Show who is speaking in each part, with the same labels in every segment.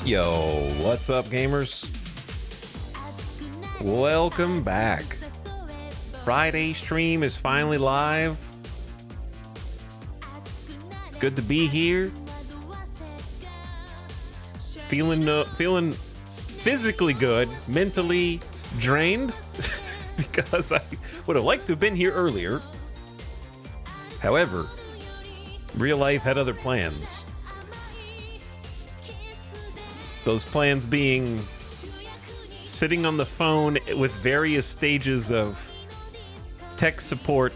Speaker 1: Yo, what's up, gamers? Welcome back. Friday stream is finally live. It's good to be here. Feeling physically good, mentally drained because I would have liked to have been here earlier. However, real life had other plans. Those plans being sitting on the phone with various stages of tech support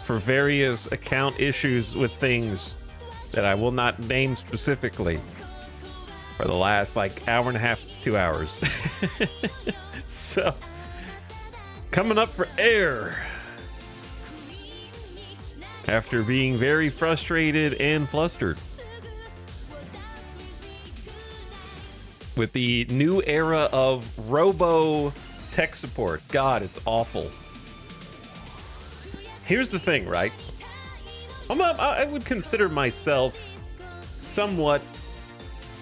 Speaker 1: for various account issues with things that I will not name specifically for the last hour and a half, 2 hours. So, coming up for air after being very frustrated and flustered with the new era of robo tech support. God, it's awful. Here's the thing, right? I would consider myself somewhat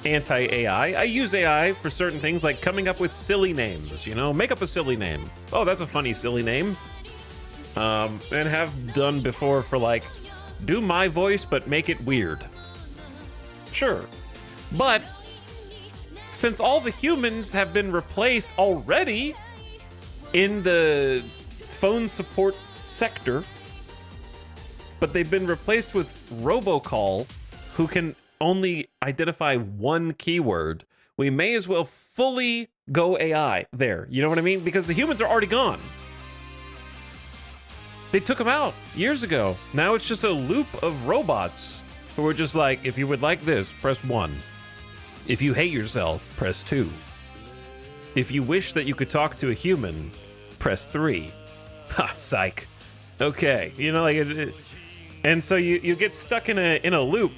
Speaker 1: anti-AI. I use AI for certain things like coming up with silly names, you know? Make up a silly name. Oh, that's a funny, silly name. And have done before for do my voice, but make it weird. Sure. But since all the humans have been replaced already in the phone support sector, but they've been replaced with robocall, who can only identify one keyword, we may as well fully go AI there. You know what I mean? Because the humans are already gone. They took them out years ago. Now it's just a loop of robots who are just like, if you would like this, press 1. If you hate yourself, press 2. If you wish that you could talk to a human, press 3. Ha, psych. Okay, you know, and so you get stuck in a loop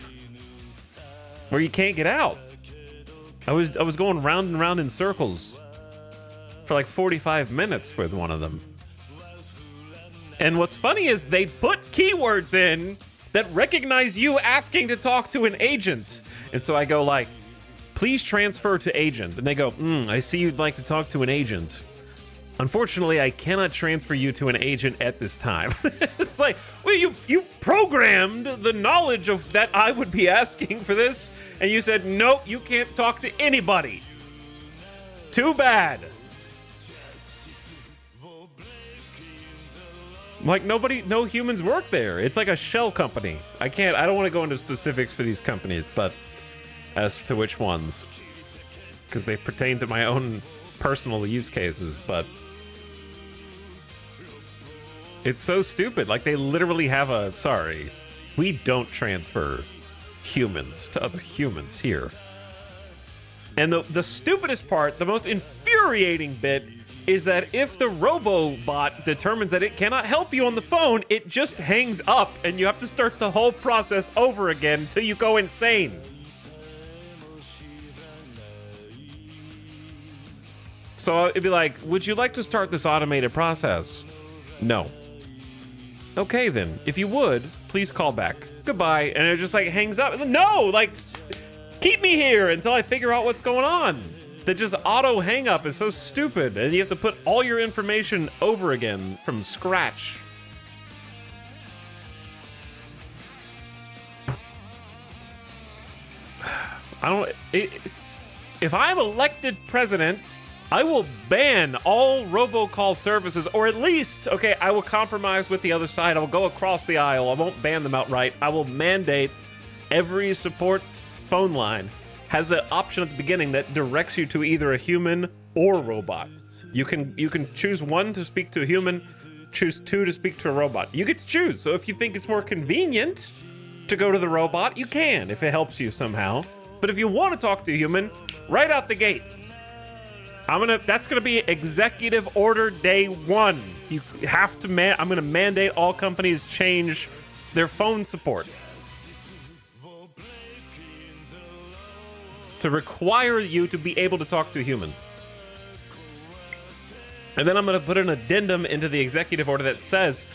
Speaker 1: where you can't get out. I was going round and round in circles for 45 minutes with one of them. And what's funny is they put keywords in that recognize you asking to talk to an agent. And so I go please transfer to agent. And they go, I see you'd like to talk to an agent. Unfortunately, I cannot transfer you to an agent at this time. It's well, you programmed the knowledge of that I would be asking for this, and you said, nope, you can't talk to anybody. Too bad. No humans work there. It's like a shell company. I don't want to go into specifics for these companies, but as to which ones, because they pertain to my own personal use cases, but it's so stupid. They literally have sorry, we don't transfer humans to other humans here. And the stupidest part, the most infuriating bit, is that if the robobot determines that it cannot help you on the phone, it just hangs up and you have to start the whole process over again till you go insane. So it'd be would you like to start this automated process? No. Okay then, if you would, please call back. Goodbye. And it just hangs up. No, keep me here until I figure out what's going on. That just auto hang up is so stupid. And you have to put all your information over again from scratch. If I'm elected president, I will ban all robocall services, or at least, I will compromise with the other side. I will go across the aisle. I won't ban them outright. I will mandate every support phone line has an option at the beginning that directs you to either a human or a robot. You can choose 1 to speak to a human, choose 2 to speak to a robot. You get to choose. So if you think it's more convenient to go to the robot, you can, if it helps you somehow. But if you want to talk to a human, right out the gate, that's gonna be executive order day 1. You have to I'm gonna mandate all companies change their phone support to require you to be able to talk to a human. And then I'm gonna put an addendum into the executive order that says,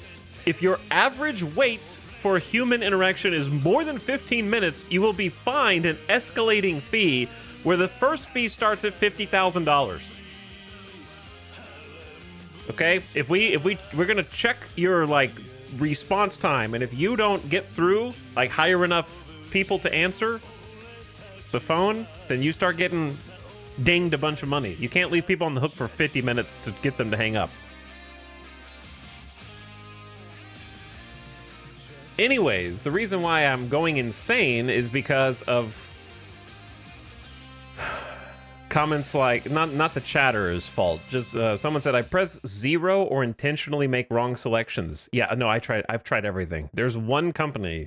Speaker 1: if your average wait for human interaction is more than 15 minutes, you will be fined an escalating fee where the first fee starts at $50,000. Okay? If we're gonna check your like response time, and if you don't get through, like hire enough people to answer the phone, then you start getting dinged a bunch of money. You can't leave people on the hook for 50 minutes to get them to hang up. Anyways, the reason why I'm going insane is because of comments like, not the chatter's fault, just someone said I press 0 or intentionally make wrong selections. Yeah, no, I've tried everything. There's one company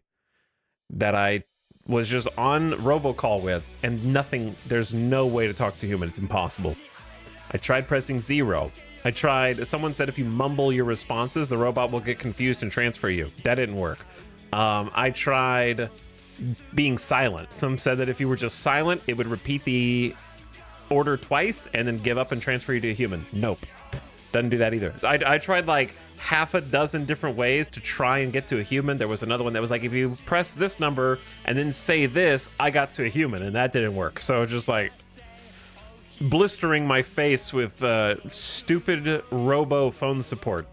Speaker 1: that I was just on robocall with, and there's no way to talk to human. It's impossible. I tried pressing 0. Someone said if you mumble your responses, the robot will get confused and transfer you. That didn't work. I tried being silent. Some said that if you were just silent, it would repeat the order twice and then give up and transfer you to a human. Nope. Doesn't do that either. So I tried like half a dozen different ways to try and get to a human. There was another one that was like, if you press this number and then say this, I got to a human, and that didn't work. So just like blistering my face with stupid robo phone support.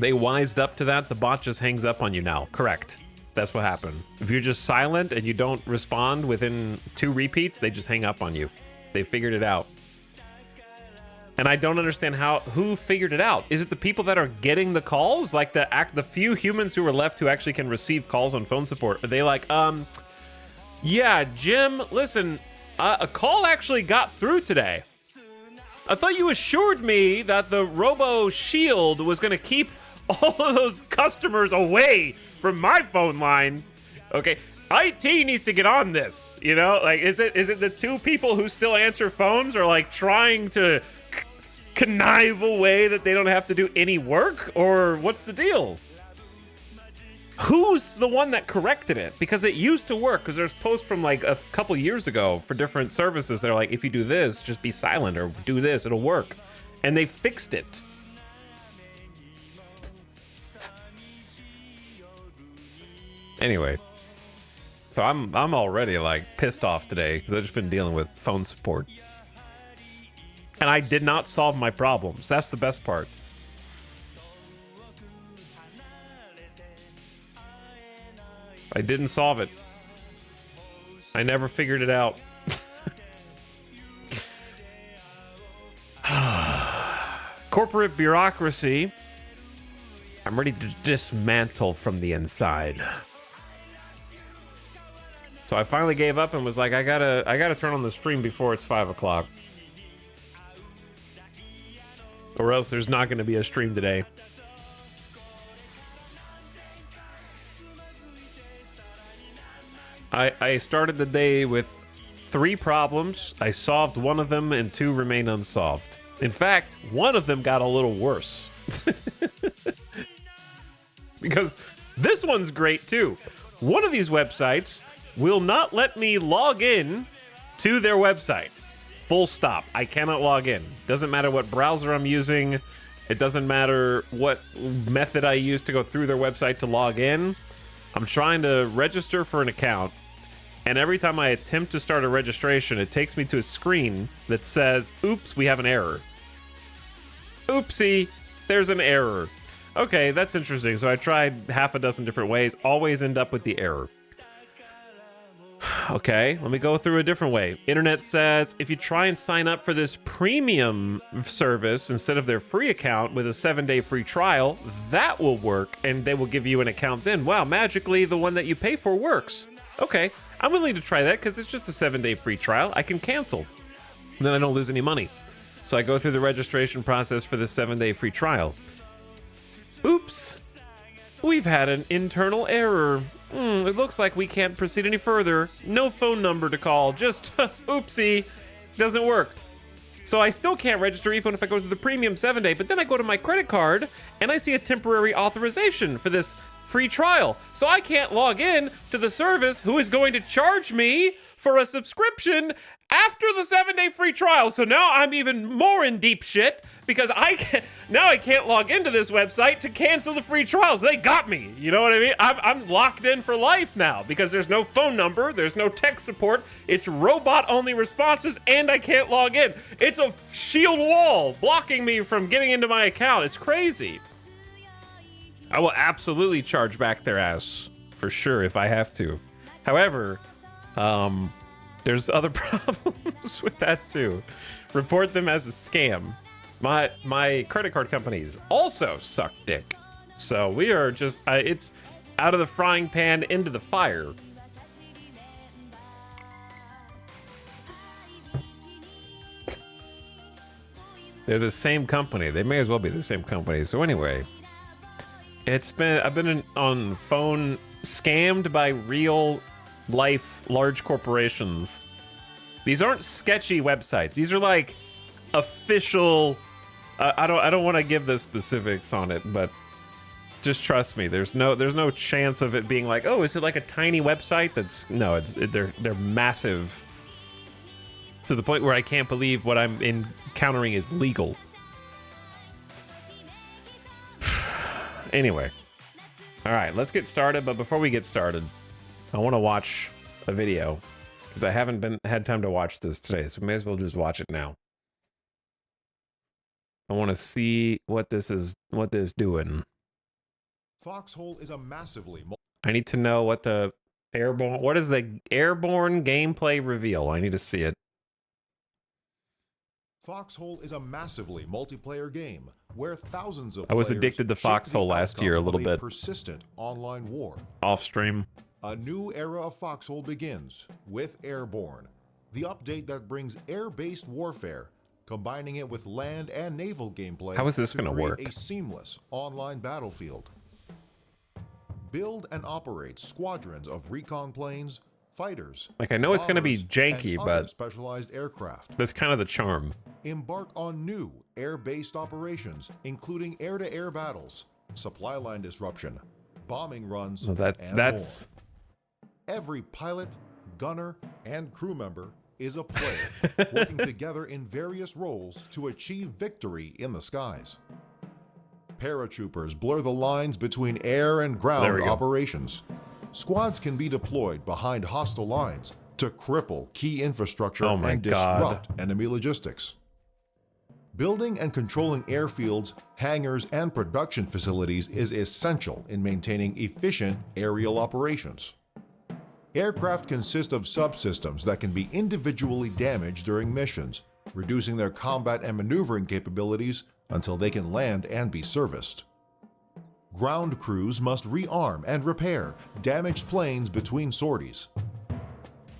Speaker 1: They wised up to that. The bot just hangs up on you now. Correct. That's what happened. If you're just silent and you don't respond within 2 repeats, they just hang up on you. They figured it out. And I don't understand who figured it out. Is it the people that are getting the calls? Like the few humans who are left who actually can receive calls on phone support? Are they like, yeah, Jim, listen, a call actually got through today. I thought you assured me that the Robo Shield was going to keep all of those customers away from my phone line. Okay, IT needs to get on this, you know? Like, is it the 2 people who still answer phones are like trying to connive away that they don't have to do any work? Or what's the deal? Who's the one that corrected it? Because it used to work, because there's posts from like a couple years ago for different services that are like, if you do this, just be silent, or do this, it'll work. And they fixed it. Anyway, so I'm already like pissed off today because I've just been dealing with phone support. And I did not solve my problems. That's the best part. I didn't solve it. I never figured it out. Corporate bureaucracy. I'm ready to dismantle from the inside. So I finally gave up and was like, I gotta turn on the stream before it's 5 o'clock. Or else there's not gonna be a stream today. I started the day with 3 problems. I solved one of them and 2 remain unsolved. In fact, one of them got a little worse. Because this one's great too. One of these websites will not let me log in to their website. Full stop. I cannot log in. Doesn't matter what browser I'm using. It doesn't matter what method I use to go through their website to log in. I'm trying to register for an account, and every time I attempt to start a registration, it takes me to a screen that says, oops, we have an error. Oopsie, there's an error. Okay, that's interesting. So I tried half a dozen different ways, always end up with the error. Okay, let me go through a different way. Internet says if you try and sign up for this premium service instead of their free account with a 7-day free trial, that will work and they will give you an account then. Wow, magically the one that you pay for works. Okay, I'm willing to try that because it's just a 7-day free trial. I can cancel. Then I don't lose any money. So I go through the registration process for the 7-day free trial. Oops, we've had an internal error. It looks like we can't proceed any further. No phone number to call. Just, oopsie, doesn't work. So I still can't register even if I go to the premium 7-day, but then I go to my credit card and I see a temporary authorization for this free trial. So I can't log in to the service who is going to charge me for a subscription after the 7-day free trial. So now I'm even more in deep shit because I can't log into this website to cancel the free trials. They got me. You know what I mean? I'm locked in for life now because there's no phone number, there's no tech support, it's robot-only responses, and I can't log in. It's a shield wall blocking me from getting into my account. It's crazy. I will absolutely charge back their ass for sure if I have to. However, there's other problems with that too. Report them as a scam. My credit card companies also suck dick. So we are just, it's out of the frying pan into the fire. They're the same company. They may as well be the same company. So anyway, I've been on phone scammed by real life large corporations. These aren't sketchy websites. These are like official. I don't want to give the specifics on it, but just trust me. There's no chance of it being like, oh, is it like a tiny website? They're massive to the point where I can't believe what I'm encountering is legal. Anyway, all right, let's get started. But before we get started, I want to watch a video because I haven't had time to watch this today, so may as well just watch it now. I want to see what this doing.
Speaker 2: Foxhole is a massively.
Speaker 1: I need to know what is the airborne gameplay reveal? I need to see it.
Speaker 2: Foxhole is a massively multiplayer game where thousands of
Speaker 1: I was
Speaker 2: players
Speaker 1: addicted to
Speaker 2: shape
Speaker 1: Foxhole
Speaker 2: the
Speaker 1: last year a
Speaker 2: outcome
Speaker 1: little
Speaker 2: of
Speaker 1: bit.
Speaker 2: Persistent online war.
Speaker 1: Off stream.
Speaker 2: A new era of Foxhole begins with Airborne, the update that brings air-based warfare, combining it with land and naval gameplay.
Speaker 1: How is this
Speaker 2: to
Speaker 1: going to
Speaker 2: create
Speaker 1: work?
Speaker 2: A seamless online battlefield. Build and operate squadrons of recon planes, fighters.
Speaker 1: Like, I know it's going to be
Speaker 2: bombers,
Speaker 1: janky,
Speaker 2: and
Speaker 1: but
Speaker 2: other specialized aircraft.
Speaker 1: that's kind of the charm.
Speaker 2: Embark on new air-based operations, including air-to-air battles, supply line disruption, bombing runs,
Speaker 1: So
Speaker 2: and
Speaker 1: that's
Speaker 2: more. Every pilot, gunner, and crew member is a player, working together in various roles to achieve victory in the skies. Paratroopers blur the lines between air and ground operations. Squads can be deployed behind hostile lines to cripple key infrastructure and disrupt enemy logistics. Building and controlling airfields, hangars, and production facilities is essential in maintaining efficient aerial operations. Aircraft consist of subsystems that can be individually damaged during missions, reducing their combat and maneuvering capabilities until they can land and be serviced. Ground crews must rearm and repair damaged planes between sorties.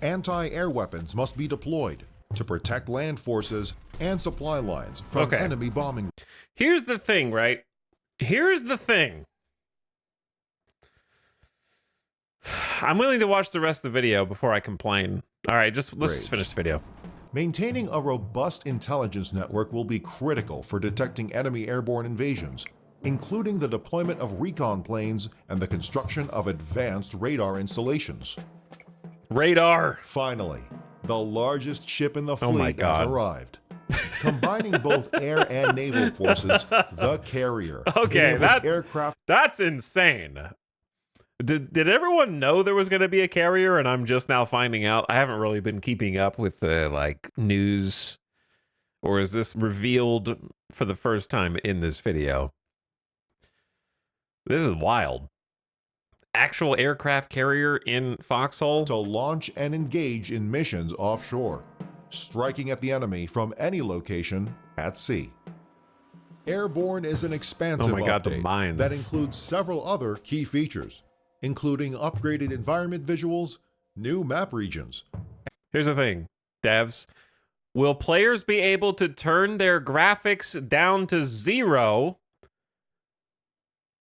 Speaker 2: Anti-air weapons must be deployed to protect land forces and supply lines from enemy bombing.
Speaker 1: Here's the thing, right? Here's the thing. I'm willing to watch the rest of the video before I complain. All right, let's just finish the video.
Speaker 2: Maintaining a robust intelligence network will be critical for detecting enemy airborne invasions, including the deployment of recon planes and the construction of advanced radar installations.
Speaker 1: Radar!
Speaker 2: Finally, the largest ship in the fleet has arrived. Combining both air and naval forces, the carrier.
Speaker 1: Okay, that's insane. Did everyone know there was going to be a carrier and I'm just now finding out? I haven't really been keeping up with the news, or is this revealed for the first time in this video? This is wild. Actual aircraft carrier in Foxhole?
Speaker 2: To launch and engage in missions offshore, striking at the enemy from any location at sea. Airborne is an expansive update that includes several other key features, including upgraded environment visuals, new map regions.
Speaker 1: Here's the thing, devs. Will players be able to turn their graphics down to 0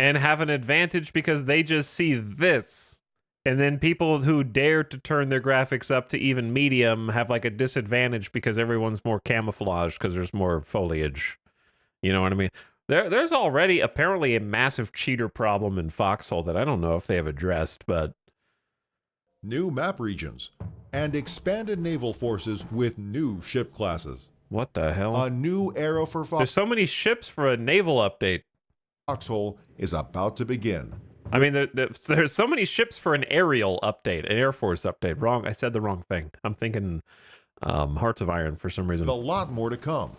Speaker 1: and have an advantage because they just see this? And then people who dare to turn their graphics up to even medium have a disadvantage because everyone's more camouflaged because there's more foliage. You know what I mean? There's already apparently a massive cheater problem in Foxhole that I don't know if they have addressed, but...
Speaker 2: New map regions and expanded naval forces with new ship classes.
Speaker 1: What the hell?
Speaker 2: A new era for
Speaker 1: There's so many ships for a naval update.
Speaker 2: Foxhole is about to begin.
Speaker 1: I mean, there's so many ships for an aerial update, an Air Force update. Wrong, I said the wrong thing. I'm thinking Hearts of Iron for some reason.
Speaker 2: With a lot more to come.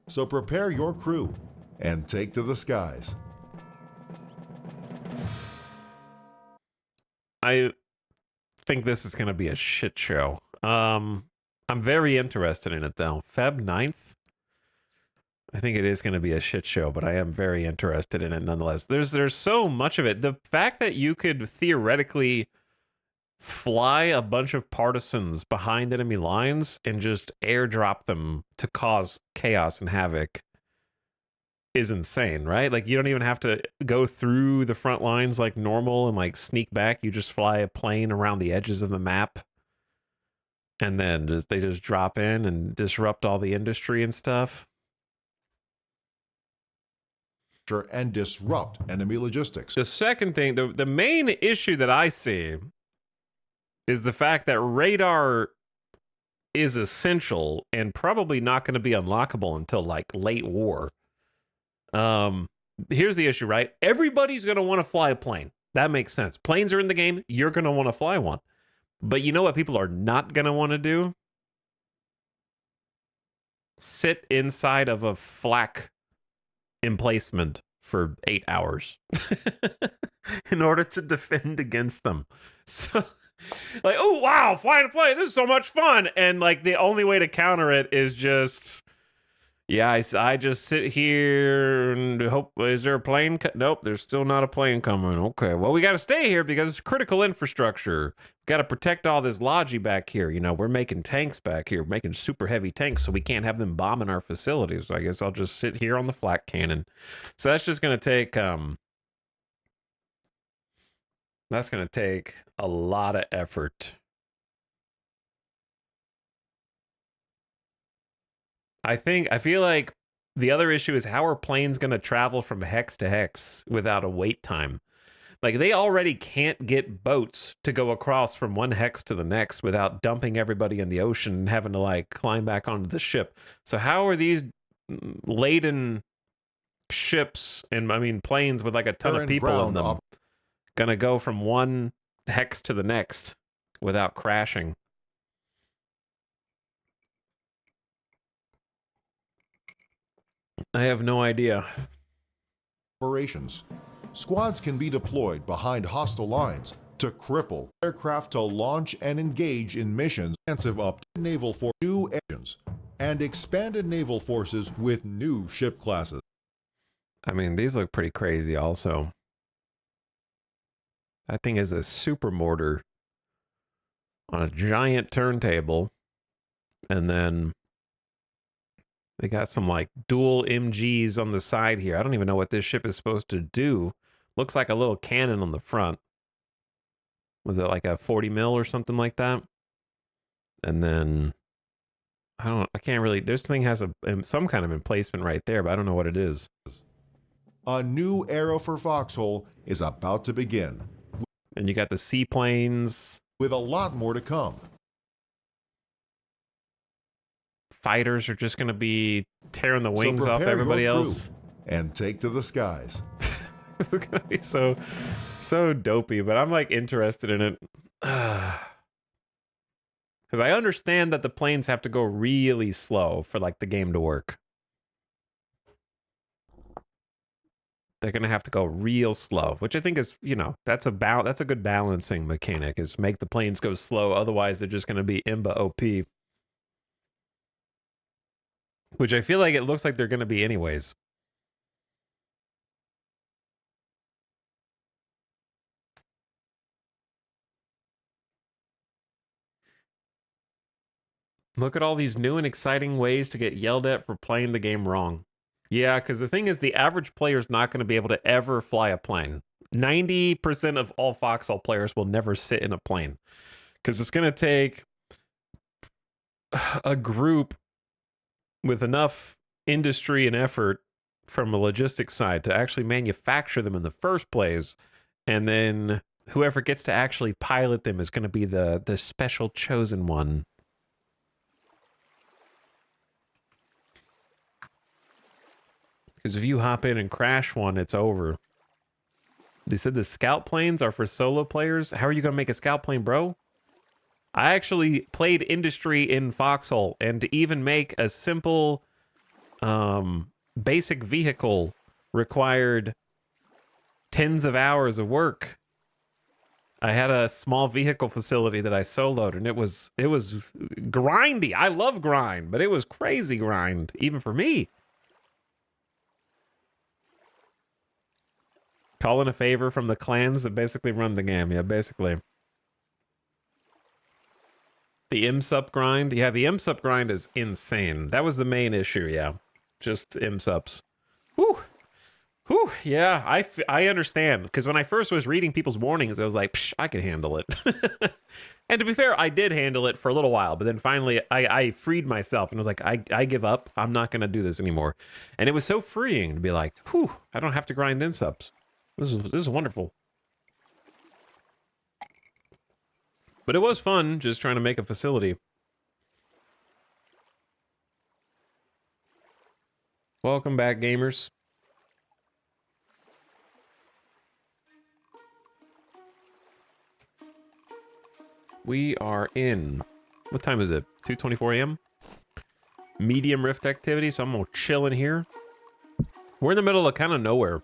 Speaker 2: So prepare your crew and take to the skies.
Speaker 1: I think this is going to be a shit show. I'm very interested in it, though. Feb 9th? I think it is going to be a shit show, but I am very interested in it nonetheless. There's so much of it. The fact that you could theoretically fly a bunch of partisans behind enemy lines and just airdrop them to cause chaos and havoc is insane, right? Like, you don't even have to go through the front lines like normal and like sneak back. You just fly a plane around the edges of the map, and then they just drop in and disrupt all the industry and stuff.
Speaker 2: And disrupt enemy logistics.
Speaker 1: The second thing, the main issue that I see is the fact that radar is essential and probably not going to be unlockable until like late war. Here's the issue, right? Everybody's going to want to fly a plane. That makes sense. Planes are in the game. You're going to want to fly one. But you know what people are not going to want to do? Sit inside of a flak emplacement for 8 hours in order to defend against them. So, like, oh, wow, flying a plane, this is so much fun. And, like, the only way to counter it is just, yeah, I just sit here and hope, is there a plane? Nope, there's still not a plane coming. Okay, well, we got to stay here because it's critical infrastructure. Got to protect all this logi back here. You know, we're making tanks back here, making super heavy tanks, so we can't have them bombing our facilities. So I guess I'll just sit here on the flak cannon. So that's just going to take, that's going to take a lot of effort. I feel like the other issue is how are planes going to travel from hex to hex without a wait time? Like, they already can't get boats to go across from one hex to the next without dumping everybody in the ocean and having to, like, climb back onto the ship. So how are these laden ships, and I mean planes with, like, a ton of people in them, gonna go from one hex to the next without crashing? I have no idea.
Speaker 2: Operations. Squads can be deployed behind hostile lines to cripple aircraft to launch and engage in missions. Expansive up naval for new engines and expanded naval forces with new ship classes.
Speaker 1: I mean, these look pretty crazy also. That thing is a super mortar on a giant turntable, and then they got some like dual MGs on the side here. I don't even know what this ship is supposed to do. Looks like a little cannon on the front. Was it like a 40 mil or something like that? And then I can't really, this thing has some kind of emplacement right there, but I don't know what it is.
Speaker 2: A new era for Foxhole is about to begin.
Speaker 1: And you got the seaplanes.
Speaker 2: With a lot more to come.
Speaker 1: Fighters are just going to be tearing the wings off everybody else.
Speaker 2: And take to the skies.
Speaker 1: It's going to be so dopey, but I'm like interested in it. Because I understand that the planes have to go really slow for like the game to work. They're going to have to go real slow, which I think is, you know, that's a good balancing mechanic, is make the planes go slow. Otherwise, they're just going to be imba OP. Which I feel like it looks like they're going to be anyways. Look at all these new and exciting ways to get yelled at for playing the game wrong. Yeah, because the thing is, the average player is not going to be able to ever fly a plane. 90% of all Foxhole players will never sit in a plane. Because it's going to take a group with enough industry and effort from a logistics side to actually manufacture them in the first place, and then whoever gets to actually pilot them is going to be the special chosen one. Because if you hop in and crash one, it's over. They said the scout planes are for solo players. How are you going to make a scout plane, bro? I actually played industry in Foxhole, and to even make a simple basic vehicle required tens of hours of work. I had a small vehicle facility that I soloed, and it was grindy. I love grind, but it was crazy grind, even for me. Calling a favor from the clans that basically run the game. Yeah, basically. The IMSUP grind. Yeah, the IMSUP grind is insane. That was the main issue, yeah. Just IMSUPs. Whew. Whew. Yeah, I understand. Because when I first was reading people's warnings, I was like, psh, I can handle it. And to be fair, I did handle it for a little while. But then finally, I freed myself and was like, I give up. I'm not going to do this anymore. And it was so freeing to be like, whew, I don't have to grind IMSUPs. This is wonderful. But it was fun just trying to make a facility. Welcome back, gamers. We are in... What time is it? 2:24 a.m.? Medium rift activity, so I'm gonna chill in here. We're in the middle of kind of nowhere.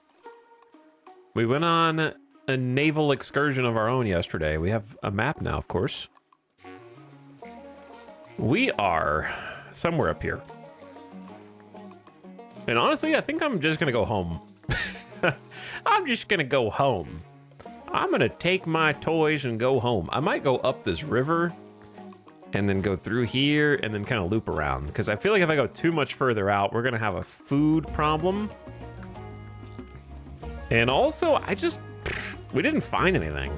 Speaker 1: We went on a naval excursion of our own yesterday. We have a map now, of course. We are somewhere up here. And honestly, I think I'm just gonna go home. I'm just gonna go home. I'm gonna take my toys and go home. I might go up this river and then go through here and then kind of loop around. Because I feel like if I go too much further out, we're gonna have a food problem. And also, we didn't find anything.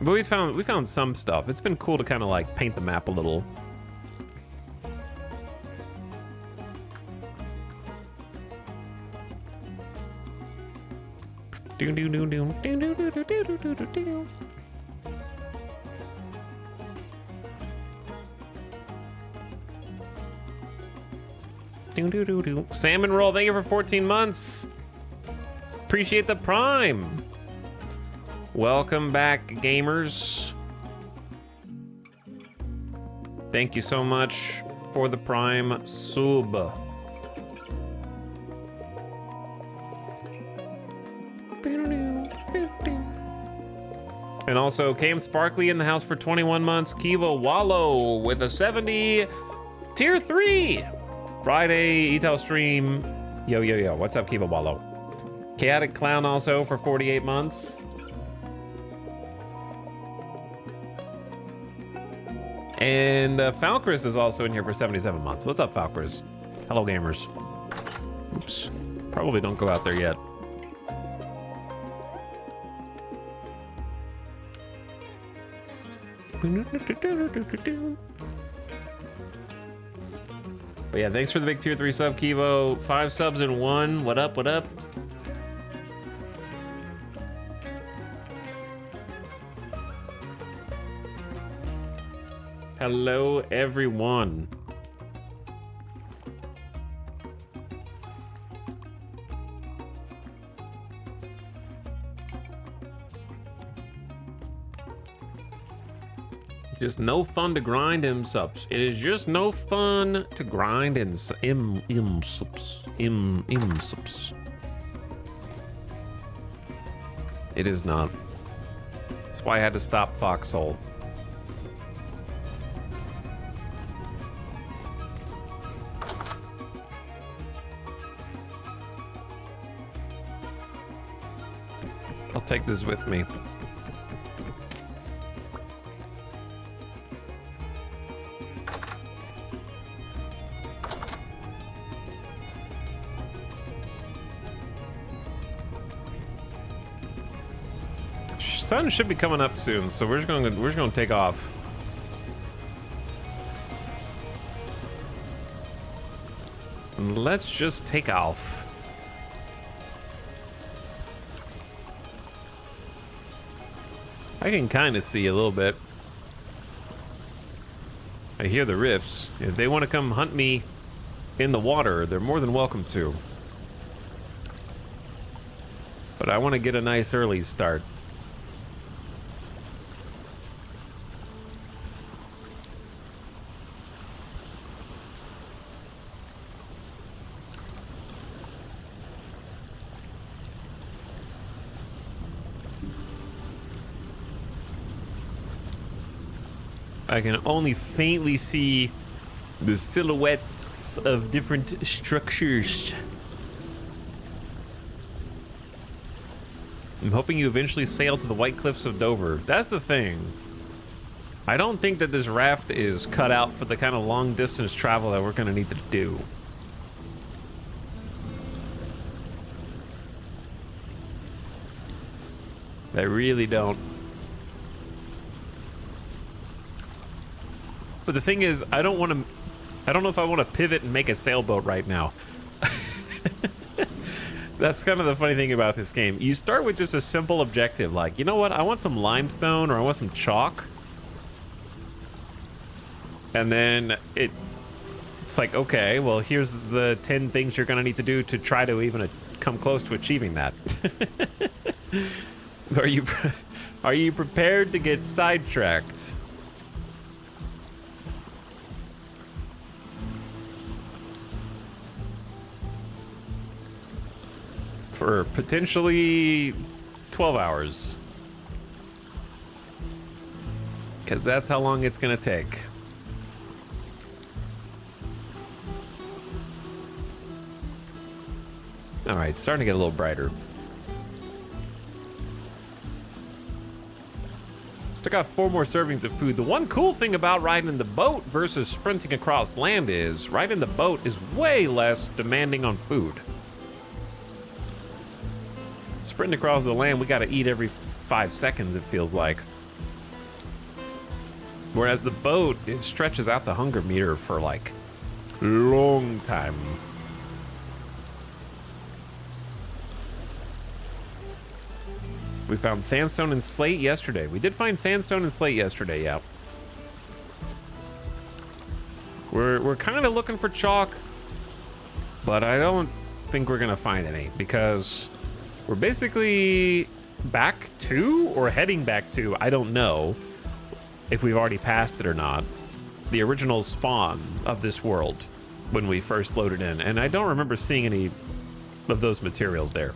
Speaker 1: But we found some stuff. It's been cool to kind of like paint the map a little. Salmon roll, thank you for 14 months. Appreciate the prime. Welcome back, gamers. Thank you so much for the prime sub. And also came Sparkly in the house for 21 months. Kiva Wallow with a 70. Tier 3. Friday Etel stream. Yo, yo, yo. What's up, Kiva Wallow? Chaotic Clown also for 48 months. And Falkris is also in here for 77 months. What's up, Falkris? Hello, gamers. Oops. Probably don't go out there yet. But yeah, thanks for the big tier 3 sub, Kivo. 5 subs in 1. What up, what up? Hello, everyone. Just no fun to grind IMSUPs. It is just no fun to grind IMSUPs. It is not. That's why I had to stop Foxhole. I'll take this with me. Sun should be coming up soon, so we're just gonna take off. And let's just take off. I can kind of see a little bit. I hear the rifts. If they want to come hunt me in the water, they're more than welcome to. But I want to get a nice early start. I can only faintly see the silhouettes of different structures. I'm hoping you eventually sail to the White Cliffs of Dover. That's the thing. I don't think that this raft is cut out for the kind of long distance travel that we're going to need to do. I really don't. But the thing is, I don't know if I want to pivot and make a sailboat right now. That's kind of the funny thing about this game. You start with just a simple objective, like, you know what, I want some limestone or I want some chalk. And then it's like, okay, well, here's the 10 things you're going to need to do to try to even come close to achieving that. Are you prepared to get sidetracked? For potentially 12 hours. Because that's how long it's going to take. All right, it's starting to get a little brighter. Still got 4 more servings of food. The one cool thing about riding in the boat versus sprinting across land is riding the boat is way less demanding on food. Sprinting across the land, we gotta eat every 5 seconds, it feels like. Whereas the boat, it stretches out the hunger meter for like long time. We found sandstone and slate yesterday. We did find sandstone and slate yesterday, yeah. We're kind of looking for chalk, but I don't think we're gonna find any because we're basically back to or heading back to, I don't know if we've already passed it or not, the original spawn of this world when we first loaded in. And I don't remember seeing any of those materials there.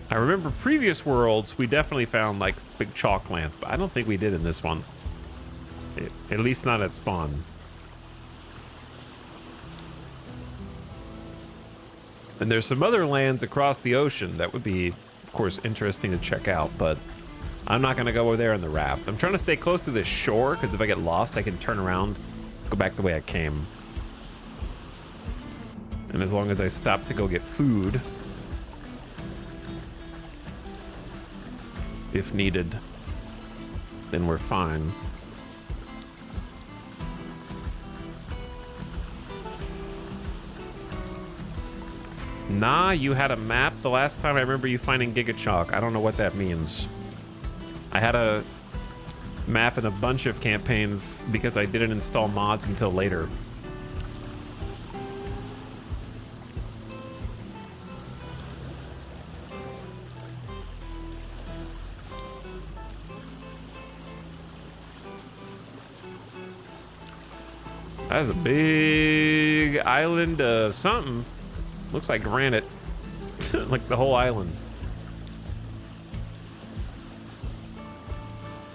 Speaker 1: I remember previous worlds, we definitely found like big chalk lands, but I don't think we did in this one. At least not at spawn. And there's some other lands across the ocean that would be, of course, interesting to check out, but I'm not going to go over there in the raft. I'm trying to stay close to this shore, because if I get lost, I can turn around, go back the way I came. And as long as I stop to go get food, if needed, then we're fine. Nah, you had a map the last time I remember you finding Giga Chalk. I don't know what that means. I had a map in a bunch of campaigns because I didn't install mods until later. That's a big island of something. Looks like granite. Like the whole island.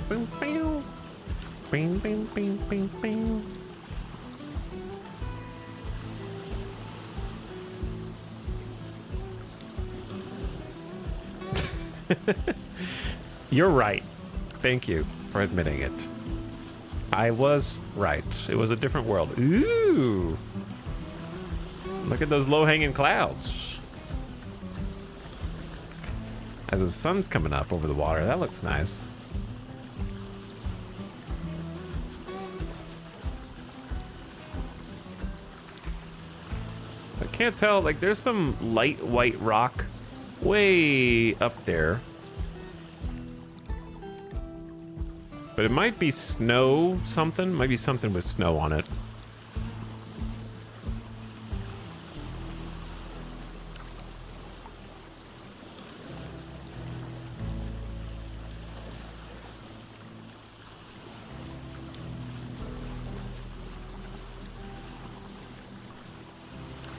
Speaker 1: Bing, bing. Bing, bing, bing, bing, bing. You're right. Thank you for admitting it. I was right. It was a different world. Ooh. Look at those low-hanging clouds. As the sun's coming up over the water, that looks nice. Can't tell. Like, there's some light white rock way up there. But it might be snow something. Might be something with snow on it.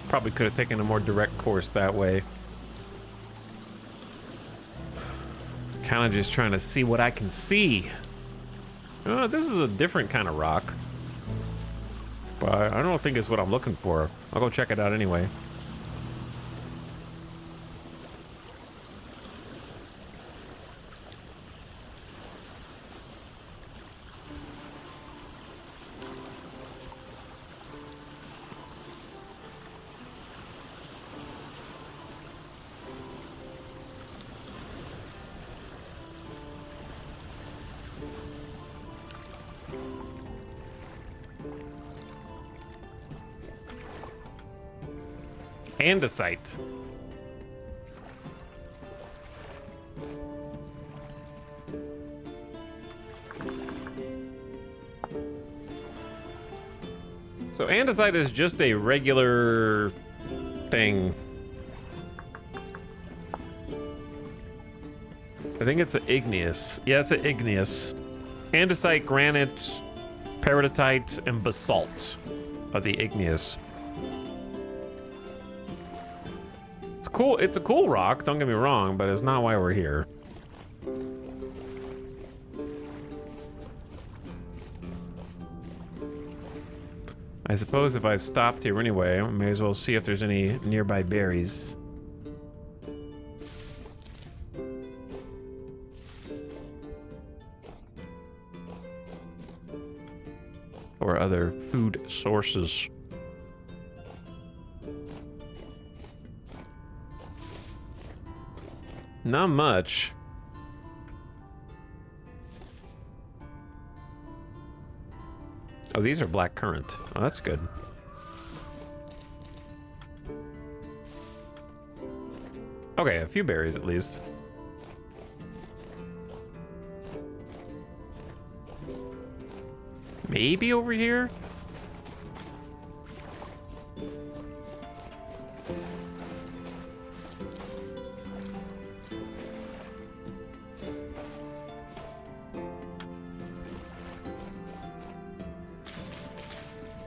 Speaker 1: Probably could have taken a more direct course that way. Kind of just trying to see what I can see. Oh, this is a different kind of rock. But I don't think it's what I'm looking for. I'll go check it out anyway. Andesite. So andesite is just a regular thing. I think it's an igneous. Yeah, it's an igneous. Andesite, granite, peridotite, and basalt are the igneous. Cool. It's a cool rock, don't get me wrong, but it's not why we're here. I suppose if I've stopped here anyway, I may as well see if there's any nearby berries. Or other food sources. Not much. Oh, these are black currant. Oh, that's good. Okay, a few berries at least. Maybe over here?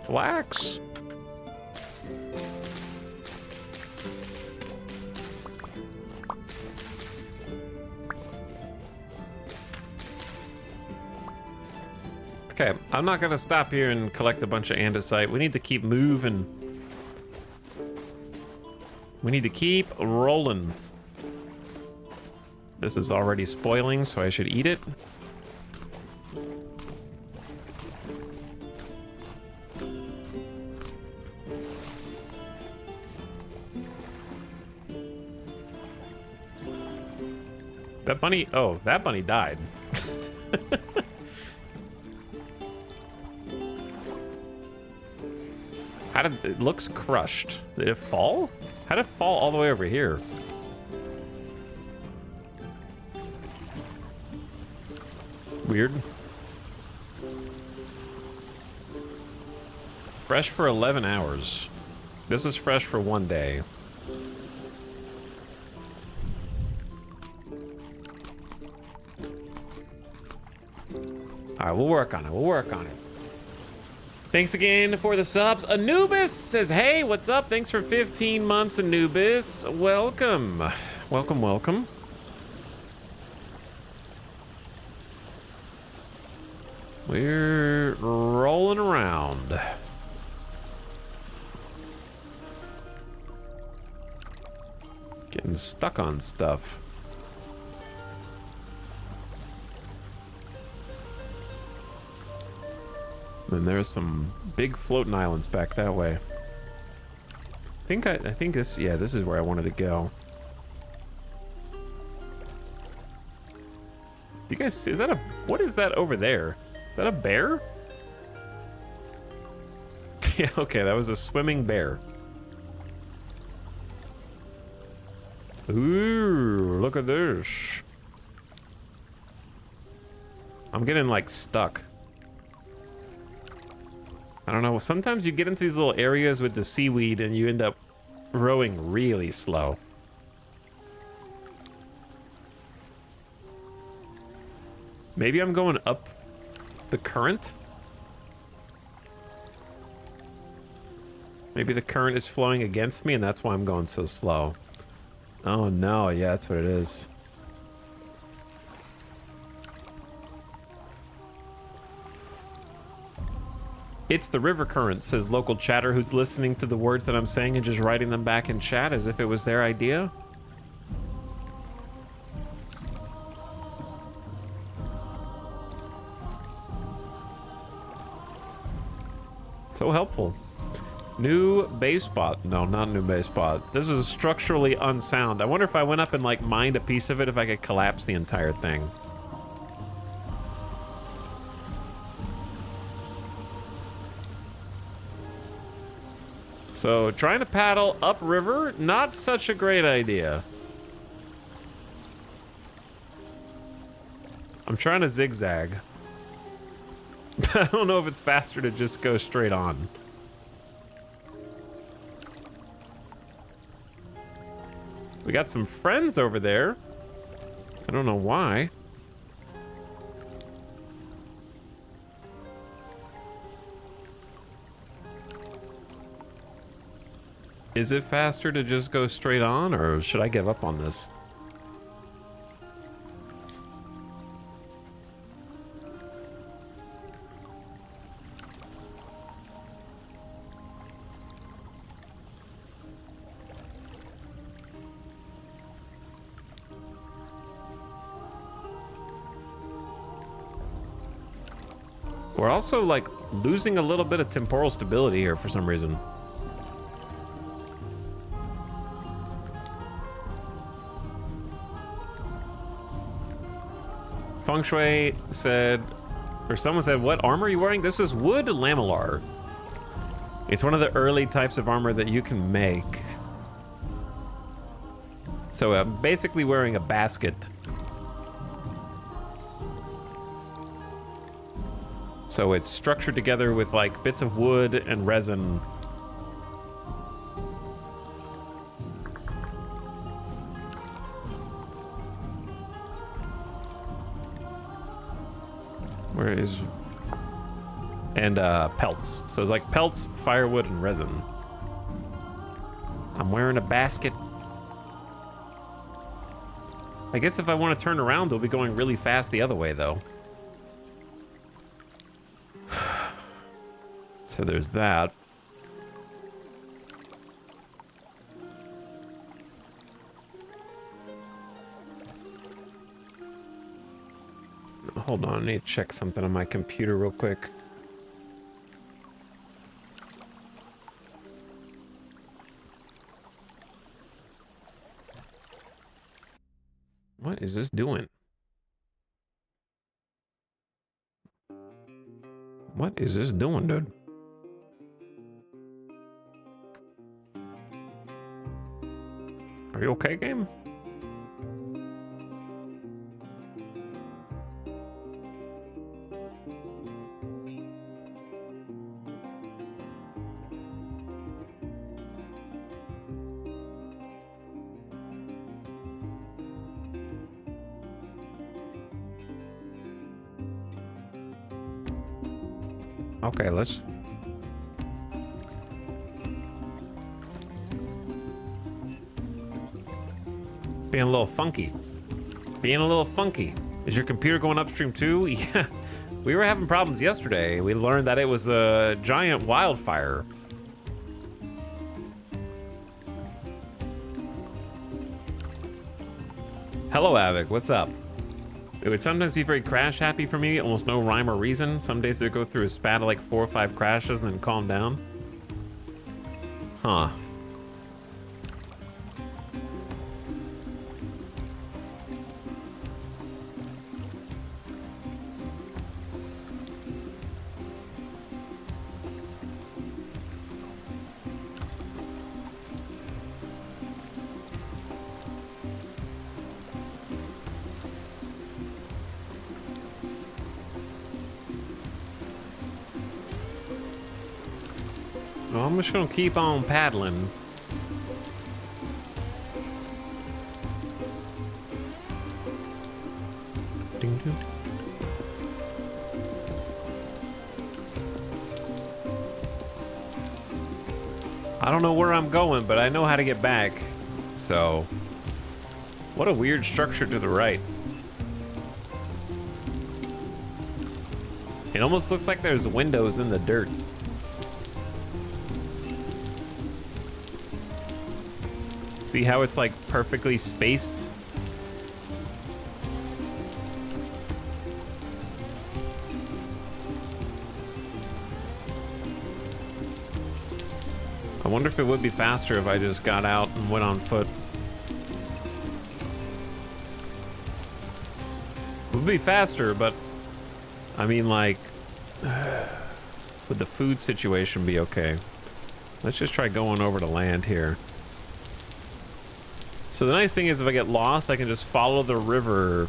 Speaker 1: Flax. Okay, I'm not gonna stop here and collect a bunch of andesite. We need to keep moving. We need to keep rolling. This is already spoiling, so I should eat it. That bunny, oh, that bunny died. How did, it looks crushed. Did it fall? How did it fall all the way over here? Weird. Fresh for 11 hours. This is fresh for 1 day. All right, we'll work on it. We'll work on it. Thanks again for the subs. Anubis says, hey, what's up? Thanks for 15 months, Anubis. Welcome. Welcome, welcome. We're rolling around. Getting stuck on stuff. And there's some big floating islands back that way. I think this, yeah, this is where I wanted to go. Do you guys see, is that a, what is that over there? Is that a bear? Yeah, okay, that was a swimming bear. Ooh, look at this. I'm getting like stuck. I don't know, sometimes you get into these little areas with the seaweed and you end up rowing really slow. Maybe I'm going up the current? Maybe the current is flowing against me and that's why I'm going so slow. Oh no, yeah, that's what it is. It's the river current, says local chatter who's listening to the words that I'm saying and just writing them back in chat as if it was their idea. So helpful. New base spot. No, not new base spot. This is structurally unsound. I wonder if I went up and like mined a piece of it, if I could collapse the entire thing. So trying to paddle upriver, not such a great idea. I'm trying to zigzag. I don't know if it's faster to just go straight on. We got some friends over there. I don't know why. Is it faster to just go straight on, or should I give up on this? We're also like losing a little bit of temporal stability here for some reason. Feng Shui said, or someone said, what armor are you wearing? This is wood lamellar. It's one of the early types of armor that you can make. So I'm basically wearing a basket. So it's structured together with like bits of wood and resin. Where is... And pelts. So it's like pelts, firewood, and resin. I'm wearing a basket. I guess if I want to turn around, it'll be going really fast the other way, though. So there's that. Hold on, I need to check something on my computer real quick. What is this doing? What is this doing, dude? Are you okay, game? Okay, let's... Being a little funky. Being a little funky. Is your computer going upstream too? Yeah. We were having problems yesterday. We learned that it was a giant wildfire. Hello, Avic. What's up? It would sometimes be very crash happy for me, almost no rhyme or reason. Some days I go through a spat of like 4 or 5 crashes and then calm down. Huh. Well, I'm just gonna keep on paddling. Ding, ding. I don't know where I'm going, but I know how to get back. So, what a weird structure to the right. It almost looks like there's windows in the dirt. See how it's like perfectly spaced? I wonder if it would be faster if I just got out and went on foot. It would be faster, but I mean, like, would the food situation be okay? Let's just try going over to land here. So the nice thing is if I get lost, I can just follow the river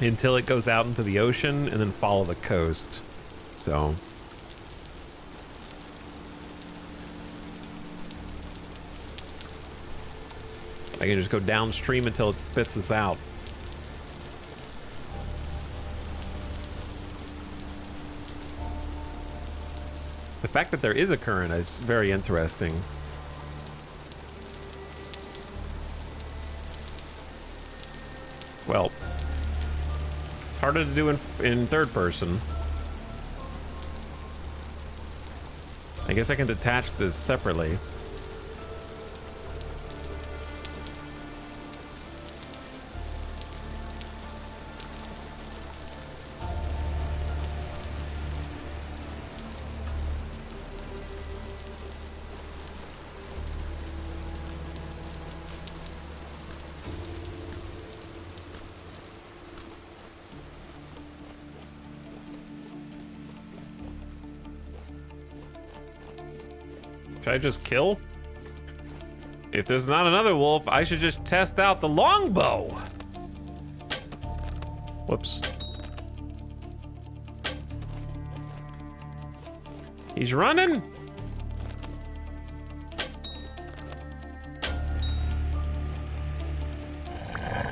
Speaker 1: until it goes out into the ocean and then follow the coast. So. I can just go downstream until it spits us out. The fact that there is a current is very interesting. Well, it's harder to do in third person. I guess I can detach this separately. Should I just kill? If there's not another wolf, I should just test out the longbow. Whoops. He's running.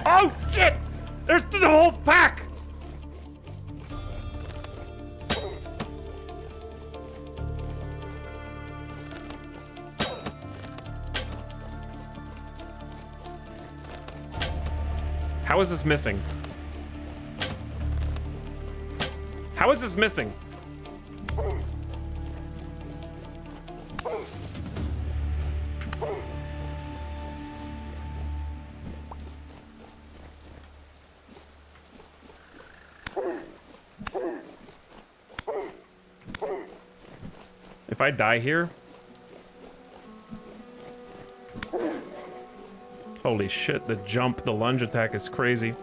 Speaker 1: Oh, shit! There's the whole pack! How is this missing? How is this missing? If I die here... Holy shit, the jump, the lunge attack is crazy.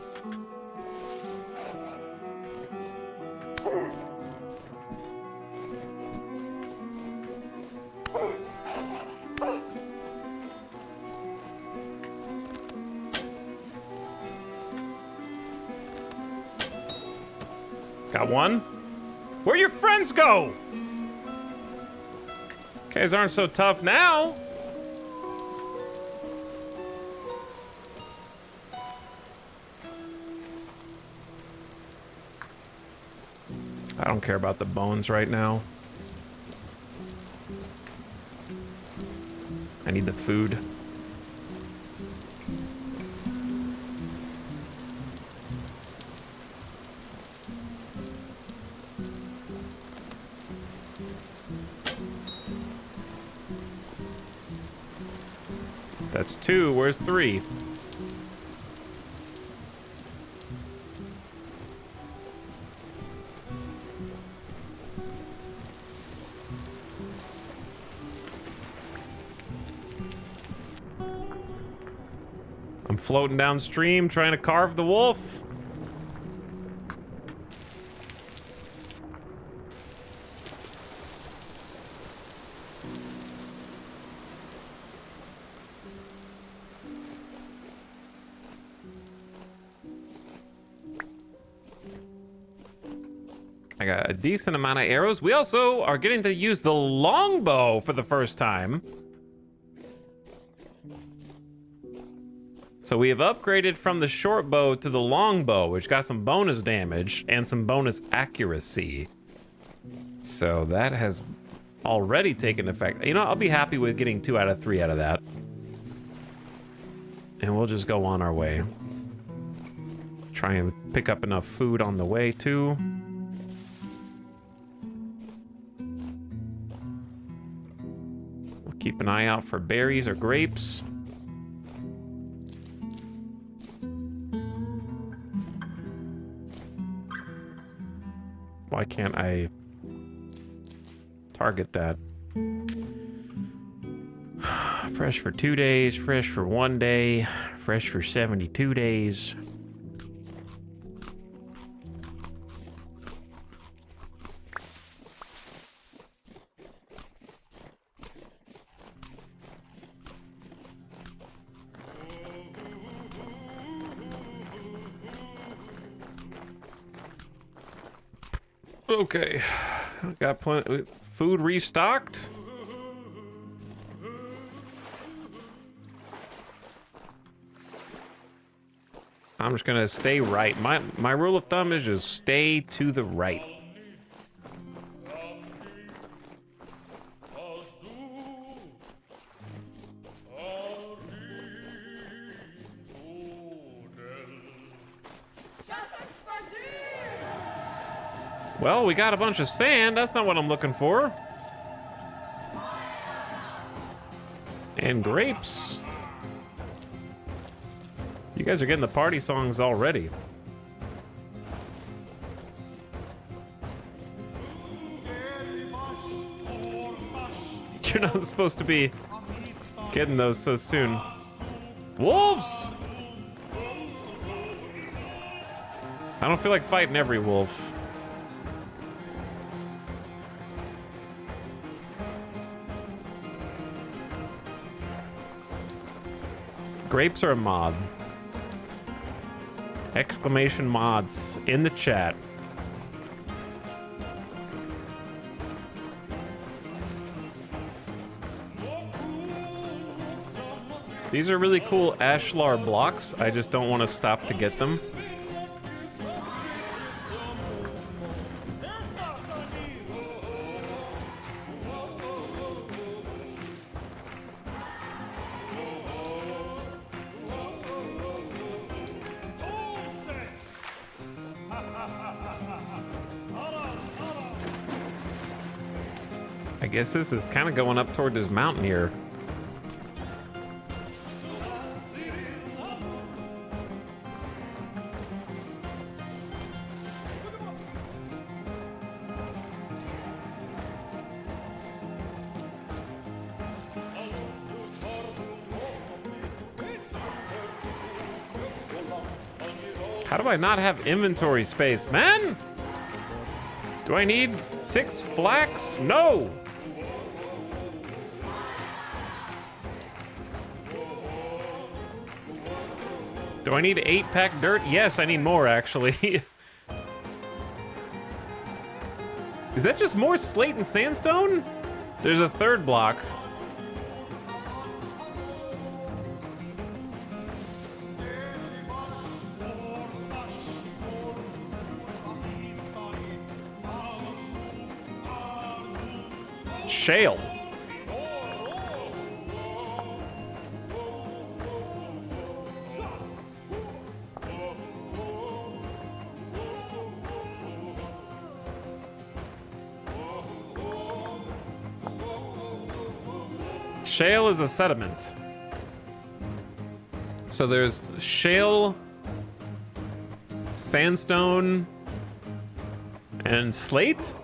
Speaker 1: Got one. Where'd your friends go? Guys aren't so tough now. I don't care about the bones right now. I need the food. That's 2. Where's 3? I'm floating downstream trying to carve the wolf. I got a decent amount of arrows. We also are getting to use the longbow for the first time. So we have upgraded from the short bow to the longbow, which got some bonus damage and some bonus accuracy. So that has already taken effect. You know, I'll be happy with getting 2 out of 3 out of that. And we'll just go on our way. Try and pick up enough food on the way, too. We'll keep an eye out for berries or grapes. Why can't I target that? Fresh for 2 days, fresh for 1 day, fresh for 72 days. Okay, got plenty food restocked. I'm just gonna stay right. My rule of thumb is just stay to the right. Well, we got a bunch of sand. That's not what I'm looking for. And grapes. You guys are getting the party songs already. You're not supposed to be getting those so soon. Wolves! I don't feel like fighting every wolf. Grapes are a mod. Exclamation mods in the chat. These are really cool ashlar blocks. I just don't want to stop to get them. I guess this is kind of going up toward this mountain here. How do I not have inventory space, man? Do I need 6 flax? No! Do I need 8-pack dirt? Yes, I need more, actually. Is that just more slate and sandstone? There's a third block. Shale. Shale is a sediment. So there's shale, sandstone, and slate?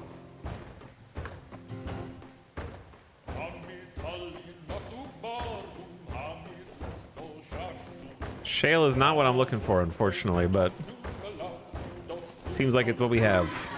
Speaker 1: Shale is not what I'm looking for, unfortunately, but seems like it's what we have.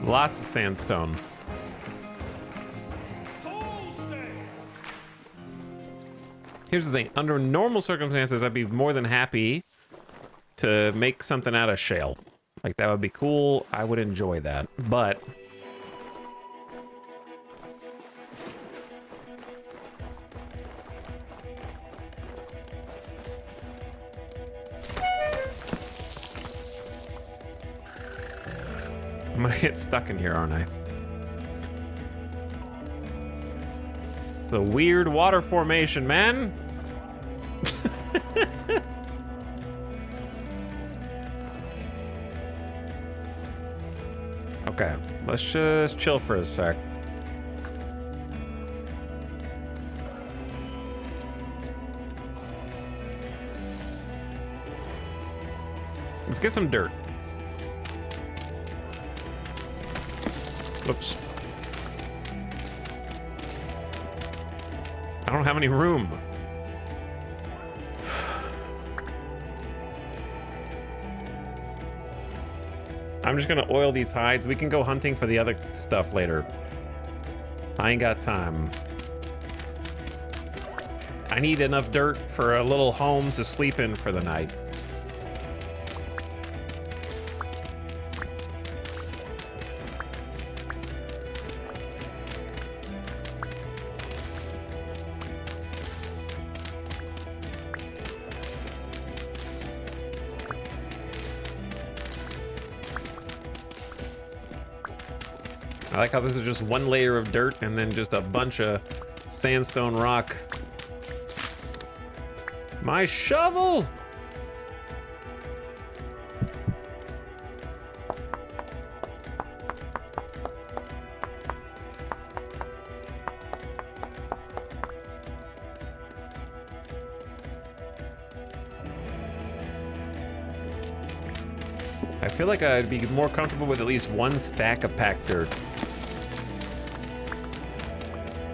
Speaker 1: Lots of sandstone. Here's the thing. Under normal circumstances, I'd be more than happy to make something out of shale. Like, that would be cool. I would enjoy that. But I'm gonna get stuck in here, aren't I? The weird water formation, man. Okay, let's just chill for a sec. Let's get some dirt. Whoops. I don't have any room. I'm just gonna oil these hides. We can go hunting for the other stuff later. I ain't got time. I need enough dirt for a little home to sleep in for the night. I like how this is just one layer of dirt and then just a bunch of sandstone rock. My shovel! I feel like I'd be more comfortable with at least one stack of packed dirt.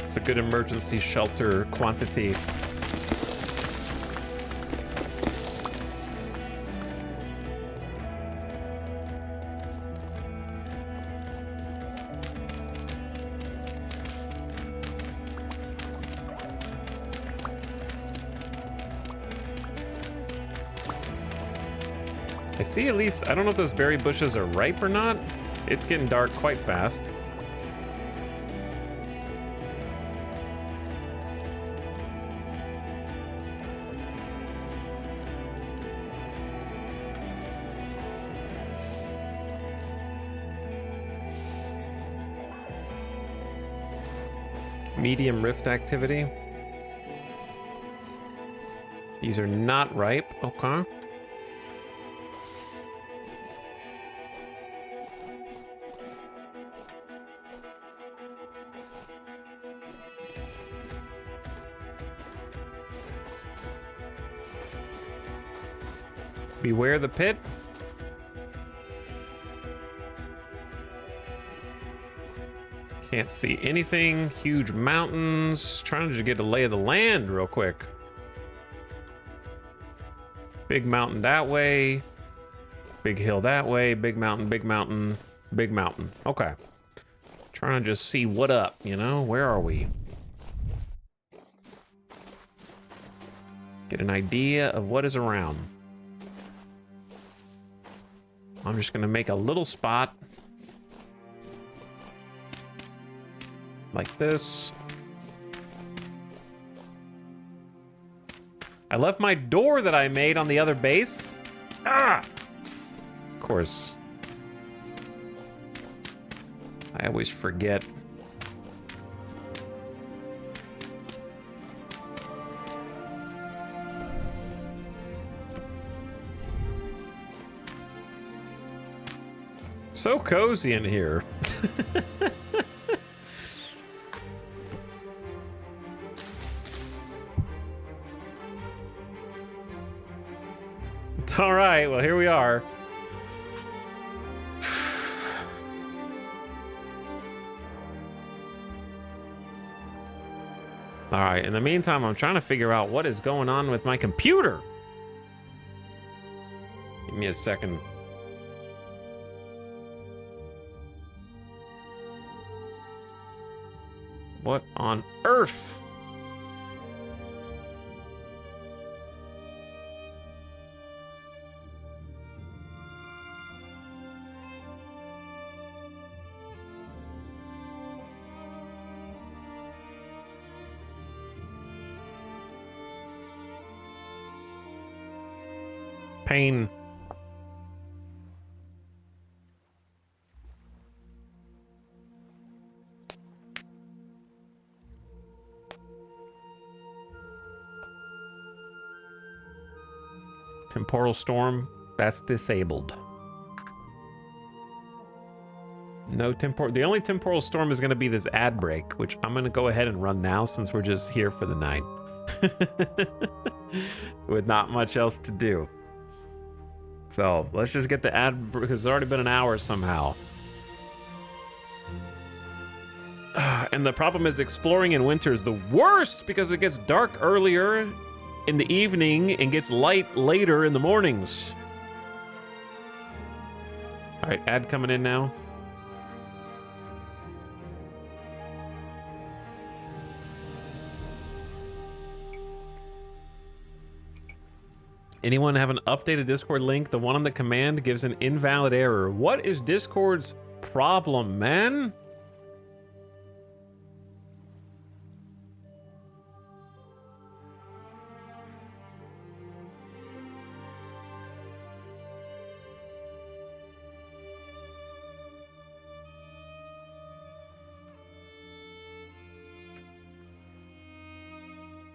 Speaker 1: It's a good emergency shelter quantity. I see at least, I don't know if those berry bushes are ripe or not. It's getting dark quite fast. Medium rift activity. These are not ripe. Okay. Beware the pit. Can't see anything. Huge mountains. Trying to just get a lay of the land real quick. Big mountain that way. Big hill that way. Big mountain, big mountain, big mountain. Okay. Trying to just see what up, you know? Where are we? Get an idea of what is around. I'm just gonna make a little spot. Like this. I left my door that I made on the other base. Ah! Of course. I always forget. So cozy in here. All right, well, here we are. All right, in the meantime, I'm trying to figure out what is going on with my computer. Give me a second. What on earth? Pain. Temporal storm, that's disabled. No temporal. The only temporal storm is going to be this ad break, which I'm going to go ahead and run now since we're just here for the night. With not much else to do. So let's just get the ad, because it's already been an hour somehow. And the problem is exploring in winter is the worst because it gets dark earlier in the evening and gets light later in the mornings. All right, ad coming in now. Anyone have an updated Discord link? The one on the command gives an invalid error. What is Discord's problem, man?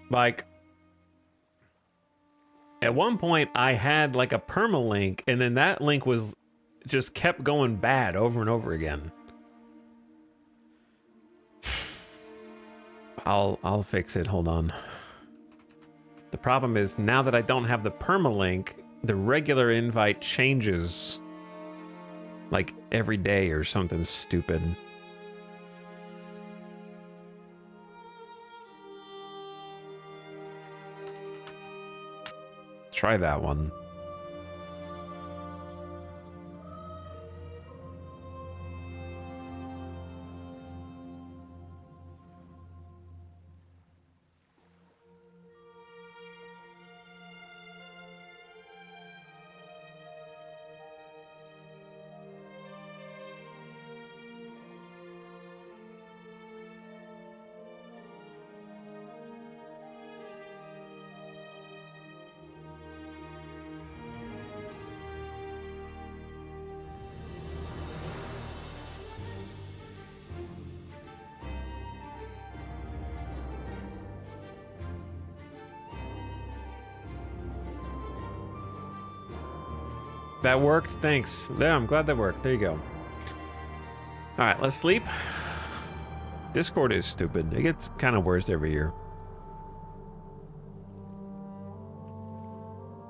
Speaker 1: Like, at one point I had like a permalink, and then that link was just kept going bad over and over again. I'll fix it. Hold on. The problem is now that I don't have the permalink, the regular invite changes like every day or something stupid. Try that one. That worked? Thanks. Yeah, I'm glad that worked. There you go. All right, let's sleep. Discord is stupid. It gets kind of worse every year.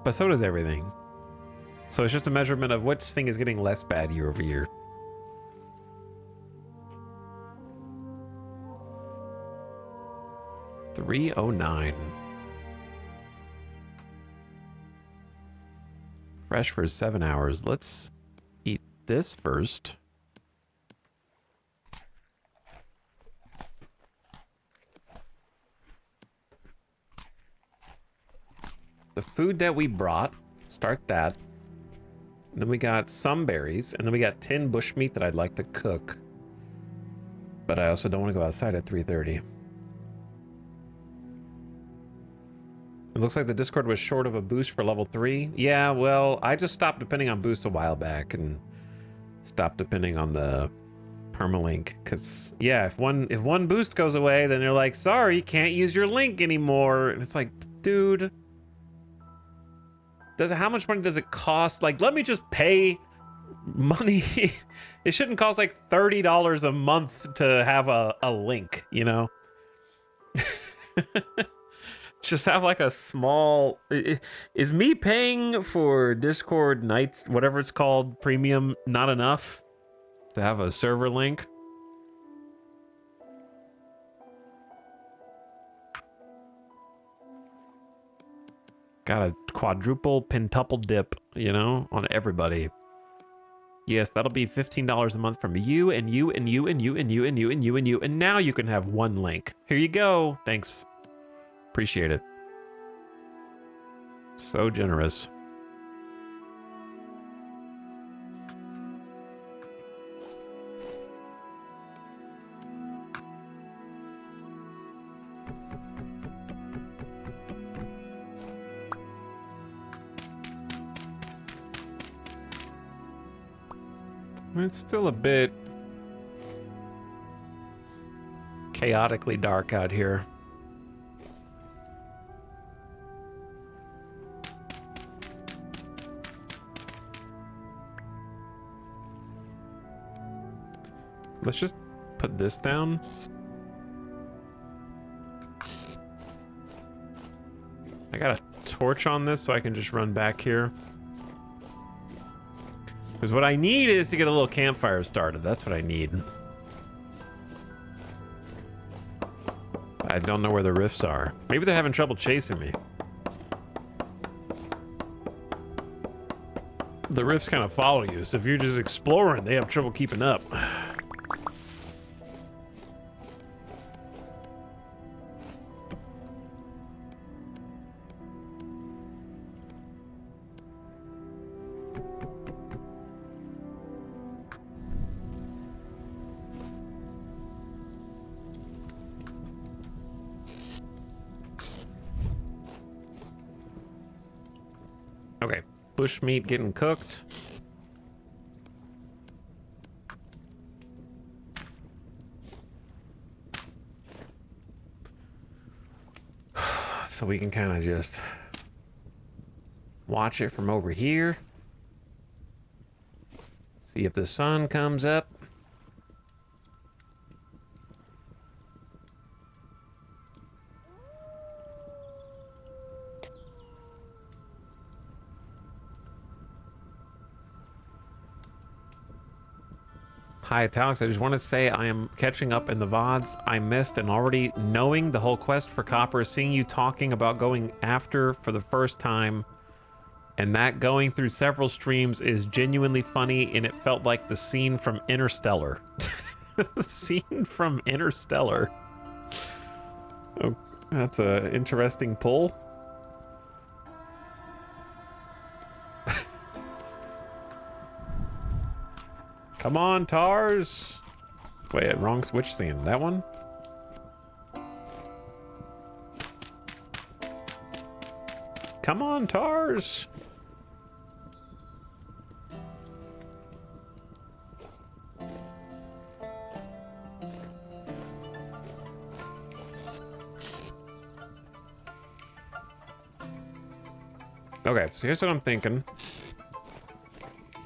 Speaker 1: But so does everything. So it's just a measurement of which thing is getting less bad year over year. $3.09. Fresh for 7 hours. Let's eat this first. The food that we brought, start that. Then we got some berries, and then we got 10 bushmeat that I'd like to cook. But I also don't want to go outside at 3:30. It looks like the Discord was short of a boost for level 3. Yeah, well, I just stopped depending on boost a while back and stopped depending on the permalink. Because, yeah, if one boost goes away, then they're like, sorry, can't use your link anymore. And it's like, dude, how much money does it cost? Like, let me just pay money. It shouldn't cost like $30 a month to have a link, you know? Just have like a small... Is me paying for Discord Night, whatever it's called, premium, not enough to have a server link? Got a quadruple pentuple dip, you know, on everybody. Yes, that'll be $15 a month from you and you and you and you and you and you and you and you. And now you can have one link. Here you go. Thanks. Appreciate it. So generous. It's still a bit chaotically dark out here. Let's just put this down. I got a torch on this so I can just run back here. Because what I need is to get a little campfire started. That's what I need. I don't know where the rifts are. Maybe they're having trouble chasing me. The rifts kind of follow you, so if you're just exploring, they have trouble keeping up. Okay, bushmeat getting cooked. So we can kind of just watch it from over here. See if the sun comes up. Hi, Italics. I just want to say I am catching up in the VODs I missed and already knowing the whole quest for copper, seeing you talking about going after for the first time, and that going through several streams is genuinely funny, and it felt like the scene from Interstellar. The scene from Interstellar. Oh, that's a interesting pull. Come on, Tars. Wait, wrong switch scene. That one? Come on, Tars. Okay, so here's what I'm thinking.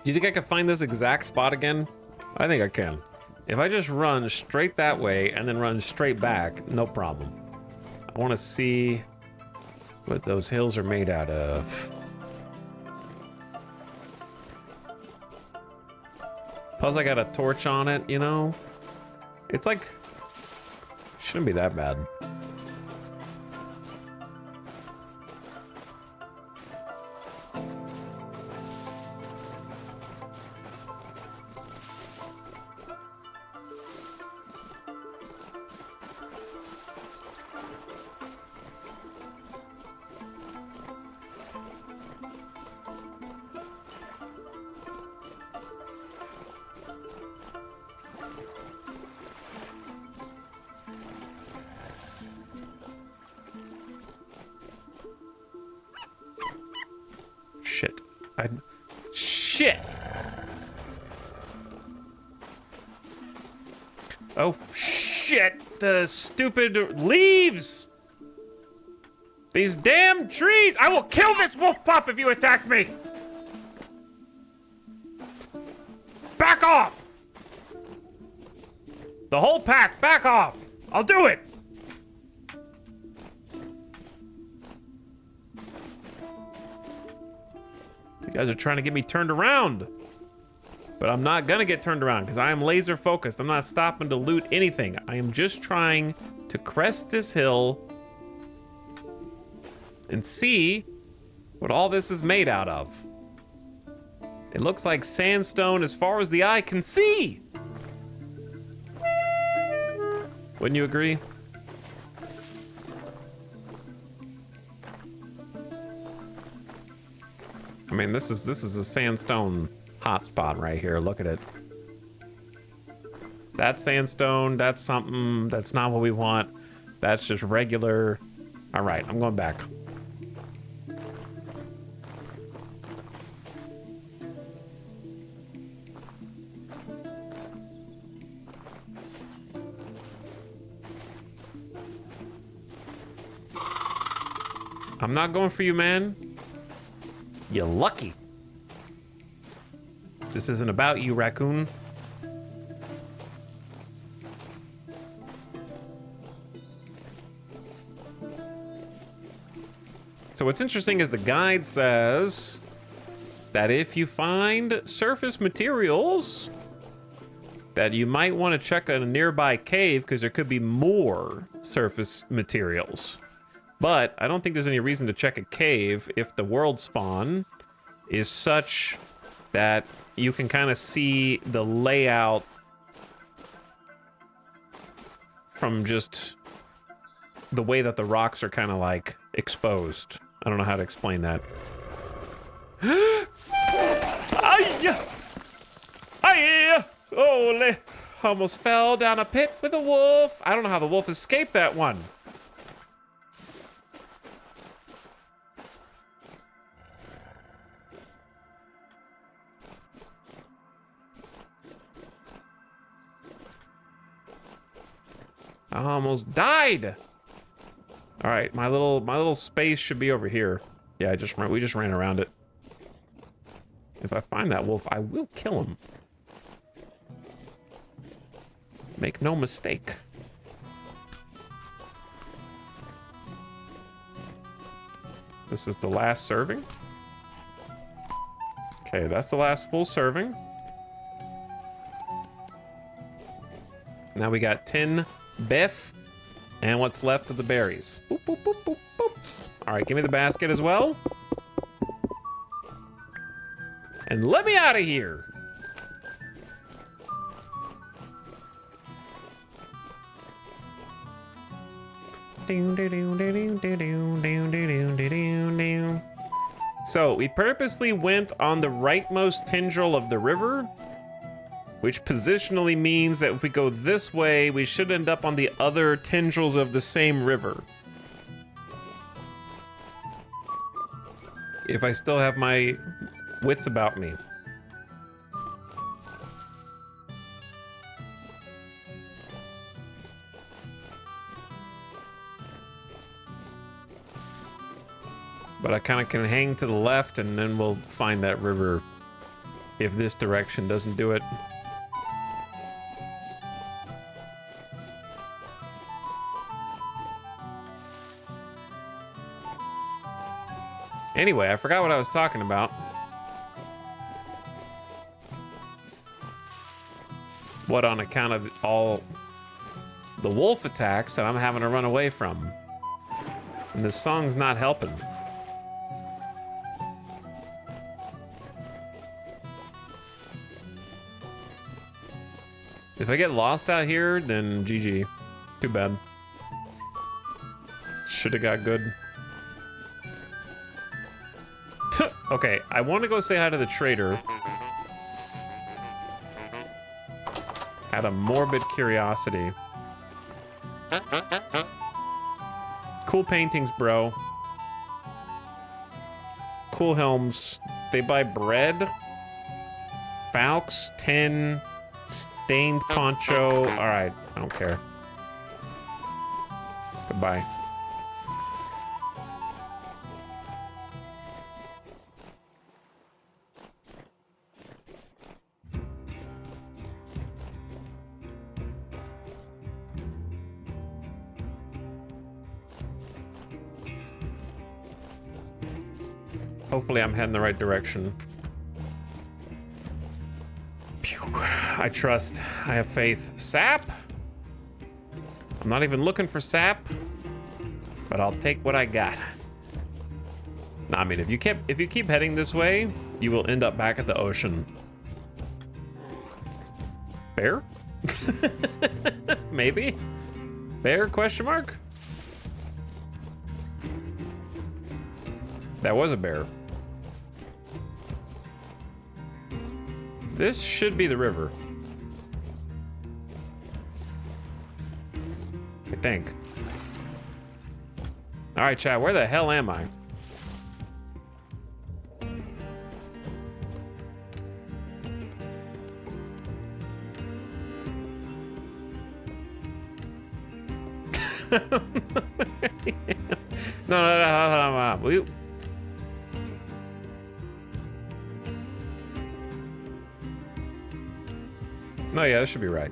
Speaker 1: Do you think I can find this exact spot again? I think I can. If I just run straight that way and then run straight back, no problem. I want to see what those hills are made out of. Plus I got a torch on it, you know? It's like, shouldn't be that bad. Shit! Oh, shit! The stupid leaves! These damn trees! I will kill this wolf pup if you attack me! Back off! The whole pack, back off! I'll do it! You guys are trying to get me turned around. But I'm not gonna get turned around because I am laser focused. I'm not stopping to loot anything. I am just trying to crest this hill and see what all this is made out of. It looks like sandstone as far as the eye can see. Wouldn't you agree? I mean, this is a sandstone hotspot right here. Look at it. That's sandstone. That's something. That's not what we want. That's just regular. All right, I'm going back. I'm not going for you, man. You're lucky. This isn't about you, raccoon. So what's interesting is the guide says that if you find surface materials, that you might want to check a nearby cave because there could be more surface materials. But I don't think there's any reason to check a cave if the world spawn is such that you can kind of see the layout from just the way that the rocks are kind of like exposed. I don't know how to explain that. Holy! Almost fell down a pit with a wolf. I don't know how the wolf escaped that one. I almost died. All right, my little space should be over here. Yeah, we just ran around it. If I find that wolf, I will kill him. Make no mistake. This is the last serving. Okay, that's the last full serving. Now we got 10 beef and what's left of the berries. Boop, boop, boop, boop, boop. All right, give me the basket as well. And let me out of here. So we purposely went on the rightmost tendril of the river, which positionally means that if we go this way, we should end up on the other tendrils of the same river. If I still have my wits about me. But I kind of can hang to the left and then we'll find that river if this direction doesn't do it. Anyway, I forgot what I was talking about. What, on account of all the wolf attacks that I'm having to run away from. And this song's not helping. If I get lost out here, then GG. Too bad. Should have got good. Okay, I want to go say hi to the trader. Out of morbid curiosity. Cool paintings, bro. Cool helms. They buy bread. Falx, tin, stained poncho. All right, I don't care. Goodbye. Hopefully I'm heading the right direction. Pew. I trust. I have faith. Sap? I'm not even looking for sap, but I'll take what I got. Nah, I mean, if you keep heading this way, you will end up back at the ocean. Bear? Maybe? Bear, question mark? That was a bear. This should be the river. I think. All right, chat, where the hell am I? No. No, yeah, this should be right.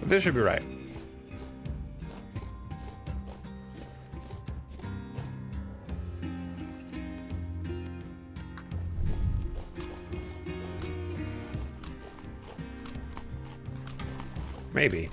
Speaker 1: This should be right. Maybe.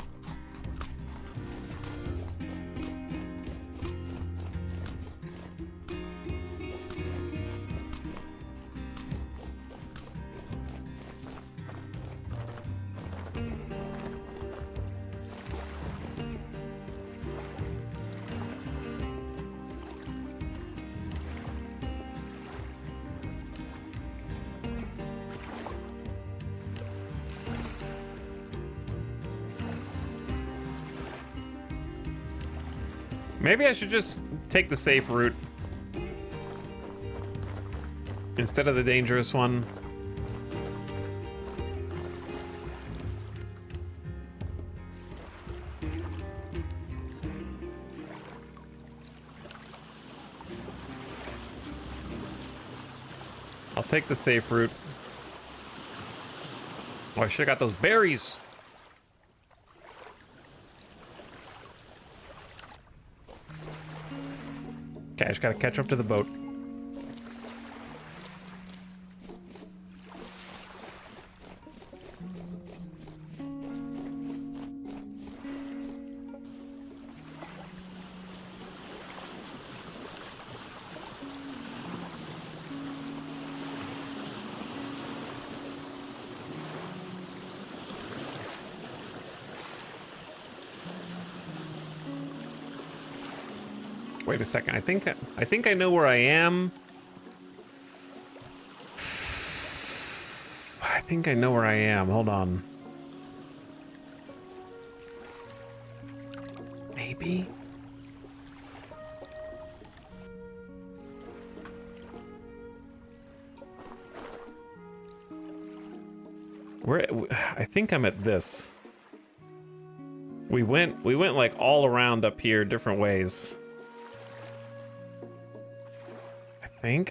Speaker 1: Maybe I should just take the safe route instead of the dangerous one. I'll take the safe route. Oh, I should've got those berries. Okay, I just gotta catch up to the boat. Wait a second. I think I know where I am. I think I know where I am. Hold on. Maybe. I think I'm at this. We went like all around up here different ways.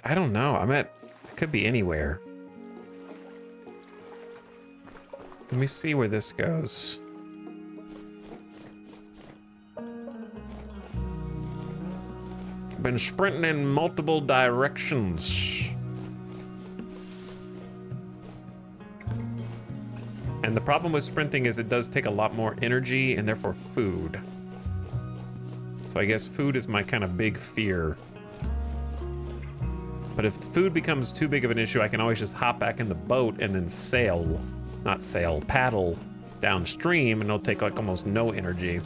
Speaker 1: I don't know. It could be anywhere. Let me see where this goes. Been sprinting in multiple directions. And the problem with sprinting is it does take a lot more energy and therefore food. So I guess food is my kind of big fear. But if food becomes too big of an issue, I can always just hop back in the boat and then paddle downstream, and it'll take like almost no energy.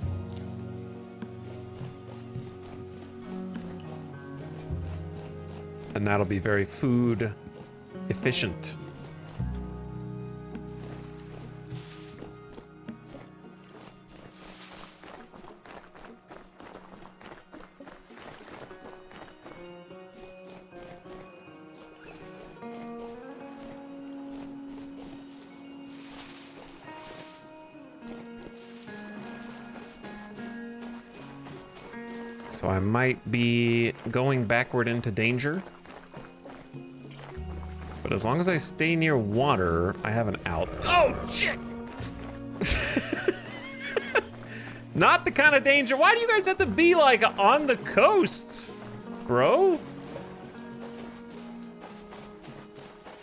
Speaker 1: And that'll be very food efficient. So I might be going backward into danger. But as long as I stay near water, I have an out. Oh, shit! Not the kind of danger. Why do you guys have to be like on the coast, bro?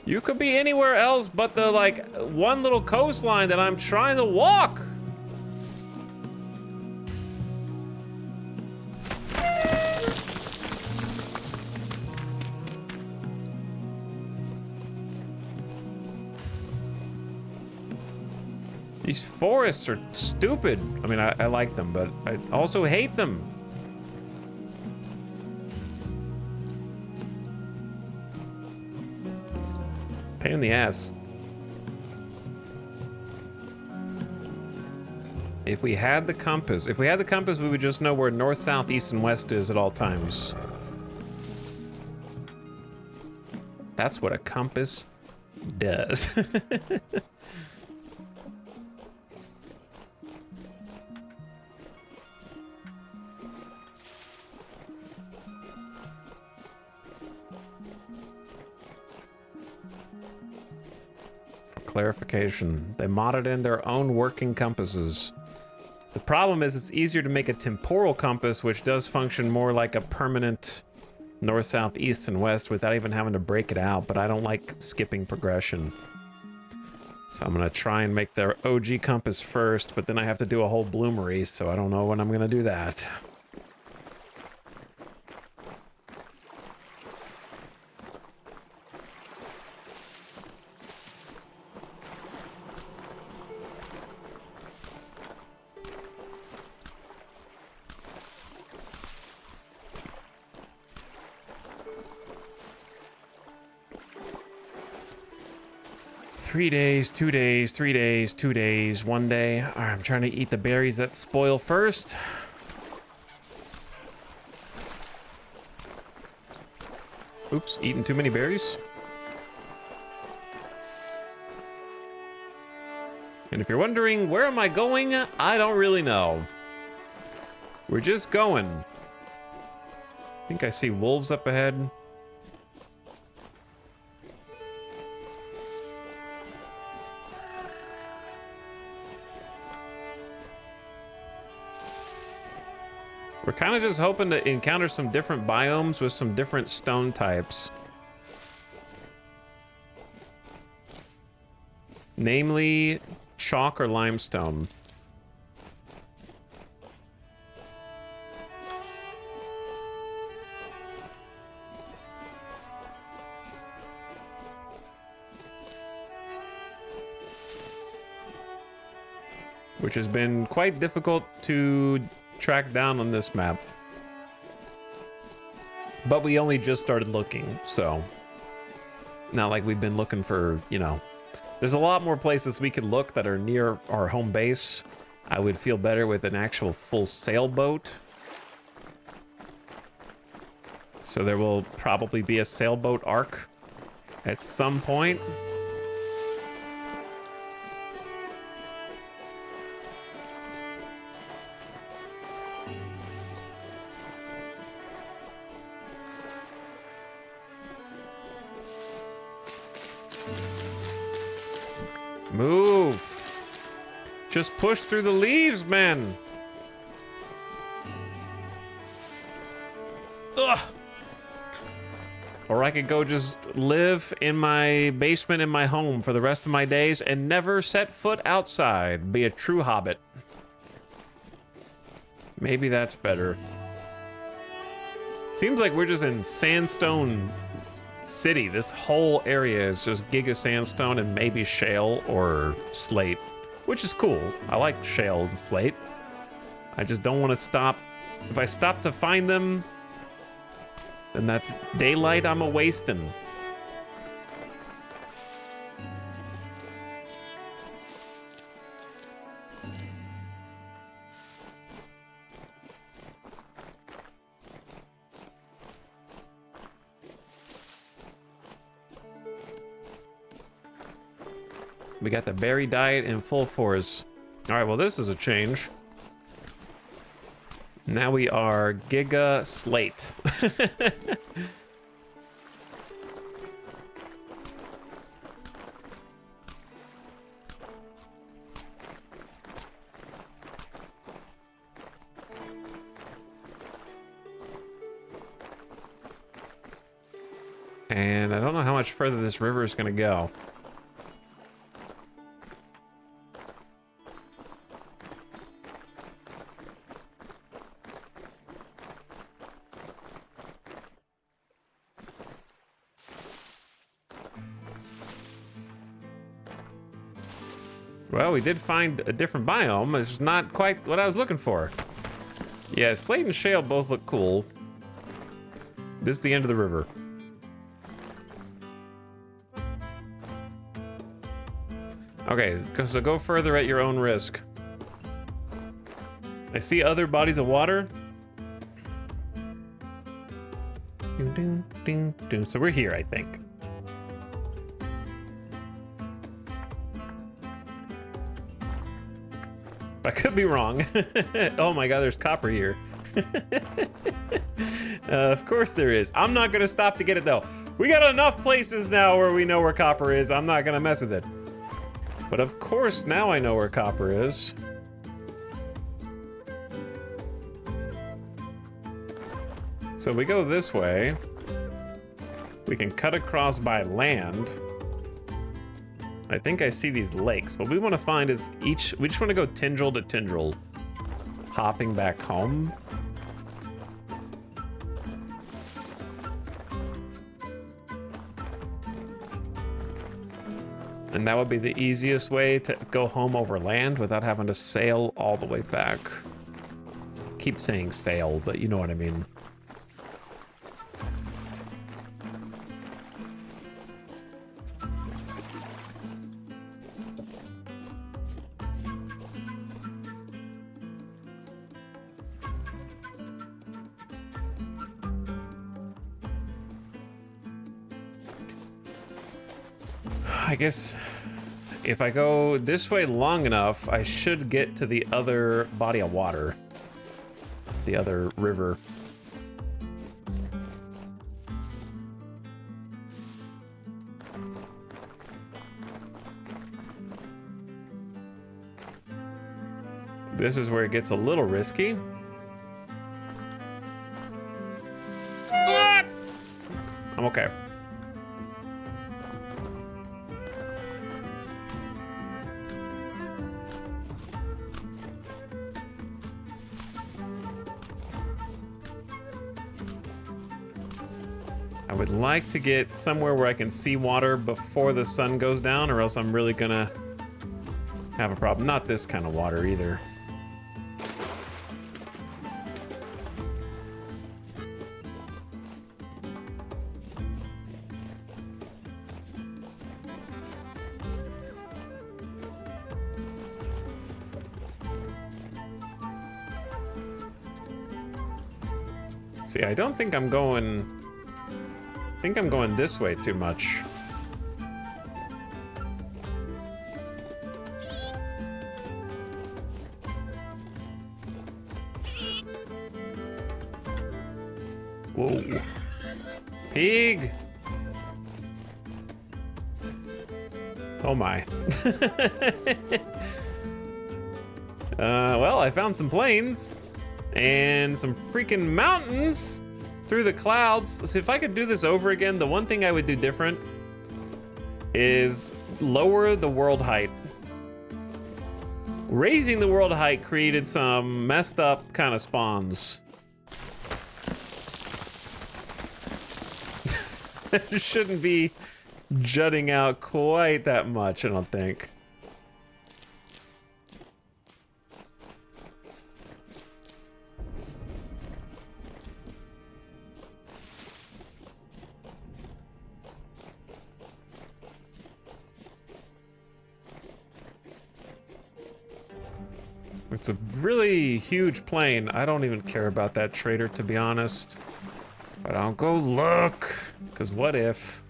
Speaker 1: You could be anywhere else but the, like, one little coastline that I'm trying to walk. These forests are stupid. I mean, I like them, but I also hate them. Pain in the ass. If we had the compass, we would just know where north, south, east, and west is at all times. That's what a compass does. Clarification. They modded in their own working compasses. The problem is it's easier to make a temporal compass, which does function more like a permanent north, south, east, and west without even having to break it out, but I don't like skipping progression. So I'm gonna try and make their OG compass first, but then I have to do a whole bloomery, so I don't know when I'm gonna do that. Three days, 2 days, 3 days, 2 days, 1 day. All right, I'm trying to eat the berries that spoil first. Oops, eating too many berries. And if you're wondering, where am I going? I don't really know. We're just going. I think I see wolves up ahead. We're kind of just hoping to encounter some different biomes with some different stone types. Namely, chalk or limestone. Which has been quite difficult to track down on this map. But we only just started looking, so not like we've been looking for, you know. There's a lot more places we could look that are near our home base. I would feel better with an actual full sailboat. So there will probably be a sailboat arc at some point. Move. Just push through the leaves, man. Ugh. Or I could go just live in my basement in my home for the rest of my days and never set foot outside. Be a true hobbit. Maybe that's better. Seems like we're just in Sandstone City. This whole area is just giga sandstone and maybe shale or slate, which is cool. I like shale and slate. I just don't want to stop. If I stop to find them, then that's daylight I'm a-wasting. We got the berry diet in full force. All right, well, this is a change. Now we are Giga Slate. And I don't know how much further this river is gonna go. Well, we did find a different biome. It's not quite what I was looking for. Yeah, slate and shale both look cool. This is the end of the river. Okay, so go further at your own risk. I see other bodies of water. So we're here, I think. I could be wrong. Oh my god, there's copper here. Of course there is. I'm not gonna stop to get it though. We got enough places now where we know where copper is. I'm not gonna mess with it. But of course now I know where copper is. So we go this way. We can cut across by land. I think I see these lakes. What we want to find is we just want to go tendril to tendril, hopping back home. And that would be the easiest way to go home over land without having to sail all the way back. Keep saying sail, but you know what I mean. I guess if I go this way long enough, I should get to the other body of water. The other river. This is where it gets a little risky. Ah! I'm okay. I would like to get somewhere where I can see water before the sun goes down, or else I'm really gonna have a problem. Not this kind of water either. See, I don't think I'm going... I think I'm going this way too much. Whoa. Pig! Oh my. Well, I found some plains and some freaking mountains through the clouds. So if I could do this over again, the one thing I would do different is lower the world height. Raising the world height created some messed up kind of spawns. It shouldn't be jutting out quite that much, I don't think. It's a really huge plane. I don't even care about that trader, to be honest. But I'll go look, because what if?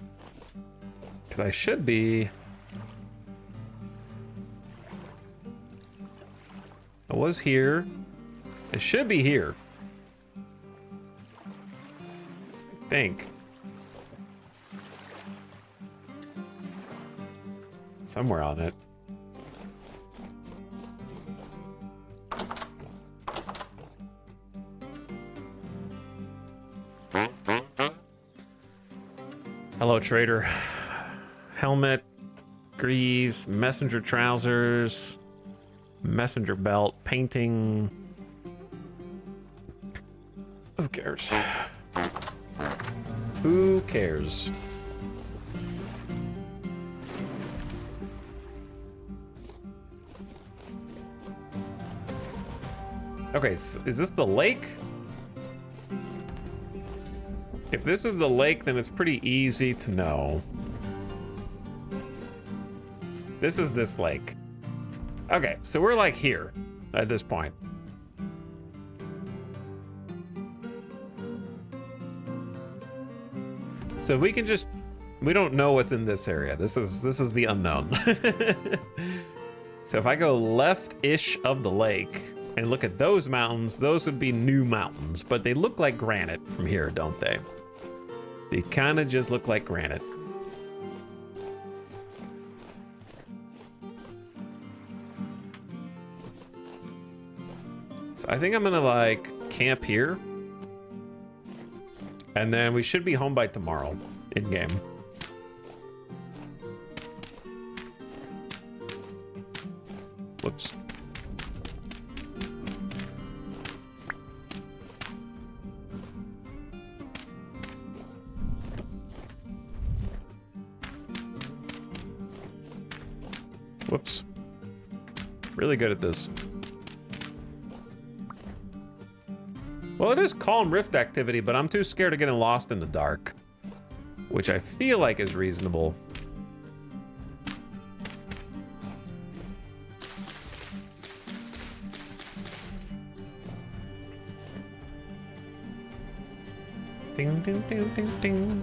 Speaker 1: Because I should be. I was here. I should be here. I think. Somewhere on it. Hello, trader. Helmet, grease, messenger trousers, messenger belt, painting. Who cares? Who cares? Okay, so is this the lake? If this is the lake, then it's pretty easy to know. This is this lake. Okay, so we're like here at this point. So we can just, we don't know what's in this area. This is the unknown. So if I go left-ish of the lake and look at those mountains, those would be new mountains, but they look like granite from here, don't they? They kind of just look like granite. So I think I'm gonna like camp here. And then we should be home by tomorrow in game. Whoops. Whoops. Really good at this. Well, it is calm rift activity, but I'm too scared of getting lost in the dark, which I feel like is reasonable. Ding, ding, ding, ding, ding.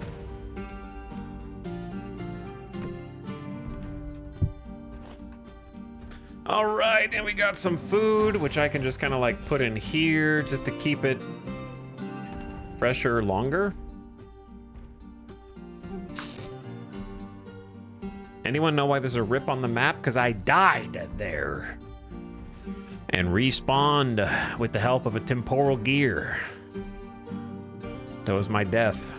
Speaker 1: All right, and we got some food, which I can just kind of like put in here just to keep it fresher longer. Anyone know why there's a rip on the map? Because I died there and respawned with the help of a temporal gear. That was my death.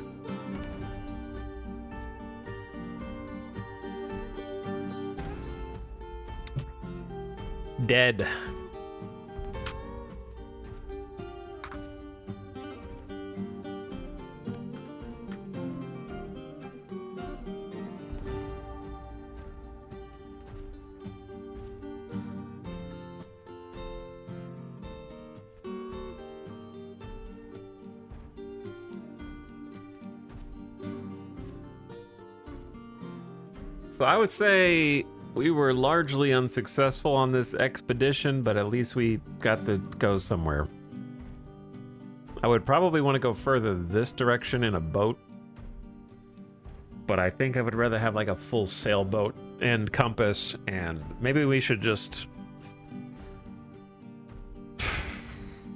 Speaker 1: Dead. So I would say we were largely unsuccessful on this expedition, but at least we got to go somewhere. I would probably want to go further this direction in a boat, but I think I would rather have like a full sailboat and compass, and maybe we should just...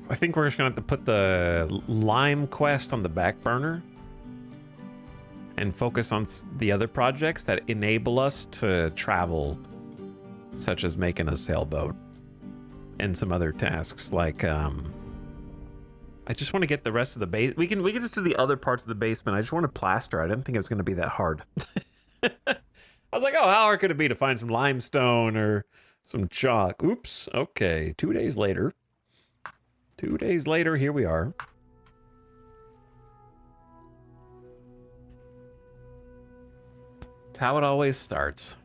Speaker 1: I think we're just gonna have to put the lime quest on the back burner and focus on the other projects that enable us to travel, such as making a sailboat and some other tasks like I just want to get the rest of the base. We can just do the other parts of the basement. I just want to plaster. I didn't think it was going to be that hard. I was like, oh, how hard could it be to find some limestone or some chalk? Oops. Okay. 2 days later. 2 days later, here we are. How it always starts.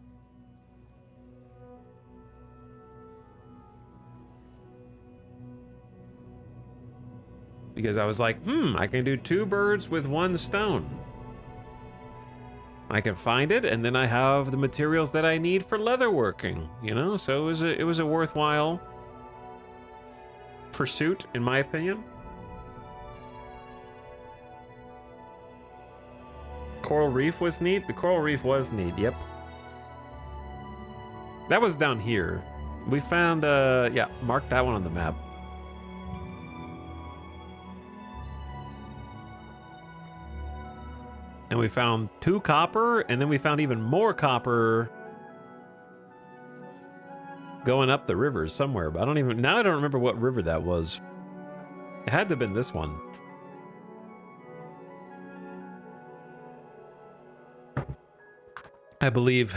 Speaker 1: Because I was like, I can do 2 birds with 1 stone. I can find it, and then I have the materials that I need for leatherworking, you know? So it was a worthwhile pursuit, in my opinion. Coral Reef was neat. The Coral Reef was neat, yep. That was down here. We found, yeah, mark that one on the map. And we found 2 copper, and then we found even more copper going up the river somewhere, but I don't remember what river that was. It had to have been this one. I believe.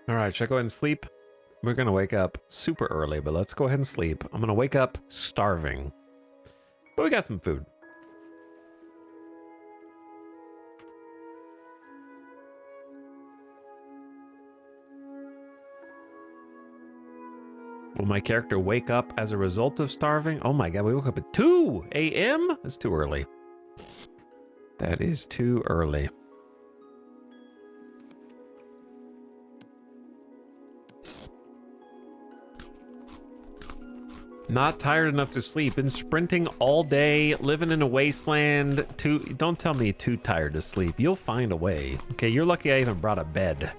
Speaker 1: All right, should I go ahead and sleep? We're going to wake up super early, but let's go ahead and sleep. I'm going to wake up starving. But we got some food. Will my character wake up as a result of starving? Oh my god, we woke up at 2 a.m.? That's too early. That is too early. Not tired enough to sleep. Been sprinting all day, living in a wasteland. Don't tell me too tired to sleep. You'll find a way. Okay, you're lucky I even brought a bed.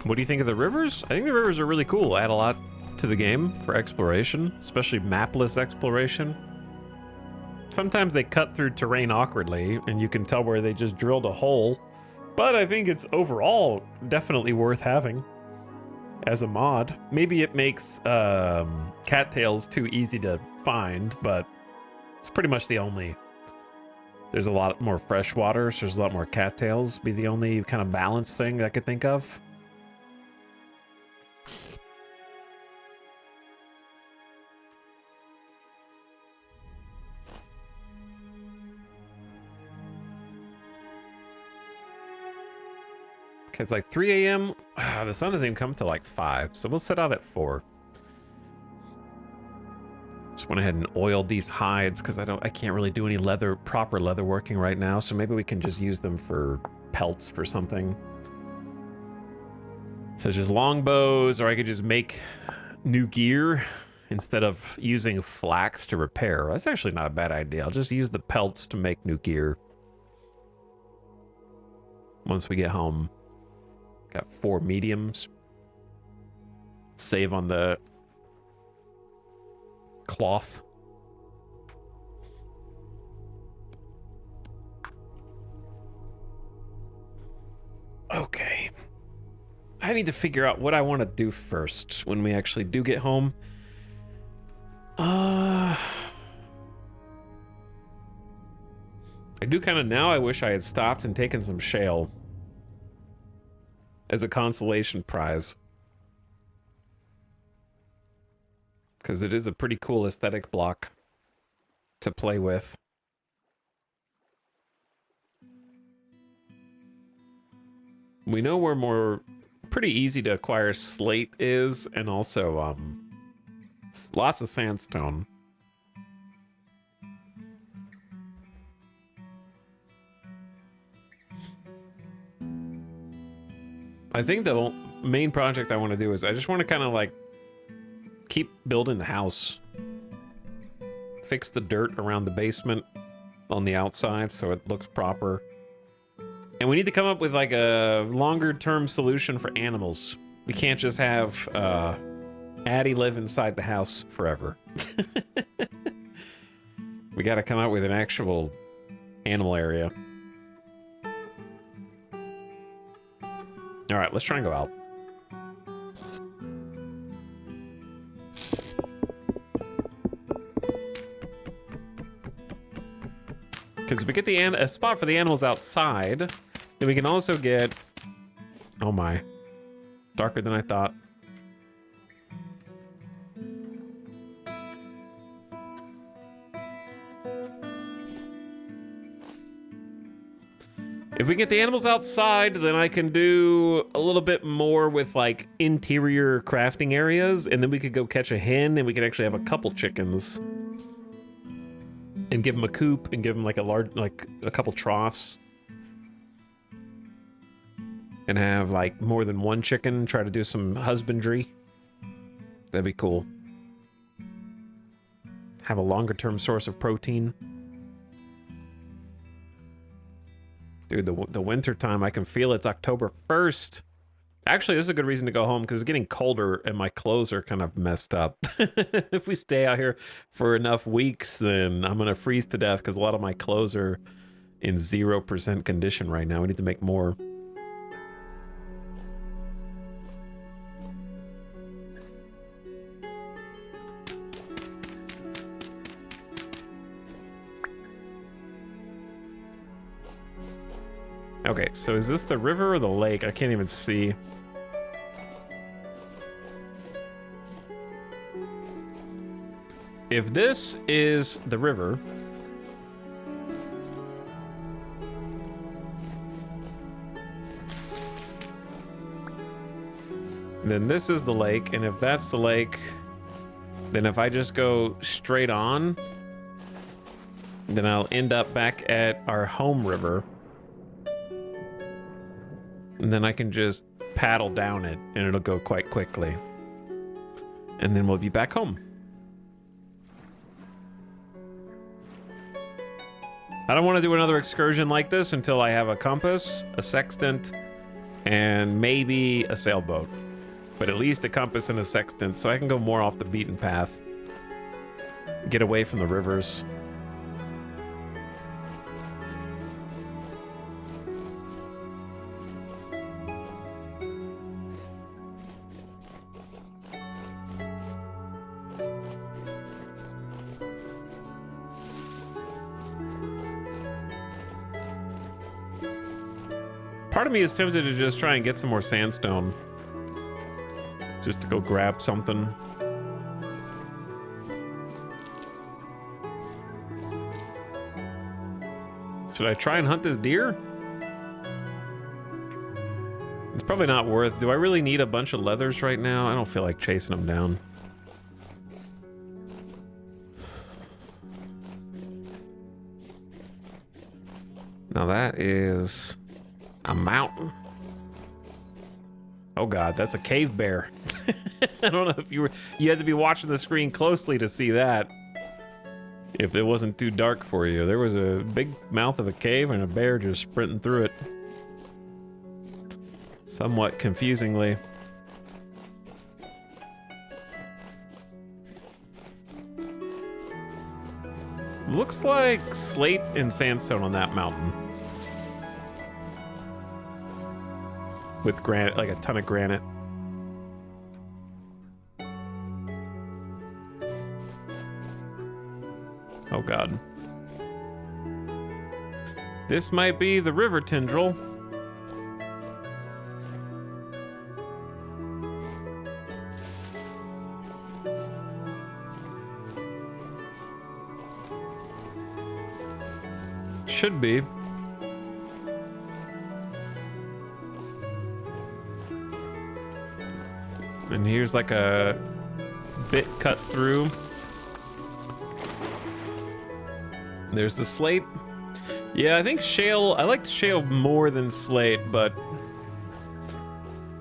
Speaker 1: What do you think of the rivers? I think the rivers are really cool. Add a lot to the game for exploration, especially mapless exploration. Sometimes they cut through terrain awkwardly, and you can tell where they just drilled a hole. But I think it's overall definitely worth having as a mod. Maybe it makes cattails too easy to find, but it's pretty much the only. There's a lot more fresh water, so there's a lot more cattails. Be the only kind of balanced thing I could think of. It's like 3 a.m. The sun doesn't even come till like 5, so we'll set out at 4. Just went ahead and oiled these hides because I can't really do any proper leather working right now, so maybe we can just use them for pelts for something. Such as longbows, or I could just make new gear instead of using flax to repair. That's actually not a bad idea. I'll just use the pelts to make new gear once we get home. Got 4 mediums. Save on the cloth. Okay. I need to figure out what I want to do first when we actually do get home. I do kind of now. I wish I had stopped and taken some shale as a consolation prize, because it is a pretty cool aesthetic block to play with. We know where pretty easy to acquire slate is, and also lots of sandstone. I think the main project I want to do is I just want to kind of like keep building the house. Fix the dirt around the basement on the outside so it looks proper. And we need to come up with like a longer term solution for animals. We can't just have Addie live inside the house forever. We got to come up with an actual animal area. All right, let's try and go out. Because if we get a spot for the animals outside, then we can also get... Oh my. Darker than I thought. If we get the animals outside, then I can do a little bit more with like interior crafting areas, and then we could go catch a hen, and we could actually have a couple chickens and give them a coop and give them like a couple troughs, and have like more than one chicken. Try to do some husbandry. That'd be cool. Have a longer term source of protein. Dude, the winter time, I can feel it's October 1st. Actually, this is a good reason to go home because it's getting colder and my clothes are kind of messed up. If we stay out here for enough weeks, then I'm going to freeze to death because a lot of my clothes are in 0% condition right now. We need to make more. Okay, so is this the river or the lake? I can't even see. If this is the river, then this is the lake, and if that's the lake, then if I just go straight on, then I'll end up back at our home river. And then I can just paddle down it, and it'll go quite quickly. And then we'll be back home. I don't want to do another excursion like this until I have a compass, a sextant, and maybe a sailboat. But at least a compass and a sextant, so I can go more off the beaten path. Get away from the rivers. Part of me is tempted to just try and get some more sandstone. Just to go grab something. Should I try and hunt this deer? It's probably not worth. Do I really need a bunch of leathers right now? I don't feel like chasing them down. Now that is a mountain. Oh god, that's a cave bear. I don't know if you had to be watching the screen closely to see that. If it wasn't too dark for you. There was a big mouth of a cave and a bear just sprinting through it. Somewhat confusingly. Looks like slate and sandstone on that mountain. With granite, like a ton of granite. Oh god. This might be the river tendril. Should be. And here's like a bit cut through. There's the slate. Yeah, I think shale, I like shale more than slate, but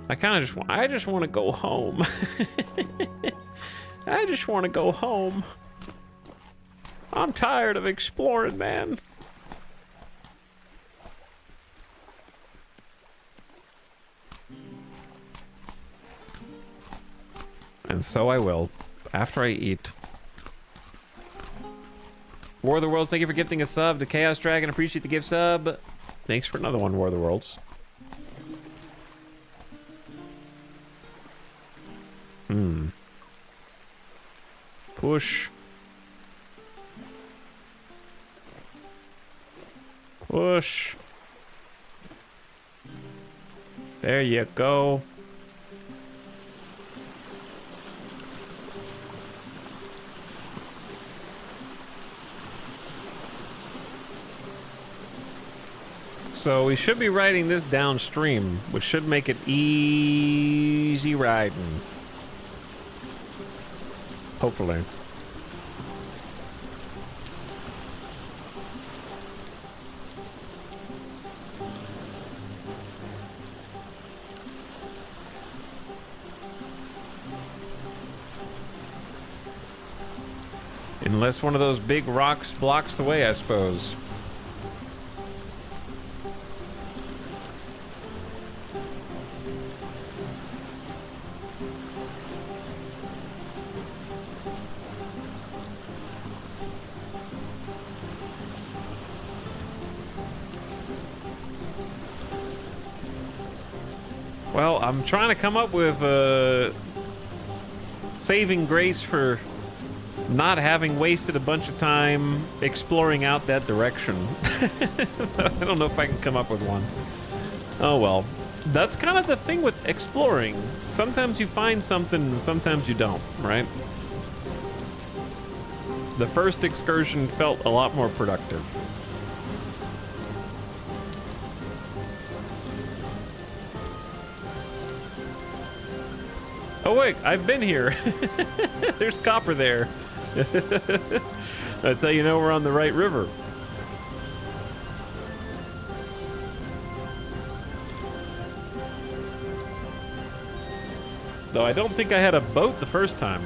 Speaker 1: I kind of I just want to go home. I just want to go home. I'm tired of exploring, man. And so I will, after I eat. War of the Worlds, thank you for gifting a sub to Chaos Dragon. Appreciate the gift sub. Thanks for another one, War of the Worlds. Push. Push. There you go. So we should be riding this downstream, which should make it easy riding. Hopefully. Unless one of those big rocks blocks the way, I suppose. Well, I'm trying to come up with a saving grace for not having wasted a bunch of time exploring out that direction. I don't know if I can come up with one. Oh well. That's kind of the thing with exploring. Sometimes you find something and sometimes you don't, right? The first excursion felt a lot more productive. Oh wait, I've been here. There's copper there. That's how you know we're on the right river. Though I don't think I had a boat the first time.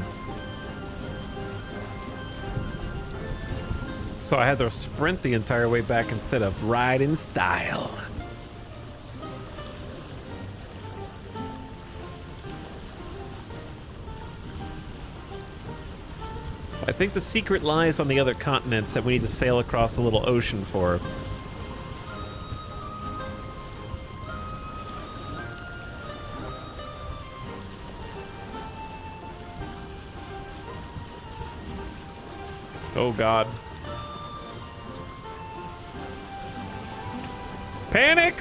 Speaker 1: So I had to sprint the entire way back instead of ride in style. I think the secret lies on the other continents that we need to sail across a little ocean for. Oh God. Panic!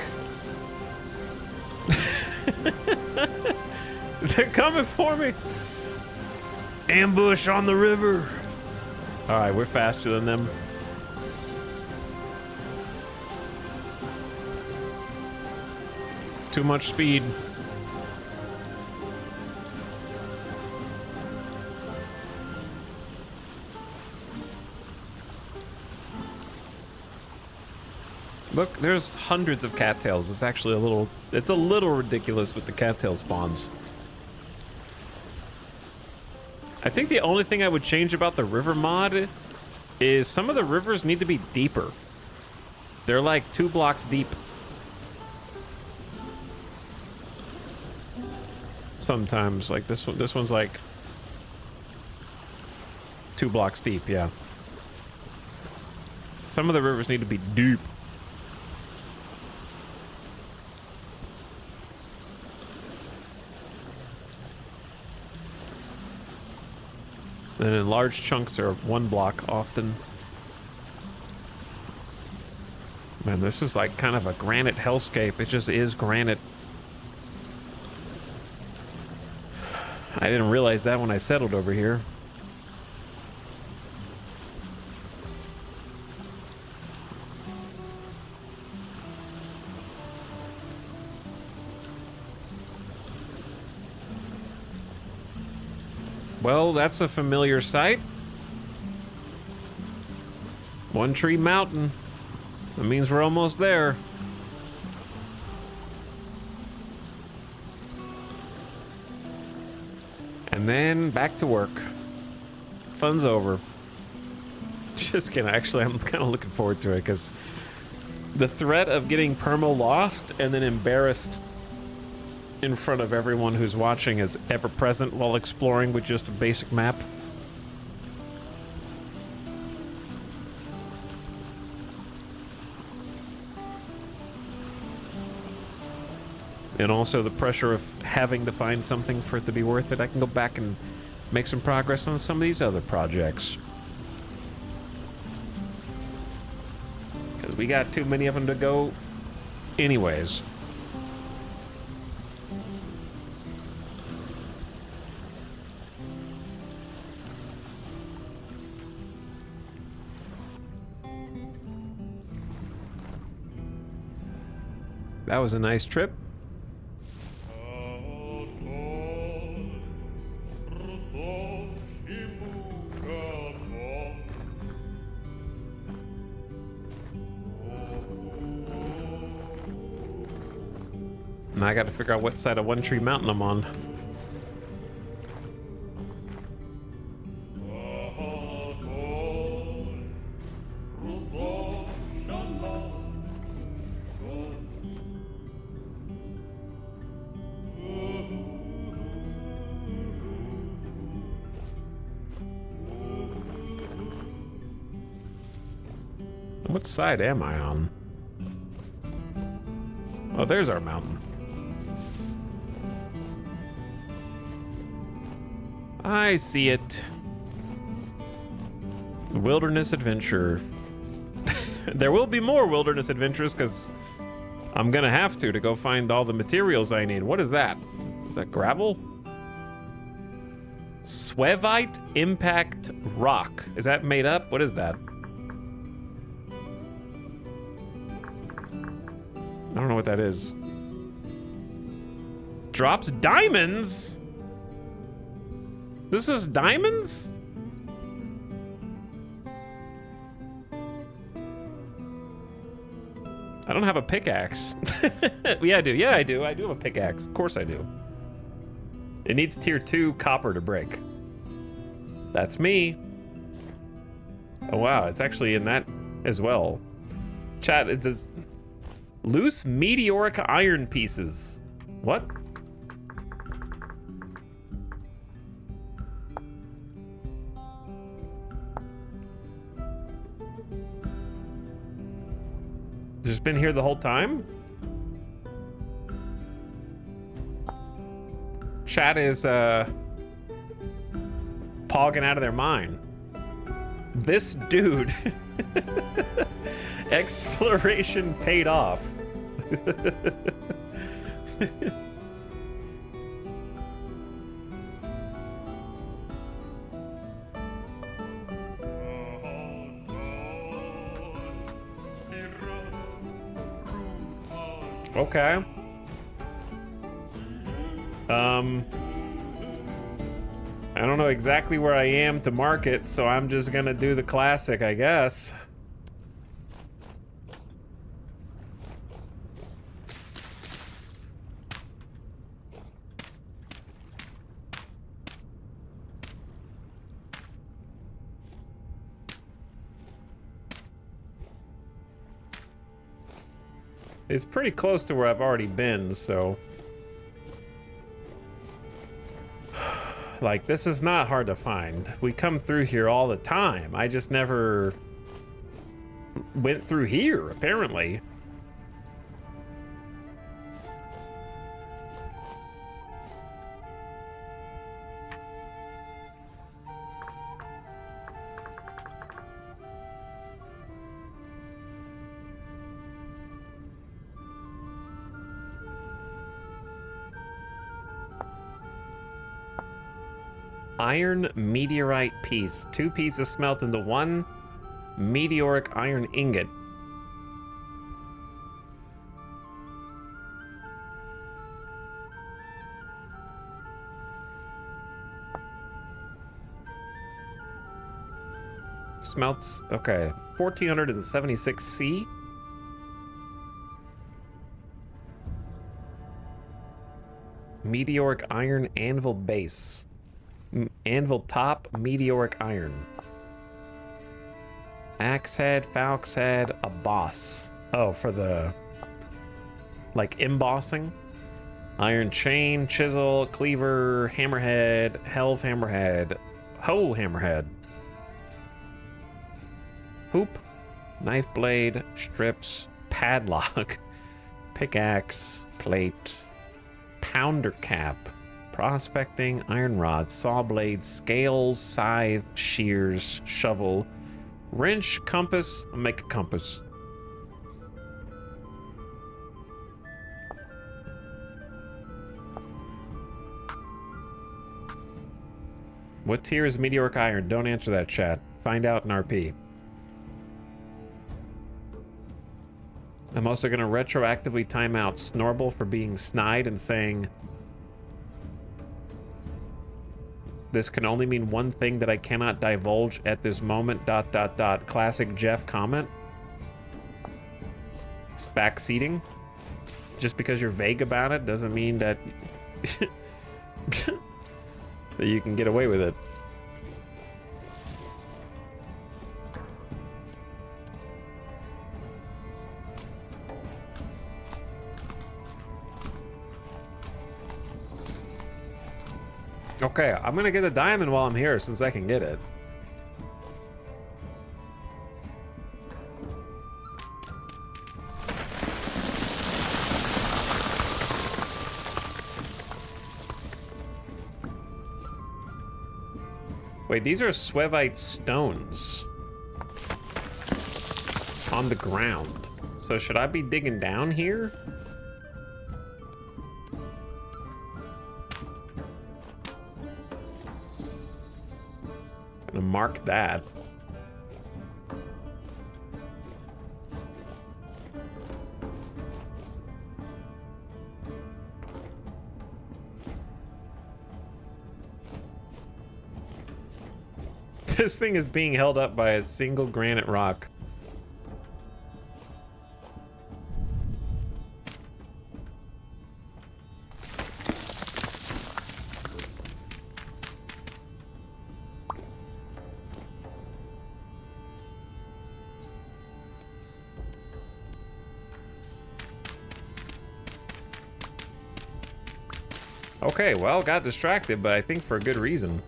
Speaker 1: They're coming for me! Ambush on the river! Alright, we're faster than them. Too much speed. Look, there's hundreds of cattails. It's actually it's a little ridiculous with the cattail spawns. I think the only thing I would change about the river mod is some of the rivers need to be deeper. They're like 2 blocks deep. Sometimes, like this one's like 2 blocks deep, yeah. Some of the rivers need to be deep. And in large chunks are 1 block often. Man, this is like kind of a granite hellscape. It just is granite. I didn't realize that when I settled over here. Well, that's a familiar sight. One Tree Mountain. That means we're almost there. And then back to work. Fun's over. Just kidding. Actually, I'm kind of looking forward to it because the threat of getting perma lost and then embarrassed in front of everyone who's watching is ever present while exploring with just a basic map. And also the pressure of having to find something for it to be worth it. I can go back and make some progress on some of these other projects. Because we got too many of them to go anyways. That was a nice trip. Now I gotta figure out what side of One Tree Mountain I'm on. What side am I on? Oh, there's our mountain. I see it. Wilderness adventure. There will be more wilderness adventures because I'm gonna have to go find all the materials I need. What is that? Is that gravel? Swevite impact rock. Is that made up? What is that? I don't know what that is. Drops diamonds? This is diamonds? I don't have a pickaxe. Yeah, I do. Yeah, I do. I do have a pickaxe. Of course I do. It needs tier 2 copper to break. That's me. Oh, wow. It's actually in that as well. Chat, it does... Loose meteoric iron pieces. What? Just been here the whole time? Chat is pogging out of their mind. This dude. Exploration paid off. Okay. I don't know exactly where I am to mark it, so I'm just gonna do the classic, I guess. It's pretty close to where I've already been, so... Like, this is not hard to find. We come through here all the time. I just never went through here, apparently. Iron meteorite piece. 2 pieces smelt into 1 meteoric iron ingot. Smelts, okay. 1476 C. Meteoric iron anvil base. Anvil top, meteoric iron. Axe head, falx head, a boss. Oh, for the, like, embossing. Iron chain, chisel, cleaver, hammerhead, helve hammerhead, hoe hammerhead. Hoop, knife blade, strips, padlock, pickaxe, plate, pounder cap. Prospecting, iron rod, saw blade, scales, scythe, shears, shovel, wrench, compass. I'll make a compass. What tier is meteoric iron? Don't answer that, chat. Find out in RP. I'm also going to retroactively time out Snorble for being snide and saying... This can only mean one thing that I cannot divulge at this moment, ... Classic Jeff comment. Spac seating. Just because you're vague about it doesn't mean that... that you can get away with it. Okay, I'm gonna get a diamond while I'm here since I can get it. Wait, these are Swevite stones. on the ground. So should I be digging down here? I'm gonna mark that. This thing is being held up by a single granite rock. Okay, well, got distracted, but I think for a good reason.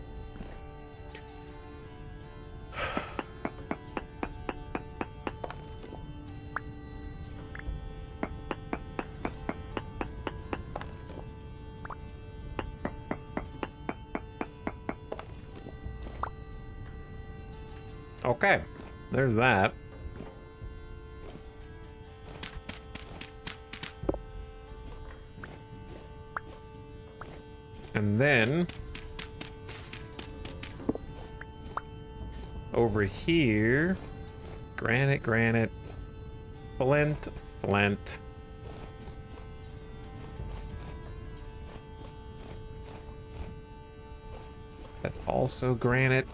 Speaker 1: Okay, there's that. And then over here, granite, granite, flint, flint. That's also granite.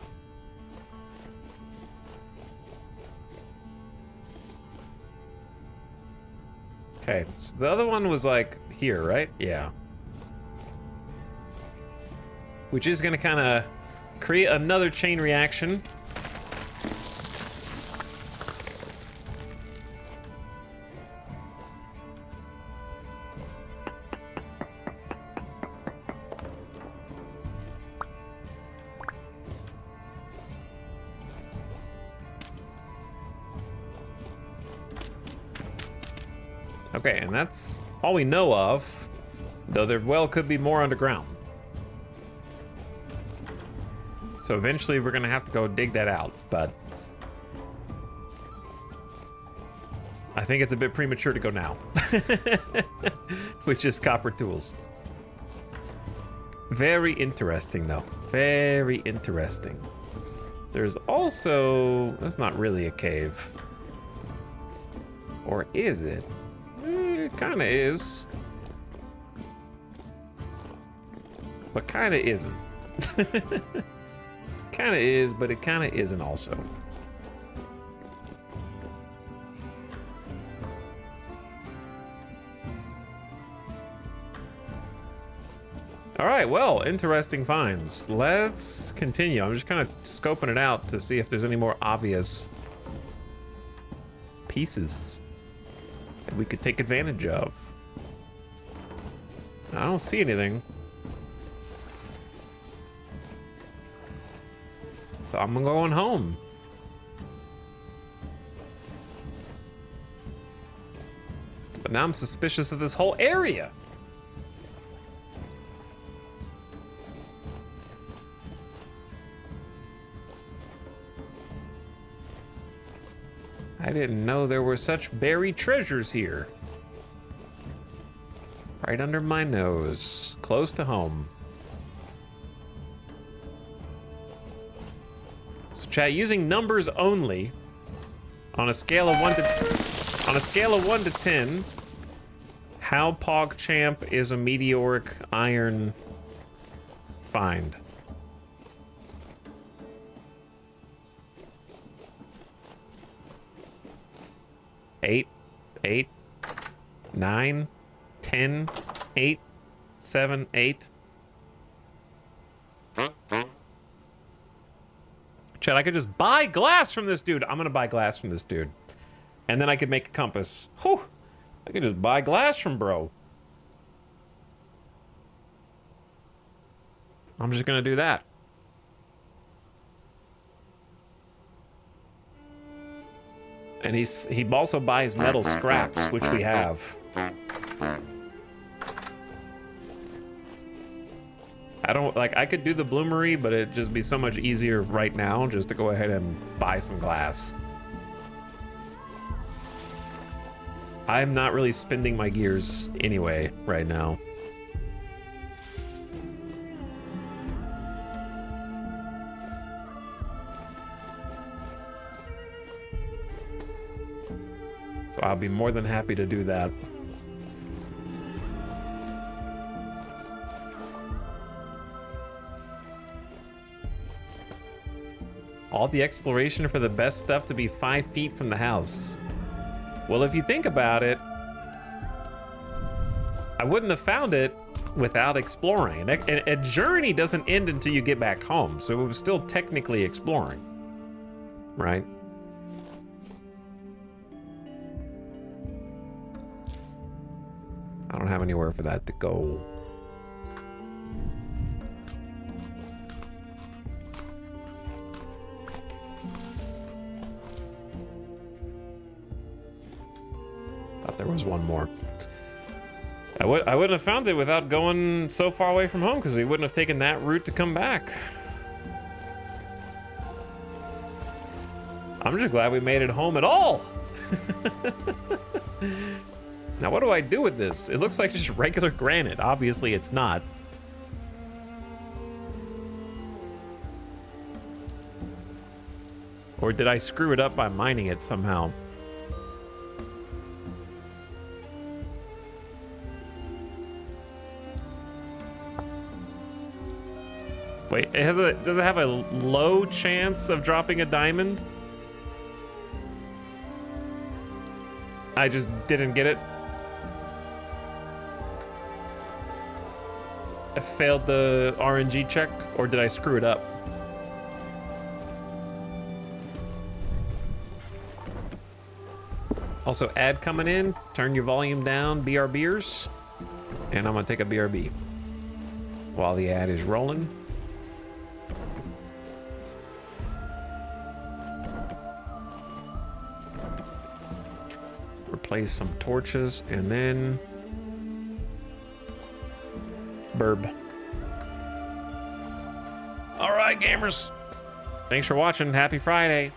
Speaker 1: Okay, so the other one was like here, right? Yeah. Which is gonna kind of create another chain reaction. Okay, and that's all we know of, though there well could be more underground. So eventually we're gonna have to go dig that out, but I think it's a bit premature to go now. Which is copper tools. Very interesting though, very interesting. There's also, that's not really a cave. Or is it? It kinda is. But kinda isn't. Kinda is, but it kinda isn't also. All right, well, interesting finds. Let's continue. I'm just kind of scoping it out to see if there's any more obvious pieces that we could take advantage of. I don't see anything. So I'm going home. But now I'm suspicious of this whole area. I didn't know there were such buried treasures here. Right under my nose, close to home. So chat, using numbers only, on a scale of 1 to 10, how PogChamp is a meteoric iron find? Eight, 9, 10, 8, 7, 8. Chad, I could just buy glass from this dude. I'm gonna buy glass from this dude. And then I could make a compass. Whew! I could just buy glass from bro. I'm just gonna do that. And he also buys metal scraps, which we have. I don't, like, I could do the bloomery, but it'd just be so much easier right now just to go ahead and buy some glass. I'm not really spinning my gears anyway right now. So I'll be more than happy to do that. All the exploration for the best stuff to be 5 feet from the house. Well, if you think about it, I wouldn't have found it without exploring. A journey doesn't end until you get back home, so it was still technically exploring, right? I don't have anywhere for that to go. Thought there was one more. I wouldn't have found it without going so far away from home, because we wouldn't have taken that route to come back. I'm just glad we made it home at all. Now, what do I do with this? It looks like just regular granite. Obviously, it's not. Or did I screw it up by mining it somehow? Wait, does it have a low chance of dropping a diamond? I just didn't get it. I failed the RNG check, or did I screw it up? Also, ad coming in, turn your volume down, BRBers. And I'm gonna take a BRB while the ad is rolling. Replace some torches, and then burb. All right, gamers. Thanks for watching. Happy Friday.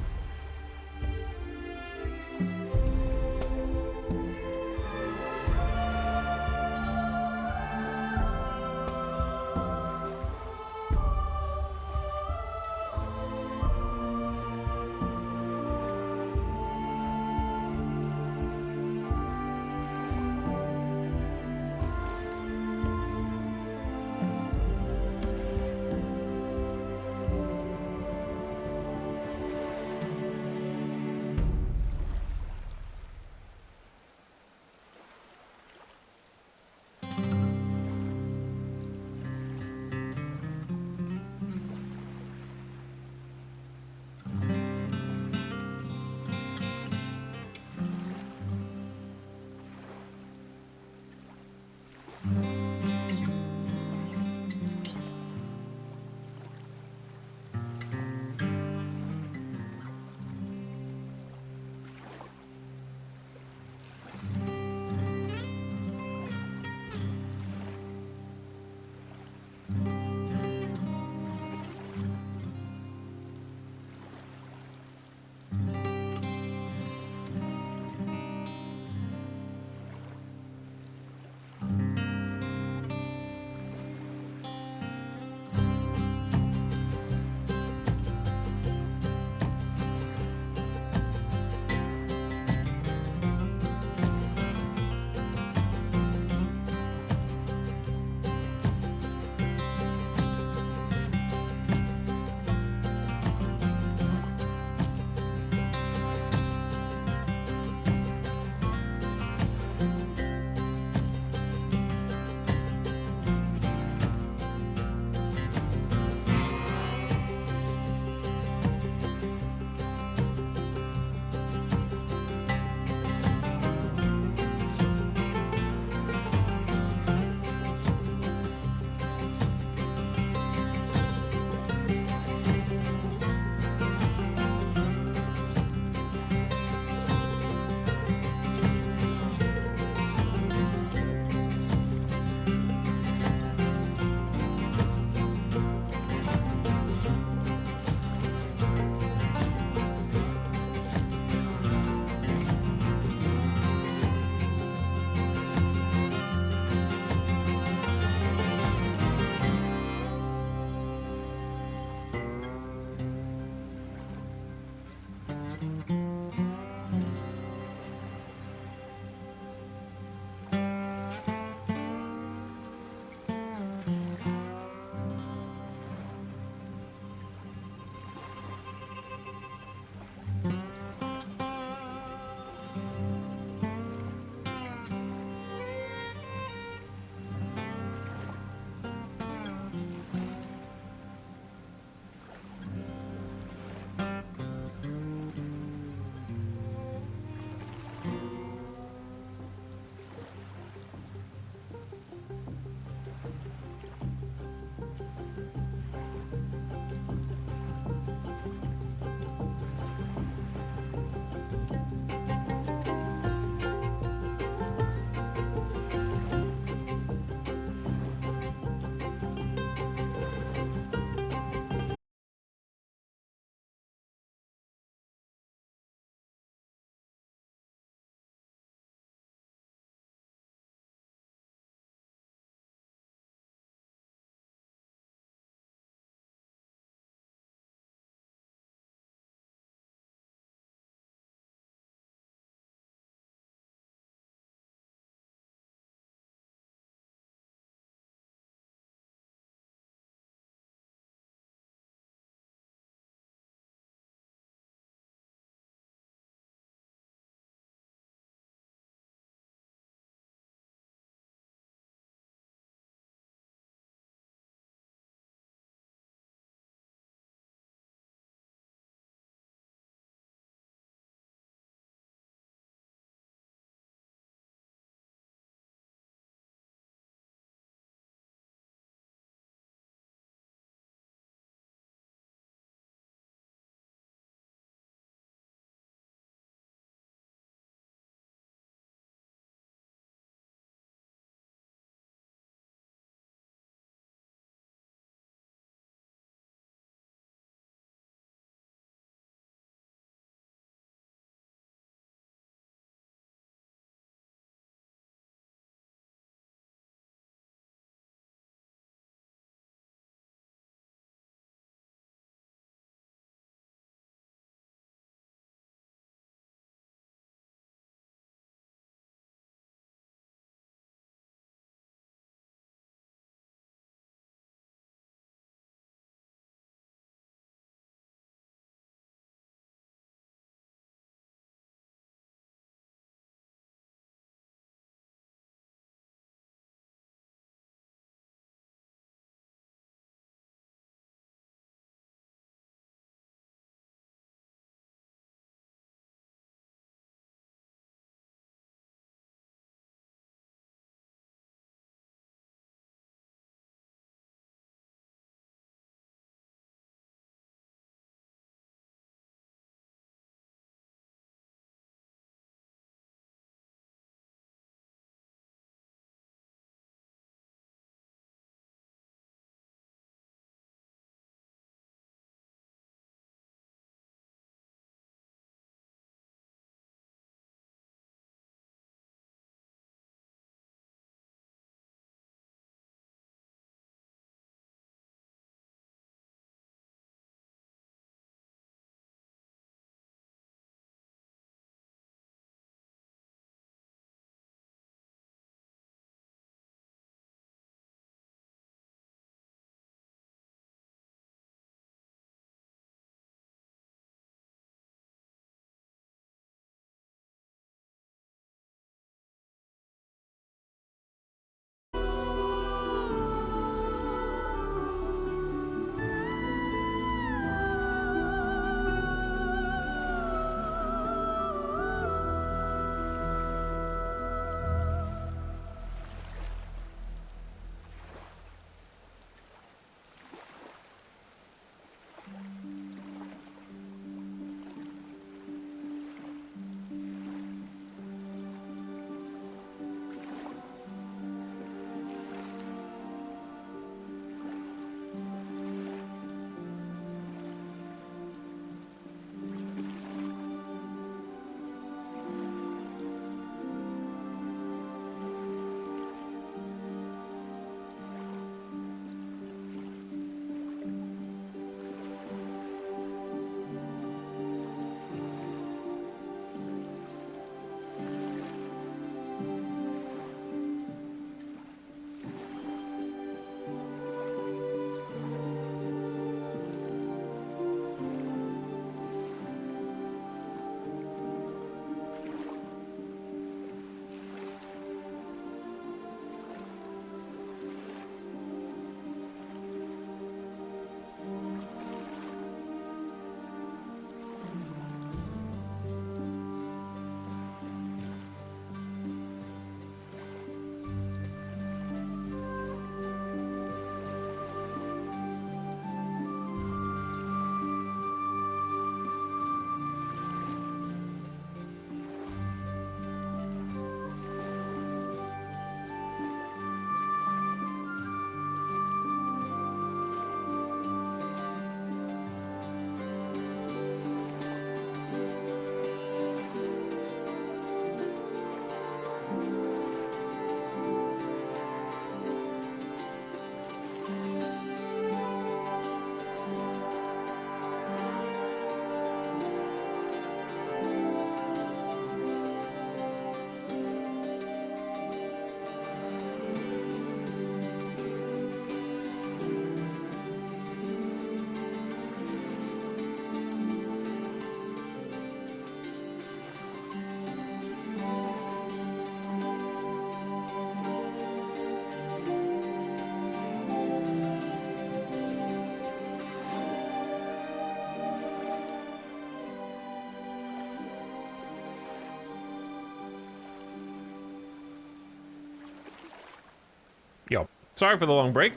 Speaker 1: Sorry for the long break.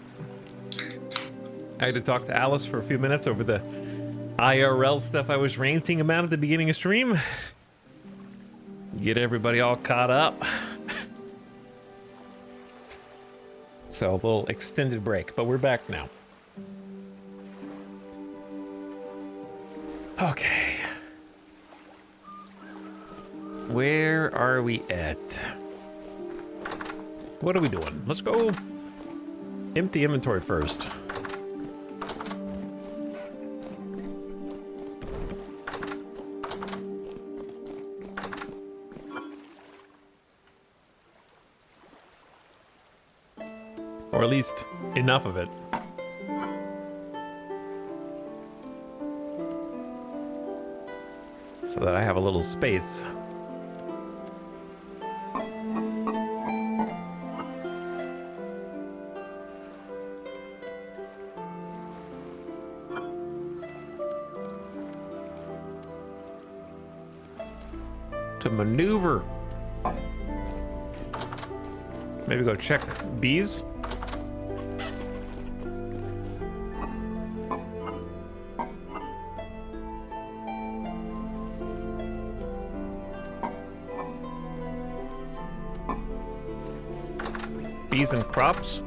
Speaker 1: I had to talk to Alice for a few minutes over the IRL stuff I was ranting about at the beginning of stream. Get everybody all caught up. So a little extended break, but we're back now. Okay. Where are we at? What are we doing? Let's go empty inventory first. Or at least enough of it. So that I have a little space. To maneuver. Maybe go check bees. Bees and crops.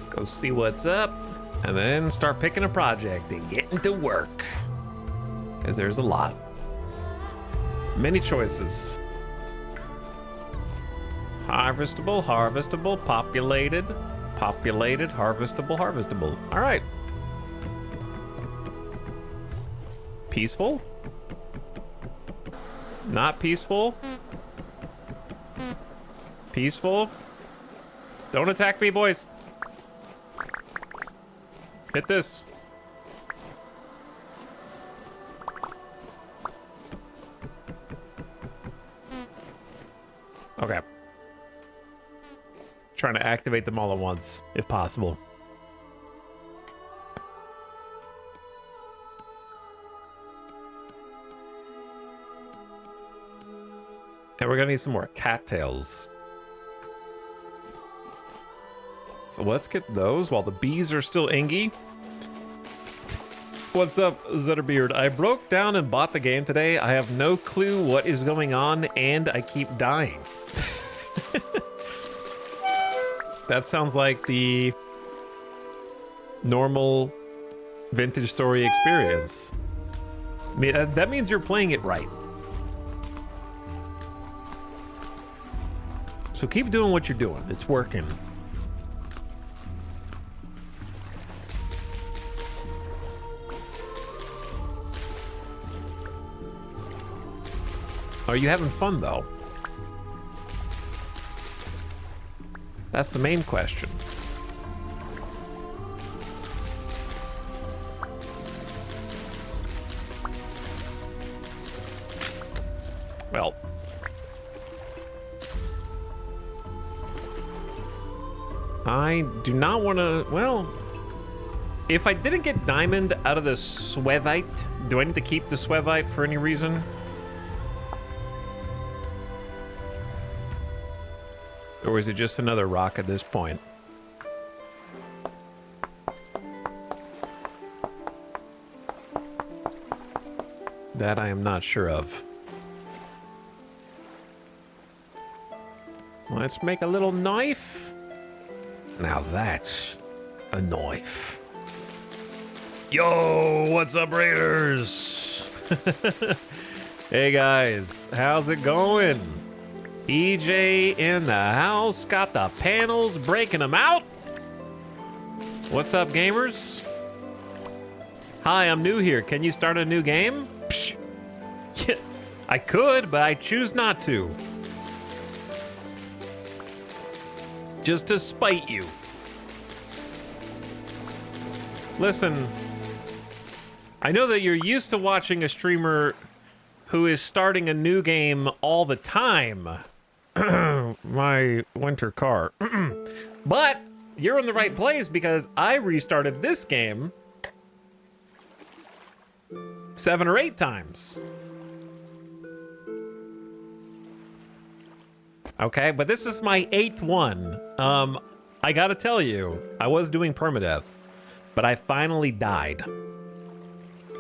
Speaker 1: Go see what's up, and then start picking a project and getting to work. Because there's a lot. Many choices. Harvestable, harvestable, populated, populated, harvestable, harvestable. All right. Peaceful? Not peaceful? Peaceful? Don't attack me, boys. Hit this. Okay. Trying to activate them all at once, if possible. And we're gonna need some more cattails. So let's get those while the bees are still ingy. What's up, Zutterbeard? I broke down and bought the game today. I have no clue what is going on, and I keep dying. That sounds like the normal vintage story experience. That means you're playing it right. So keep doing what you're doing. It's working. Are you having fun, though? That's the main question. Well. I do not want to, well, if I didn't get diamond out of the Swevite, do I need to keep the Swevite for any reason? Or is it just another rock at this point? That I am not sure of. Let's make a little knife. Now that's a knife. Yo, what's up, Raiders? Hey guys, how's it going? EJ in the house, got the panels, breaking them out. What's up, gamers? Hi, I'm new here. Can you start a new game? Psh. Yeah, I could, but I choose not to. Just to spite you. Listen, I know that you're used to watching a streamer who is starting a new game all the time. My winter car. But you're in the right place because I restarted this game 7 or 8 times. Okay, but this is my 8th one. I gotta tell you, I was doing permadeath, but I finally died.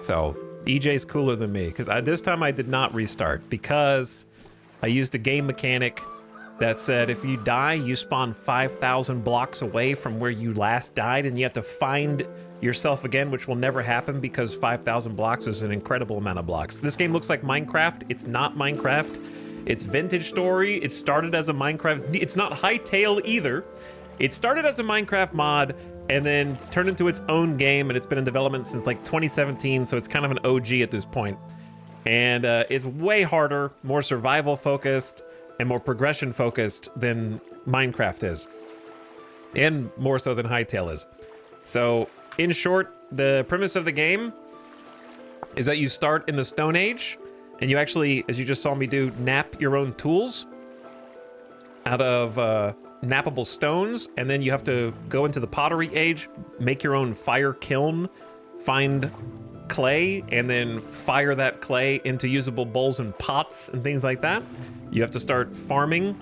Speaker 1: So EJ's cooler than me, because this time I did not restart, because I used a game mechanic that said if you die, you spawn 5,000 blocks away from where you last died, and you have to find yourself again, which will never happen because 5,000 blocks is an incredible amount of blocks. This game looks like Minecraft. It's not Minecraft. It's Vintage Story. It started as a Minecraft. It's not Hytale either. It started as a Minecraft mod and then turned into its own game, and it's been in development since like 2017, so it's kind of an OG at this point. And it's way harder, more survival focused, and more progression focused than Minecraft is. And more so than Hytale is. So, in short, the premise of the game is that you start in the Stone Age, and you actually, as you just saw me do, nap your own tools out of nappable stones, and then you have to go into the pottery age, make your own fire kiln, find clay, and then fire that clay into usable bowls and pots and things like that. You have to start farming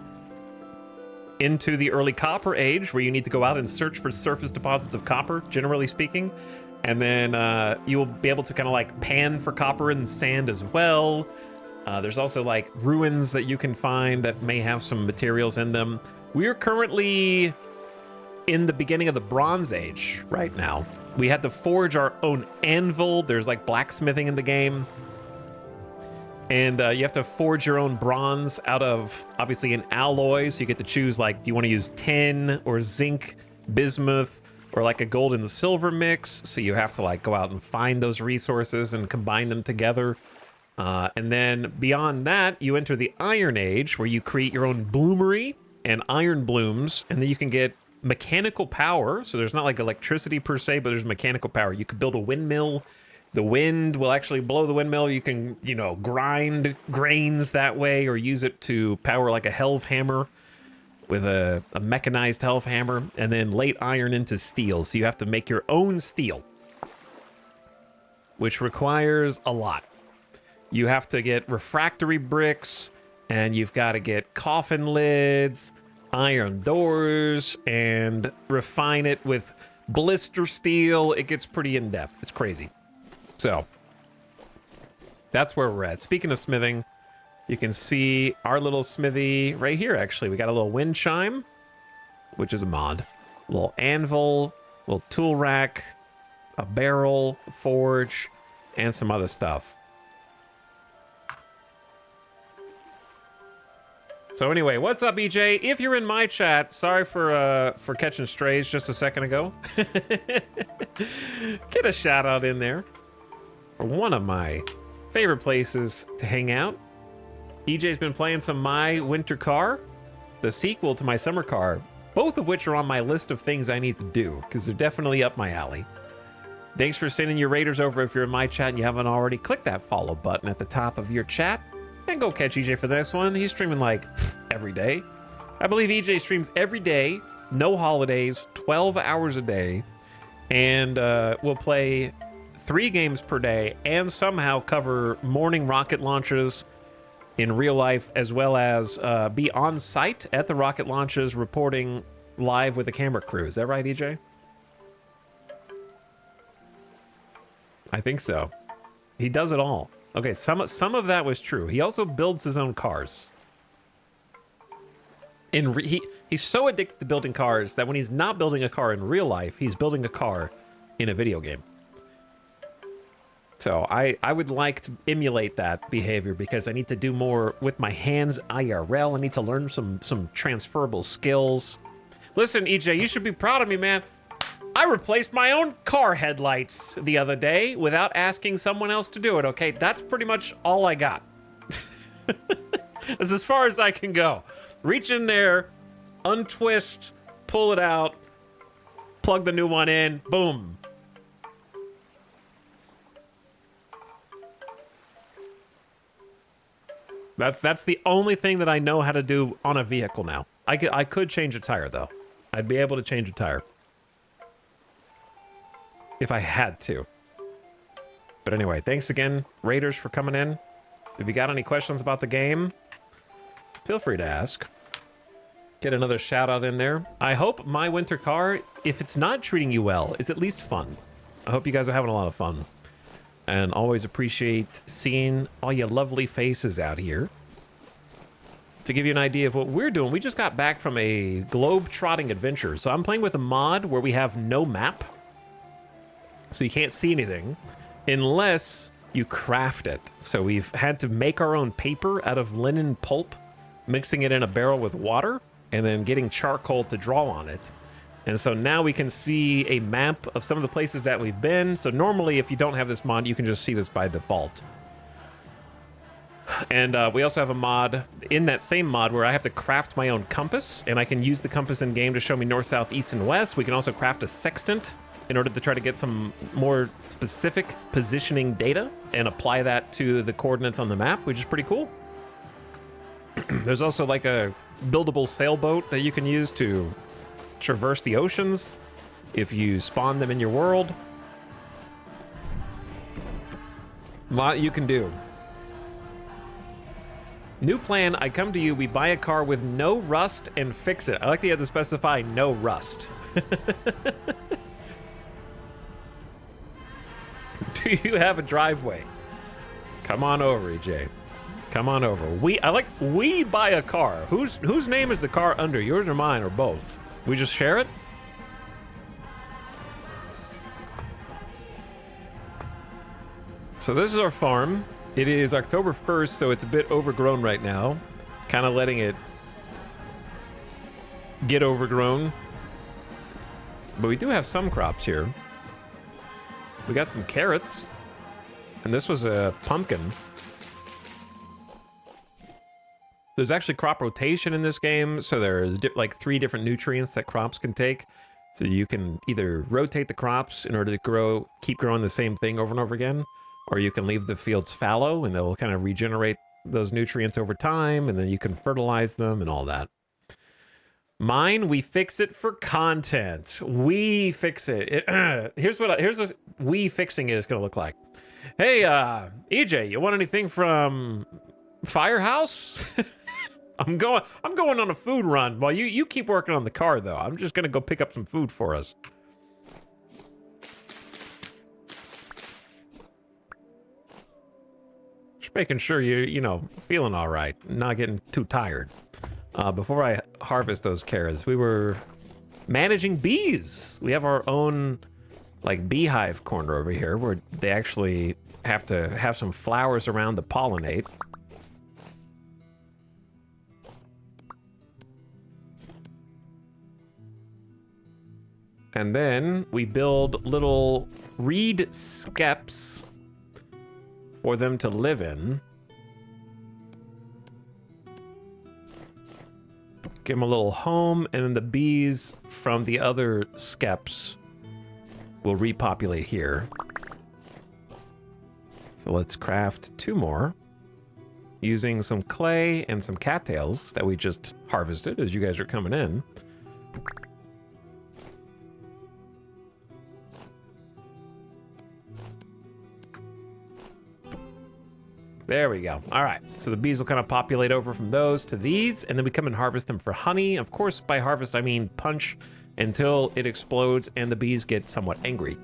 Speaker 1: into the early copper age, where you need to go out and search for surface deposits of copper, generally speaking. And then you will be able to kind of like pan for copper and sand as well. There's also like ruins that you can find that may have some materials in them. We are currently in the beginning of the Bronze Age right now. We had to forge our own anvil. There's like blacksmithing in the game. And you have to forge your own bronze out of, obviously, an alloy. So you get to choose, like, do you want to use tin or zinc, bismuth, or like a gold and silver mix? So you have to, like, go out and find those resources and combine them together. And then beyond that, you enter the Iron Age, where you create your own bloomery and iron blooms. And then you can get mechanical power. So there's not, like, electricity per se, but there's mechanical power. You could build a windmill. The wind will actually blow the windmill. You can, you know, grind grains that way, or use it to power like a helve hammer with a mechanized helve hammer, and then late iron into steel. So you have to make your own steel, which requires a lot. You have to get refractory bricks, and you've got to get coffin lids, iron doors, and refine it with blister steel. It gets pretty in-depth. It's crazy. So, that's where we're at. Speaking of smithing, you can see our little smithy right here, actually. We got a little wind chime, which is a mod. A little anvil, a little tool rack, a barrel, a forge, and some other stuff. So anyway, what's up, EJ? If you're in my chat, sorry for catching strays just a second ago. Get a shout out in there. For one of my favorite places to hang out. EJ's been playing some My Winter Car, the sequel to My Summer Car, both of which are on my list of things I need to do, because they're definitely up my alley. Thanks for sending your raiders over. If you're in my chat and you haven't already, click that follow button at the top of your chat, and go catch EJ for the next one. He's streaming like every day. I believe EJ streams every day, no holidays, 12 hours a day, and we'll play 3 games per day, and somehow cover morning rocket launches in real life, as well as be on site at the rocket launches, reporting live with the camera crew. Is that right, EJ? I think so. He does it all. Okay, some of that was true. He also builds his own cars. He's so addicted to building cars that when he's not building a car in real life, he's building a car in a video game. So I would like to emulate that behavior, because I need to do more with my hands IRL. I need to learn some transferable skills. Listen, EJ, you should be proud of me, man. I replaced my own car headlights the other day without asking someone else to do it, okay? That's pretty much all I got. That's as far as I can go. Reach in there, untwist, pull it out, plug the new one in, boom. That's the only thing that I know how to do on a vehicle now. I could change a tire, though. I'd be able to change a tire. If I had to. But anyway, thanks again, Raiders, for coming in. If you got any questions about the game, feel free to ask. Get another shout out in there. I hope my winter car, if it's not treating you well, is at least fun. I hope you guys are having a lot of fun. And always appreciate seeing all your lovely faces out here. To give you an idea of what we're doing, we just got back from a globe-trotting adventure. So I'm playing with a mod where we have no map. So you can't see anything unless you craft it. So we've had to make our own paper out of linen pulp, mixing it in a barrel with water, and then getting charcoal to draw on it. And so now we can see a map of some of the places that we've been. So normally, if you don't have this mod, you can just see this by default. And we also have a mod in that same mod where I have to craft my own compass, and I can use the compass in game to show me north, south, east, and west. We can also craft a sextant in order to try to get some more specific positioning data and apply that to the coordinates on the map, which is pretty cool. There's also like a buildable sailboat that you can use to traverse the oceans if you spawn them in your world. A lot you can do. New plan, I come to you, we buy a car with no rust and fix it. I like that you have to specify no rust. Do you have a driveway? Come on over, EJ. Come on over. We buy a car. Whose name is the car under? Yours or mine or both? We just share it? So this is our farm. It is October 1st, so it's a bit overgrown right now. Kind of letting it get overgrown. But we do have some crops here. We got some carrots. And this was a pumpkin. There's actually crop rotation in this game, so there's like 3 different nutrients that crops can take. So you can either rotate the crops in order to keep growing the same thing over and over again, or you can leave the fields fallow and they'll kind of regenerate those nutrients over time, and then you can fertilize them and all that. Mine, we fix it for content. We fix it. Here's what we fixing it is going to look like. Hey, EJ, you want anything from Firehouse? I'm going on a food run. While you keep working on the car, though. I'm just gonna go pick up some food for us. Just making sure you're, feeling all right, not getting too tired. Before I harvest those carrots, we were managing bees. We have our own like beehive corner over here where they actually have to have some flowers around to pollinate. And then we build little reed skeps for them to live in. Give them a little home, and then the bees from the other skeps will repopulate here. So let's craft 2 more using some clay and some cattails that we just harvested as you guys are coming in. There we go. All right, so the bees will kind of populate over from those to these, and then we come and harvest them for honey. Of course, by harvest, I mean punch until it explodes and the bees get somewhat angry,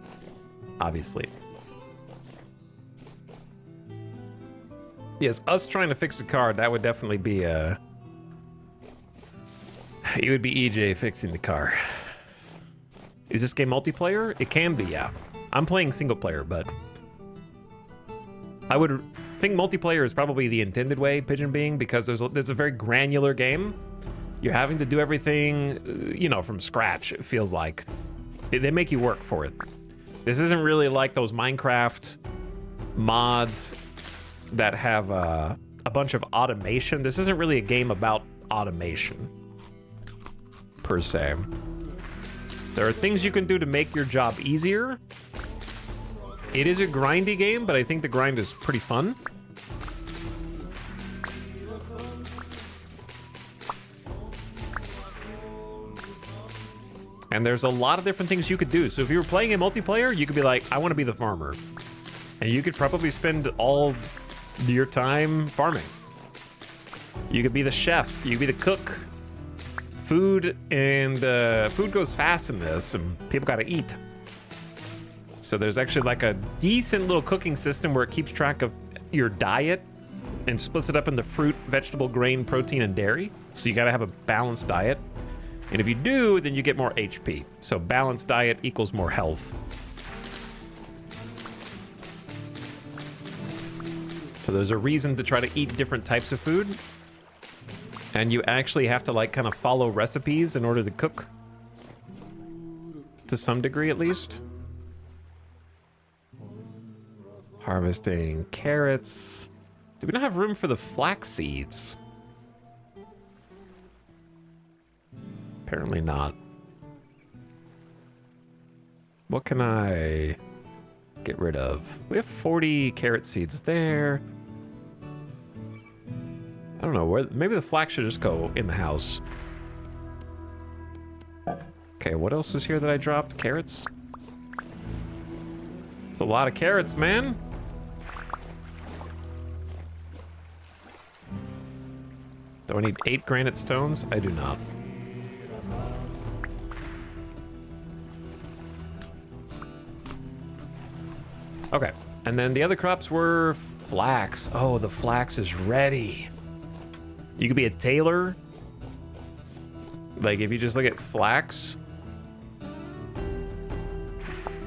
Speaker 1: obviously. Yes, us trying to fix a car, that would definitely be it would be EJ fixing the car. Is this game multiplayer? It can be, yeah. I'm playing single player, but I would think multiplayer is probably the intended way, Pigeon being, because there's a very granular game. You're having to do everything, from scratch, it feels like. They make you work for it. This isn't really like those Minecraft mods that have a bunch of automation. This isn't really a game about automation, per se. There are things you can do to make your job easier. It is a grindy game, but I think the grind is pretty fun. And there's a lot of different things you could do. So if you were playing in multiplayer, you could be like, I want to be the farmer. And you could probably spend all your time farming. You could be the chef, you could be the cook, Food and food goes fast in this, and people gotta eat. So there's actually like a decent little cooking system where it keeps track of your diet and splits it up into fruit, vegetable, grain, protein, and dairy. So you gotta have a balanced diet. And if you do, then you get more HP. So balanced diet equals more health. So there's a reason to try to eat different types of food. And you actually have to like kind of follow recipes in order to cook. To some degree, at least. Harvesting carrots. Do we not have room for the flax seeds? Apparently not. What can I get rid of? We have 40 carrot seeds there. I don't know, where, maybe the flax should just go in the house. Okay, what else is here that I dropped? Carrots? It's a lot of carrots, man. Do I need 8 granite stones? I do not. Okay, and then the other crops were flax. Oh, the flax is ready. You could be a tailor. Like if you just look at flax.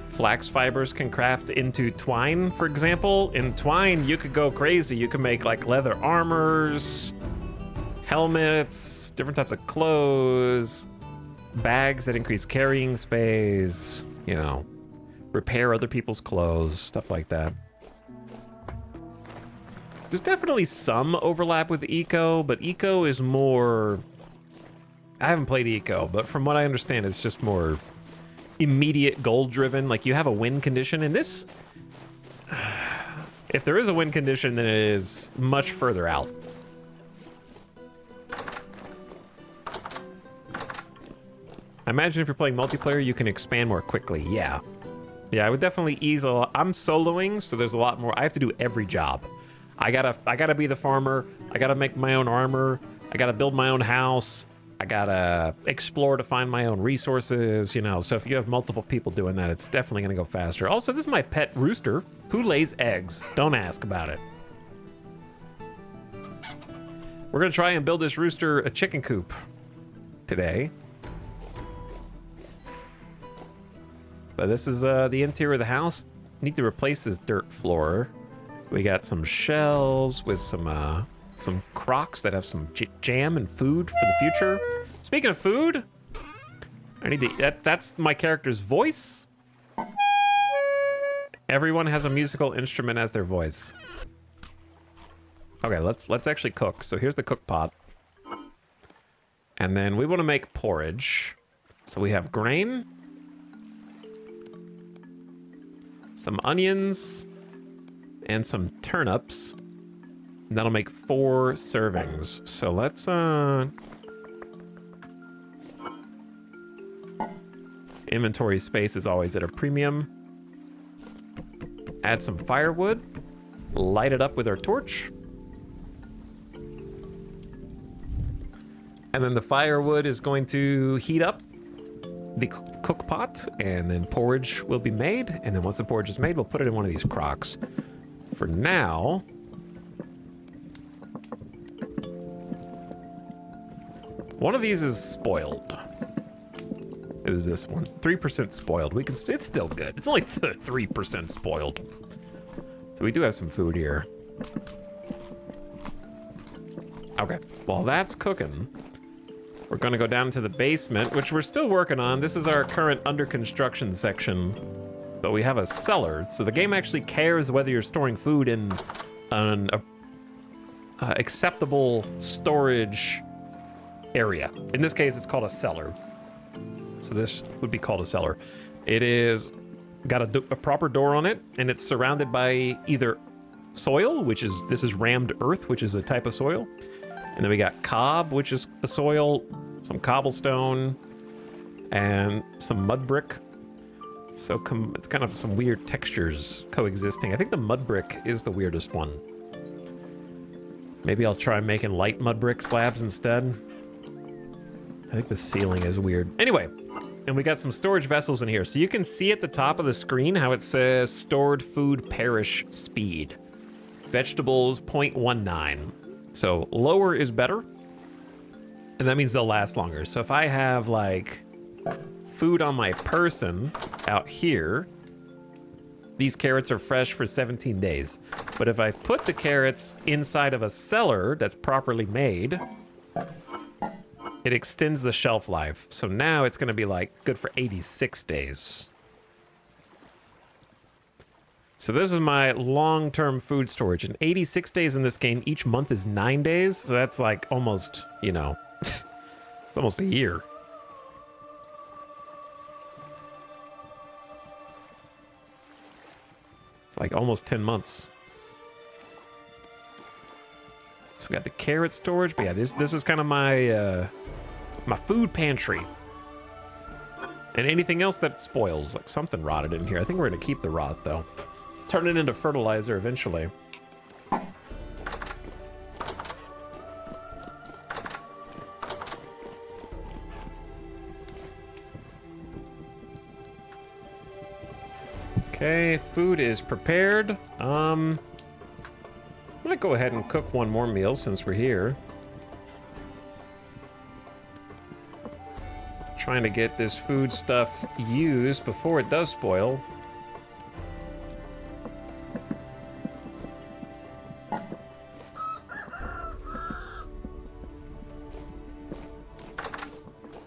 Speaker 1: Flax fibers can craft into twine, for example. In twine, you could go crazy. You could make like leather armors, helmets, different types of clothes, bags that increase carrying space, you know, repair other people's clothes, stuff like that. There's definitely some overlap with Eco, but Eco is more... I haven't played Eco, but from what I understand, it's just more immediate goal driven. Like you have a win condition, and this... If there is a win condition, then it is much further out. I imagine if you're playing multiplayer, you can expand more quickly. Yeah. Yeah, I would definitely ease a lot. I'm soloing, so there's a lot more. I have to do every job. I gotta be the farmer. I gotta make my own armor. I gotta build my own house. I gotta explore to find my own resources, you know. So if you have multiple people doing that, it's definitely gonna go faster. Also, this is my pet rooster who lays eggs. Don't ask about it. We're gonna try and build this rooster a chicken coop today. But this is the interior of the house. Need to replace this dirt floor. We got some shelves with some crocks that have some jam and food for the future. Speaking of food, I need to, that's my character's voice. Everyone has a musical instrument as their voice. Okay, let's actually cook. So here's the cook pot. And then we want to make porridge. So we have grain, some onions, and some turnips. And that'll make 4 servings. So let's inventory space is always at a premium. Add some firewood. Light it up with our torch. And then the firewood is going to heat up the cook pot, and then porridge will be made. And then once the porridge is made, we'll put it in one of these crocks. For now, one of these is spoiled. It was this one, 3% spoiled. We can, it's still good. It's only 3% spoiled. So we do have some food here. Okay, while that's cooking, we're gonna go down to the basement, which we're still working on. This is our current under construction section, but we have a cellar. So the game actually cares whether you're storing food in an acceptable storage area. In this case, it's called a cellar. So this would be called a cellar. It is got a proper door on it, and it's surrounded by either soil, which is, this is rammed earth, which is a type of soil. And then we got cob, which is a soil, some cobblestone, and some mud brick. So it's kind of some weird textures coexisting. I think the mud brick is the weirdest one. Maybe I'll try making light mud brick slabs instead. I think the ceiling is weird. Anyway, and we got some storage vessels in here. So you can see at the top of the screen how it says stored food perish speed. Vegetables 0.19. So lower is better. And that means they'll last longer. So if I have like food on my person out here, these carrots are fresh for 17 days. But if I put the carrots inside of a cellar that's properly made, it extends the shelf life. So now it's gonna be like good for 86 days. So this is my long-term food storage. And 86 days in this game, each month is 9 days. So that's like almost, you know, it's almost a year. It's like almost 10 months. So we got the carrot storage, but yeah, this is kind of my my food pantry. And anything else that spoils, like something rotted in here. I think we're gonna keep the rot though. Turn it into fertilizer eventually. Okay, food is prepared. Might go ahead and cook one more meal since we're here. Trying to get this food stuff used before it does spoil.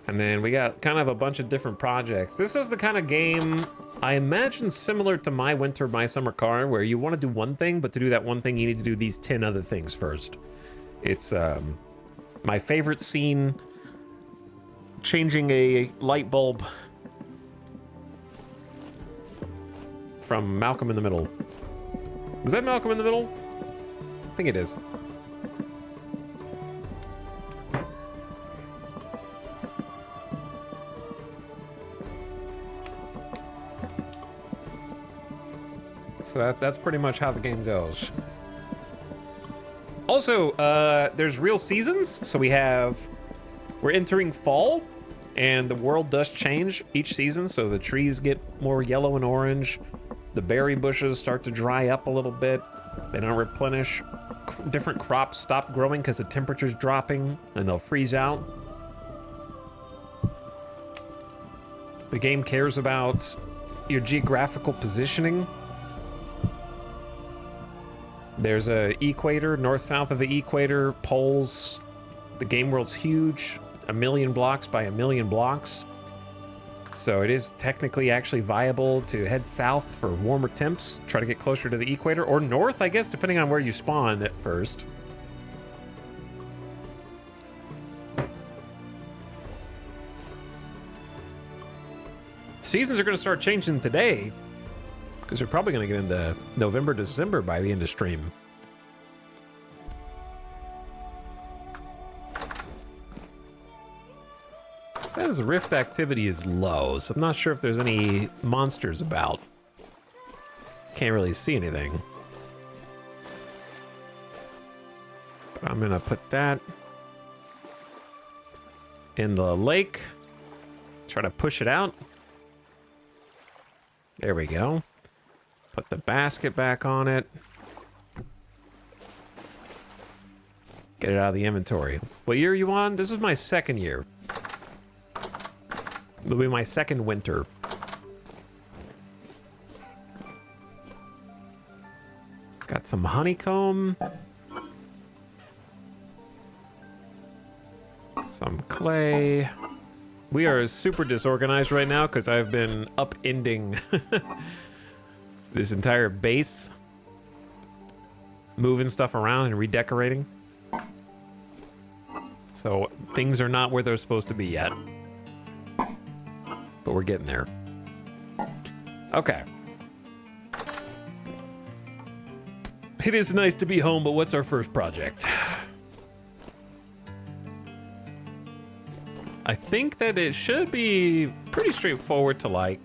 Speaker 1: And then we got kind of a bunch of different projects. This is the kind of game I imagine similar to My Winter, My Summer Car, where you want to do one thing, but to do that one thing, you need to do these 10 other things first. It's my favorite scene, changing a light bulb from Malcolm in the Middle. Was that Malcolm in the Middle? I think it is. So that's pretty much how the game goes. Also, there's real seasons. So we're entering fall, and the world does change each season. So the trees get more yellow and orange. The berry bushes start to dry up a little bit. They don't replenish. Different crops stop growing because the temperature's dropping, and they'll freeze out. The game cares about your geographical positioning. There's a equator, north-south of the equator, poles. The game world's huge, 1 million blocks by 1 million blocks. So it is technically actually viable to head south for warmer temps, try to get closer to the equator, or north, I guess, depending on where you spawn at first. Seasons are going to start changing today, because we're probably going to get into November, December by the end of stream. It says rift activity is low, so I'm not sure if there's any monsters about. Can't really see anything. But I'm going to put that in the lake. Try to push it out. There we go. Put the basket back on it. Get it out of the inventory. What year are you on? This is my second year. It'll be my second winter. Got some honeycomb. Some clay. We are super disorganized right now because I've been upending this entire base, moving stuff around and redecorating. So things are not where they're supposed to be yet, but we're getting there. Okay. It is nice to be home, but what's our first project? I think that it should be pretty straightforward to like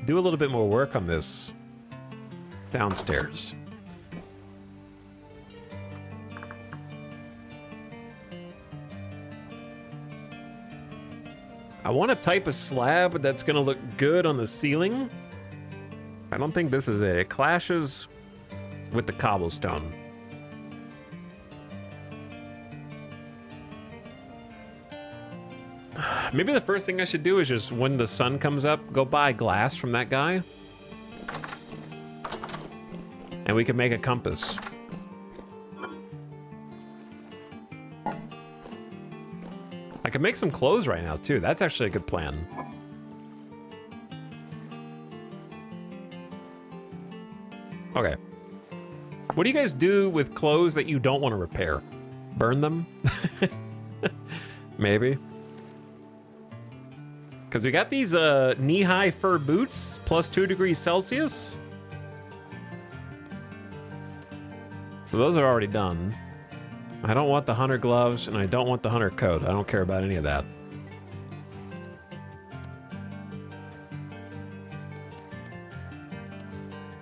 Speaker 1: do a little bit more work on this downstairs. I want a type of slab that's gonna look good on the ceiling. I don't think this is it. It clashes with the cobblestone. Maybe the first thing I should do is just, when the sun comes up, go buy glass from that guy. And we can make a compass. I can make some clothes right now, too. That's actually a good plan. Okay. What do you guys do with clothes that you don't want to repair? Burn them? Maybe. Because we got these knee-high fur boots, plus 2 degrees Celsius. So those are already done. I don't want the hunter gloves, and I don't want the hunter coat. I don't care about any of that.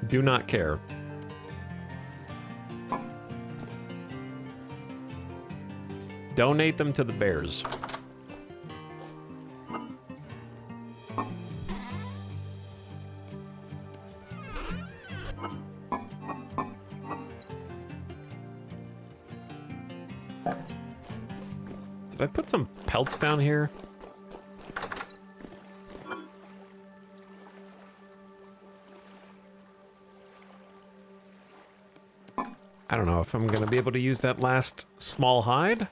Speaker 1: Do not care. Donate them to the bears. Did I put some pelts down here? I don't know if I'm gonna be able to use that last small hide.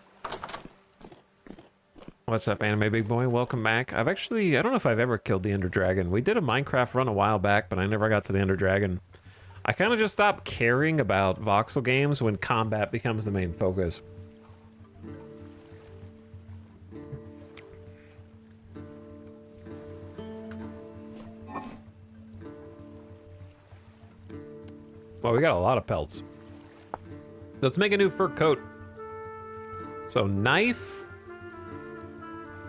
Speaker 1: What's up, Anime Big Boy? Welcome back. I don't know if I've ever killed the Ender Dragon. We did a Minecraft run a while back, but I never got to the Ender Dragon. I kind of just stopped caring about voxel games when combat becomes the main focus. Well, we got a lot of pelts. Let's make a new fur coat. So knife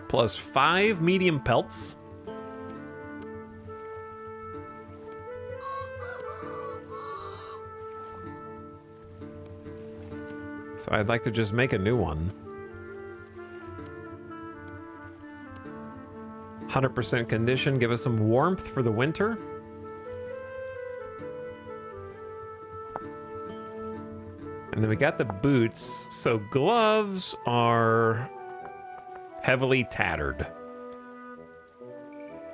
Speaker 1: plus 5 medium pelts. So I'd like to just make a new one. 100% condition, give us some warmth for the winter. And then we got the boots, so gloves are heavily tattered.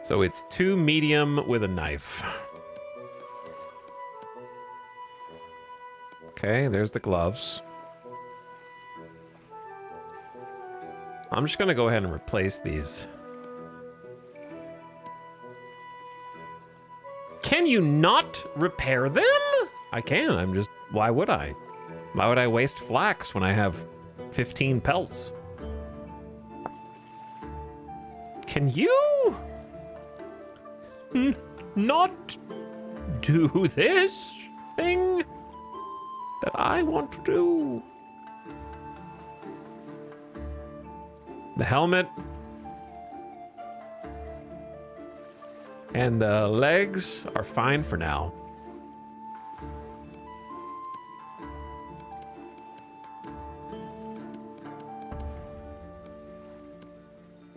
Speaker 1: So it's 2 medium with a knife. Okay, there's the gloves. I'm just gonna go ahead and replace these. Can you not repair them? I can, why would I? Why would I waste flax when I have 15 pelts? Can you not do this thing that I want to do? The helmet and the legs are fine for now.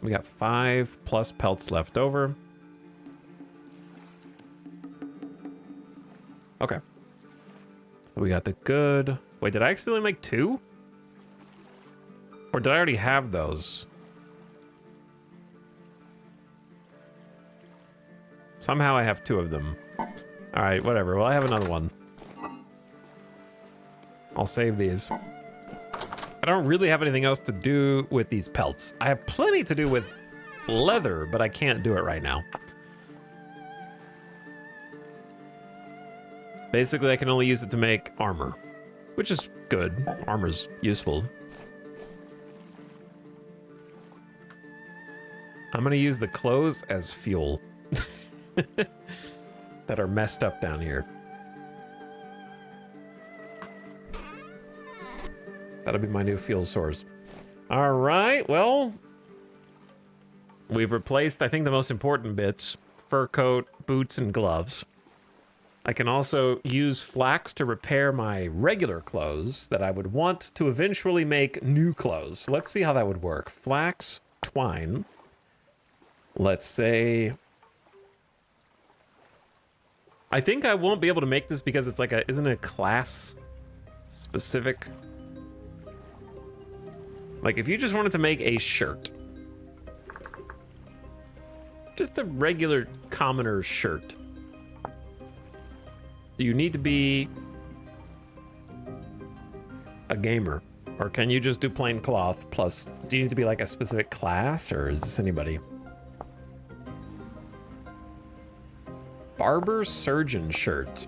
Speaker 1: We got 5 plus pelts left over. Okay. So we got the good. Wait, did I accidentally make 2? Or did I already have those? Somehow I have 2 of them. All right, whatever. Well, I have another one. I'll save these. I don't really have anything else to do with these pelts. I have plenty to do with leather, but I can't do it right now. Basically, I can only use it to make armor, which is good. Armor's useful. I'm gonna use the clothes as fuel that are messed up down here. That'll be my new fuel source. All right, well, we've replaced, I think, the most important bits: fur coat, boots, and gloves. I can also use flax to repair my regular clothes that I would want to eventually make new clothes. So let's see how that would work. Flax, twine. let's say... I think I won't be able to make this because it's like a... Isn't it a class specific? Like, if you just wanted to make a shirt. Just a regular commoner shirt. Do you need to be a gamer? Or can you just do plain cloth plus... Do you need to be like a specific class, or is this anybody? Barber surgeon shirt.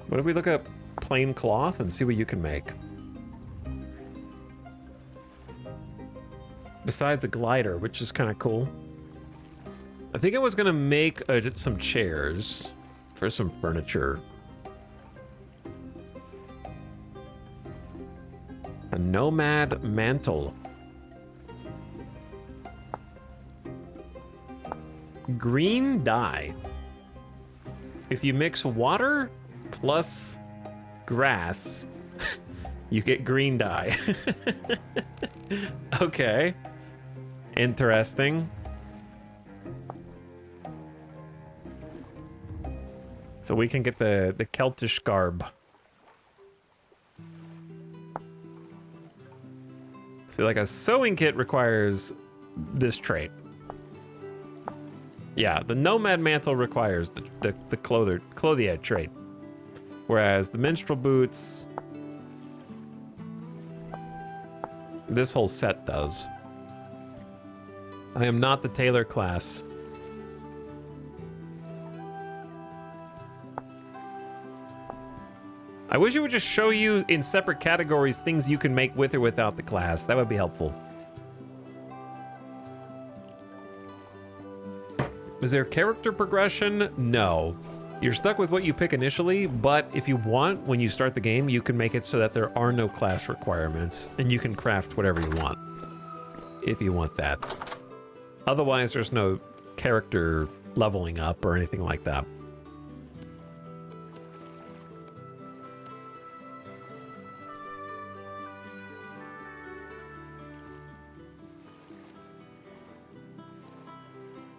Speaker 1: What if we look up plain cloth and see what you can make? Besides a glider, which is kind of cool. I think I was gonna make some chairs for some furniture. A nomad mantle. Green dye. If you mix water plus grass, you get green dye. Okay. Interesting. So we can get the Celtish garb. See, like a sewing kit requires this trait. Yeah, the nomad mantle requires the clothier trait. Whereas the minstrel boots, this whole set does. I am not the tailor class. I wish it would just show you in separate categories things you can make with or without the class. That would be helpful. Is there character progression? No. You're stuck with what you pick initially, but if you want, when you start the game, you can make it so that there are no class requirements, and you can craft whatever you want, if you want that. Otherwise, there's no character leveling up or anything like that.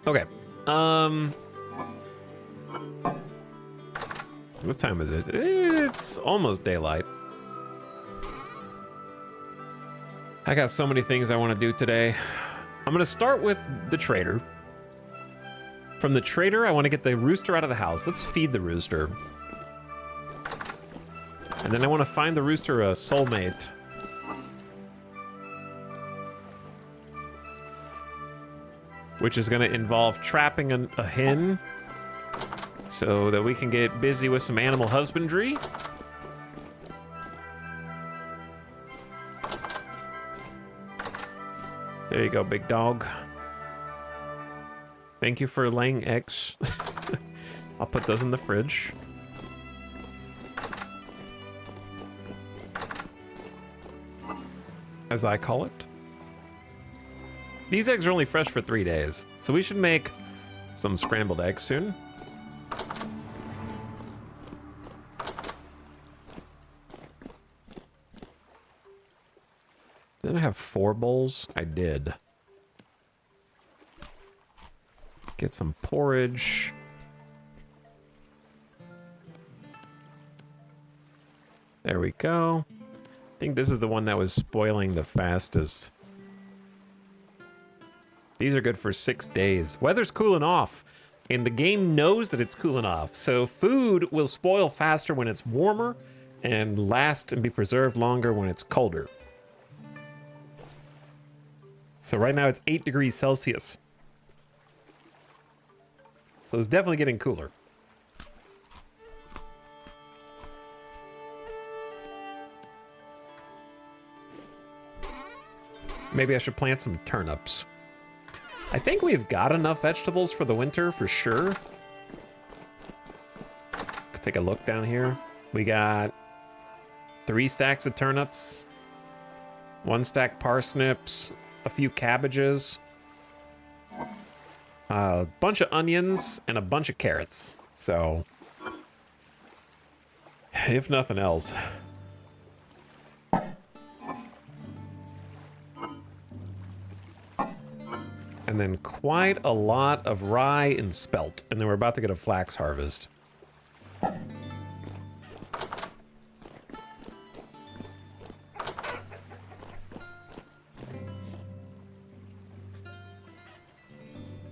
Speaker 1: Okay. What time is it? It's almost daylight. I got so many things I want to do today. I'm going to start with the trader. From the trader, I want to get the rooster out of the house. Let's feed the rooster. And then I want to find the rooster a soulmate. Which is going to involve trapping a hen so that we can get busy with some animal husbandry. There you go, big dog. Thank you for laying eggs. I'll put those in the fridge. As I call it. These eggs are only fresh for 3 days, so we should make some scrambled eggs soon. Did I have 4 bowls? I did. Get some porridge. There we go. I think this is the one that was spoiling the fastest. These are good for 6 days. Weather's cooling off, and the game knows that it's cooling off. So food will spoil faster when it's warmer and last and be preserved longer when it's colder. So right now it's 8 degrees Celsius. So it's definitely getting cooler. Maybe I should plant some turnips. I think we've got enough vegetables for the winter for sure. Take a look down here. We got 3 stacks of turnips, 1 stack parsnips, a few cabbages, a bunch of onions, and a bunch of carrots. So, if nothing else. And then quite a lot of rye and spelt. And then we're about to get a flax harvest. All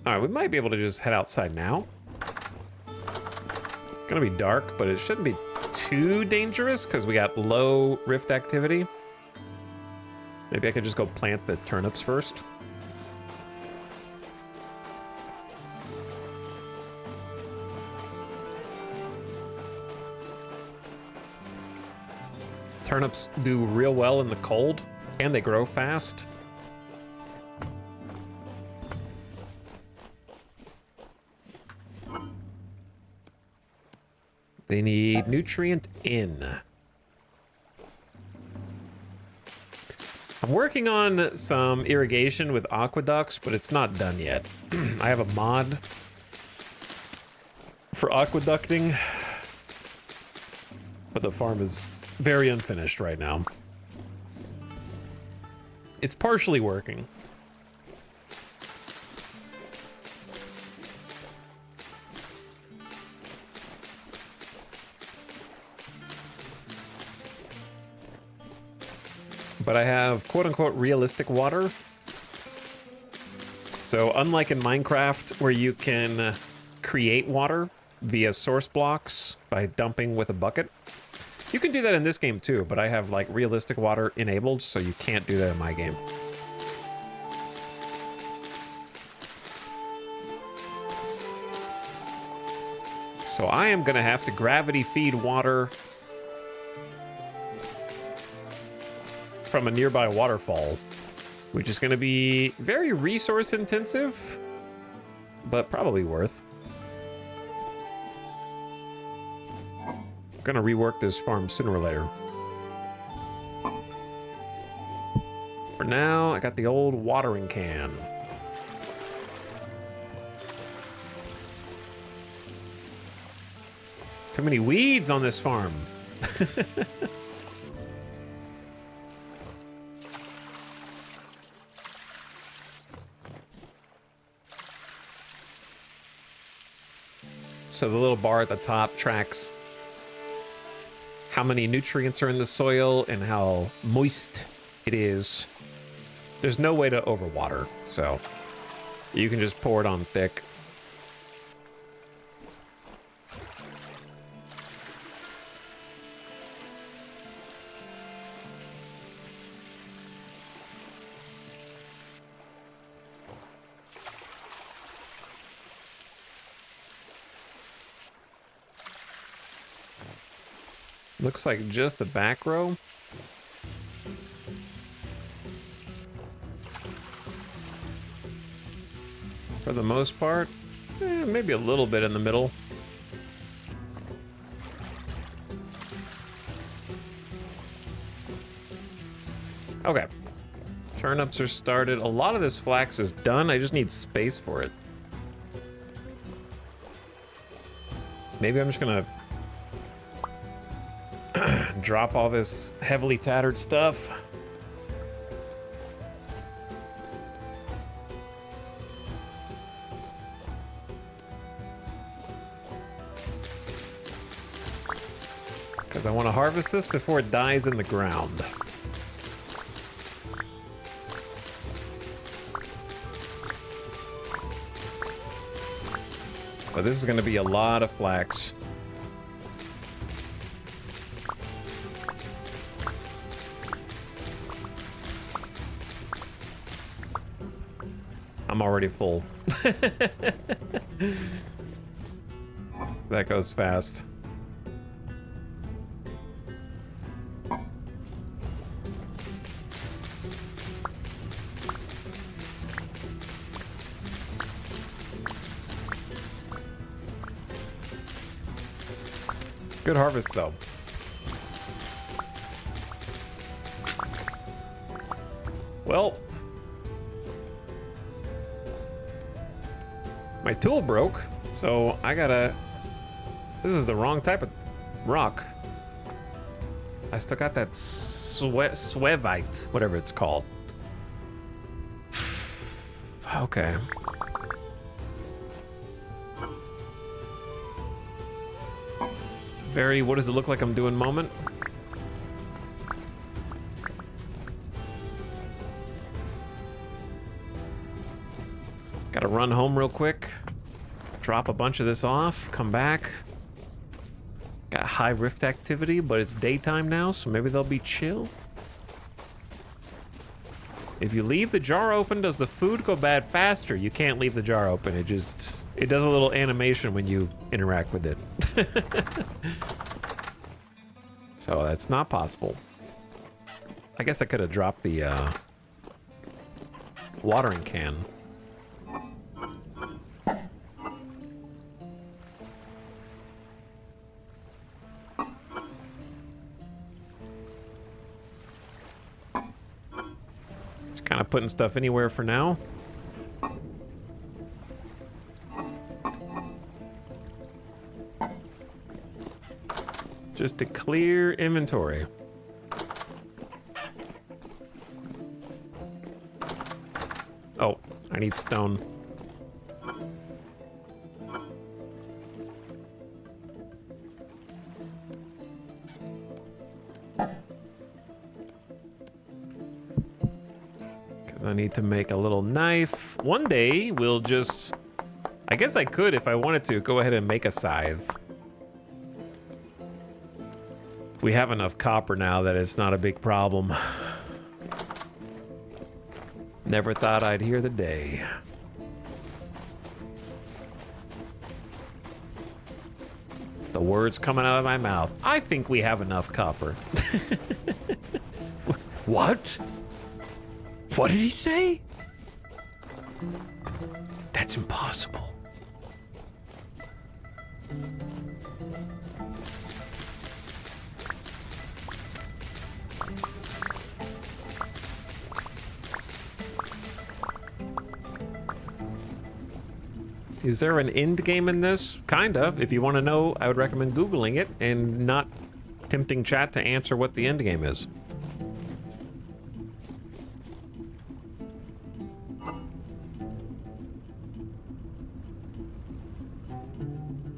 Speaker 1: right, we might be able to just head outside now. It's gonna be dark, but it shouldn't be too dangerous because we got low rift activity. Maybe I could just go plant the turnips first. Turnips do real well in the cold, and they grow fast. They need nutrient in. I'm working on some irrigation with aqueducts, but it's not done yet. I have a mod for aqueducting, but the farm is very unfinished right now. It's partially working. But I have quote-unquote realistic water. So unlike in Minecraft, where you can create water via source blocks by dumping with a bucket, you can do that in this game too, but I have like realistic water enabled, so you can't do that in my game. So I am gonna have to gravity feed water from a nearby waterfall, which is gonna be very resource intensive, but probably worth. Gonna rework this farm sooner or later. For now, I got the old watering can. Too many weeds on this farm. So the little bar at the top tracks how many nutrients are in the soil and how moist it is. There's no way to overwater, so you can just pour it on thick. Looks like just the back row. For the most part, maybe a little bit in the middle. Okay. Turnips are started. A lot of this flax is done. I just need space for it. Maybe I'm just gonna drop all this heavily tattered stuff. Because I want to harvest this before it dies in the ground. But this is going to be a lot of flax. I'm already full. That goes fast. Good harvest, though. Well, my tool broke, so I gotta... This is the wrong type of rock. I still got that swevite, whatever it's called. Okay. Very, what does it look like I'm doing moment? Gotta run home real quick. Drop a bunch of this off, come back. Got high rift activity, but it's daytime now, so maybe they'll be chill. If you leave the jar open, does the food go bad faster? You can't leave the jar open. It does a little animation when you interact with it. So that's not possible. I guess I could have dropped the watering can. Kind of putting stuff anywhere for now. Just to clear inventory. Oh, I need stone. I need to make a little knife. One day we'll just, I guess I could, if I wanted to, go ahead and make a scythe. We have enough copper now that it's not a big problem. Never thought I'd hear the day. The words coming out of my mouth. I think we have enough copper. What? What did he say? That's impossible. Is there an end game in this? Kind of. If you want to know, I would recommend Googling it and not tempting chat to answer what the end game is.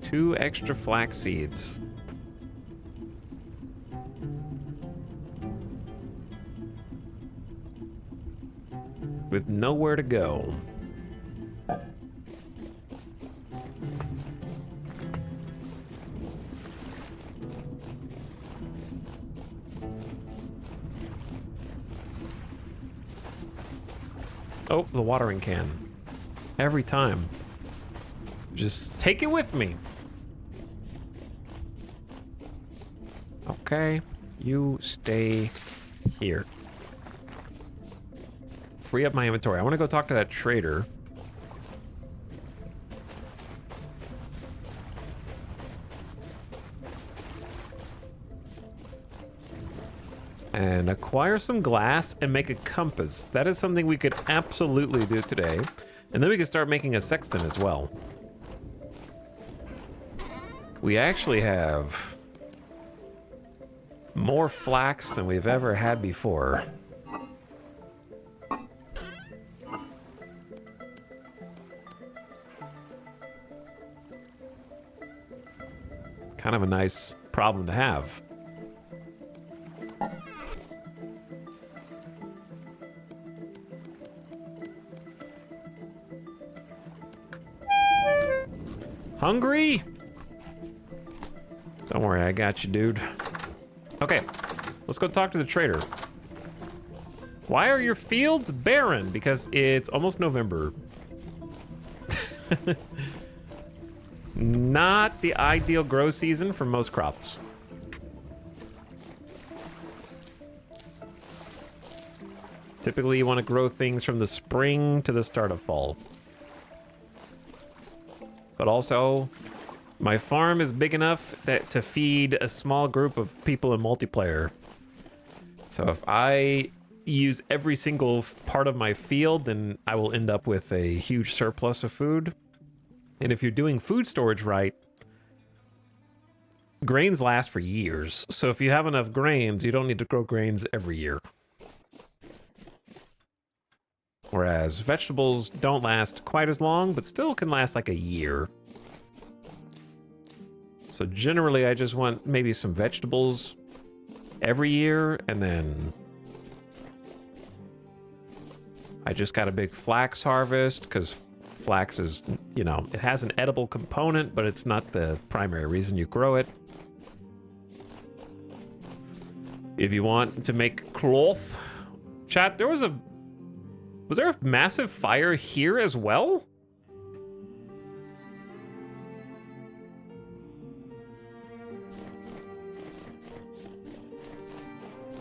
Speaker 1: Two extra flax seeds. With nowhere to go. Oh, the watering can. Every time. Just take it with me. Okay, you stay here. Free up my inventory. I want to go talk to that trader. And acquire some glass and make a compass. That is something we could absolutely do today. And then we can start making a sextant as well. We actually have more flax than we've ever had before. Kind of a nice problem to have. Hungry? Don't worry, I got you, dude. Okay, let's go talk to the trader. Why are your fields barren? Because it's almost November. Not the ideal grow season for most crops. Typically, you want to grow things from the spring to the start of fall. But also, my farm is big enough that to feed a small group of people in multiplayer. So if I use every single part of my field, then I will end up with a huge surplus of food. And if you're doing food storage right, grains last for years. So if you have enough grains, you don't need to grow grains every year. Whereas vegetables don't last quite as long, but still can last like a year. So generally, I just want maybe some vegetables every year, and then I just got a big flax harvest, because flax is, you know, it has an edible component, but it's not the primary reason you grow it. If you want to make cloth. Chat, was there a massive fire here as well?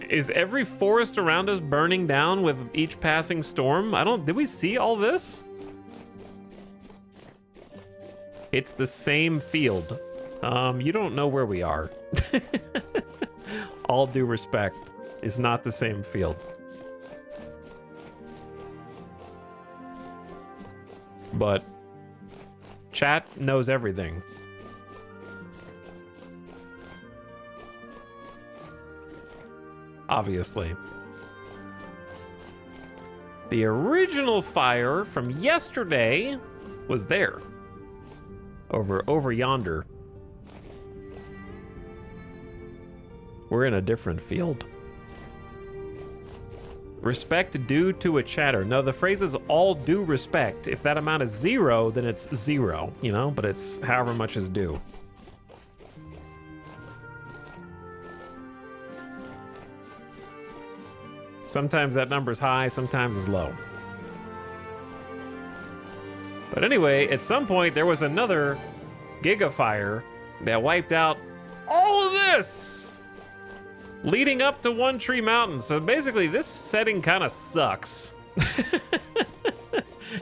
Speaker 1: Is every forest around us burning down with each passing storm? Did we see all this? It's the same field. You don't know where we are. All due respect, it's not the same field. But chat knows everything. Obviously. The original fire from yesterday was there. Over yonder. We're in a different field. Respect due to a chatter. No, the phrase is all due respect. If that amount is 0, then it's 0, you know? But it's however much is due. Sometimes that number's high, sometimes it's low. But anyway, at some point there was another gigafire that wiped out all of this leading up to One Tree Mountain. So basically this setting kind of sucks.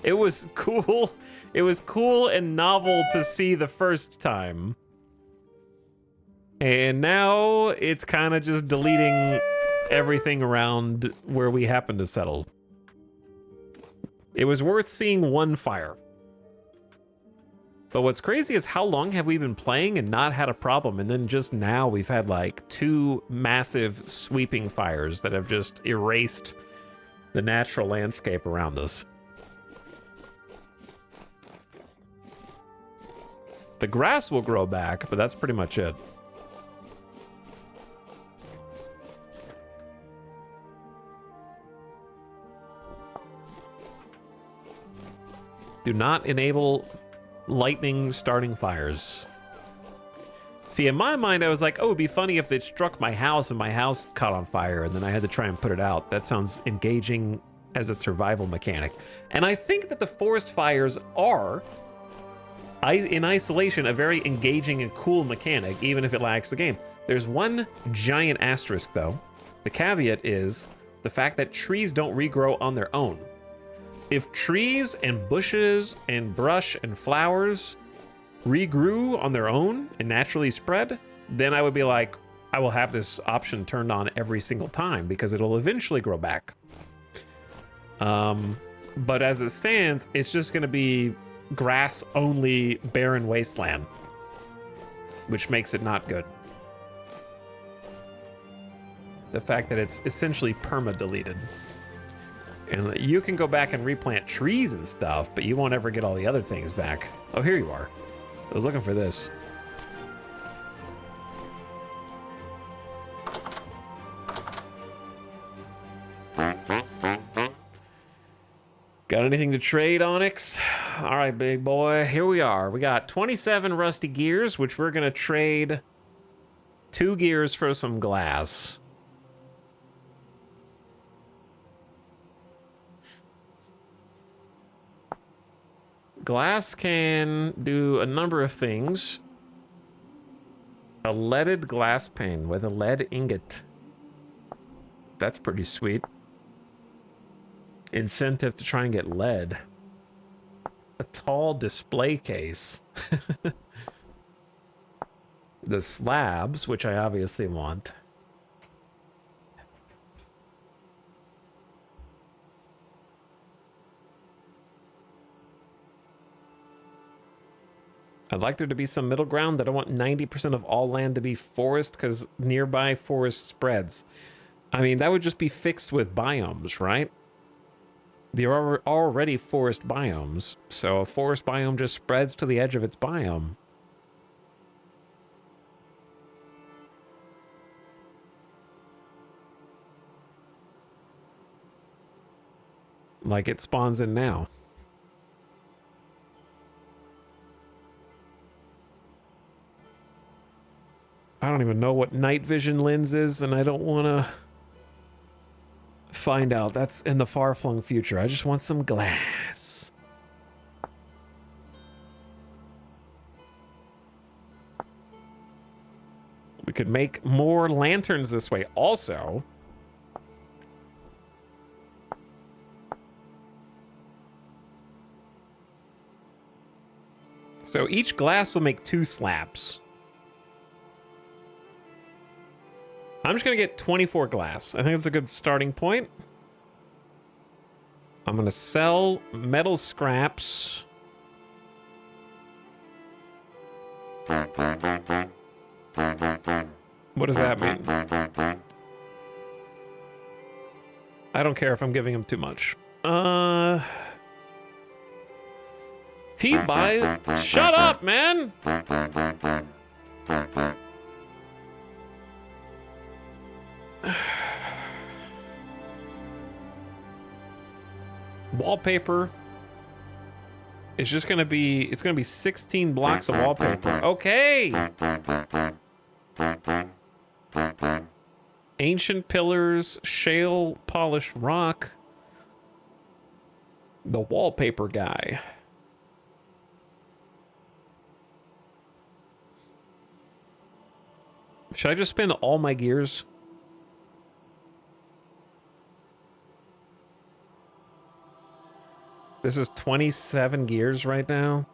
Speaker 1: It was cool. It was cool and novel to see the first time. And now it's kind of just deleting everything around where we happen to settle. It was worth seeing one fire. But what's crazy is how long have we been playing and not had a problem, and then just now we've had like 2 massive sweeping fires that have just erased the natural landscape around us. The grass will grow back, but that's pretty much it. Do not enable lightning starting fires. See, in my mind, I was like, oh, it'd be funny if it struck my house and my house caught on fire and then I had to try and put it out. That sounds engaging as a survival mechanic. And I think that the forest fires are, in isolation, a very engaging and cool mechanic, even if it lacks the game. There's one giant asterisk, though. The caveat is the fact that trees don't regrow on their own. If trees and bushes and brush and flowers regrew on their own and naturally spread, then I would be like, I will have this option turned on every single time because it'll eventually grow back. But as it stands, it's just going to be grass-only barren wasteland, which makes it not good. The fact that it's essentially perma-deleted. And you can go back and replant trees and stuff, but you won't ever get all the other things back. Oh, here you are. I was looking for this. Got anything to trade, Onyx? All right, big boy. Here we are. We got 27 rusty gears, which we're going to trade 2 gears for some glass. Glass can do a number of things. A leaded glass pane with a lead ingot. That's pretty sweet. Incentive to try and get lead. A tall display case. The slabs, which I obviously want. I'd like there to be some middle ground. That I want 90% of all land to be forest because nearby forest spreads. I mean, that would just be fixed with biomes, right? There are already forest biomes, so a forest biome just spreads to the edge of its biome. Like it spawns in now. I don't even know what night vision lens is, and I don't want to find out. That's in the far-flung future. I just want some glass. We could make more lanterns this way. Also, so each glass will make 2 slabs. I'm just gonna get 24 glass. I think that's a good starting point. I'm gonna sell metal scraps. What does that mean? I don't care if I'm giving him too much. He buys. Shut up, man! Wallpaper is just gonna be, it's gonna be 16 blocks of wallpaper. Okay! Ancient pillars, shale polished rock. The wallpaper guy. Should I just spend all my gears? This is 27 gears right now.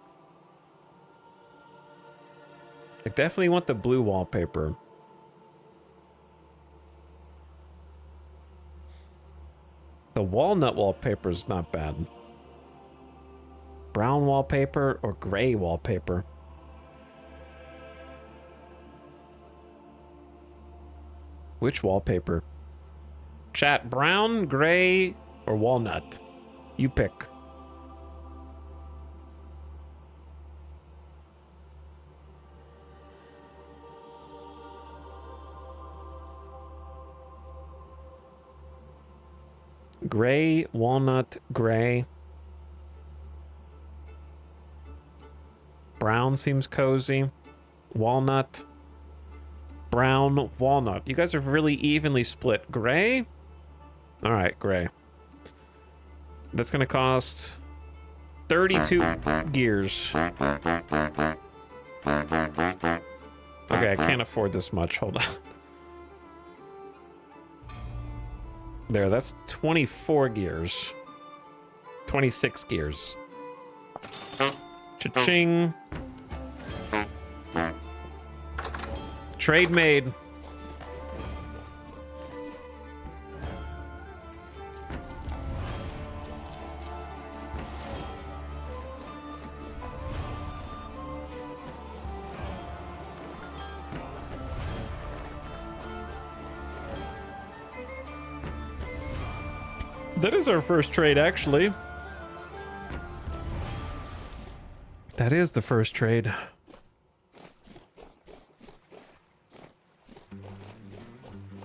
Speaker 1: I definitely want the blue wallpaper. The walnut wallpaper is not bad. Brown wallpaper or gray wallpaper? Which wallpaper? Chat, brown, gray, or walnut? You pick. Gray, walnut, gray. Brown seems cozy. Walnut. Brown, walnut. You guys are really evenly split. Gray? All right, gray. That's gonna cost 32 gears. Okay, I can't afford this much. Hold on. There, that's 24 gears. 26 gears. Cha-ching. Trade made. That is our first trade, actually. That is the first trade.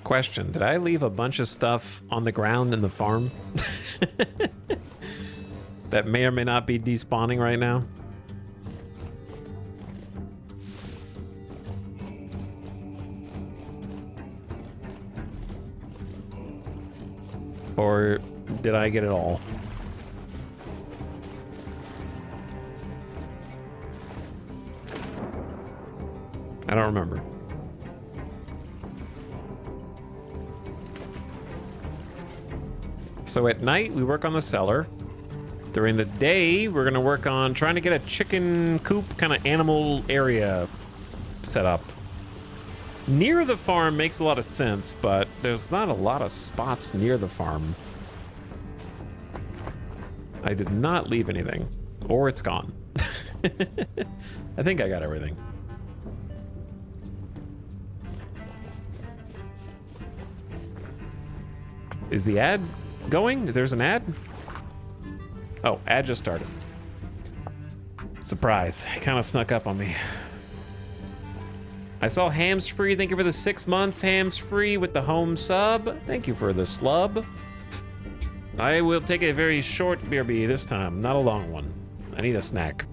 Speaker 1: Question, did I leave a bunch of stuff on the ground in the farm? That may or may not be despawning right now? Or did I get it all? I don't remember. So at night, we work on the cellar. During the day, we're gonna work on trying to get a chicken coop kind of animal area set up. Near the farm makes a lot of sense, but there's not a lot of spots near the farm. I did not leave anything, or it's gone. I think I got everything. Is the ad going? There's an ad? Oh, ad just started. Surprise. It kind of snuck up on me. I saw Hams Free. Thank you for the 6 months, Hams Free, with the home sub. Thank you for the slub. I will take a very short BRB this time, not a long one. I need a snack.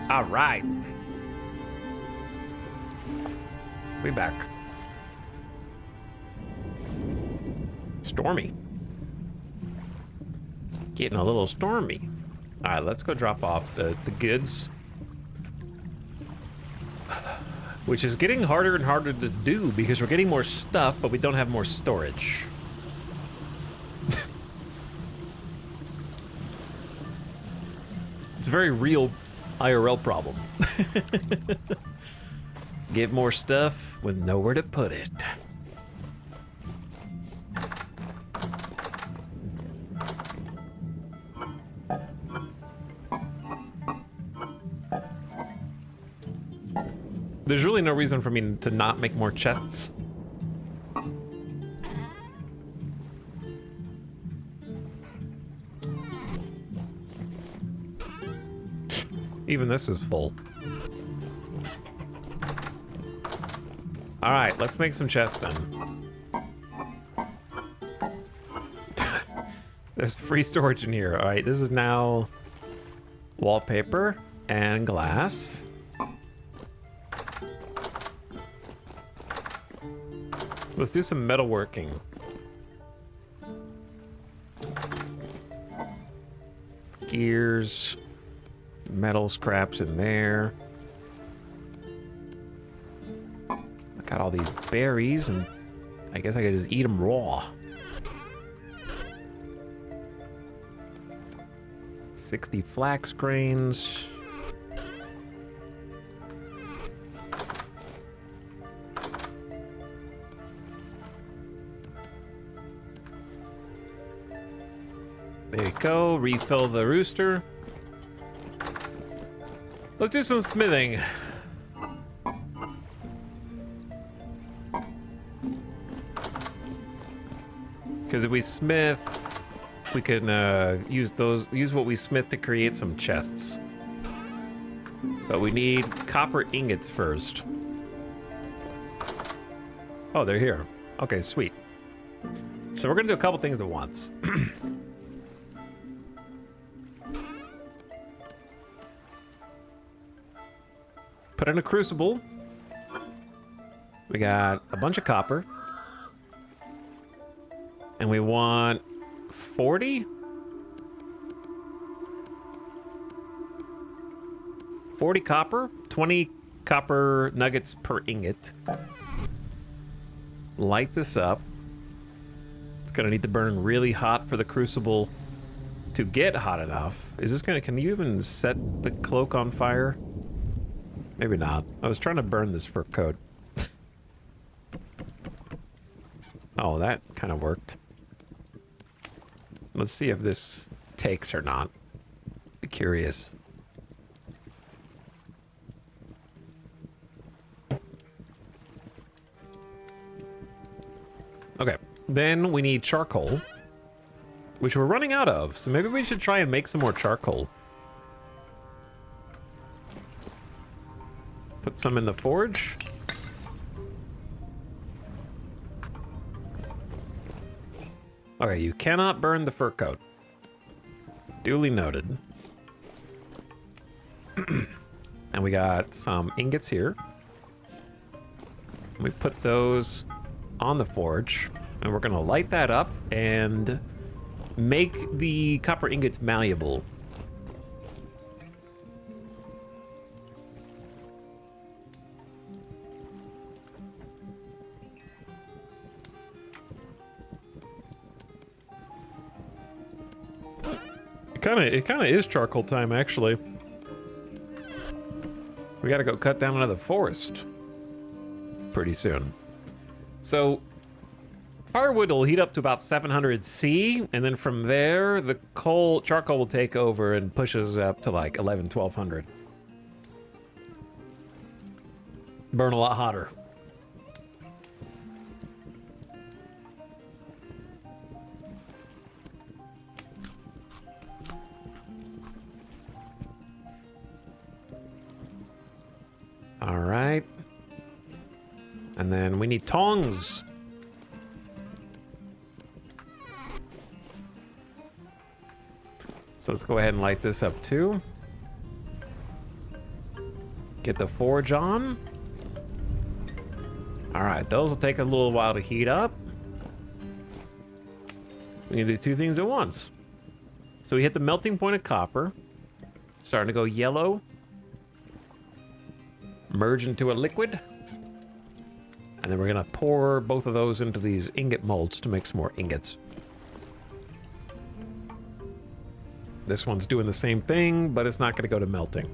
Speaker 1: All right. We back. stormy. Getting a little stormy. All right, let's go drop off the goods. Which is getting harder and harder to do because we're getting more stuff, but we don't have more storage. It's a very real IRL problem. Get more stuff with nowhere to put it. There's really no reason for me to not make more chests. Even this is full. All right, let's make some chests then. There's free storage in here. All right, this is now wallpaper and glass. Let's do some metalworking. Gears, metal scraps in there. I got all these berries, and I guess I could just eat them raw. 60 flax grains. There you go, refill the rooster. Let's do some smithing. Because if we smith, we can use what we smith to create some chests. But we need copper ingots first. Oh, they're here. Okay, sweet. So we're gonna do a couple things at once. Put in a crucible. We got a bunch of copper. And we want 40? 40 copper, 20 copper nuggets per ingot. Light this up. It's gonna need to burn really hot for the crucible to get hot enough. Is this gonna, can you even set the cloak on fire? Maybe not. I was trying to burn this fur coat. Oh, that kind of worked. Let's see if this takes or not. Be curious. Okay, then we need charcoal, which we're running out of, so maybe we should try and make some more charcoal. Put some in the forge. Okay, you cannot burn the fur coat. Duly noted. And we got some ingots here. We put those on the forge, and we're gonna light that up and make the copper ingots malleable. It kind of is charcoal time, actually. We gotta go cut down another forest pretty soon. So firewood will heat up to about 700 C, and then from there, the charcoal will take over and push us up to like 1200. Burn a lot hotter. All right. And then we need tongs. So let's go ahead and light this up too. Get the forge on. All right, those will take a little while to heat up. We can do two things at once. So we hit the melting point of copper. Starting to go yellow. Merge into a liquid. And then we're gonna pour both of those into these ingot molds to make some more ingots. This one's doing the same thing, but it's not gonna go to melting.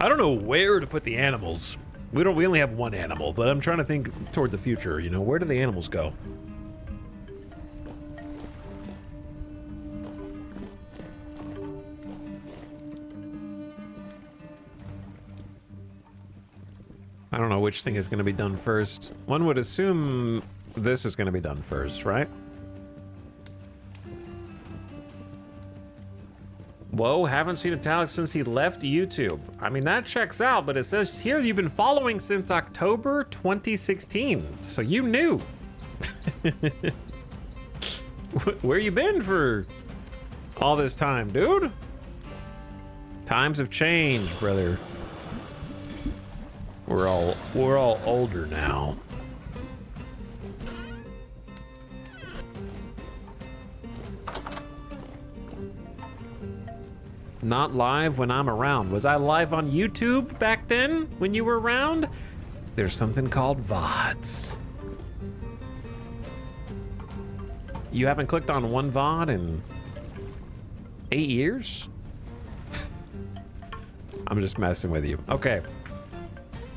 Speaker 1: I don't know where to put the animals. We only have one animal, but I'm trying to think toward the future, you know, where do the animals go? I don't know which thing is going to be done first. One would assume this is going to be done first, right? Whoa, haven't seen Italic since he left YouTube. I mean, that checks out, but it says here you've been following since October 2016. So you knew. Where you been for all this time, dude? Times have changed, brother. We're all older now. Not live when I'm around. Was I live on YouTube back then when you were around? There's something called VODs. You haven't clicked on one VOD in 8 years? I'm just messing with you. Okay.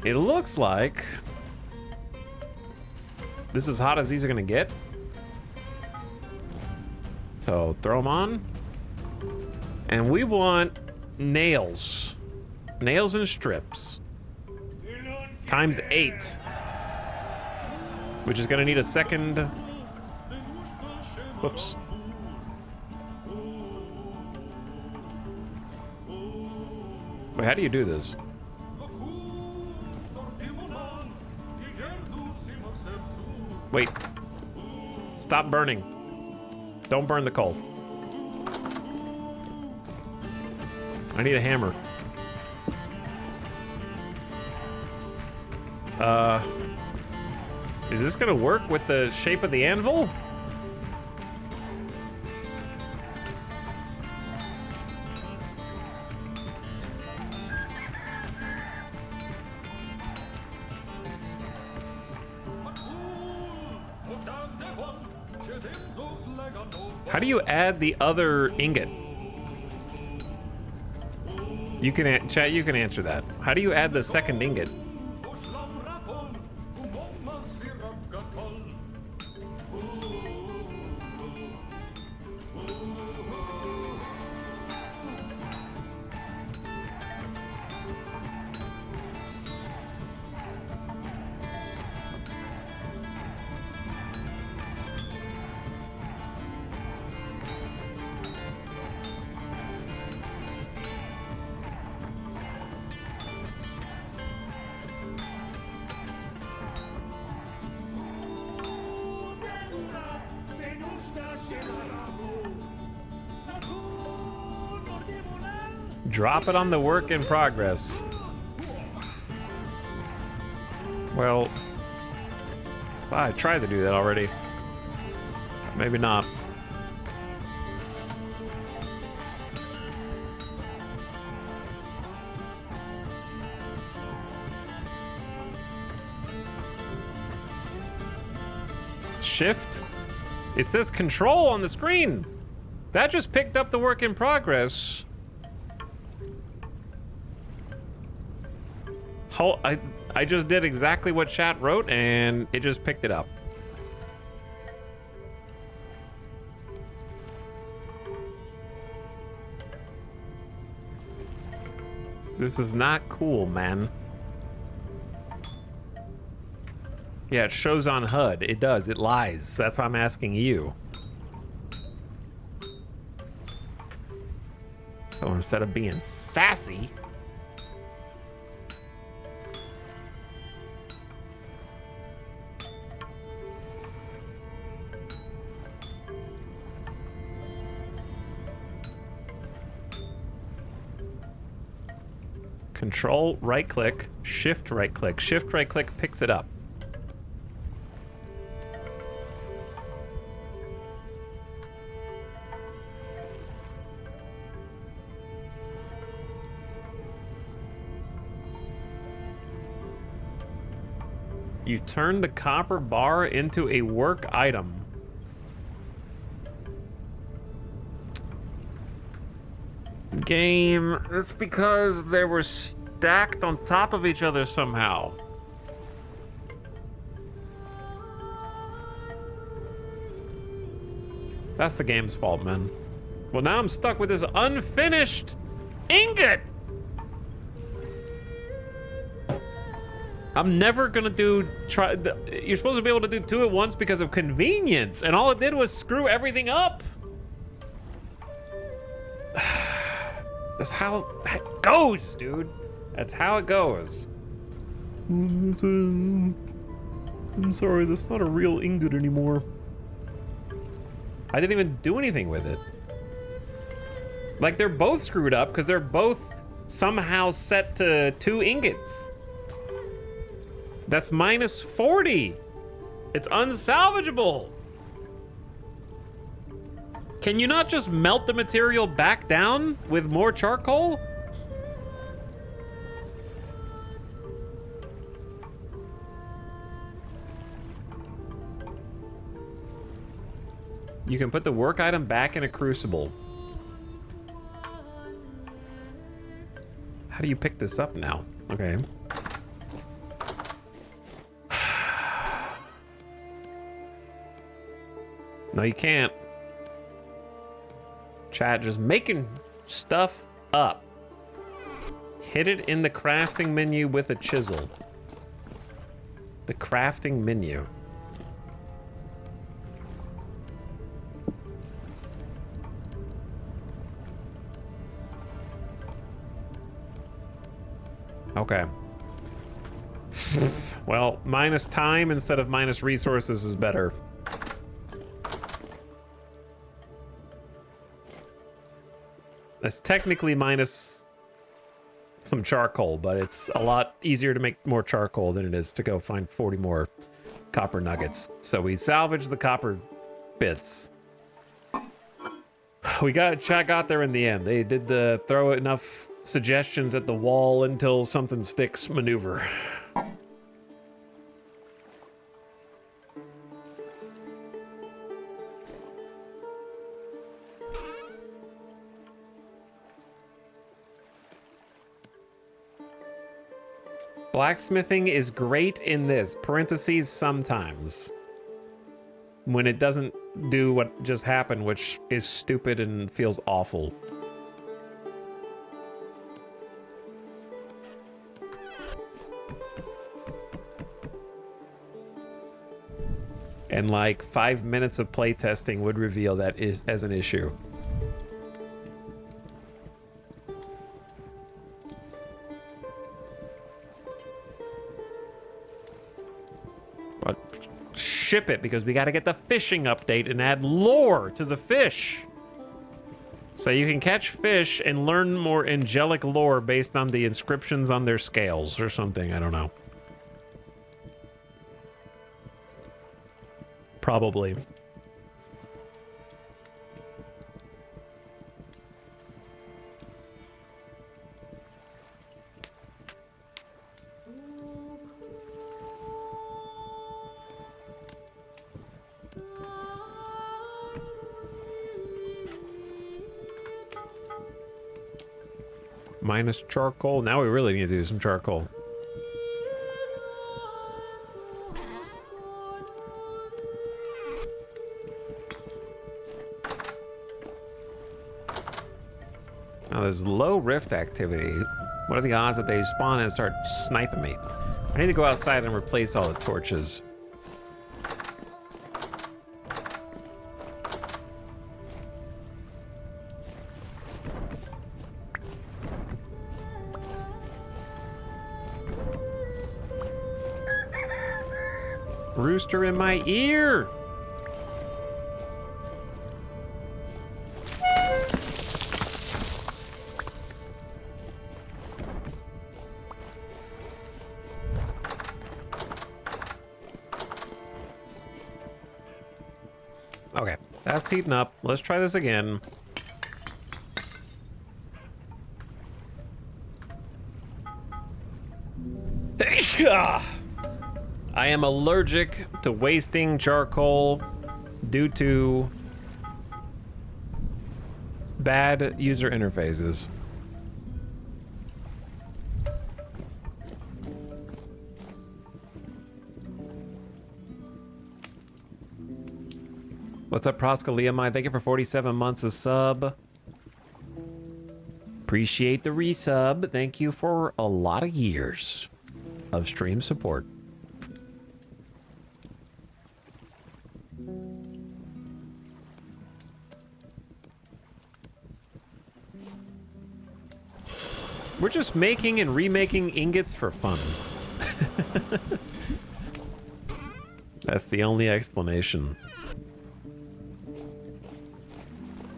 Speaker 1: It looks like this is as hot as these are gonna get. So throw them on. And we want nails. Nails and strips. Times 8. Which is gonna need a second. Whoops. Wait, how do you do this? Wait. Stop burning. Don't burn the coal. I need a hammer. Is this gonna work with the shape of the anvil? How do you add the other ingot? You can, chat, you can answer that. How do you add the second ingot? Drop it on the work in progress. Well, I tried to do that already. Maybe not. Shift? It says control on the screen. That just picked up the work in progress. I just did exactly what chat wrote and it just picked it up. This is not cool, man. Yeah, it shows on HUD. It does. It lies. That's why I'm asking you. So instead of being sassy... Control right click, shift right click picks it up. You turn the copper bar into a work item. Game, that's because they were stacked on top of each other somehow. That's the game's fault, man. Well, now I'm stuck with this unfinished ingot. I'm never gonna try. You're supposed to be able to do 2 at once because of convenience, and all it did was screw everything up. That's how it goes, dude. That's how it goes. I'm sorry, that's not a real ingot anymore. I didn't even do anything with it. Like, they're both screwed up because they're both somehow set to 2 ingots. That's minus 40. It's unsalvageable. Can you not just melt the material back down with more charcoal? You can put the work item back in a crucible. How do you pick this up now? Okay. No, you can't. Chat, just making stuff up. Hit it in the crafting menu with a chisel. The crafting menu. Okay. Well, minus time instead of minus resources is better. That's technically minus some charcoal, but it's a lot easier to make more charcoal than it is to go find 40 more copper nuggets. So we salvaged the copper bits. Chat got there in the end. They did the throw enough suggestions at the wall until something sticks maneuver. Blacksmithing is great in this, parentheses, sometimes. When it doesn't do what just happened, which is stupid and feels awful. And like 5 minutes of playtesting would reveal that is as an issue. But ship it because we got to get the fishing update and add lore to the fish. So you can catch fish and learn more angelic lore based on the inscriptions on their scales or something. I don't know. Probably. Minus charcoal. Now we really need to do some charcoal. Now there's low rift activity. What are the odds that they spawn and start sniping me? I need to go outside and replace all the torches. Rooster in my ear. Okay, that's heating up. Let's try this again. I am allergic to wasting charcoal due to bad user interfaces. What's up, Proscaliamine? Thank you for 47 months of sub. Appreciate the resub. Thank you for a lot of years of stream support. We're just making and remaking ingots for fun. That's the only explanation.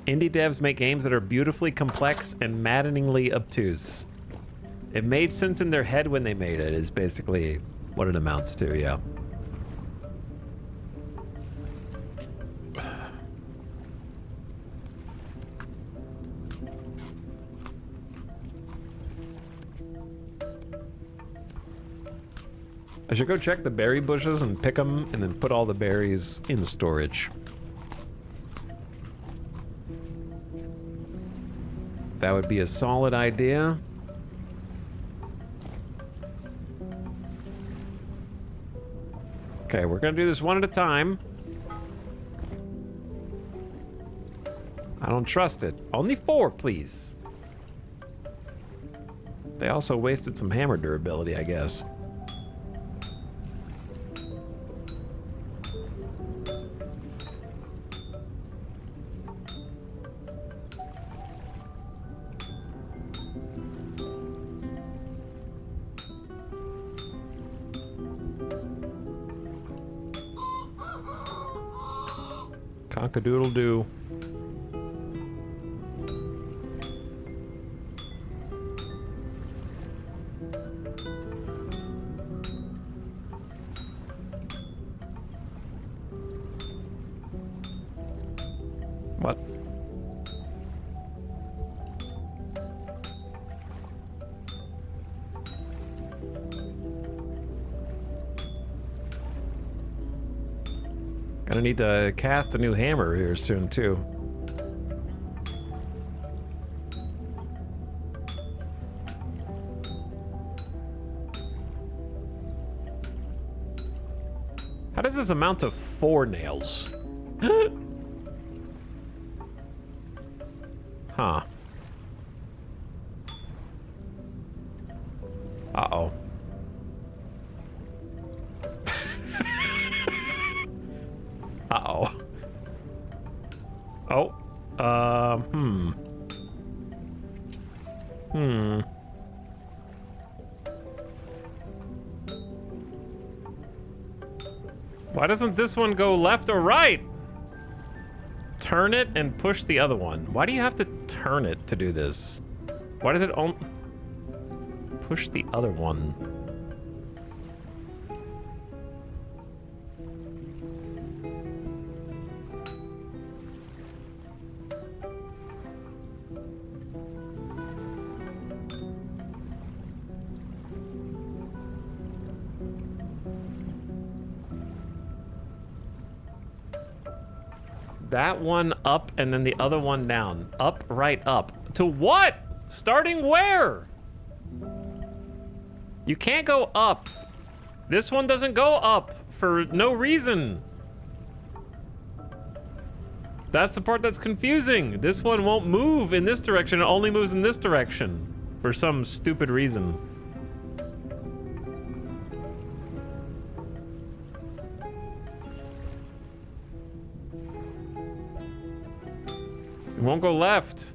Speaker 1: Indie devs make games that are beautifully complex and maddeningly obtuse. It made sense in their head when they made it, is basically what it amounts to, yeah. I should go check the berry bushes and pick them and then put all the berries in storage. That would be a solid idea. Okay, we're gonna do this one at a time. I don't trust it. Only 4, please. They also wasted some hammer durability, I guess. Cock-a-doodle-doo. What? Gonna need to cast a new hammer here soon, too. How does this amount to 4 nails? Huh. Uh-oh. Uh-oh. Oh. Why doesn't this one go left or right? Turn it and push the other one. Why do you have to turn it to do this? Why does it only push the other one? That one up and then the other one down. Up, right, up. To what? Starting where? You can't go up. This one doesn't go up for no reason. That's the part that's confusing. This one won't move in this direction. It only moves in this direction for some stupid reason. It won't go left.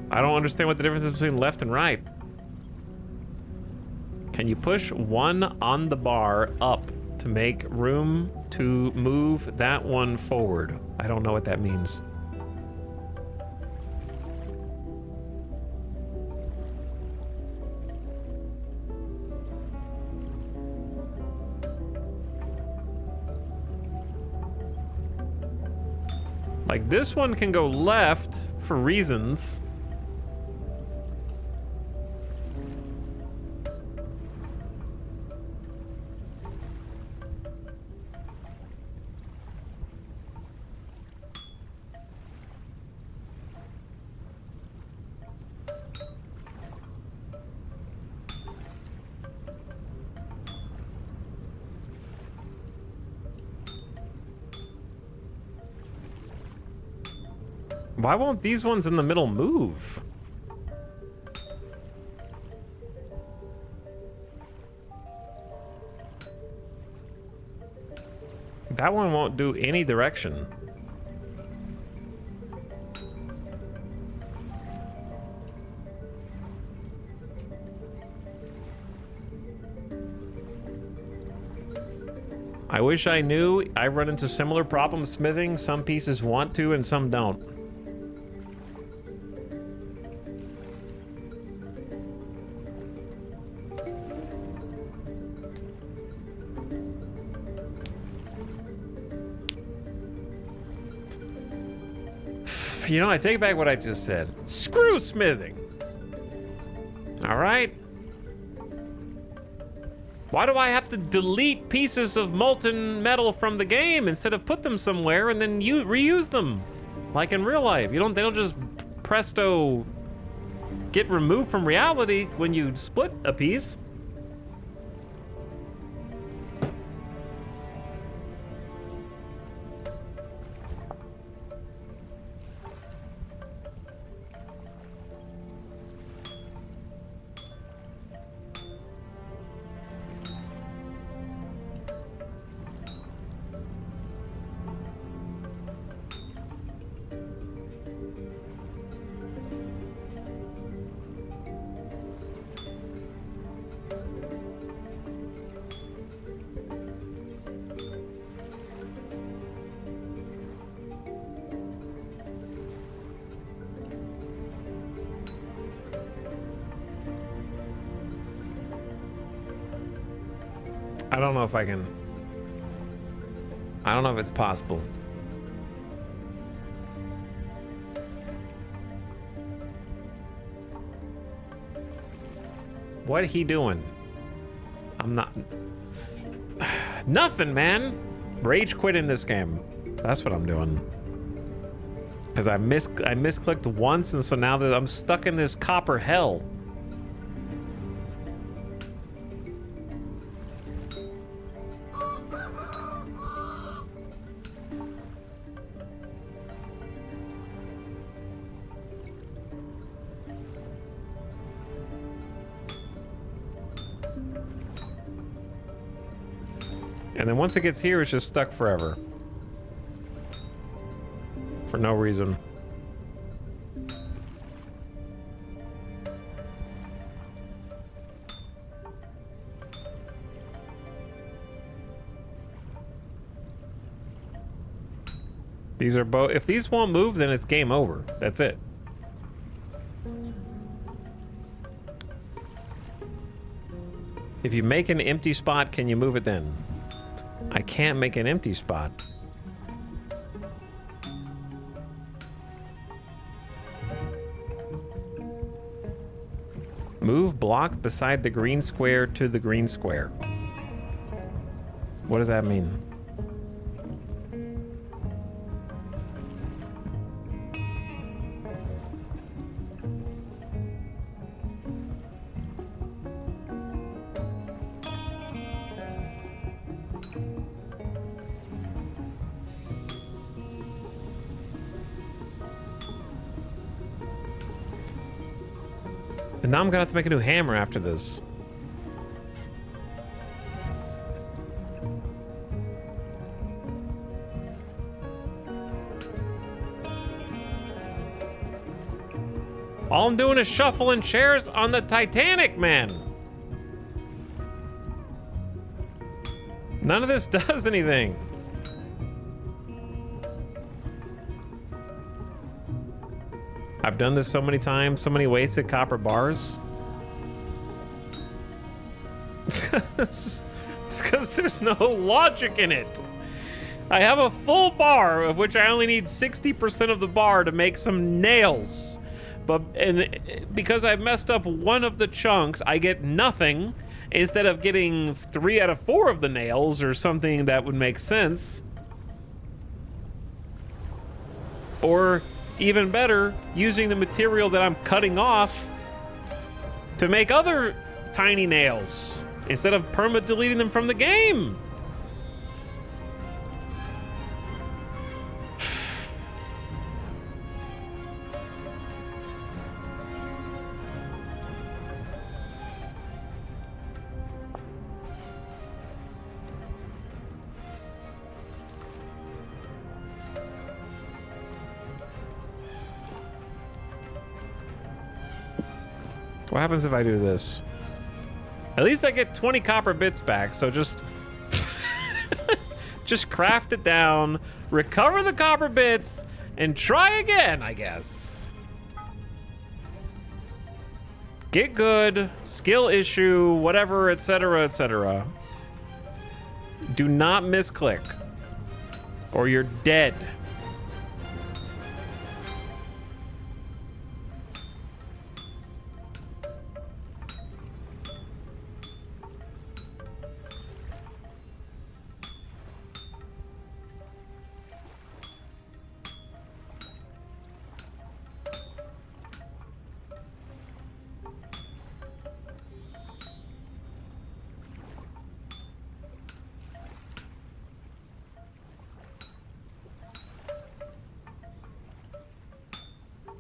Speaker 1: I don't understand what the difference is between left and right. Can you push one on the bar up to make room to move that one forward? I don't know what that means. Like, this one can go left for reasons. Why won't these ones in the middle move? That one won't do any direction. I wish I knew. I run into similar problems smithing. Some pieces want to and some don't. You know, I take back what I just said. Screw smithing. All right? Why do I have to delete pieces of molten metal from the game instead of put them somewhere and then reuse them? Like in real life. They don't just presto get removed from reality when you split a piece. I don't know if I can. I don't know if it's possible. What he doing? I'm not. Nothing, man. Rage quit in this game. That's what I'm doing. Because I misclicked once, and so now that I'm stuck in this copper hell. And then once it gets here, it's just stuck forever. For no reason. These are both. If these won't move, then it's game over. That's it. If you make an empty spot, can you move it then? I can't make an empty spot. Move block beside the green square to the green square. What does that mean? And now I'm gonna have to make a new hammer after this. All I'm doing is shuffling chairs on the Titanic, man. None of this does anything. I've done this so many times, so many wasted copper bars. It's because there's no logic in it. I have a full bar of which I only need 60% of the bar to make some nails. And because I messed up one of the chunks, I get nothing instead of getting 3 out of 4 of the nails or something that would make sense. Or even better, using the material that I'm cutting off to make other tiny nails instead of perma-deleting them from the game. What happens if I do this? At least I get 20 copper bits back, so just... just craft it down, recover the copper bits, and try again, I guess. Get good, skill issue, whatever, etc., etc. Do not misclick, or you're dead.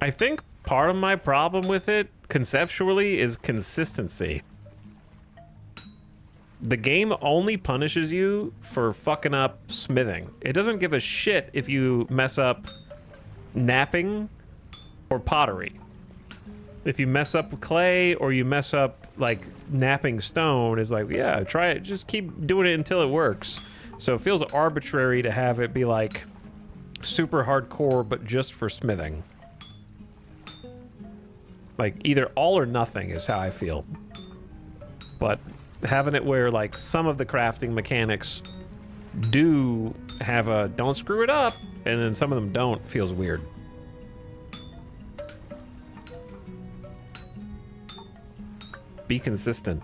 Speaker 1: I think part of my problem with it, conceptually, is consistency. The game only punishes you for fucking up smithing. It doesn't give a shit if you mess up napping or pottery. If you mess up clay or you mess up, like, napping stone, it's like, yeah, try it. Just keep doing it until it works. So it feels arbitrary to have it be, like, super hardcore, but just for smithing. Like, either all or nothing is how I feel. But having it where, like, some of the crafting mechanics do have a don't screw it up, and then some of them don't, feels weird. Be consistent.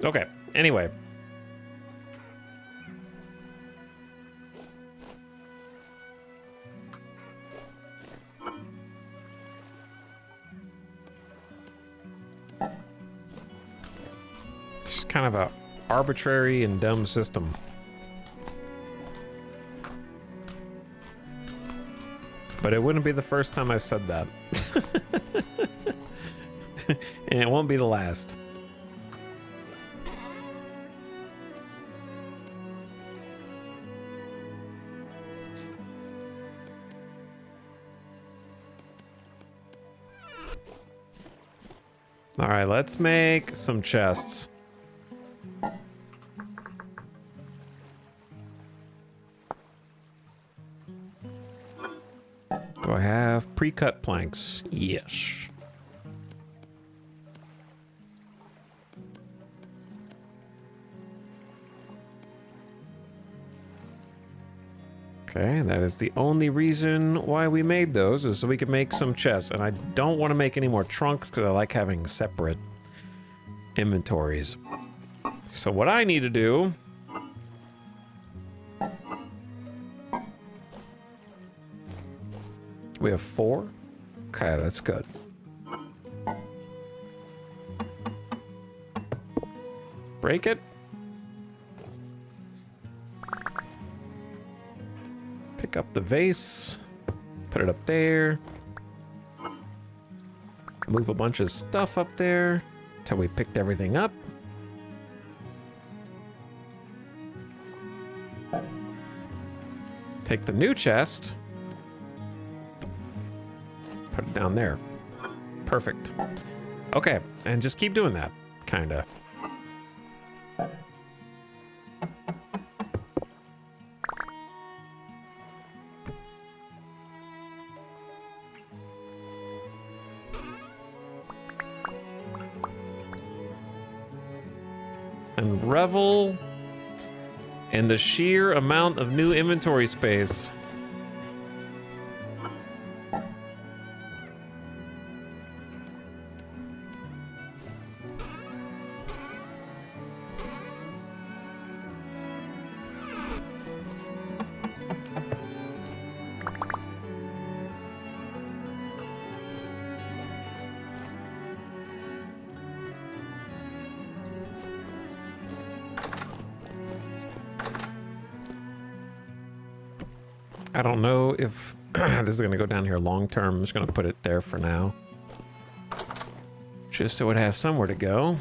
Speaker 1: Okay, anyway. It's kind of a arbitrary and dumb system. But it wouldn't be the first time I've said that. And it won't be the last. All right, let's make some chests. Do I have pre-cut planks? Yes. Okay, that is the only reason why we made those, is so we could make some chests. And I don't want to make any more trunks because I like having separate inventories. So what I need to do... We have 4? Okay, that's good. Break it. Pick up the vase, put it up there. Move a bunch of stuff up there till we picked everything up. Take the new chest, put it down there. Perfect. Okay, and just keep doing that, kinda. And revel in the sheer amount of new inventory space. I don't know if this is going to go down here long term. I'm just going to put it there for now. Just so it has somewhere to go.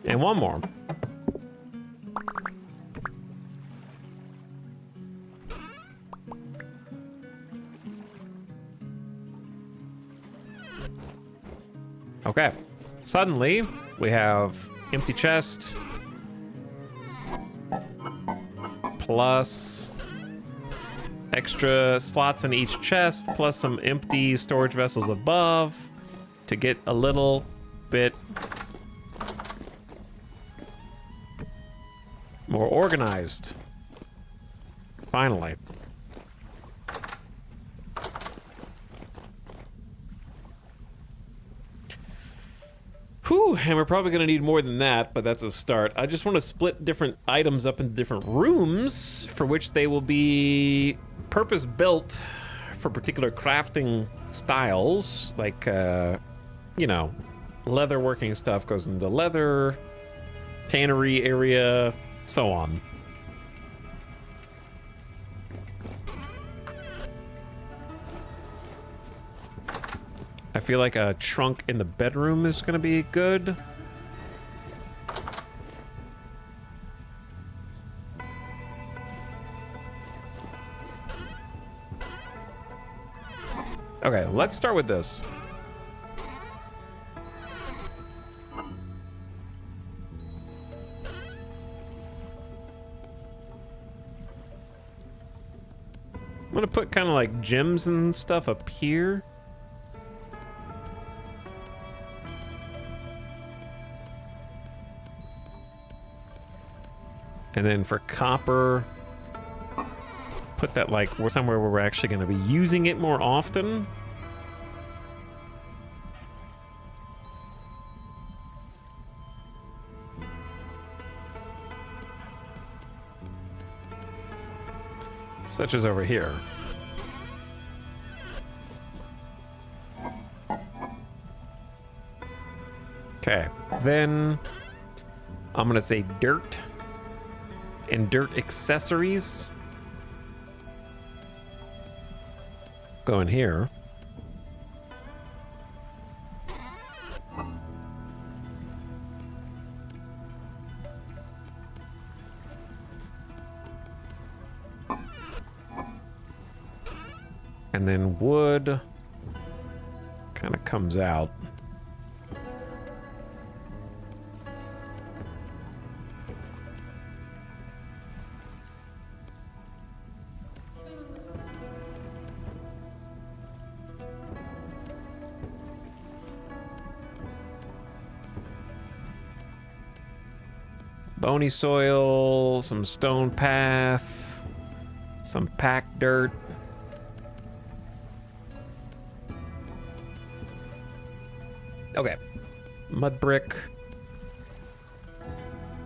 Speaker 1: And one more. Okay. Suddenly, we have empty chest plus extra slots in each chest plus some empty storage vessels above to get a little bit more organized. Finally. Whew, and we're probably gonna need more than that, but that's a start. I just want to split different items up into different rooms for which they will be purpose-built for particular crafting styles. Like, you know, leather working stuff goes into the leather, tannery area, so on. I feel like a trunk in the bedroom is gonna be good. Okay, let's start with this. I'm gonna put kind of like gems and stuff up here. And then for copper, put that like somewhere where we're actually going to be using it more often. Such as over here. Okay, then I'm going to say dirt. And dirt accessories go in here. And then wood kind of comes out. Bony soil, some stone path, some packed dirt. Okay, mud brick,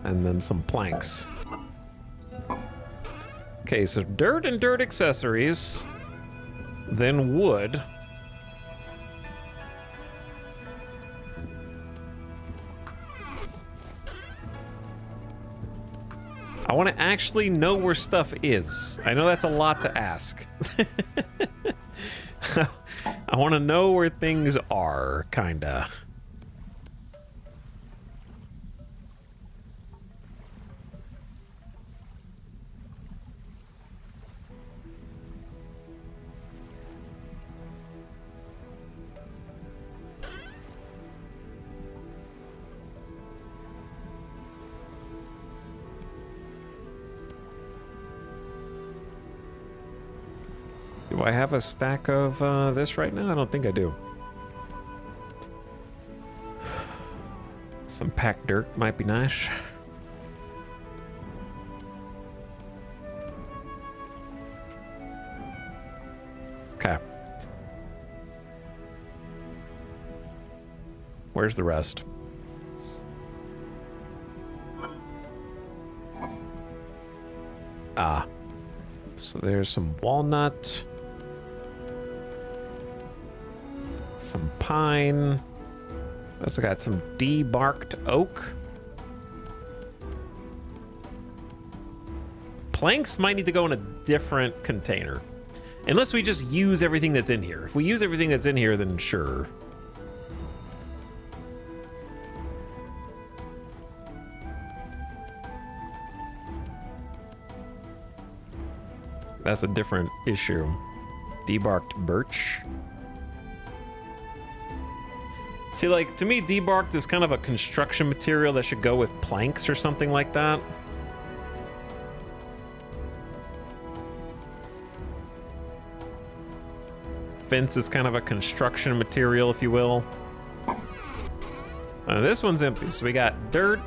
Speaker 1: and then some planks. Okay, so dirt and dirt accessories, then wood. I want to actually know where stuff is. I know that's a lot to ask. I want to know where things are, kinda. Do I have a stack of this right now? I don't think I do. Some packed dirt might be nice. Okay. Where's the rest? Ah. So there's some walnut. some pine. Also got some debarked oak. Planks might need to go in a different container. Unless we just use everything that's in here. If we use everything that's in here, then sure. That's a different issue. Debarked birch. See, like, to me, debarked is kind of a construction material that should go with planks or something like that. Fence is kind of a construction material, if you will. This one's empty, so we got dirt,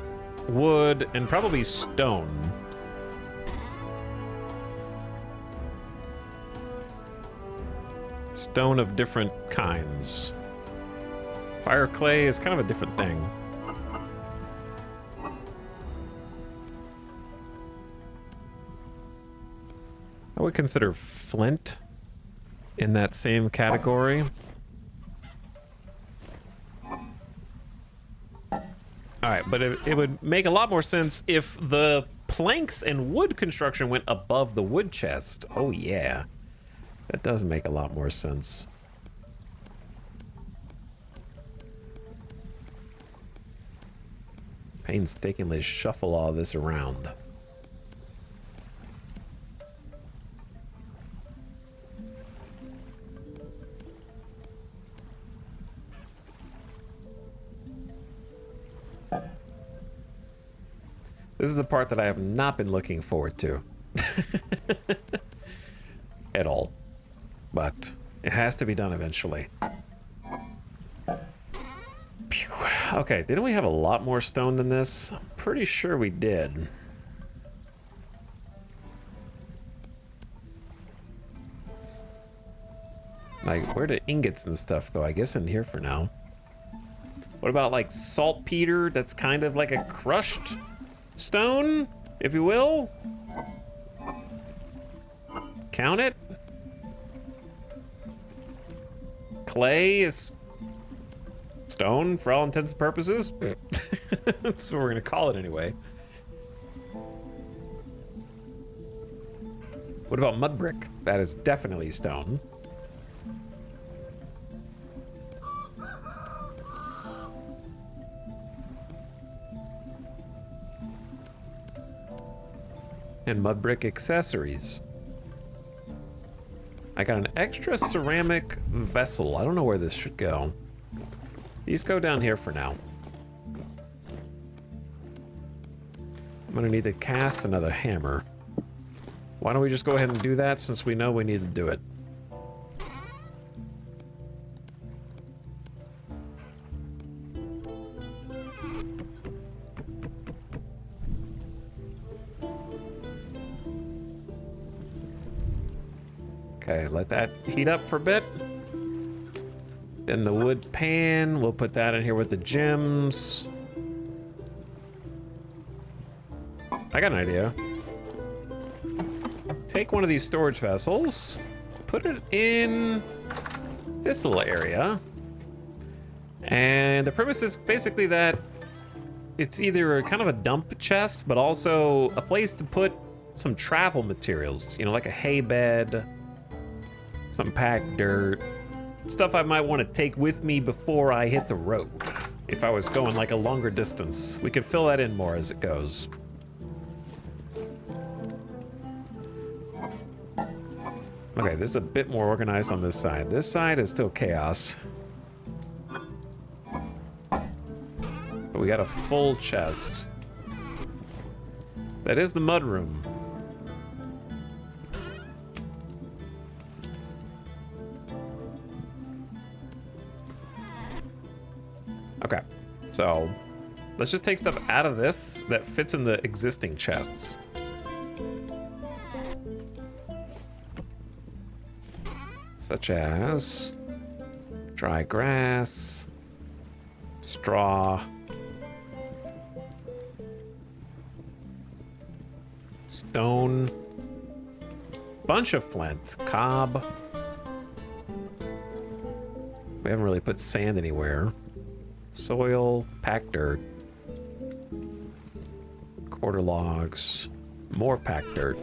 Speaker 1: wood, and probably stone. Stone of different kinds. Fire clay is kind of a different thing. I would consider flint in that same category. All right, but it would make a lot more sense if the planks and wood construction went above the wood chest. Oh yeah, that does make a lot more sense. Painstakingly shuffle all this around. This is the part that I have not been looking forward to. At all. But it has to be done eventually. Pew. Okay, didn't we have a lot more stone than this? I'm pretty sure we did. Like, where do ingots and stuff go? I guess in here for now. What about, like, saltpeter? That's kind of like a crushed stone, if you will. Count it. Clay is stone for all intents and purposes. That's what we're gonna call it anyway. What about mud brick? That is definitely stone. And mud brick accessories. I got an extra ceramic vessel. I don't know where this should go. These go down here for now. I'm gonna need to cast another hammer. Why don't we just go ahead and do that since we know we need to do it? Okay, let that heat up for a bit. Then the wood pan, we'll put that in here with the gems. I got an idea. Take one of these storage vessels, put it in this little area. And the premise is basically that it's either a kind of a dump chest, but also a place to put some travel materials, you know, like a hay bed, some packed dirt, stuff I might want to take with me before I hit the road. If I was going like a longer distance, we can fill that in more as it goes. Okay, this is a bit more organized on this side. This side is still chaos. But we got a full chest. That is the mud room. Okay, so let's just take stuff out of this that fits in the existing chests. Such as dry grass, straw, stone, bunch of flint, cob. We haven't really put sand anywhere. Soil, packed dirt. Quarter logs. More packed dirt.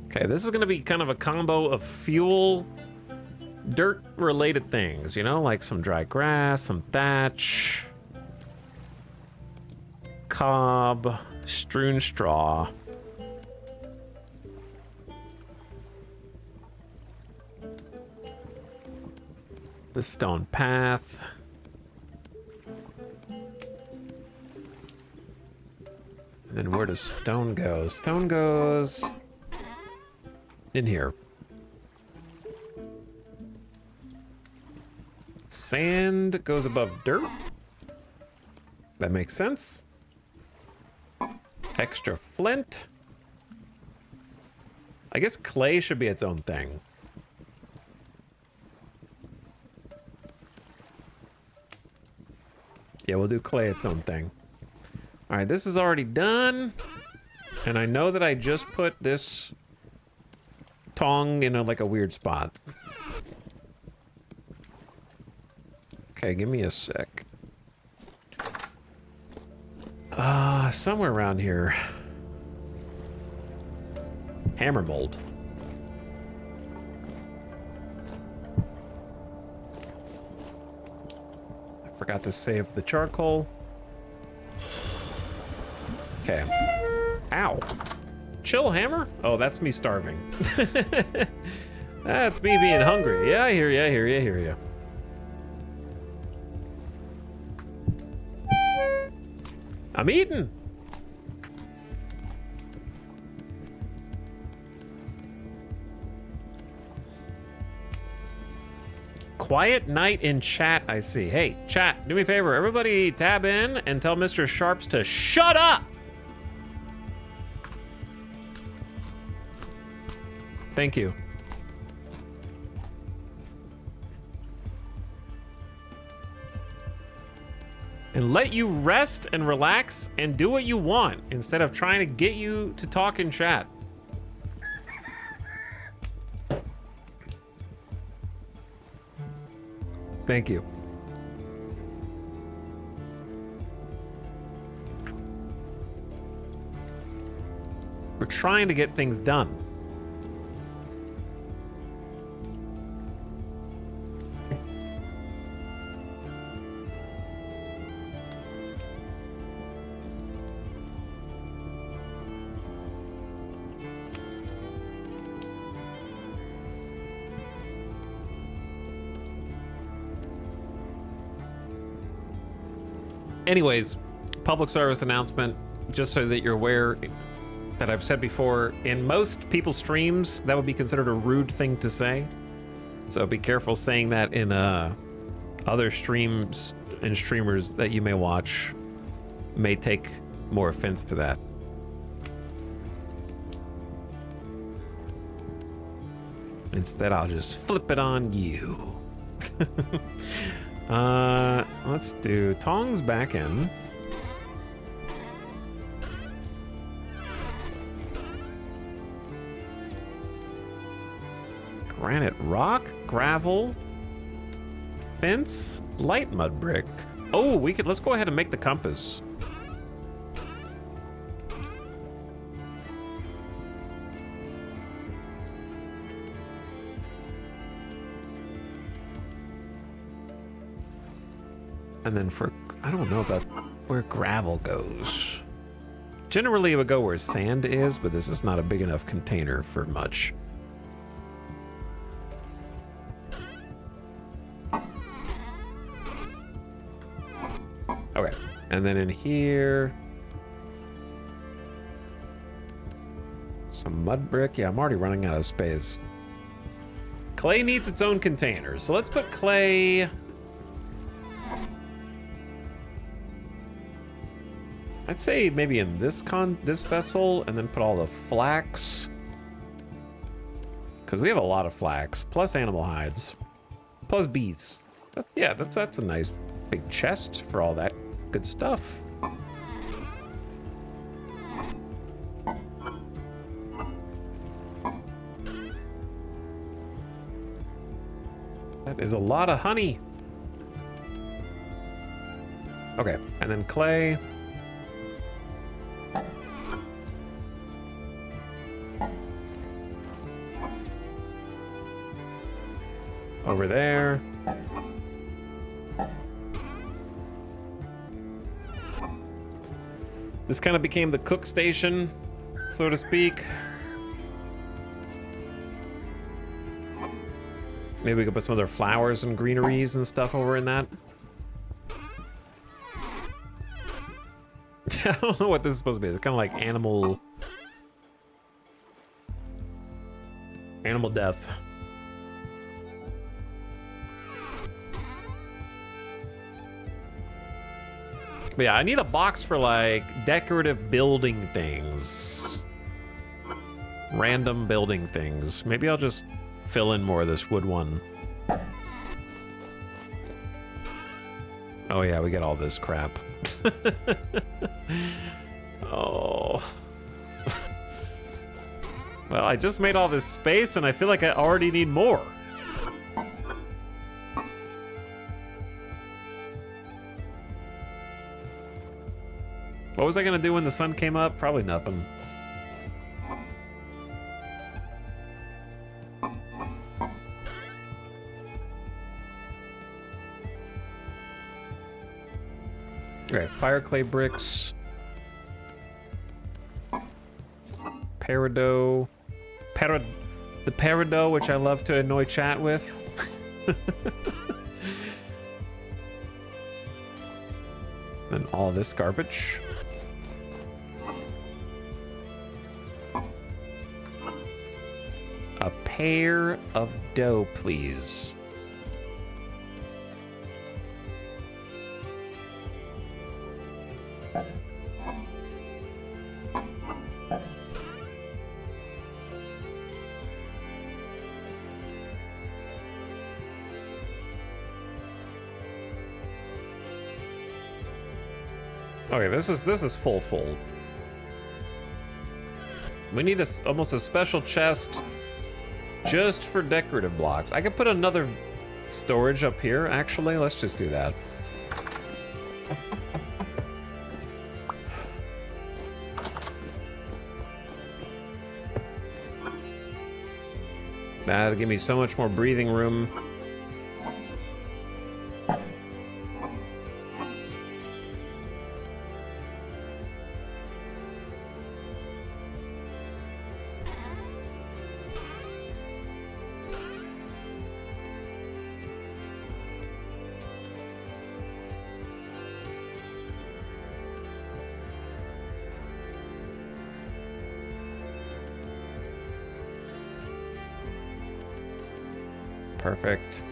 Speaker 1: Okay, this is going to be kind of a combo of fuel, dirt-related things, you know, like some dry grass, some thatch, cob, strewn straw. The stone path. And then where does stone go? Stone goes in here. Sand goes above dirt. That makes sense. Extra flint. I guess clay should be its own thing. Yeah, we'll do clay its own thing. All right, this is already done. And I know that I just put this tong in like a weird spot. Okay, give me a sec. Somewhere around here. Hammer mold. I forgot to save the charcoal. Okay. Ow. Chill, Hammer? Oh, that's me starving. That's me being hungry. Yeah, I hear you, I hear you, I hear you. I'm eating. Quiet night in chat, I see. Hey, chat, do me a favor. Everybody tab in and tell Mr. Sharps to shut up. Thank you. And let you rest and relax and do what you want instead of trying to get you to talk in chat. Thank you. We're trying to get things done. Anyways, public service announcement, just so that you're aware that I've said before, in most people's streams, that would be considered a rude thing to say. So be careful saying that in other streams and streamers that you may watch may take more offense to that. Instead, I'll just flip it on you. Let's do tongs back in. Granite rock, gravel, fence, light mud brick. Oh, let's go ahead and make the compass. And then I don't know about where gravel goes. Generally, it would go where sand is, but this is not a big enough container for much. Okay, and then in here, some mud brick. Yeah, I'm already running out of space. Clay needs its own container, so let's put clay. I'd say maybe in this vessel, and then put all the flax, because we have a lot of flax plus animal hides. plus bees. Yeah, that's a nice big chest for all that good stuff. That is a lot of honey. Okay, and then clay. Over there. This kind of became the cook station, so to speak. Maybe we could put some other flowers and greeneries and stuff over in that. I don't know what this is supposed to be. It's kind of like animal death. But yeah, I need a box for like decorative building things. Random building things. Maybe I'll just fill in more of this wood one. Oh yeah, we got all this crap. Oh. Well, I just made all this space and I feel like I already need more. What was I gonna do when the sun came up? Probably nothing. Okay, fire clay bricks. Peridot. The peridot, which I love to annoy chat with. And all this garbage. A pair of dough, please. Okay, this is full. We need almost a special chest just for decorative blocks. I could put another storage up here, actually. Let's just do that. That'll give me so much more breathing room. Perfect.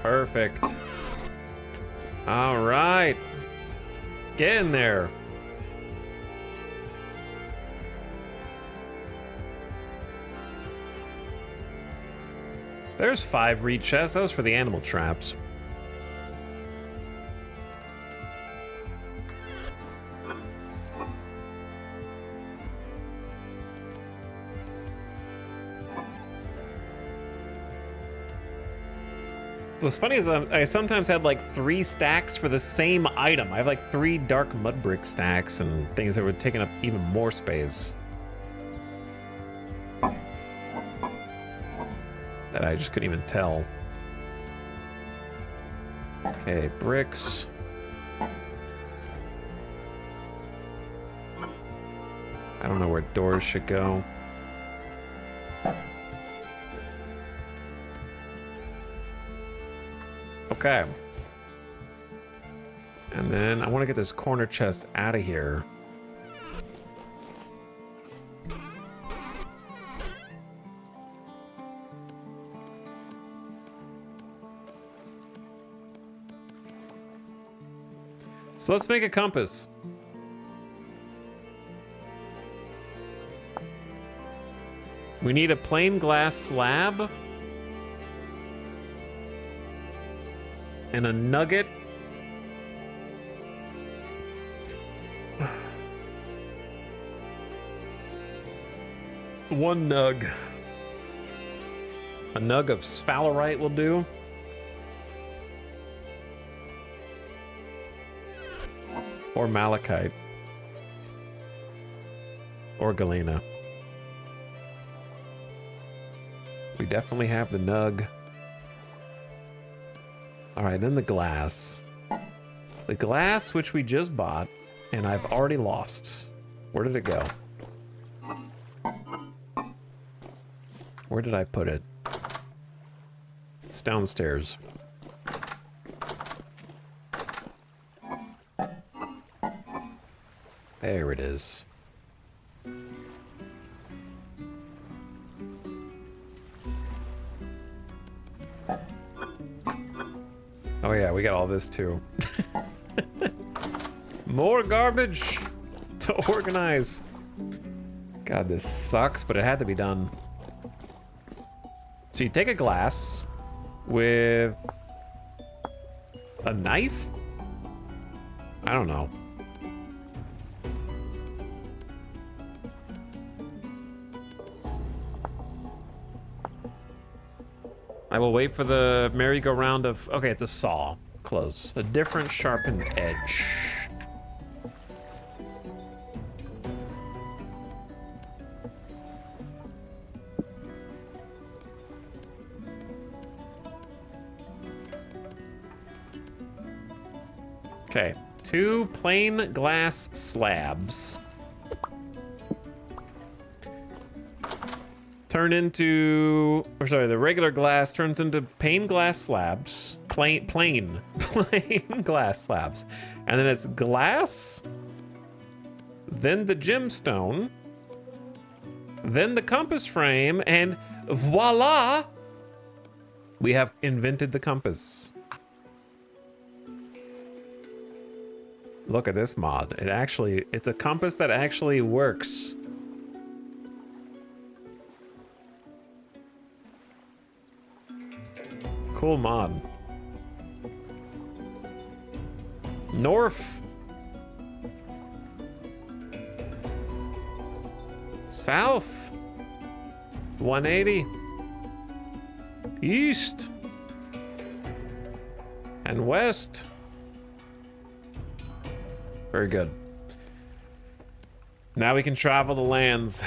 Speaker 1: Perfect. All right. Get in there. There's 5 reed chests. That was for the animal traps. What's funny is I sometimes had like 3 stacks for the same item. I have like 3 dark mud brick stacks and things that were taking up even more space. That I just couldn't even tell. Okay, bricks. I don't know where doors should go. Okay. And then I want to get this corner chest out of here. So let's make a compass. We need a plain glass slab. And a nugget. One nug. A nug of sphalerite will do. Or malachite. Or galena. We definitely have the nug. Alright, then the glass. The glass which we just bought, and I've already lost. Where did it go? Where did I put it? It's downstairs. There it is. Oh yeah, we got all this too. More garbage to organize. God, this sucks, but it had to be done. So you take a glass with a knife? I don't know. I will wait for the merry-go-round of... Okay, it's a saw. Close. A different sharpened edge. Okay, 2 plain glass slabs. Turn into, or sorry, the regular glass turns into plain glass slabs. Plain glass slabs. And then it's glass, then the gemstone, then the compass frame, and voila! We have invented the compass. Look at this mod. It's a compass that actually works. Cool mod. North. South. 180. East. And west. Very good. Now we can travel the lands.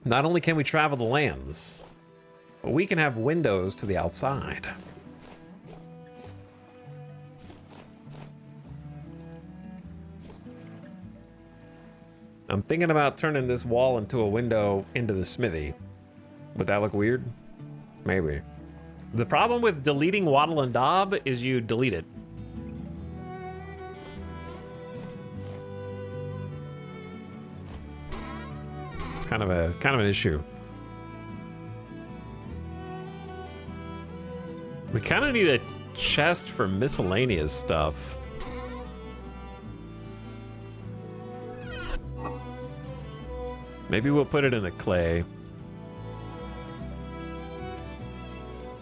Speaker 1: Not only can we travel the lands, but we can have windows to the outside. I'm thinking about turning this wall into a window into the smithy. Would that look weird? Maybe. The problem with deleting Waddle and Daub is you delete it. It's kind of an issue. We kind of need a chest for miscellaneous stuff. Maybe we'll put it in a clay.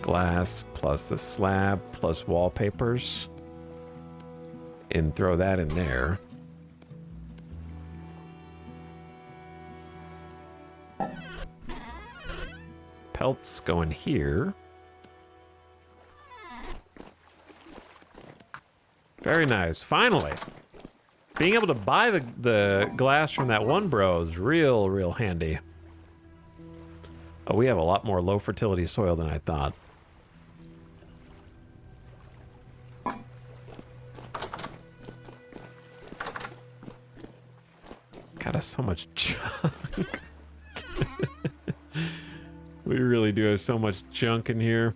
Speaker 1: Glass plus the slab plus wallpapers. And throw that in there. Pelts go in here. Very nice. Finally. Being able to buy the glass from that one bro is real handy. Oh, we have a lot more low fertility soil than I thought. God, that's so much junk. We really do have so much junk in here.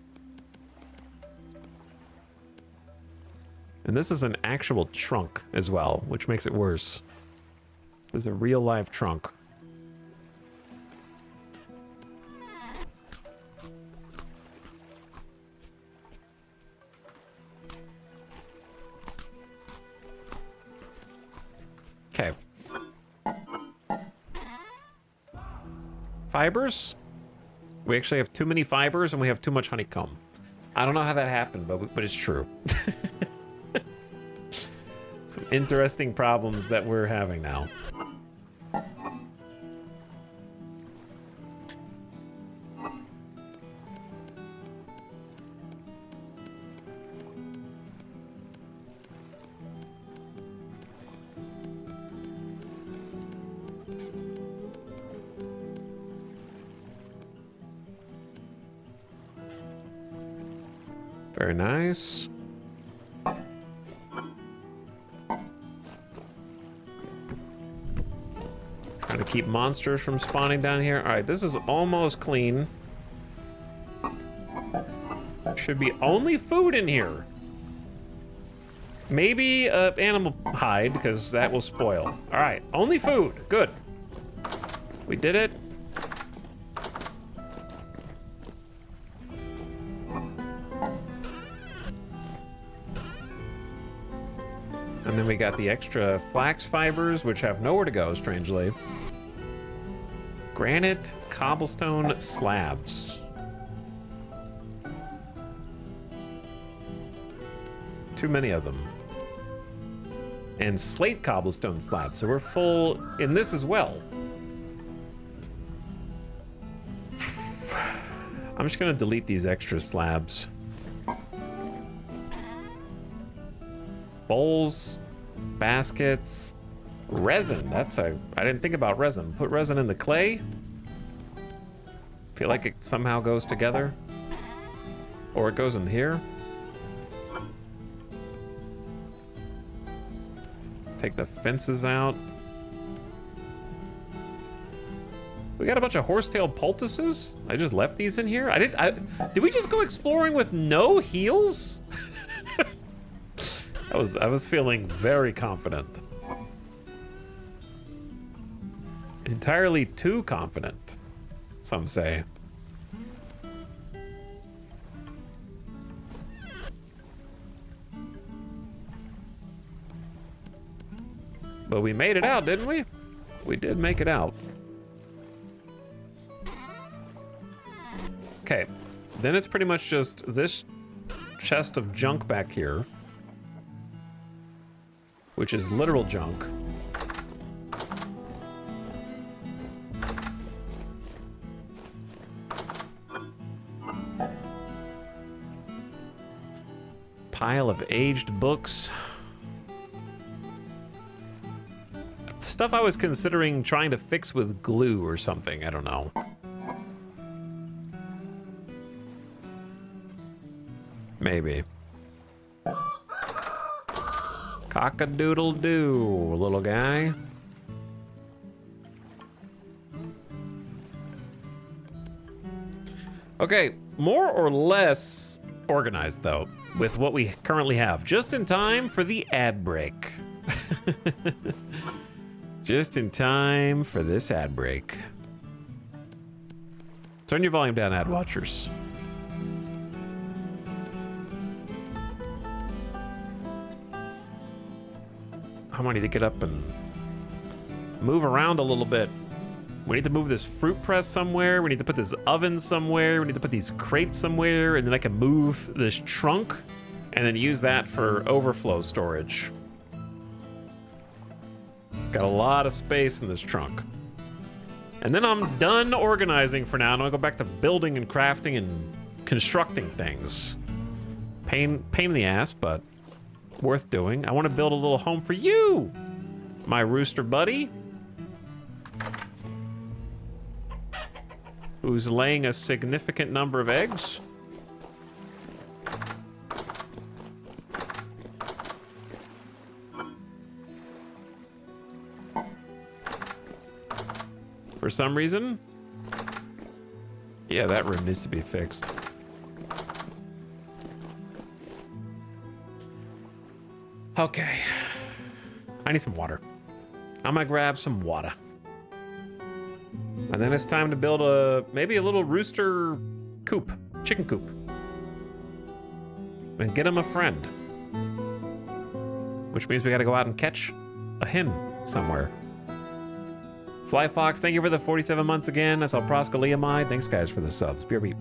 Speaker 1: And this is an actual trunk as well, which makes it worse. There's a real live trunk. Okay. fibers? We actually have too many fibers and we have too much honeycomb. I don't know how that happened, but it's true. Some interesting problems that we're having now. Very nice. Trying to keep monsters from spawning down here. All right, this is almost clean. Should be only food in here. Maybe animal hide, because that will spoil. All right, only food. Good. We did it. And then we got the extra flax fibers, which have nowhere to go, strangely. Granite cobblestone slabs. Too many of them. And slate cobblestone slabs, so we're full in this as well. I'm just gonna delete these extra slabs. Bowls, baskets, resin. I didn't think about resin. Put resin in the clay. Feel like it somehow goes together. Or it goes in here. Take the fences out. We got a bunch of horsetail poultices. I just left these in here. Did we just go exploring with no heals? I was feeling very confident. Entirely too confident, some say. But we made it out, didn't we? We did make it out. Okay, then it's pretty much just this chest of junk back here, which is literal junk. Pile of aged books. Stuff I was considering trying to fix with glue or something, I don't know. Maybe. Cock-a-doodle-doo, little guy. Okay, more or less organized, though, with what we currently have. Just in time for the ad break. Just in time for this ad break. Turn your volume down, ad watchers. I might need to get up and move around a little bit. We need to move this fruit press somewhere. We need to put this oven somewhere. We need to put these crates somewhere. And then I can move this trunk and then use that for overflow storage. Got a lot of space in this trunk. And then I'm done organizing for now. And I'll go back to building and crafting and constructing things. Pain in the ass, but worth doing. I want to build a little home for you, my rooster buddy, who's laying a significant number of eggs. For some reason, yeah, that room needs to be fixed. Okay, I need some water. I'm gonna grab some water. And then it's time to build maybe a little rooster coop, chicken coop. And get him a friend. Which means we gotta go out and catch a hen somewhere. Sly Fox, thank you for the 47 months again. I saw Proscaleamide. Thanks, guys, for the subs. BRB.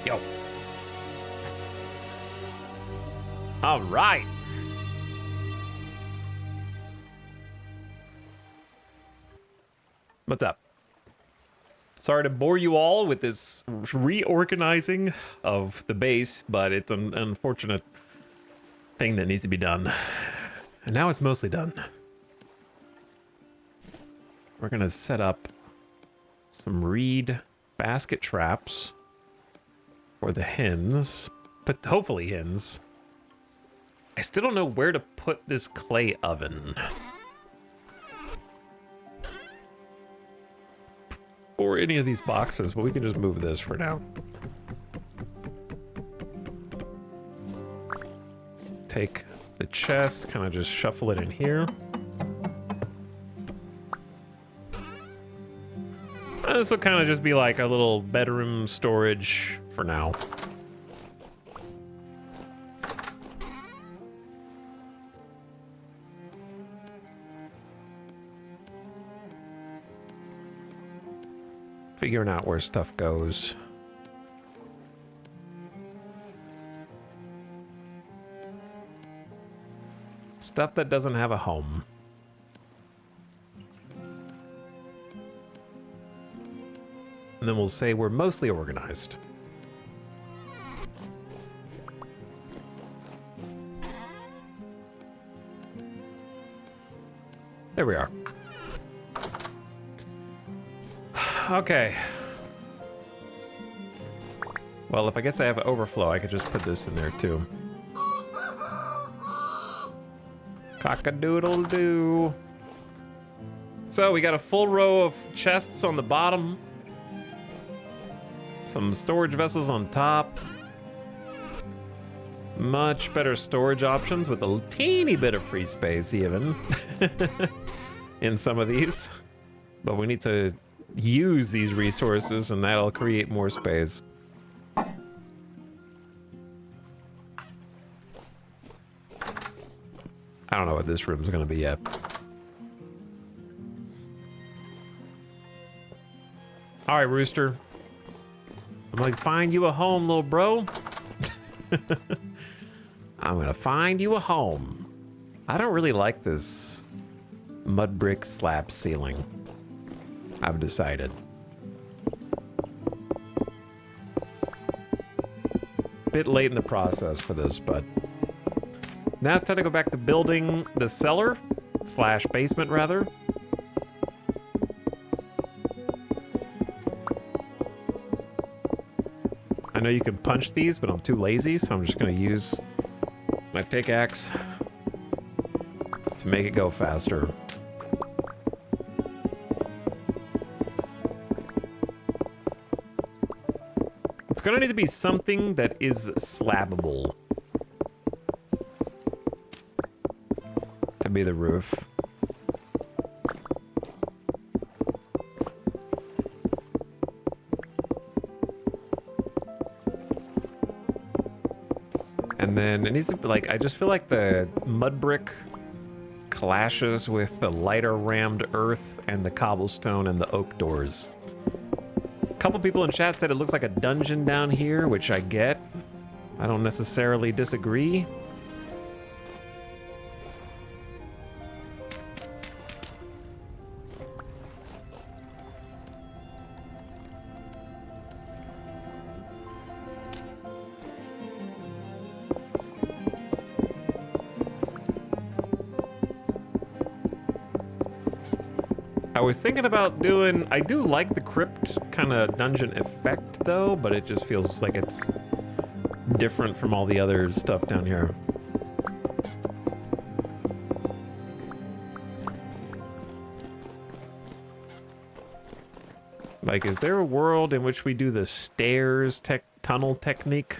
Speaker 1: Yo. All right. What's up? Sorry to bore you all with this reorganizing of the base, but it's an unfortunate thing that needs to be done. And now it's mostly done. We're gonna set up some reed basket traps for the hens, but hopefully hens. I still don't know where to put this clay oven. Or any of these boxes, but we can just move this for now. Take the chest, kind of just shuffle it in here. This will kind of just be like a little bedroom storage for now. Figuring out where stuff goes. Stuff that doesn't have a home. And then we'll say we're mostly organized. There we are. Okay. Well, if I guess I have overflow, I could just put this in there too. Cock-a-doodle-doo. So we got a full row of chests on the bottom. Some storage vessels on top. Much better storage options with a teeny bit of free space even in some of these. But we need to use these resources and that'll create more space. I don't know what this room's gonna be yet. All right, Rooster. I'm gonna find you a home, little bro. I'm gonna find you a home. I don't really like this mud brick slab ceiling. I've decided. Bit late in the process for this, but now it's time to go back to building the cellar slash basement rather. I know you can punch these, but I'm too lazy, so I'm just gonna use my pickaxe to make it go faster. It's gonna need to be something that is slabbable to be the roof. And then it needs to be like, I just feel like the mud brick clashes with the lighter rammed earth and the cobblestone and the oak doors. A couple people in chat said it looks like a dungeon down here, which I get. I don't necessarily disagree. I was thinking about doing, I do like the crypt kind of dungeon effect though, but it just feels like it's different from all the other stuff down here. Like, is there a world in which we do the stairs tunnel technique?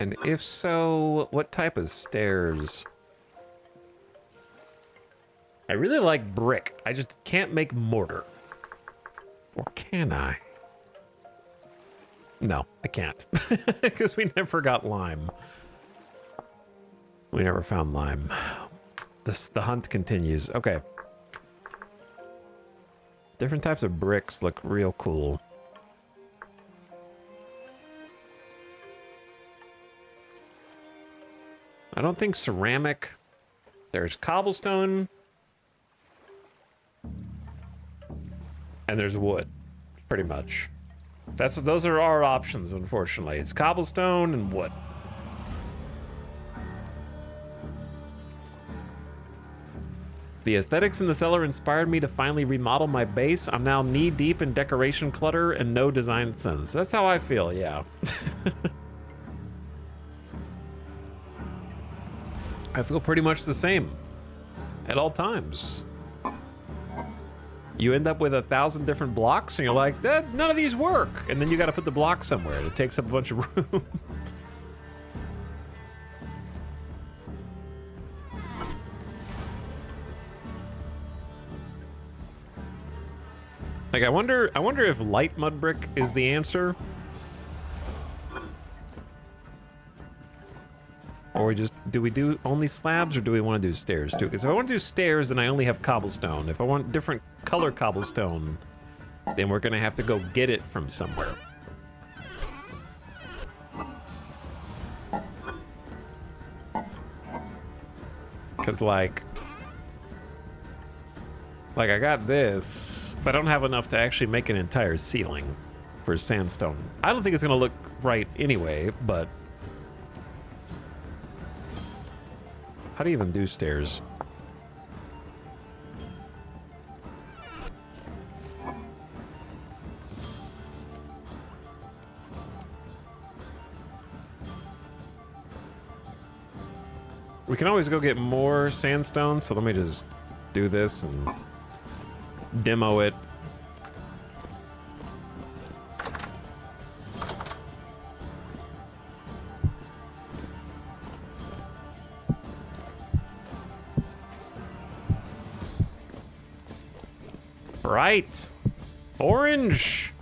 Speaker 1: And if so, what type of stairs? I really like brick. I just can't make mortar. Or can I? No, I can't. Because we never got lime. We never found lime. The hunt continues. Okay. Different types of bricks look real cool. I don't think ceramic. There's cobblestone. And there's wood, pretty much. Those are our options, unfortunately. It's cobblestone and wood. The aesthetics in the cellar inspired me to finally remodel my base. I'm now knee-deep in decoration clutter and no design sense. That's how I feel, yeah. I feel pretty much the same at all times. You end up with 1,000 different blocks and you're like, none of these work. And then you got to put the block somewhere. It takes up a bunch of room. Like, I wonder if light mud brick is the answer. Or do we do only slabs, or do we want to do stairs too? Because if I want to do stairs, then I only have cobblestone. If I want different color cobblestone, then we're gonna have to go get it from somewhere. Because like I got this, but I don't have enough to actually make an entire ceiling for sandstone. I don't think it's gonna look right anyway, but how do you even do stairs? We can always go get more sandstone, so let me just do this and demo it. Bright orange.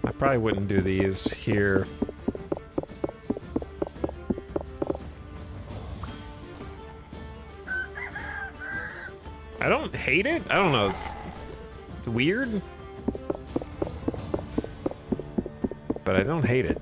Speaker 1: I probably wouldn't do these here. I don't hate it. I don't know. It's weird. But I don't hate it.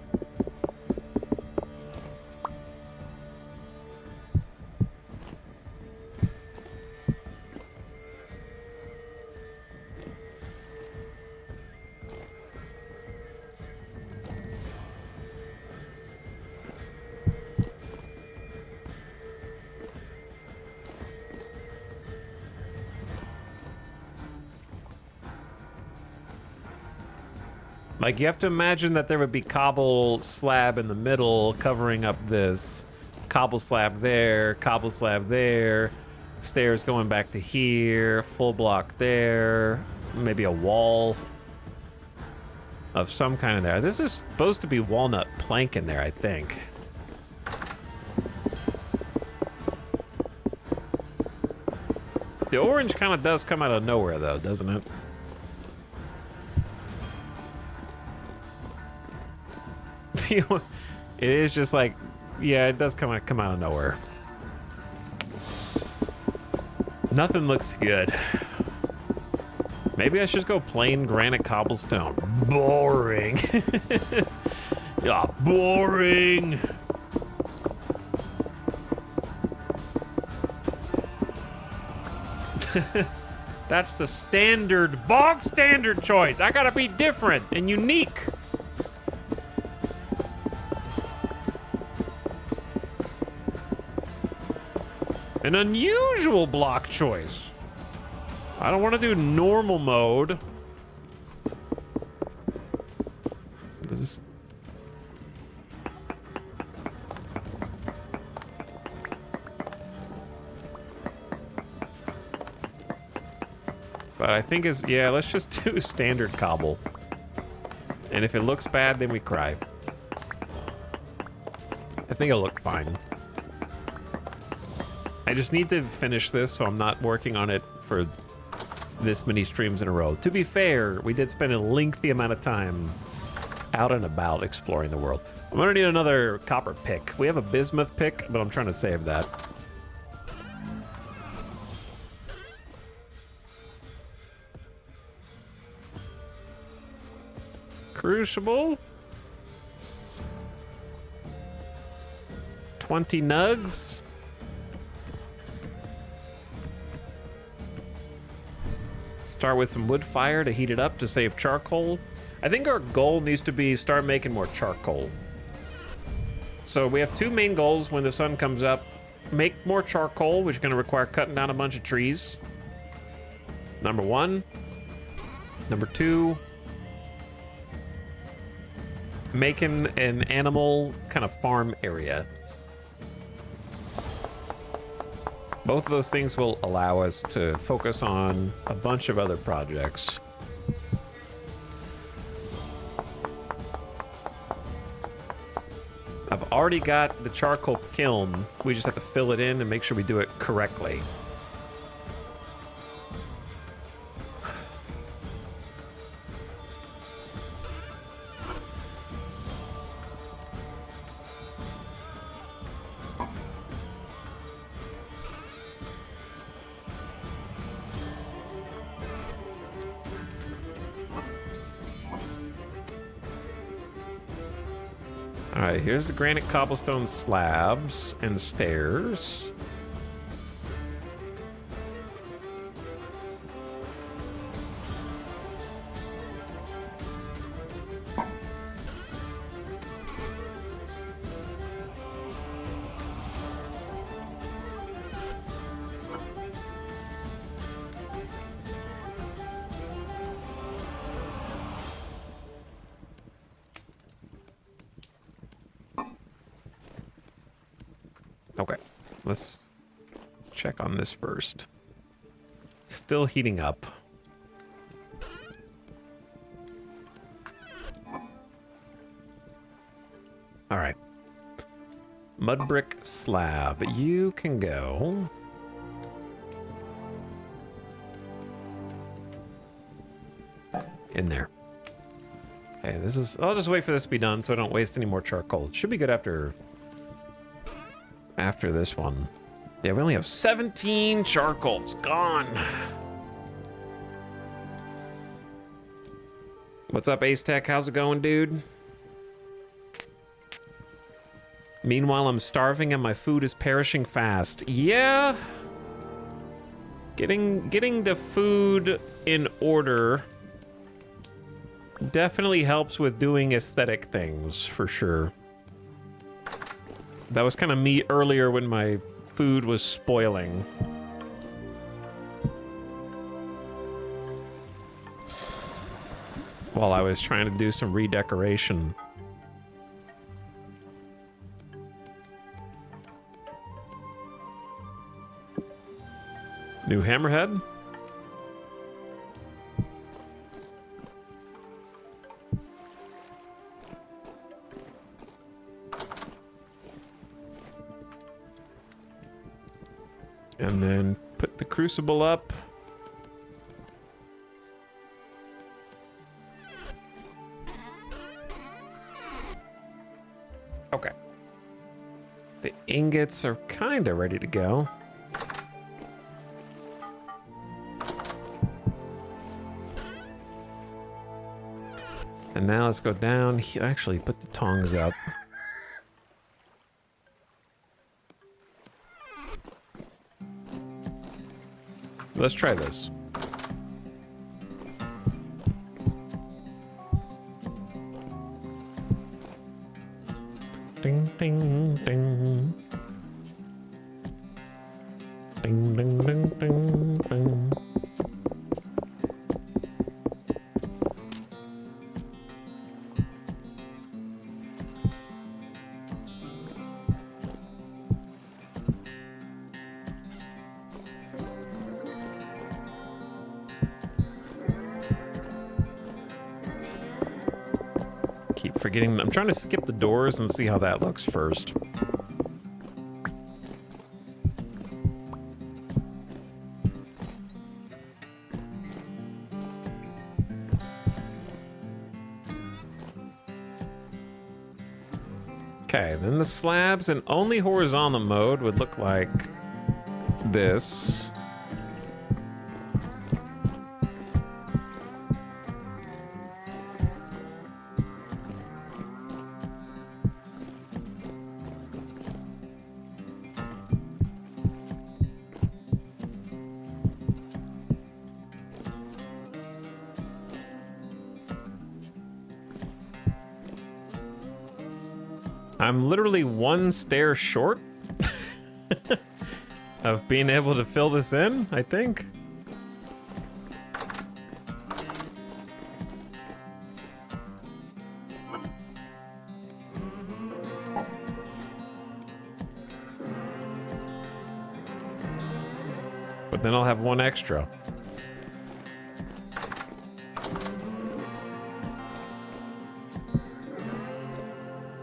Speaker 1: Like, you have to imagine that there would be cobble slab in the middle covering up this, cobble slab there, stairs going back to here, full block there, maybe a wall of some kind of there. This is supposed to be walnut plank in there, I think. The orange kind of does come out of nowhere, though, doesn't it? It is just like, yeah, it does come out of nowhere. Nothing looks good. Maybe I should just go plain granite cobblestone. Boring. Yeah, boring. That's the standard, bog standard choice. I gotta be different and unique. An unusual block choice. I don't want to do normal mode. Does this... But I think it's, yeah, let's just do standard cobble. And if it looks bad, then we cry. I think it'll look fine. I just need to finish this, so I'm not working on it for this many streams in a row. To be fair, we did spend a lengthy amount of time out and about exploring the world. I'm gonna need another copper pick. We have a bismuth pick, but I'm trying to save that. Crucible. 20 nugs. Start with some wood fire to heat it up to save charcoal. I think our goal needs to be start making more charcoal. So we have two main goals when the sun comes up. Make more charcoal, which is going to require cutting down a bunch of trees. Number one. Number two, making an animal kind of farm area. Both of those things will allow us to focus on a bunch of other projects. I've already got the charcoal kiln. We just have to fill it in and make sure we do it correctly. All right, here's the granite cobblestone slabs and stairs. Okay, let's check on this first. Still heating up. All right. Mud brick slab, you can go. In there. Okay, this is, I'll just wait for this to be done so I don't waste any more charcoal. It should be good after this one. Yeah, we only have 17 charcoal. It's gone. What's up, Ace Tech? How's it going, dude? Meanwhile, I'm starving and my food is perishing fast. Yeah. Getting the food in order definitely helps with doing aesthetic things, for sure. That was kind of me earlier when my food was spoiling. While I was trying to do some redecoration. New hammerhead? And then put the crucible up. Okay. The ingots are kind of ready to go. And now let's go down. Actually, put the tongs up. Let's try this. Ding, ding, ding. Ding, ding, ding, ding, ding. Forgetting, I'm trying to skip the doors and see how that looks first. Okay, then the slabs in only horizontal mode would look like this. I'm literally one stair short of being able to fill this in, I think. But then I'll have one extra.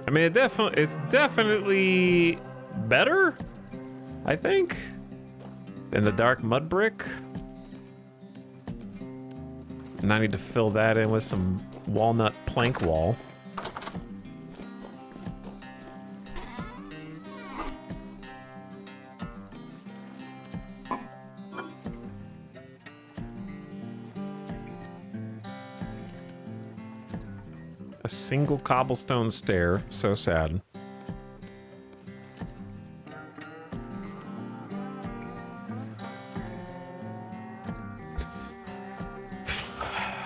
Speaker 1: I mean, it's definitely better, I think, than the dark mud brick. And I need to fill that in with some walnut plank wall. A single cobblestone stair. So sad.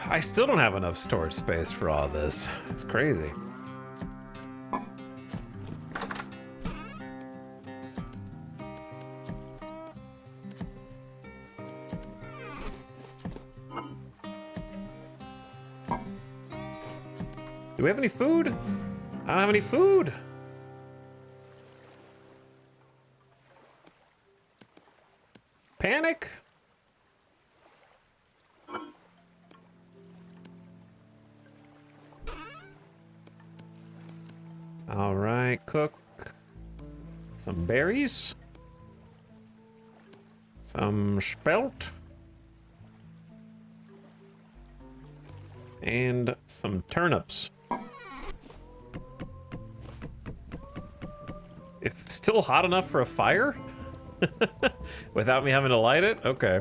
Speaker 1: I still don't have enough storage space for all this. It's crazy. Do we have any food? I don't have any food. Panic? All right, cook some berries, some spelt, and some turnips. If still hot enough for a fire? Without me having to light it? Okay.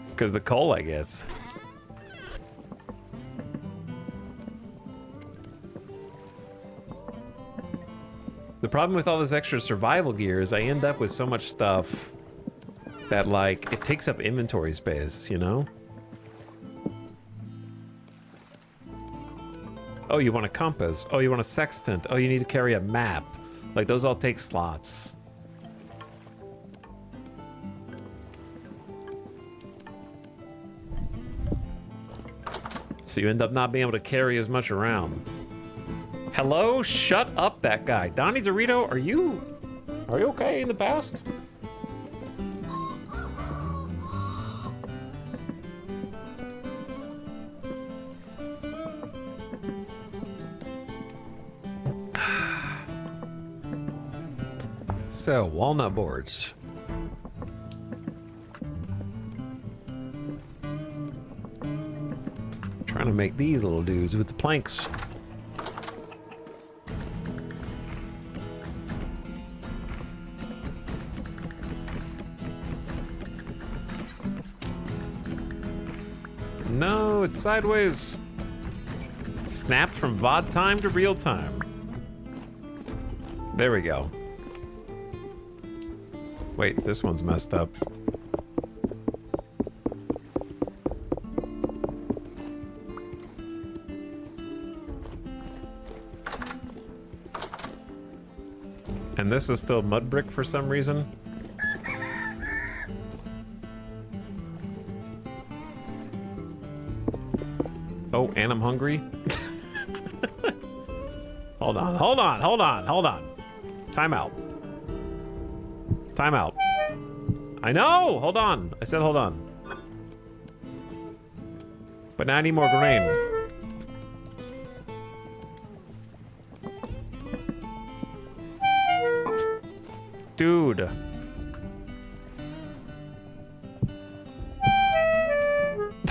Speaker 1: Because the coal, I guess. The problem with all this extra survival gear is I end up with so much stuff that, like, it takes up inventory space, you know? Oh, you want a compass. Oh, you want a sextant. Oh, you need to carry a map. Like, those all take slots. So you end up not being able to carry as much around. Hello? Shut up, that guy. Donnie Dorito, are you okay in the past? So, walnut boards. Trying to make these little dudes with the planks. No, it's sideways. It snapped from VOD time to real time. There we go. Wait, this one's messed up. And this is still mud brick for some reason. Oh, and I'm hungry. Hold on. Time out. Time out. I know! Hold on. I said hold on. But now I need more grain. Dude.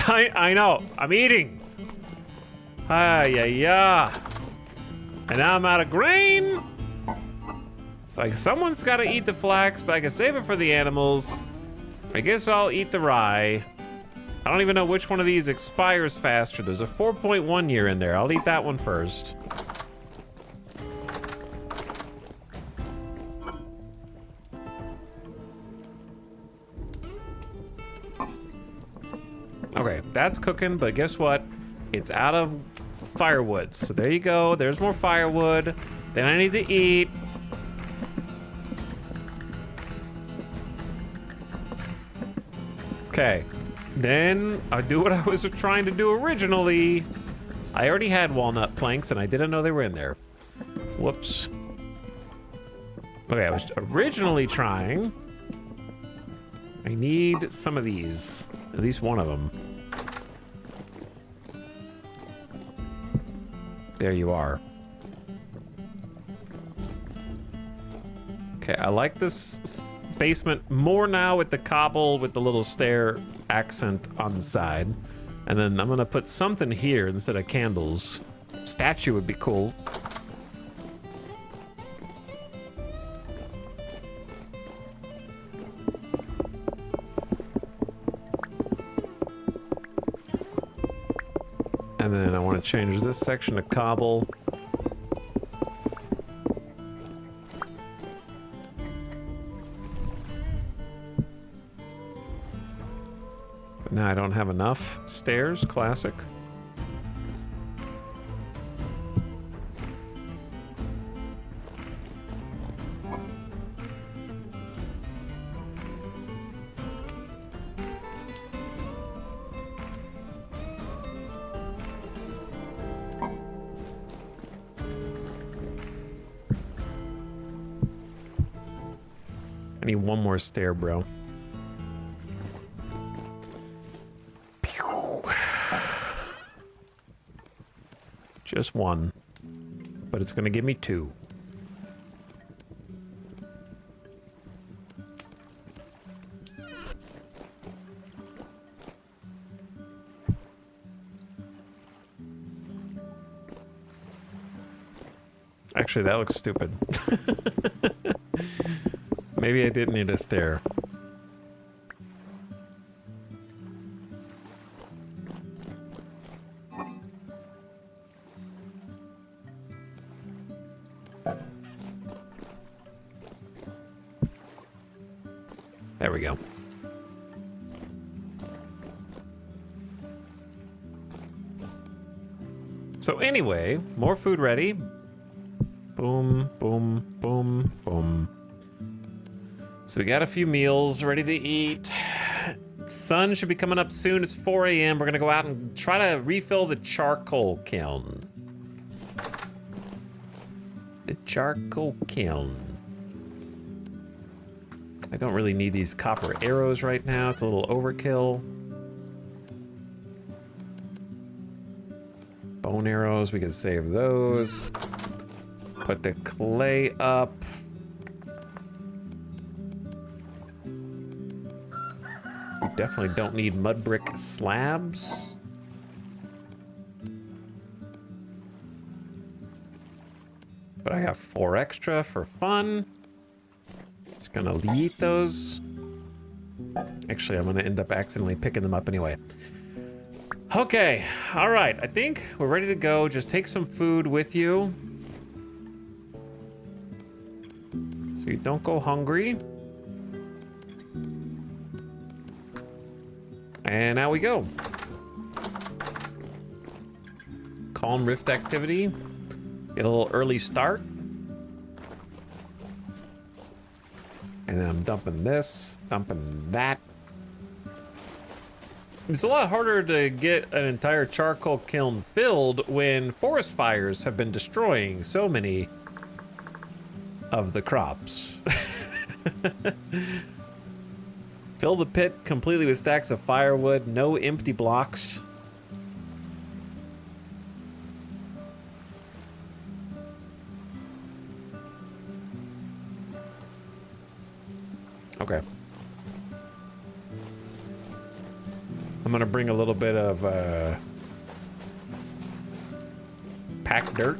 Speaker 1: I know. I'm eating. Yeah. And now I'm out of grain. It's like someone's got to eat the flax, but I can save it for the animals. I guess I'll eat the rye. I don't even know which one of these expires faster. There's a 4.1 year in there. I'll eat that one first. Okay, that's cooking, but guess what? It's out of firewood. So there you go. There's more firewood. Then I need to eat. Okay, then I do what I was trying to do originally. I already had walnut planks and I didn't know they were in there. Whoops. Okay, I was originally trying. I need some of these, at least one of them. There you are. Okay, I like this basement more now with the cobble with the little stair accent on the side. And then I'm gonna put something here instead of candles. Statue would be cool. And then I want to change this section to cobble. But now I don't have enough stairs. Classic. I need one more stair, bro. Pew. Just one. But it's gonna give me two. Actually, that looks stupid. Maybe I didn't need a stair. There we go. So anyway, more food ready. Boom, boom, boom, boom. So we got a few meals ready to eat. Sun should be coming up soon. It's 4 a.m. We're gonna go out and try to refill the charcoal kiln. The charcoal kiln. I don't really need these copper arrows right now. It's a little overkill. Bone arrows, we can save those. Put the clay up. We definitely don't need mud brick slabs. But I have 4 extra for fun. Just gonna eat those. Actually, I'm gonna end up accidentally picking them up anyway. Okay, all right, I think we're ready to go. Just take some food with you, so you don't go hungry. And now we go. Calm rift activity. Get a little early start. And then I'm dumping this, dumping that. It's a lot harder to get an entire charcoal kiln filled when forest fires have been destroying so many of the crops. Fill the pit completely with stacks of firewood, no empty blocks. Okay. I'm gonna bring a little bit of packed dirt.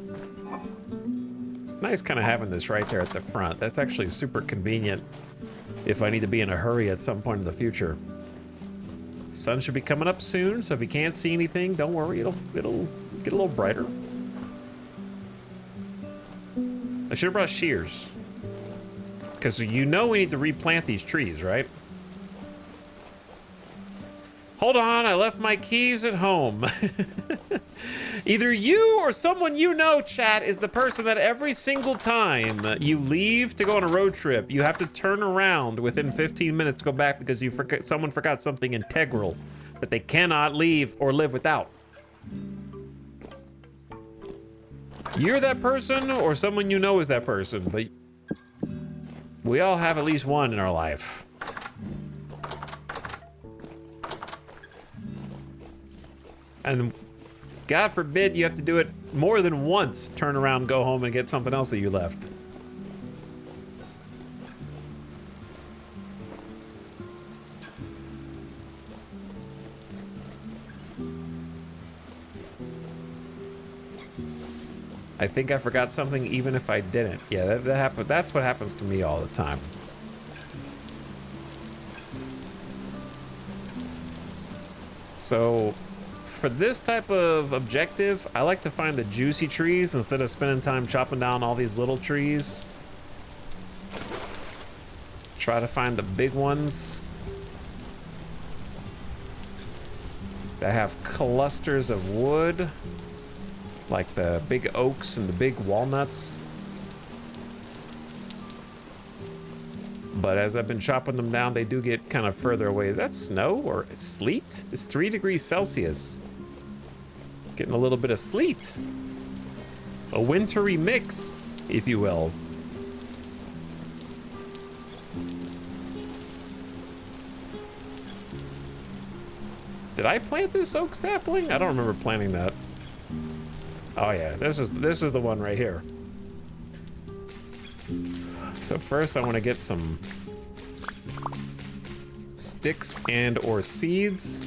Speaker 1: It's nice kind of having this right there at the front. That's actually super convenient if I need to be in a hurry at some point in the future. Sun should be coming up soon, so if you can't see anything, don't worry, it'll get a little brighter. I should have brought shears. Because you know we need to replant these trees, right? Hold on, I left my keys at home. Either you or someone you know, chat, is the person that every single time you leave to go on a road trip, you have to turn around within 15 minutes to go back because someone forgot something integral that they cannot leave or live without. You're that person, or someone you know is that person, but we all have at least one in our life. And God forbid you have to do it more than once, turn around, go home, and get something else that you left. I think I forgot something even if I didn't. Yeah, that happened. That's what happens to me all the time. So, for this type of objective, I like to find the juicy trees instead of spending time chopping down all these little trees. Try to find the big ones that have clusters of wood, like the big oaks and the big walnuts. But as I've been chopping them down, they do get kind of further away. Is that snow or sleet? It's 3 degrees Celsius. Getting a little bit of sleet. A wintry mix, if you will. Did I plant this oak sapling? I don't remember planting that. Oh yeah, this is the one right here. So first I want to get some sticks and or seeds.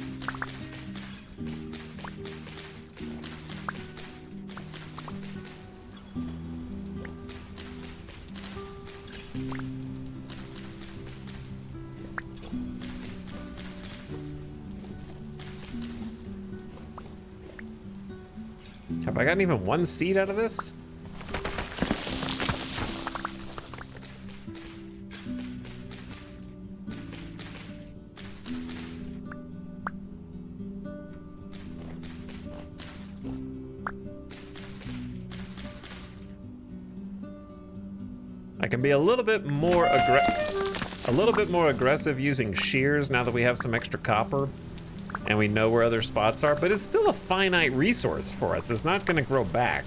Speaker 1: Have I gotten even one seed out of this? I can be a little bit more aggressive using shears now that we have some extra copper and we know where other spots are, but it's still a finite resource for us. It's not going to grow back.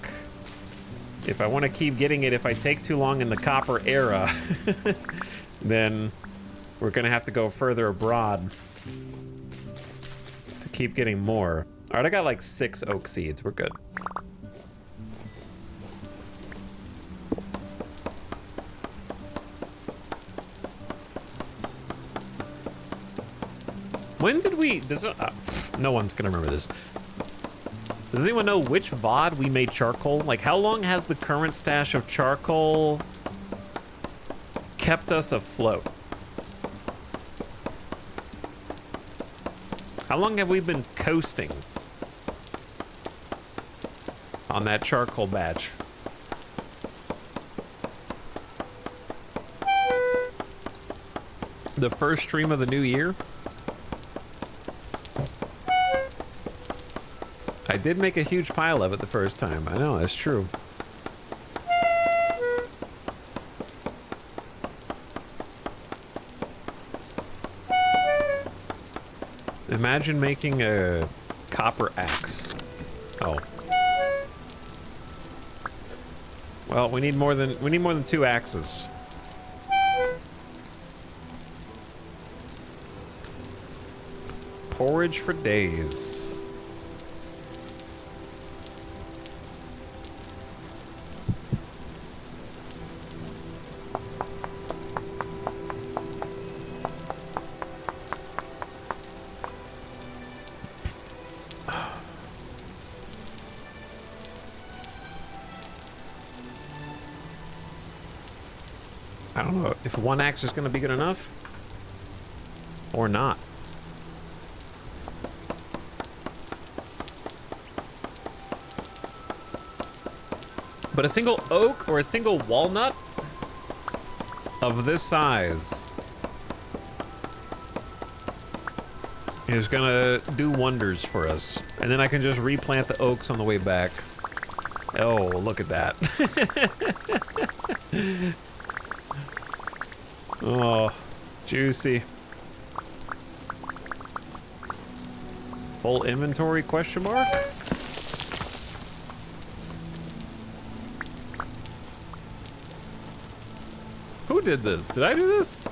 Speaker 1: If I want to keep getting it, if I take too long in the copper era, then we're going to have to go further abroad to keep getting more. All right, I got like 6 oak seeds. We're good. When did we, no one's gonna remember this. Does anyone know which VOD we made charcoal? Like, how long has the current stash of charcoal kept us afloat? How long have we been coasting on that charcoal batch? The first stream of the new year? I did make a huge pile of it the first time. I know, that's true. Imagine making a copper axe. Oh. Well, we need more than 2 axes. Porridge for days. I don't know if 1 axe is going to be good enough or not. But a single oak or a single walnut of this size is gonna do wonders for us. And then I can just replant the oaks on the way back. Oh, look at that. Oh, juicy. Full inventory, question mark? Who did this? Did I do this?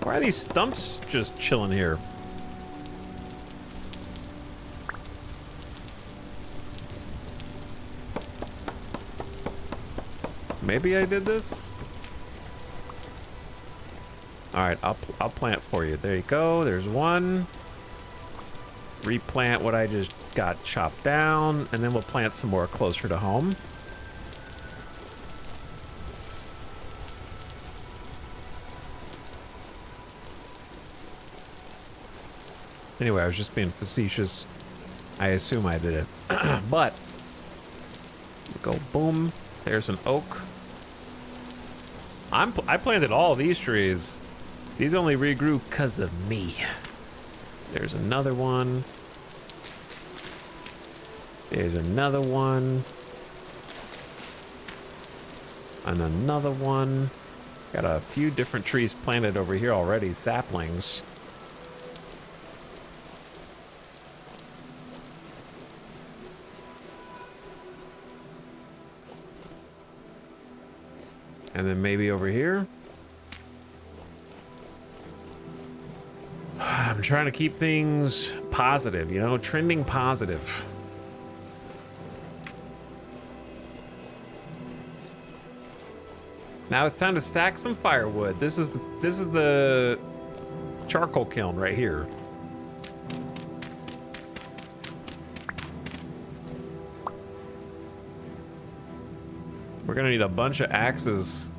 Speaker 1: Why are these stumps just chilling here? Maybe I did this? All right, I'll plant for you. There you go. There's 1. replant what I just got chopped down, and then we'll plant some more closer to home. Anyway, I was just being facetious. I assume I did it. But, go boom. There's an oak. I planted all these trees. These only regrew because of me. There's another one. There's another one. And another one. Got a few different trees planted over here already, saplings. And then maybe over here. I'm trying to keep things positive, you know, trending positive. Now it's time to stack some firewood. This is the charcoal kiln right here. We're gonna need a bunch of axes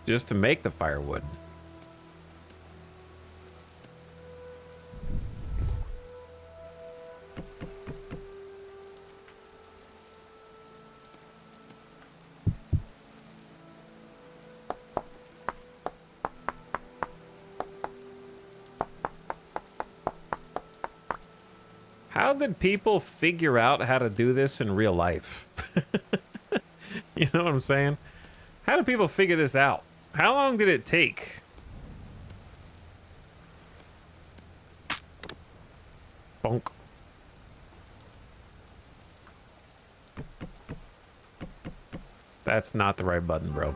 Speaker 1: just to make the firewood. How did people figure out how to do this in real life? You know what I'm saying? How did people figure this out? How long did it take? Bonk. That's not the right button, bro.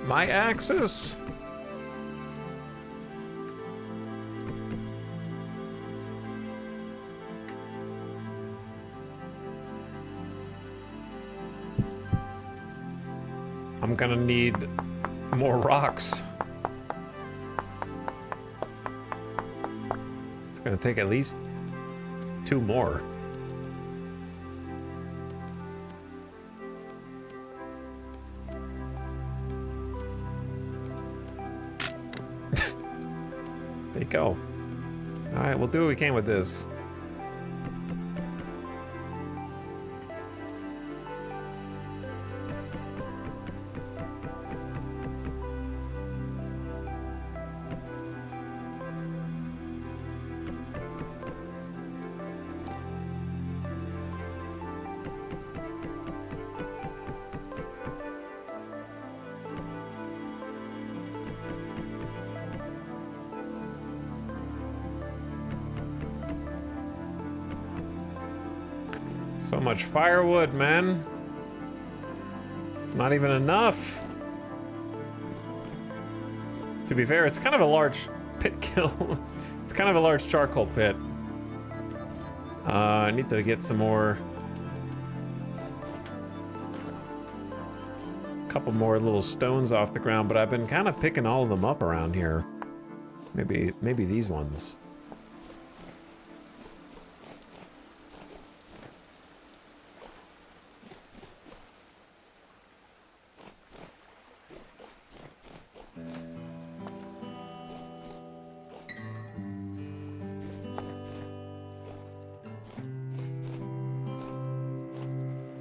Speaker 1: My axes. I'm gonna need more rocks. It's gonna take at least 2 more. There you go. All right, we'll do what we can with this. So much firewood, man. It's not even enough. To be fair, it's kind of a large pit kill. It's kind of a large charcoal pit. I need to get some more. Couple more little stones off the ground, but I've been kind of picking all of them up around here. Maybe these ones.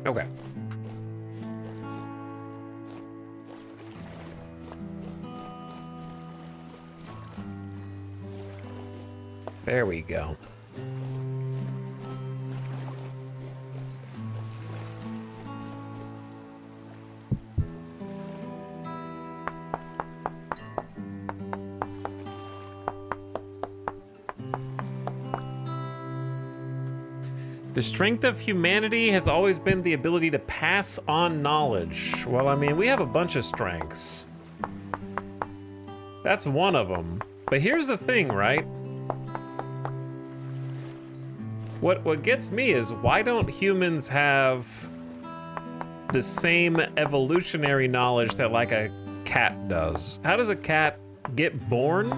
Speaker 1: Okay. There we go. The strength of humanity has always been the ability to pass on knowledge. Well, I mean, we have a bunch of strengths. That's one of them. But here's the thing, right? What gets me is, why don't humans have the same evolutionary knowledge that like a cat does? How does a cat get born,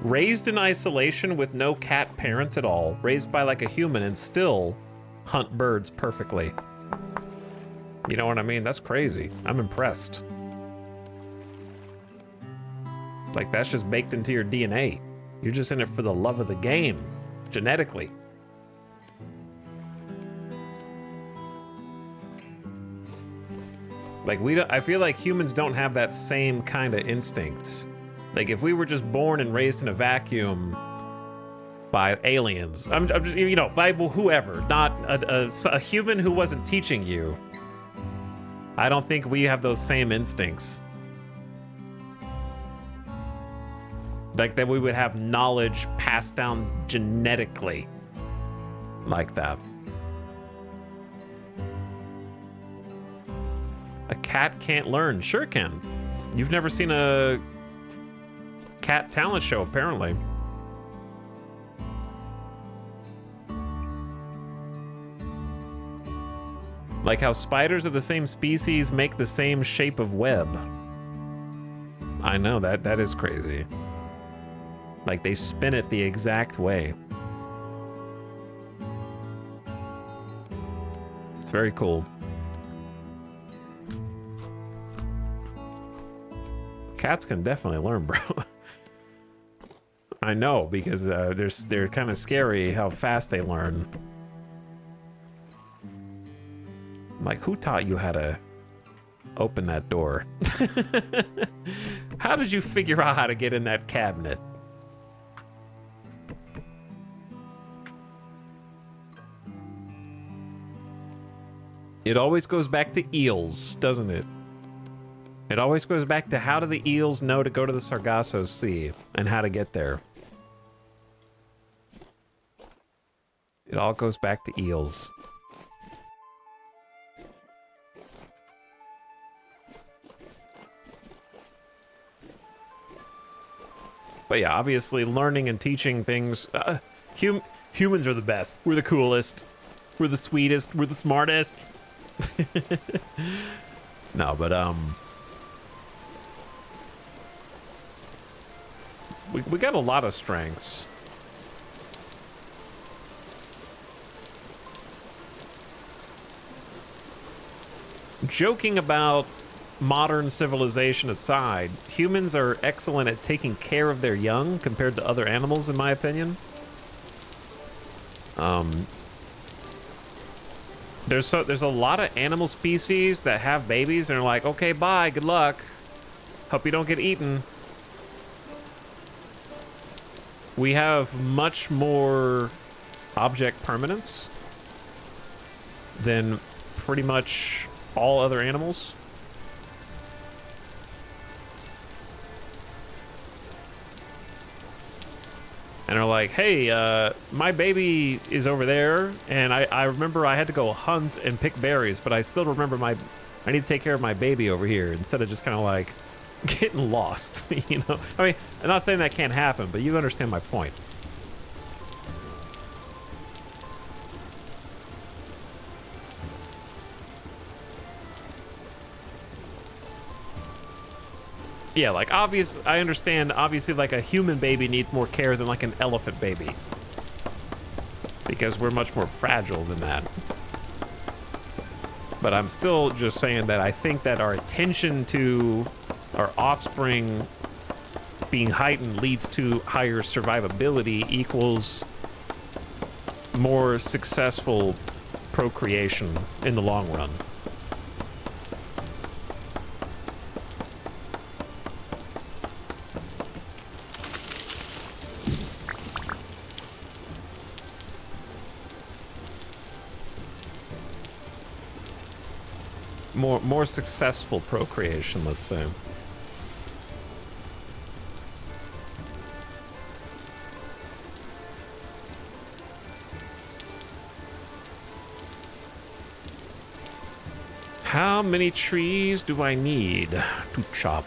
Speaker 1: raised in isolation with no cat parents at all, raised by like a human, and still hunt birds perfectly? You know what I mean? That's crazy. I'm impressed. Like, that's just baked into your DNA. You're just in it for the love of the game, genetically. Like, I feel like humans don't have that same kind of instinct. Like, if we were just born and raised in a vacuum by aliens, I'm just, you know, by whoever, not a human who wasn't teaching you, I don't think we have those same instincts. Like, that we would have knowledge passed down genetically like that. A cat can't learn. Sure can. You've never seen a cat talent show, apparently. Like how spiders of the same species make the same shape of web. I know, that is crazy. Like, they spin it the exact way. It's very cool. Cats can definitely learn, bro. I know, because they're kind of scary how fast they learn. Like, who taught you how to open that door? How did you figure out how to get in that cabinet? It always goes back to eels, doesn't it? It always goes back to, how do the eels know to go to the Sargasso Sea and how to get there? It all goes back to eels. But yeah, obviously learning and teaching things, humans are the best. We're the coolest. We're the sweetest. We're the smartest. No, but we got a lot of strengths. Joking about modern civilization aside, humans are excellent at taking care of their young compared to other animals, in my opinion. There's a lot of animal species that have babies and are like, okay, bye, good luck. Hope you don't get eaten. We have much more object permanence than pretty much all other animals. And are like, hey, my baby is over there, and I remember I had to go hunt and pick berries, but I still remember I need to take care of my baby over here, instead of just kind of like getting lost, you know? I mean, I'm not saying that can't happen, but you understand my point. Yeah, like, I understand, obviously, like, a human baby needs more care than, like, an elephant baby. Because we're much more fragile than that. But I'm still just saying that I think that our attention to our offspring being heightened leads to higher survivability equals more successful procreation in the long run. more successful procreation, let's say. How many trees do I need to chop?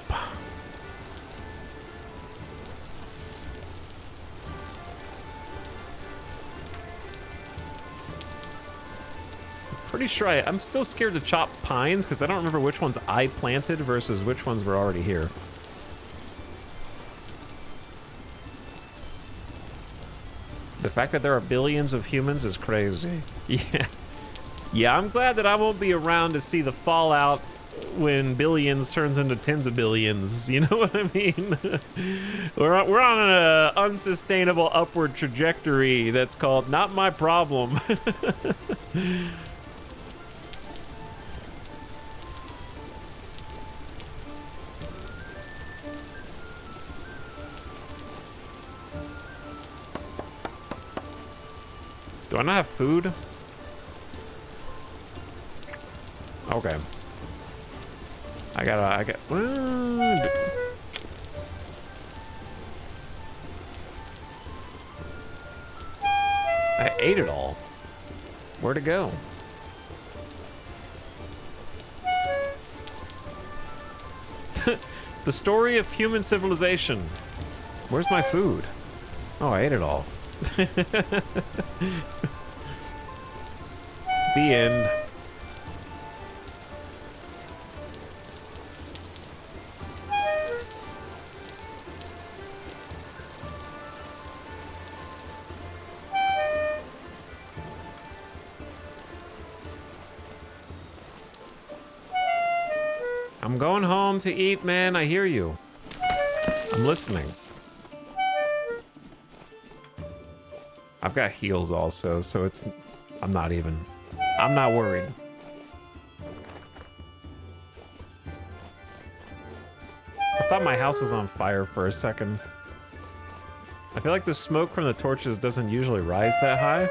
Speaker 1: Pretty sure I'm still scared to chop pines because I don't remember which ones I planted versus which ones were already here. The fact that there are billions of humans is crazy. Yeah. Yeah, I'm glad that I won't be around to see the fallout when billions turns into tens of billions. You know what I mean? We're on an unsustainable upward trajectory that's called not my problem. Do I not have food? Okay. I got. I ate it all. Where'd it go? The story of human civilization. Where's my food? Oh, I ate it all. The end. I'm going home to eat, man. I hear you. I'm listening. I've got heals also, so I'm not worried. I thought my house was on fire for a second. I feel like the smoke from the torches doesn't usually rise that high.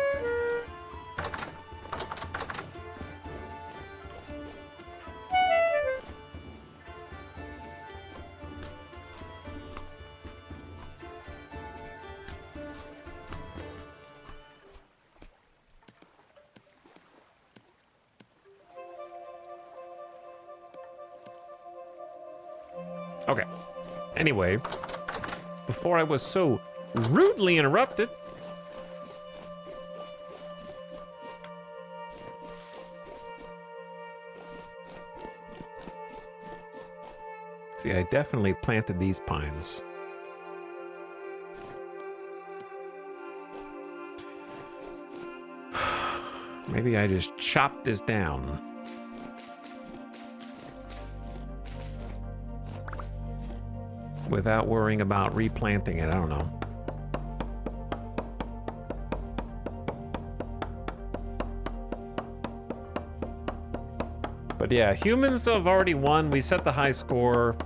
Speaker 1: Okay. Anyway, before I was so rudely interrupted. See, I definitely planted these pines. Maybe I just chopped this down. Without worrying about replanting it, I don't know. But yeah, humans have already won. We set the high score.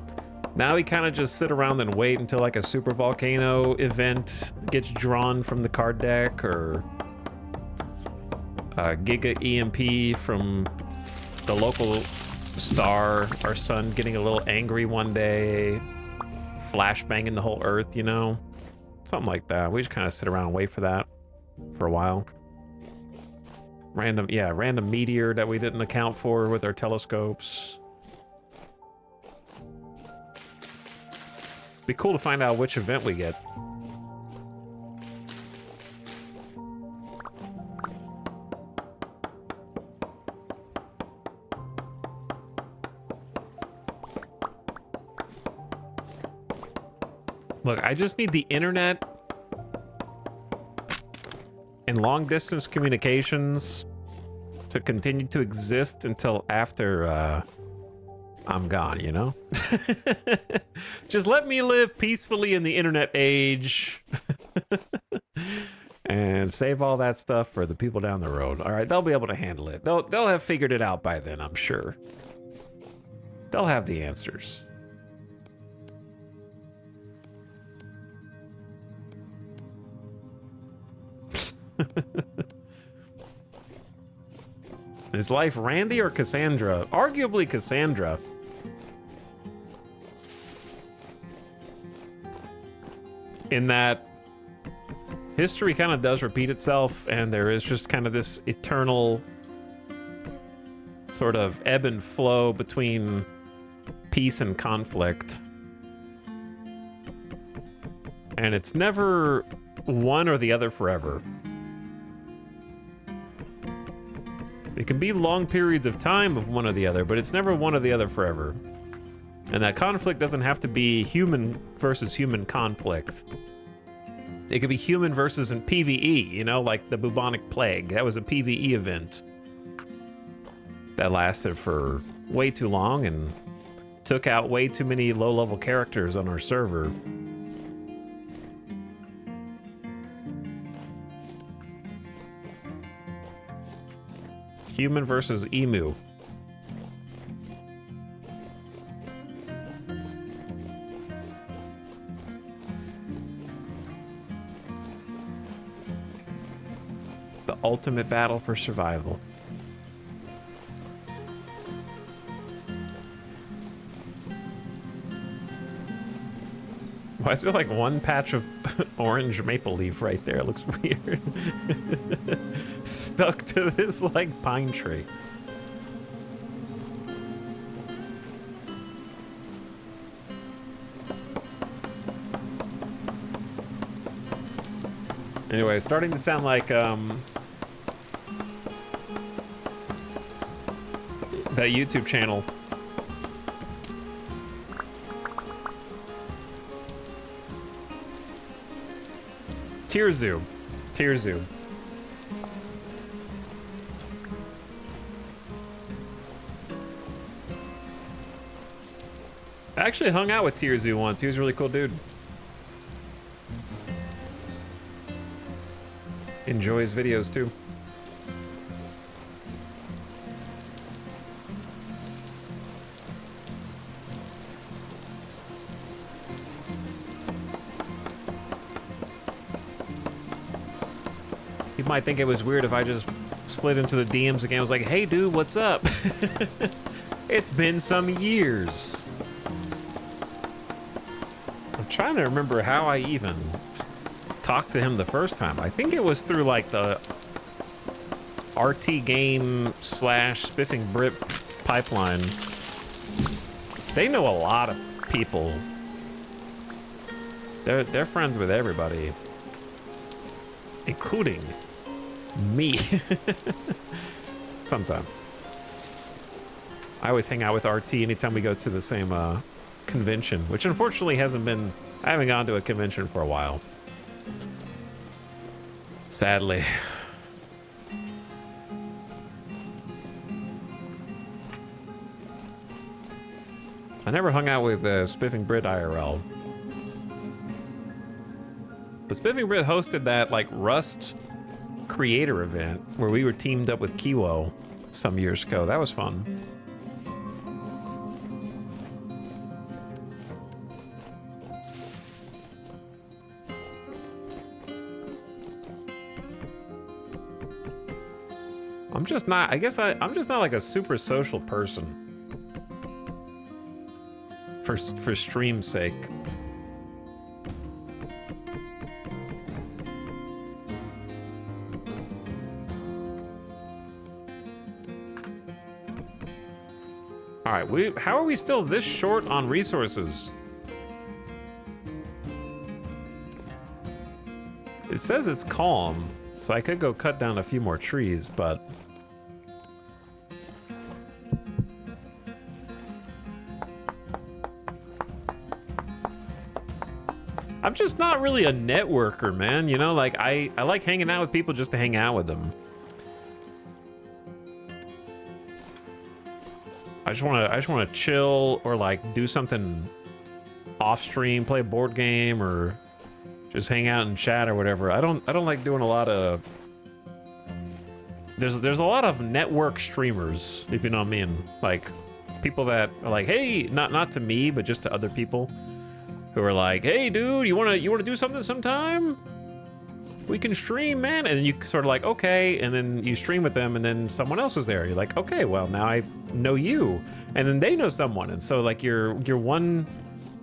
Speaker 1: Now we kind of just sit around and wait until like a super volcano event gets drawn from the card deck, or a Giga EMP from the local star, our sun getting a little angry one day, flashbanging the whole earth, you know? Something like that. We just kind of sit around and wait for that for a while. Random meteor that we didn't account for with our telescopes. Be cool to find out which event we get. Look, I just need the internet and long-distance communications to continue to exist until after I'm gone, you know? Just let me live peacefully in the internet age and save all that stuff for the people down the road. All right, they'll be able to handle it. They'll have figured it out by then, I'm sure. They'll have the answers. Is life Randy or Cassandra? Arguably Cassandra. In that history kind of does repeat itself, and there is just kind of this eternal sort of ebb and flow between peace and conflict. And it's never one or the other forever. It can be long periods of time of one or the other, but it's never one or the other forever. And that conflict doesn't have to be human versus human conflict. It could be human versus an PvE, you know, like the bubonic plague. That was a PvE event that lasted for way too long and took out way too many low-level characters on our server. Human versus emu. The ultimate battle for survival. Why is there like one patch of orange maple leaf right there? It looks weird. Stuck to this like pine tree. Anyway, starting to sound like that YouTube channel. Tirzu. I actually hung out with Tirzu once. He was a really cool dude. Enjoy his videos too. You might think it was weird if I just slid into the DMs again. I was like, hey dude, what's up? It's been some years. I'm trying to remember how I even talked to him the first time. I think it was through like the RT game / Spiffing Brit pipeline. They know a lot of people. They're friends with everybody, including me. Sometime. I always hang out with RT anytime we go to the same convention, which unfortunately hasn't been. I haven't gone to a convention for a while. Sadly. I never hung out with Spiffing Brit IRL. But Spiffing Brit hosted that like Rust creator event where we were teamed up with Kiwo some years ago. That was fun. I'm just not, I guess I'm just not like a super social person. For stream's sake. All right, how are we still this short on resources? It says it's calm, so I could go cut down a few more trees, but I'm just not really a networker, man. You know, like I like hanging out with people just to hang out with them. I just want to chill or like do something off stream, play a board game or just hang out and chat or whatever. I don't like doing a lot of. There's a lot of network streamers, if you know what I mean. Like people that are like, hey, not to me, but just to other people. Who are like, hey dude, you wanna do something sometime? we can stream, man. And then you sort of like, okay, and then you stream with them, and then someone else is there. You're like, okay, well, now I know you, and then they know someone, and so like you're one,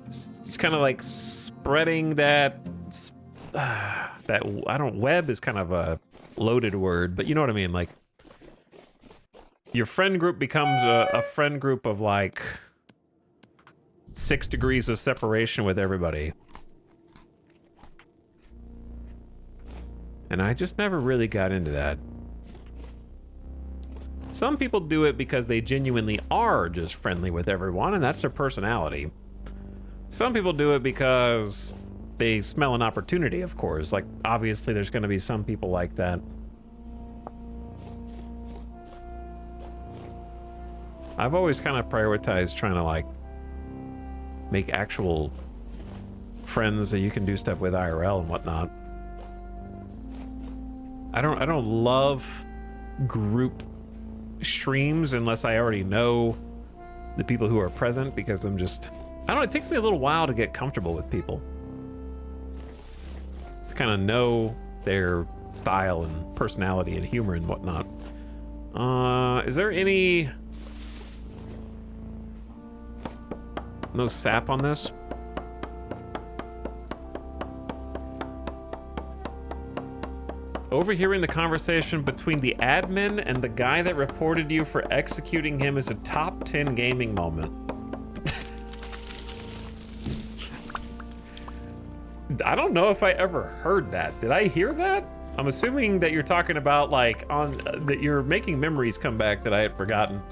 Speaker 1: it's kind of like spreading that web is kind of a loaded word, but you know what I mean. Like your friend group becomes a friend group of like 6 degrees of separation with everybody. And I just never really got into that. Some people do it because they genuinely are just friendly with everyone, and that's their personality. Some people do it because they smell an opportunity, of course. Like, obviously, there's going to be some people like that. I've always kind of prioritized trying to, like, make actual friends that you can do stuff with IRL and whatnot. I don't love group streams unless I already know the people who are present, because I don't know, it takes me a little while to get comfortable with people. To kind of know their style and personality and humor and whatnot. Is there any... No sap on this? Overhearing the conversation between the admin and the guy that reported you for executing him is a top 10 gaming moment. I don't know if I ever heard that. Did I hear that? I'm assuming that you're talking about like that you're making memories come back that I had forgotten.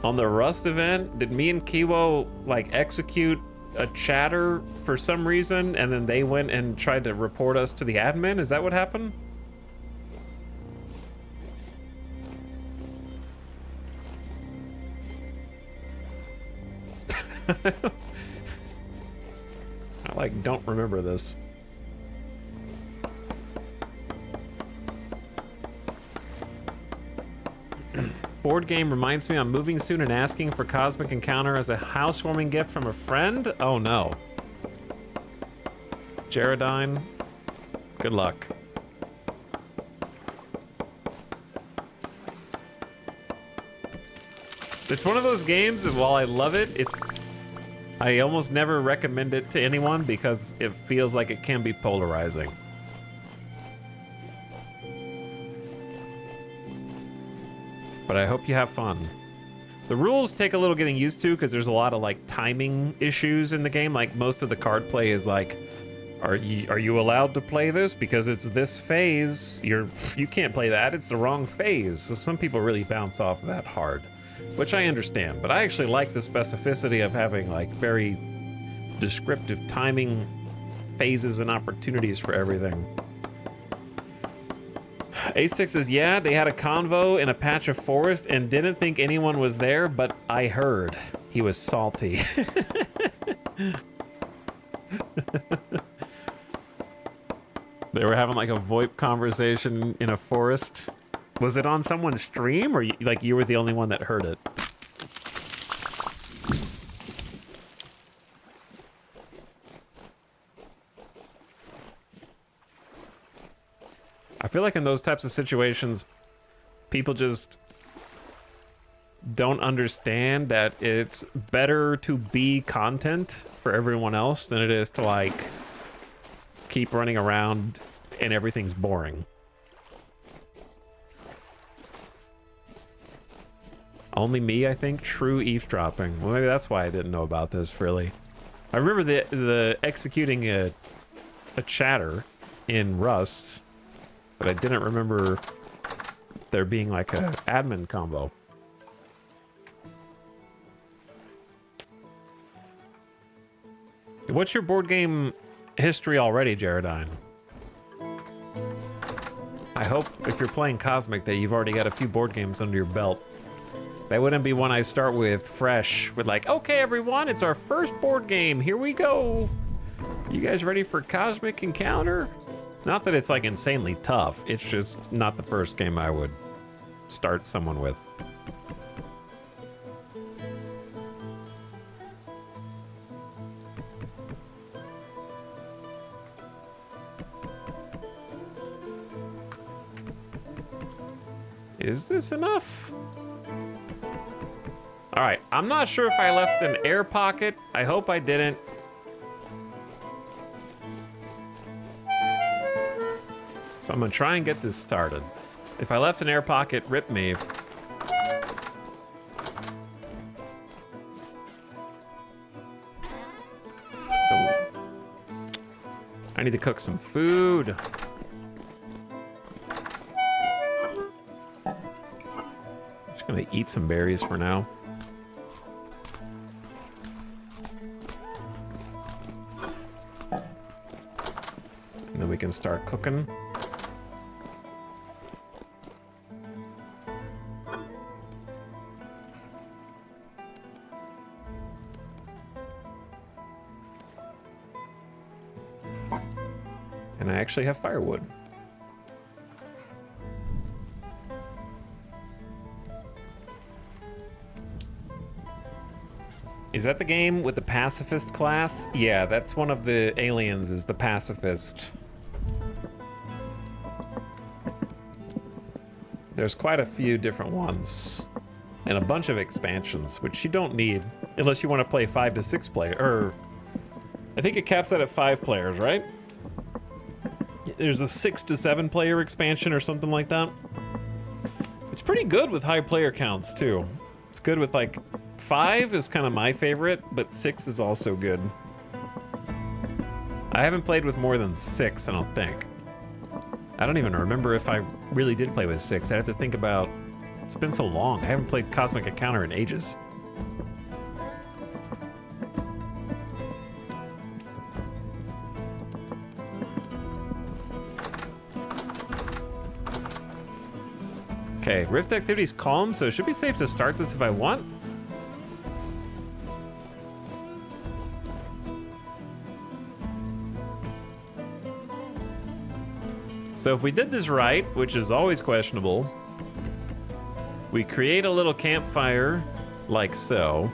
Speaker 1: On the Rust event, did me and Kiwo like execute a chatter for some reason, and then they went and tried to report us to the admin? Is that what happened? I like don't remember this. Board game reminds me I'm moving soon and asking for Cosmic Encounter as a housewarming gift from a friend? Oh no. Jaredine, good luck. It's one of those games, and while I love it, I almost never recommend it to anyone because it feels like it can be polarizing. But I hope you have fun. The rules take a little getting used to because there's a lot of like timing issues in the game. Like most of the card play is like, are you allowed to play this because it's this phase? You can't play that. It's the wrong phase. So some people really bounce off that hard, which I understand. But I actually like the specificity of having like very descriptive timing phases and opportunities for everything. A6 says, yeah, they had a convo in a patch of forest and didn't think anyone was there, but I heard. He was salty. They were having like a VoIP conversation in a forest. Was it on someone's stream, or you were the only one that heard it? I feel like in those types of situations, people just don't understand that it's better to be content for everyone else than it is to like keep running around and everything's boring. Only me, I think. True eavesdropping. Well, maybe that's why I didn't know about this, really. I remember the executing a chatter in Rust, but I didn't remember there being like a admin combo. What's your board game history already, Jaredine? I hope if you're playing Cosmic that you've already got a few board games under your belt. That wouldn't be one I start with fresh, with like, okay everyone, it's our first board game, here we go. You guys ready for Cosmic Encounter? Not that it's like insanely tough, it's just not the first game I would start someone with. Is this enough? All right, I'm not sure if I left an air pocket. I hope I didn't. So I'm gonna try and get this started. If I left an air pocket, rip me. I need to cook some food. Just gonna eat some berries for now. And then we can start cooking. And I actually have firewood. Is that the game with the pacifist class? Yeah, that's one of the aliens, is the pacifist. There's quite a few different ones. And a bunch of expansions, which you don't need unless you want to play 5 to 6 player, or I think it caps out at 5 players, right? There's a 6 to 7 player expansion or something like that. It's pretty good with high player counts too. It's good with like 5 is kind of my favorite, but 6 is also good. I haven't played with more than 6, I don't think. I don't even remember if I really did play with 6. I have to think about, it's been so long. I haven't played Cosmic Encounter in ages. Okay, Rift activity's calm, so it should be safe to start this if I want. So if we did this right, which is always questionable, we create a little campfire like so.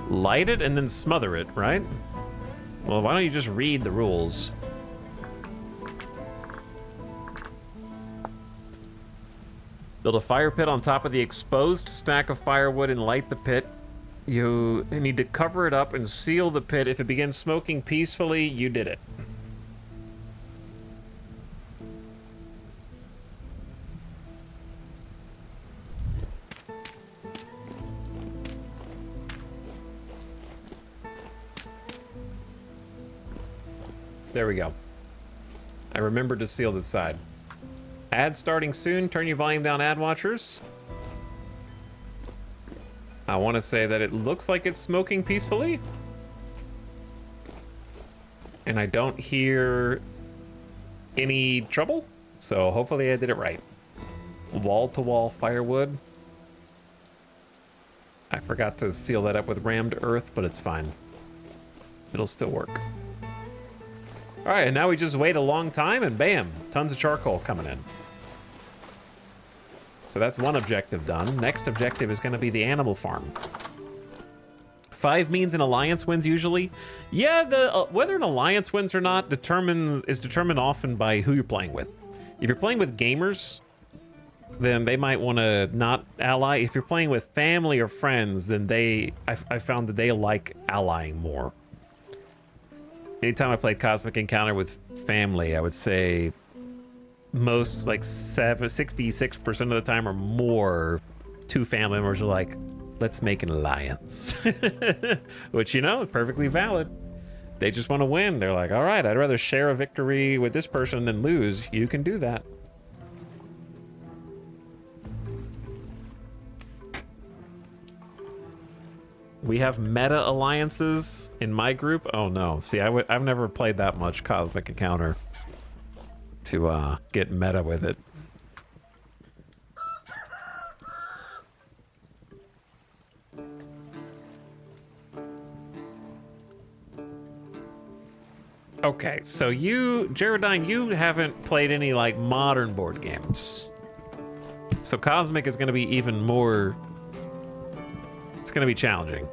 Speaker 1: Light it and then smother it, right? Well, why don't you just read the rules? Build a fire pit on top of the exposed stack of firewood and light the pit. You need to cover it up and seal the pit. If it begins smoking peacefully, you did it. There we go. I remembered to seal this side. Ad starting soon. Turn your volume down, ad watchers. I want to say that it looks like it's smoking peacefully. And I don't hear any trouble. So hopefully I did it right. Wall-to-wall firewood. I forgot to seal that up with rammed earth, but it's fine. It'll still work. All right, and now we just wait a long time and bam, tons of charcoal coming in. So that's one objective done. Next objective is gonna be the animal farm. 5 means an alliance wins usually. Yeah, whether an alliance wins or not is determined often by who you're playing with. If you're playing with gamers, then they might wanna not ally. If you're playing with family or friends, then I found that they like allying more. Anytime I played Cosmic Encounter with family, I would say most, like 66% of the time or more, 2 family members are like, let's make an alliance. Which, you know, is perfectly valid. They just want to win. They're like, all right, I'd rather share a victory with this person than lose. You can do that. We have meta alliances in my group. Oh no, see, I've never played that much Cosmic Encounter to get meta with it. Okay, so you, Jaredine, you haven't played any like modern board games. So Cosmic is gonna be even more, it's gonna be challenging.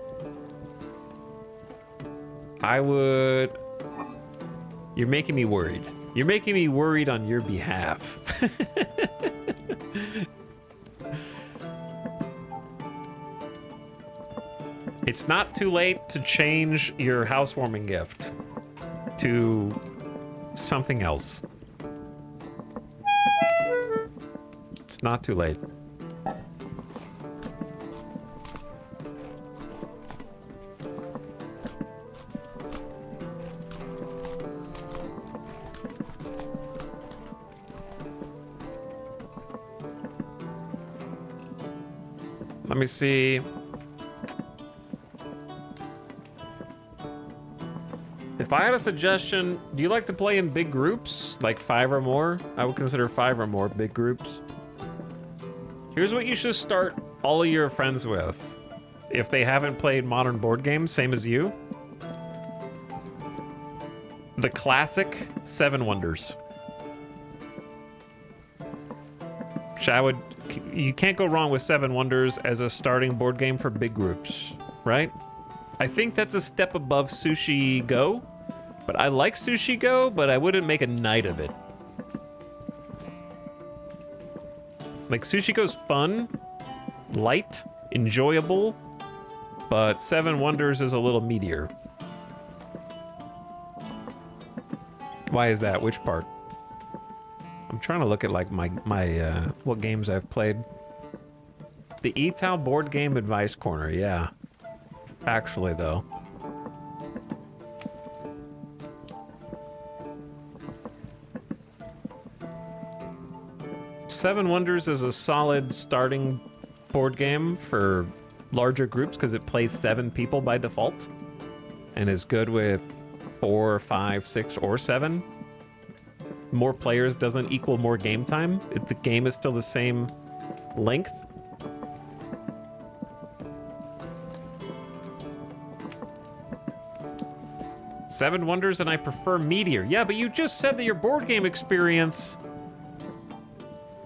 Speaker 1: You're making me worried. You're making me worried on your behalf. It's not too late to change your housewarming gift to something else. It's not too late. Let me see. If I had a suggestion, do you like to play in big groups? Like 5 or more? I would consider 5 or more big groups. Here's what you should start all of your friends with. If they haven't played modern board games, same as you. The classic 7 Wonders. Which you can't go wrong with 7 Wonders as a starting board game for big groups, right? I think that's a step above Sushi Go, but I like Sushi Go, but I wouldn't make a night of it. Like, Sushi Go's fun, light, enjoyable, but 7 Wonders is a little meatier. Why is that? Which part? I'm trying to look at like my what games I've played. The ETAL board game advice corner, yeah. Actually, though. Seven Wonders is a solid starting board game for larger groups because it plays 7 people by default and is good with 4, 5, 6, or 7. More players doesn't equal more game time. The game is still the same length. Seven Wonders and I prefer Meteor. Yeah, but you just said that your board game experience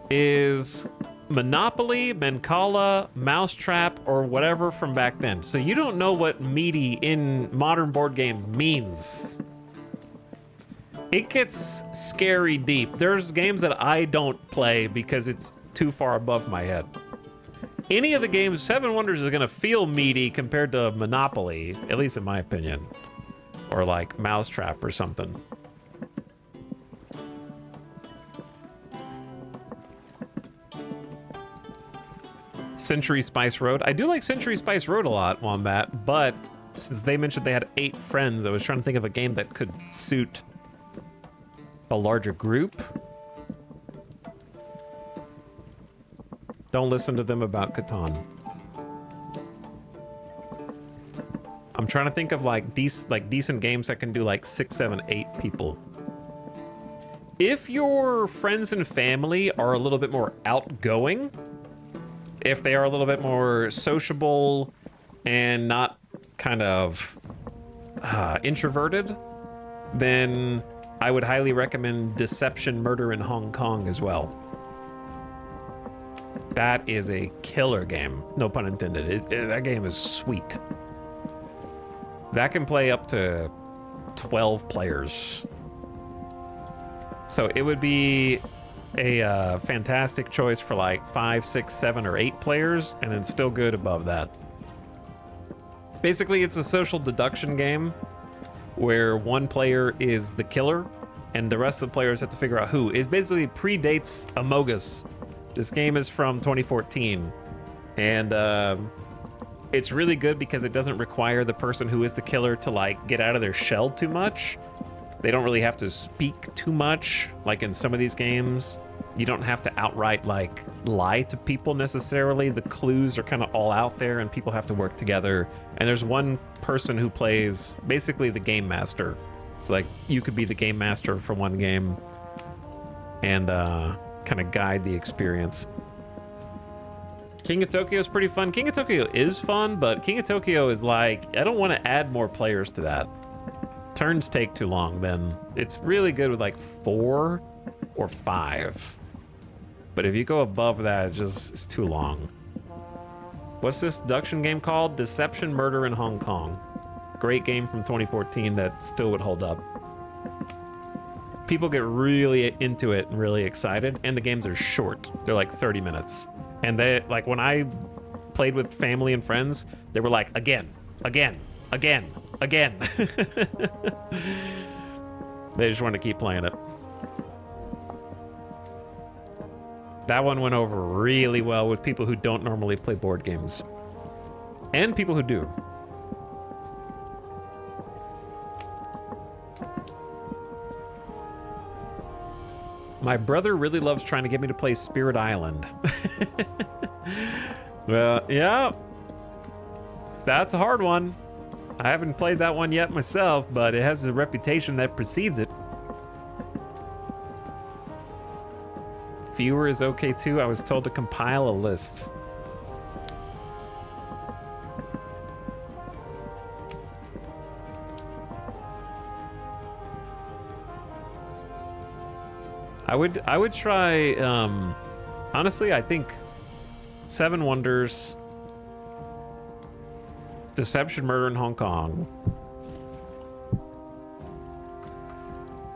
Speaker 1: is Monopoly, Mancala, Mousetrap, or whatever from back then. So you don't know what meaty in modern board games means. It gets scary deep. There's games that I don't play because it's too far above my head. Any of the games, 7 Wonders is gonna feel meaty compared to Monopoly, at least in my opinion. Or like Mousetrap or something. Century Spice Road. I do like Century Spice Road a lot, Wombat, but since they mentioned they had 8 friends, I was trying to think of a game that could suit a larger group. Don't listen to them about Catan. I'm trying to think of like decent games that can do like 6, 7, 8 people. If your friends and family are a little bit more outgoing, if they are a little bit more sociable and not kind of introverted, then I would highly recommend Deception Murder in Hong Kong as well. That is a killer game, no pun intended. That game is sweet. That can play up to 12 players. So it would be a fantastic choice for like 5, 6, 7, or 8 players, and then still good above that. Basically, it's a social deduction game where one player is the killer and the rest of the players have to figure out who. It basically predates Amogus. This game is from 2014, and it's really good because it doesn't require the person who is the killer to like get out of their shell too much. They don't really have to speak too much. Like in some of these games, you don't have to outright like lie to people necessarily. The clues are kind of all out there and people have to work together. And there's one person who plays basically the game master. So like you could be the game master for one game and kind of guide the experience. King of Tokyo is pretty fun. King of Tokyo is fun, but King of Tokyo is like, I don't want to add more players to that. Turns take too long, then it's really good with like 4 or 5. But if you go above that, it's too long. What's this deduction game called? Deception Murder in Hong Kong. Great game from 2014 that still would hold up. people get really into it and really excited, and the games are short. They're like 30 minutes. And they, like, when I played with family and friends, they were like, again, again, again, again. They just want to keep playing it. That one went over really well with people who don't normally play board games. And people who do. My brother really loves trying to get me to play Spirit Island. Well, yeah. That's a hard one. I haven't played that one yet myself, but it has a reputation that precedes it. Fewer is okay too. I was told to compile a list. I would try, honestly, I think Seven Wonders, Deception, Murder in Hong Kong.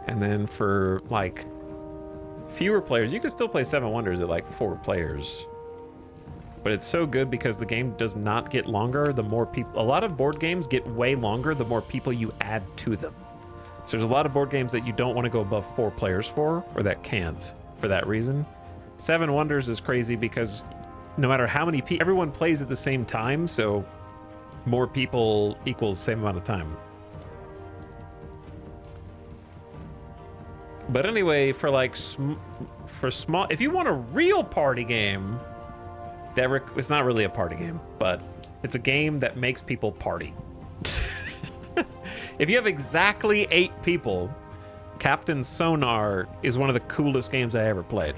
Speaker 1: And then for like fewer players, you can still play Seven Wonders at like 4 players. But it's so good because the game does not get longer the more people, a lot of board games get way longer the more people you add to them. So there's a lot of board games that you don't want to go above 4 players for, or that can't for that reason. Seven Wonders is crazy because no matter how many people, everyone plays at the same time, so more people equals same amount of time. But anyway, for like for small, if you want a real party game, it's not really a party game, but it's a game that makes people party. If you have exactly 8 people, Captain Sonar is one of the coolest games I ever played.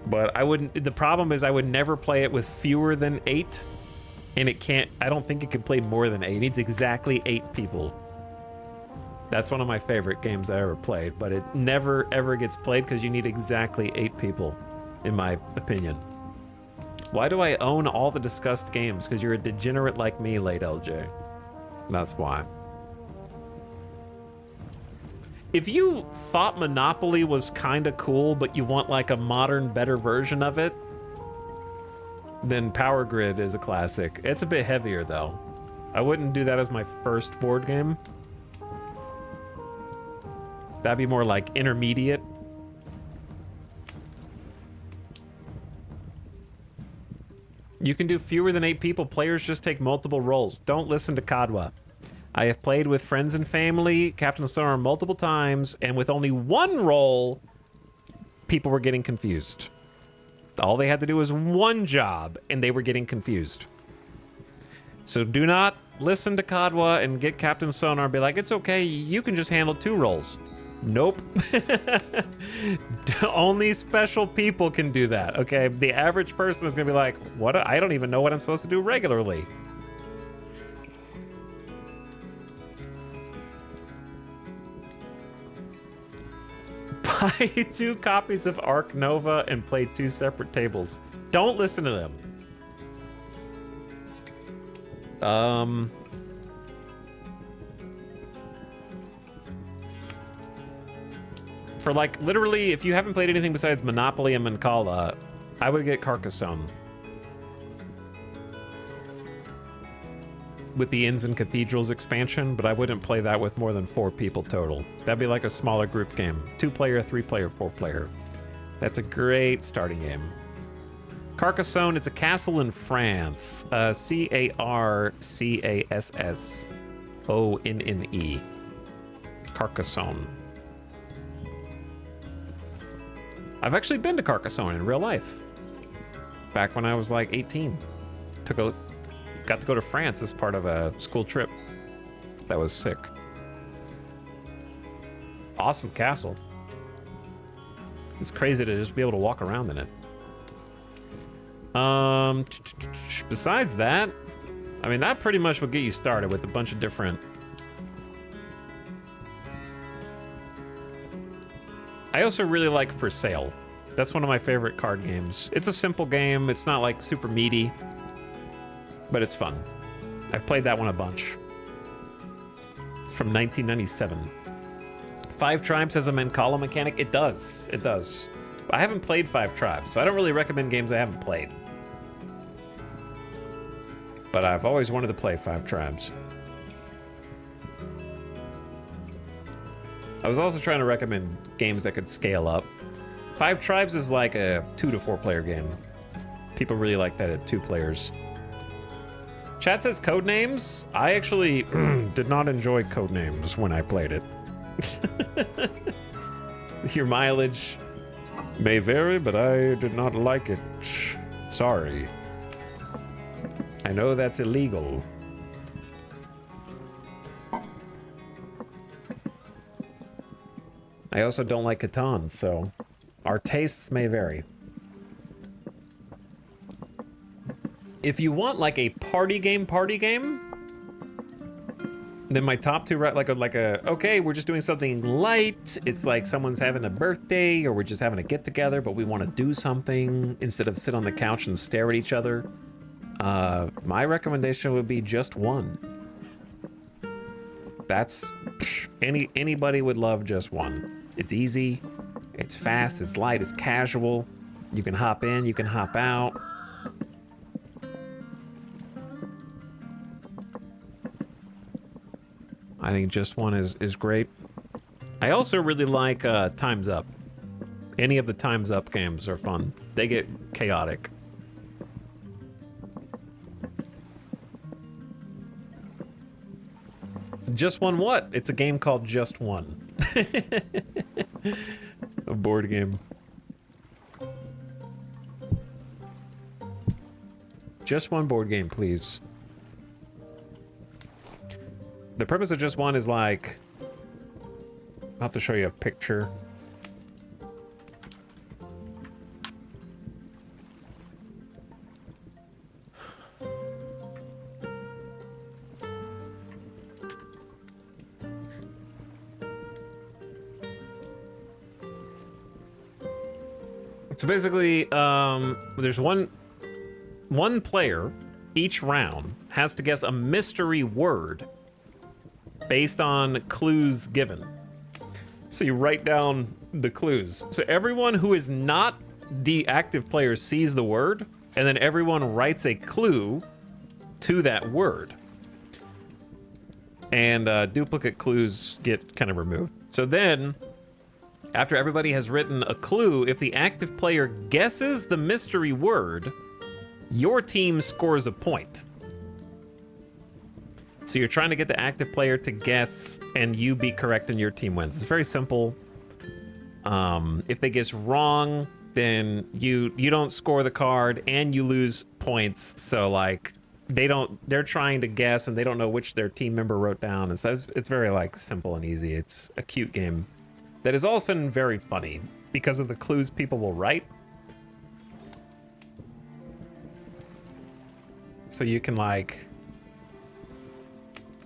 Speaker 1: But the problem is I would never play it with fewer than 8, and I don't think it can play more than 8. It needs exactly 8 people. That's one of my favorite games I ever played, but it never ever gets played because you need exactly 8 people, in my opinion. Why do I own all the discussed games? Because you're a degenerate like me, late LJ. That's why. If you thought Monopoly was kind of cool, but you want like a modern, better version of it, then Power Grid is a classic. It's a bit heavier though. I wouldn't do that as my first board game. That'd be more like intermediate. You can do fewer than 8 people. Players just take multiple roles. Don't listen to Kadwa. I have played with friends and family, Captain Sonar multiple times, and with only 1 role, people were getting confused. All they had to do was 1 job, and they were getting confused. So do not listen to Kadwa and get Captain Sonar and be like, it's okay, you can just handle 2 roles. Nope. Only special people can do that, okay? The average person is gonna be like, what? I don't even know what I'm supposed to do regularly. Buy 2 copies of Arc Nova and play 2 separate tables. Don't listen to them. For like, literally, if you haven't played anything besides Monopoly and Mancala, I would get Carcassonne. With the Inns and Cathedrals expansion, but I wouldn't play that with more than 4 people total. That'd be like a smaller group game. 2-player, 3-player, 4-player. That's a great starting game. Carcassonne, it's a castle in France. C-A-R-C-A-S-S-O-N-N-E. Carcassonne. I've actually been to Carcassonne in real life. Back when I was like 18. Got to go to France as part of a school trip. That was sick. Awesome castle. It's crazy to just be able to walk around in it. Besides that, I mean, that pretty much will get you started with a bunch of different... I also really like For Sale. That's one of my favorite card games. It's a simple game. It's not like super meaty, but it's fun. I've played that one a bunch. It's from 1997. Five Tribes has a Mancala mechanic. It does. It does. I haven't played Five Tribes, so I don't really recommend games I haven't played. But I've always wanted to play Five Tribes. I was also trying to recommend games that could scale up. Five Tribes is like a 2 to 4 player game. People really like that at 2 players. Chat says Codenames. I actually did not enjoy Codenames when I played it. Your mileage may vary, but I did not like it. Sorry. I know that's illegal. I also don't like Catan, so our tastes may vary. If you want like a party game, then my top 2, right, like a okay, we're just doing something light. It's like someone's having a birthday, or we're just having a get together, but we want to do something instead of sit on the couch and stare at each other. My recommendation would be Just One. That's anybody would love Just One. It's easy, it's fast, it's light, it's casual. You can hop in, you can hop out. I think Just One is great. I also really like Time's Up. Any of the Time's Up games are fun. They get chaotic. Just One what? It's a game called Just One. A board game. Just one board game, please. The purpose of Just One is like... I'll have to show you a picture. So basically, there's one player each round has to guess a mystery word based on clues given. So you write down the clues. So everyone who is not the active player sees the word, and then everyone writes a clue to that word. And duplicate clues get kind of removed. So then, after everybody has written a clue, if the active player guesses the mystery word, your team scores a point. So you're trying to get the active player to guess, and you be correct and your team wins. It's very simple. If they guess wrong, then you don't score the card and you lose points. So like they're trying to guess and they don't know which their team member wrote down. And so it's very like simple and easy. It's a cute game that is often very funny because of the clues people will write. So you can like,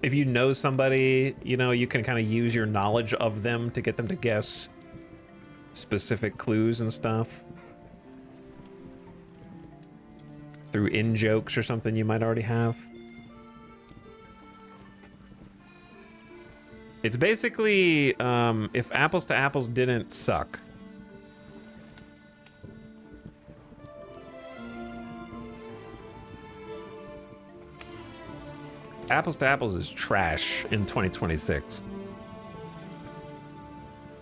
Speaker 1: if you know somebody, you know, you can kind of use your knowledge of them to get them to guess specific clues and stuff. Through in-jokes or something you might already have. It's basically, if Apples to Apples didn't suck. Apples to Apples is trash in 2026.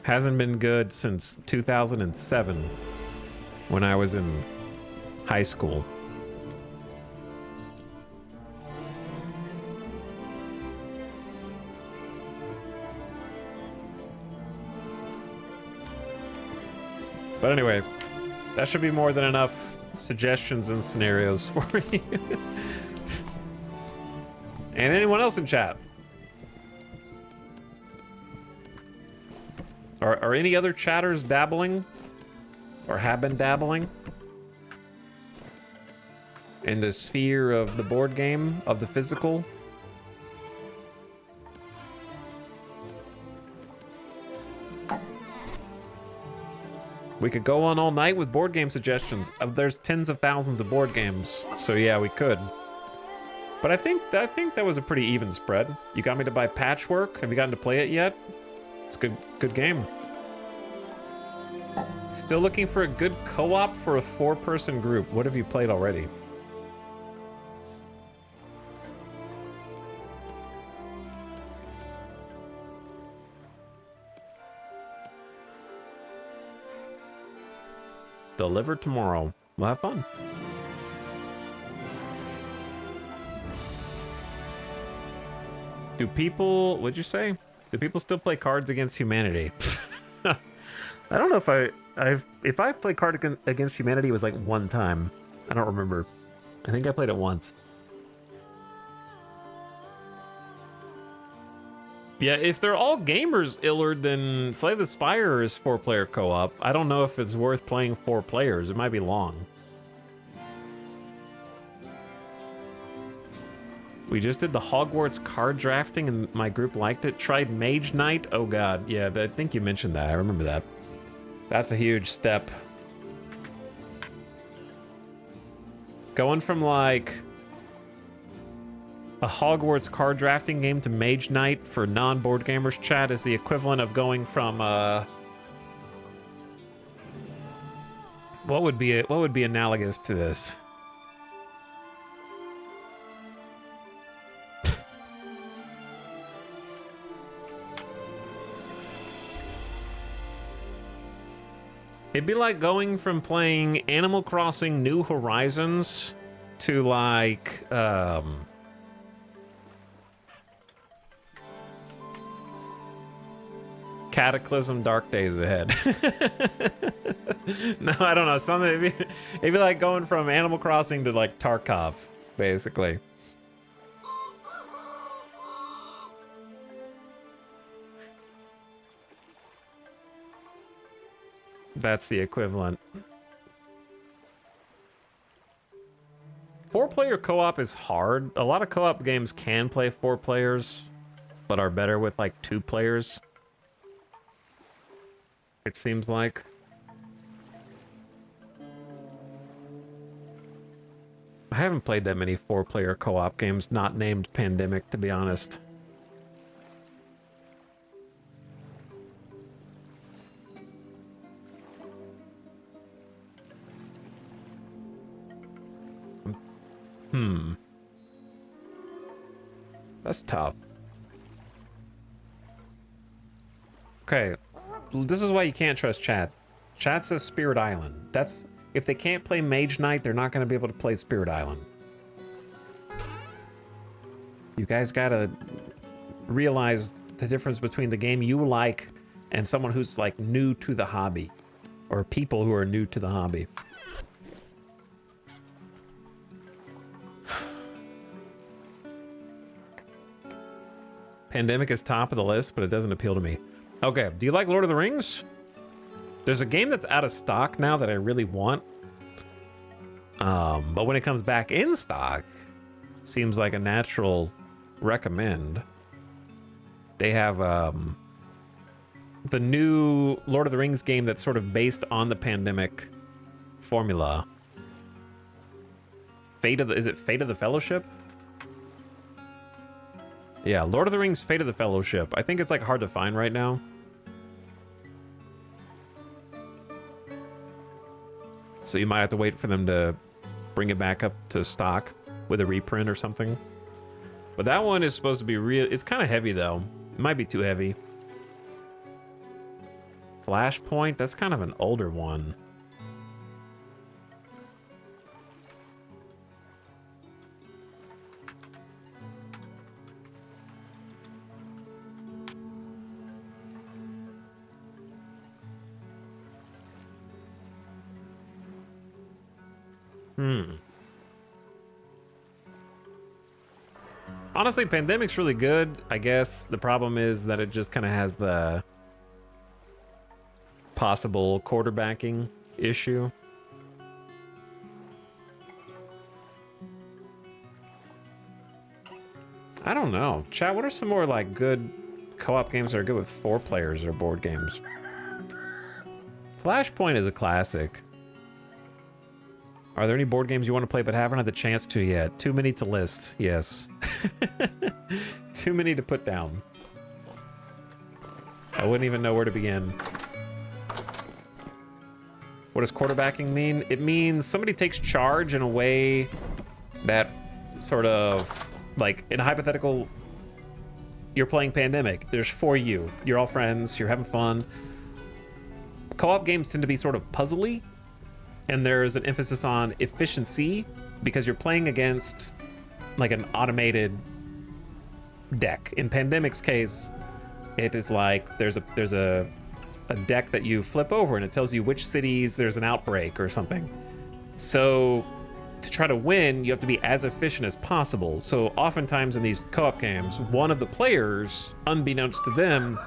Speaker 1: Hasn't been good since 2007, when I was in high school. But anyway, that should be more than enough suggestions and scenarios for you. And anyone else in chat? Are any other chatters dabbling? Or have been dabbling? In the sphere of the board game, of the physical? We could go on all night with board game suggestions. There's tens of thousands of board games, so yeah, we could. But I think that was a pretty even spread. You got me to buy Patchwork. Have you gotten to play it yet? It's good game. Still looking for a good co-op for a 4-person group. What have you played already? Delivered tomorrow. We'll have fun. Do people, what'd you say? Do people still play Cards Against Humanity? I don't know if I played Against Humanity, it was like one time. I don't remember. I think I played it once. Yeah, if they're all gamers, Illard, then Slay the Spire is 4-player co-op. I don't know if it's worth playing 4 players. It might be long. We just did the Hogwarts card drafting and my group liked it. Tried Mage Knight. Oh god, yeah, I think you mentioned that. I remember that. That's a huge step. Going from like a Hogwarts card drafting game to Mage Knight for non-board gamers, chat, is the equivalent of going from what would be analogous to this? It'd be like going from playing Animal Crossing New Horizons to like Cataclysm Dark Days Ahead. No, I don't know. Something it'd be like going from Animal Crossing to like Tarkov, basically. That's the equivalent. 4-player co-op is hard. A lot of co-op games can play 4 players, but are better with like 2 players. It seems like. I haven't played that many 4-player co-op games not named Pandemic, to be honest. That's tough. Okay, this is why you can't trust chat. Chat says Spirit Island. That's, if they can't play Mage Knight, they're not going to be able to play Spirit Island. You guys gotta realize the difference between the game you like and someone who's like new to the hobby, or people who are new to the hobby. Pandemic is top of the list, but it doesn't appeal to me. Okay, do you like Lord of the Rings? There's a game that's out of stock now that I really want. But when it comes back in stock, seems like a natural recommend. They have the new Lord of the Rings game that's sort of based on the Pandemic formula. Is it Fate of the Fellowship? Yeah, Lord of the Rings Fate of the Fellowship. I think it's like hard to find right now. So you might have to wait for them to bring it back up to stock with a reprint or something. But that one is supposed to be real. It's kind of heavy though. It might be too heavy. Flashpoint, that's kind of an older one. Honestly, Pandemic's really good. I guess the problem is that it just kind of has the possible quarterbacking issue. I don't know. Chat, what are some more like good co-op games that are good with 4 players or board games? Flashpoint is a classic. Are there any board games you want to play but haven't had the chance to yet? Too many to list, yes. Too many to put down. I wouldn't even know where to begin. What does quarterbacking mean? It means somebody takes charge in a way that sort of, like, in a hypothetical, you're playing Pandemic. There's 4 you. You're all friends. You're having fun. Co-op games tend to be sort of puzzly, and there's an emphasis on efficiency because you're playing against, like, an automated deck. In Pandemic's case, it is like there's a deck that you flip over and it tells you which cities there's an outbreak or something. So to try to win, you have to be as efficient as possible. So oftentimes in these co-op games, one of the players, unbeknownst to them,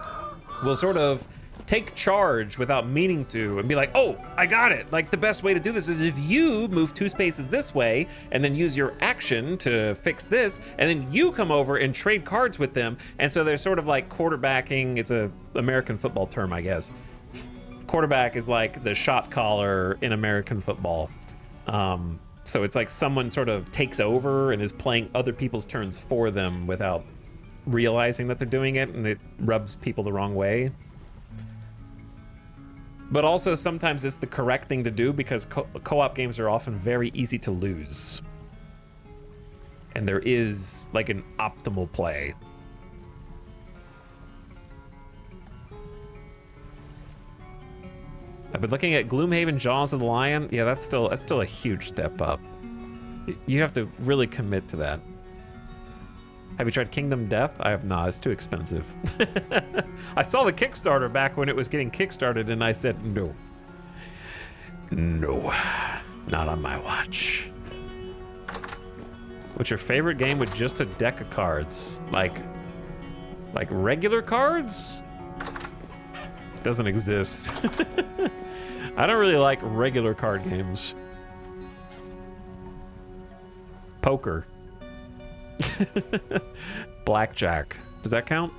Speaker 1: will sort of take charge without meaning to and be like, oh, I got it. Like, the best way to do this is if you move 2 spaces this way and then use your action to fix this, and then you come over and trade cards with them. And so they're sort of like quarterbacking. It's a American football term, I guess. Quarterback is like the shot caller in American football. So it's like someone sort of takes over and is playing other people's turns for them without realizing that they're doing it, and it rubs people the wrong way. But also sometimes it's the correct thing to do because co-op games are often very easy to lose. And there is like an optimal play. I've been looking at Gloomhaven Jaws of the Lion. Yeah, that's still a huge step up. You have to really commit to that. Have you tried Kingdom Death? I have not. It's too expensive. I saw the Kickstarter back when it was getting kickstarted, and I said, no. No. Not on my watch. What's your favorite game with just a deck of cards? Like regular cards? Doesn't exist. I don't really like regular card games. Poker. Blackjack. Does that count?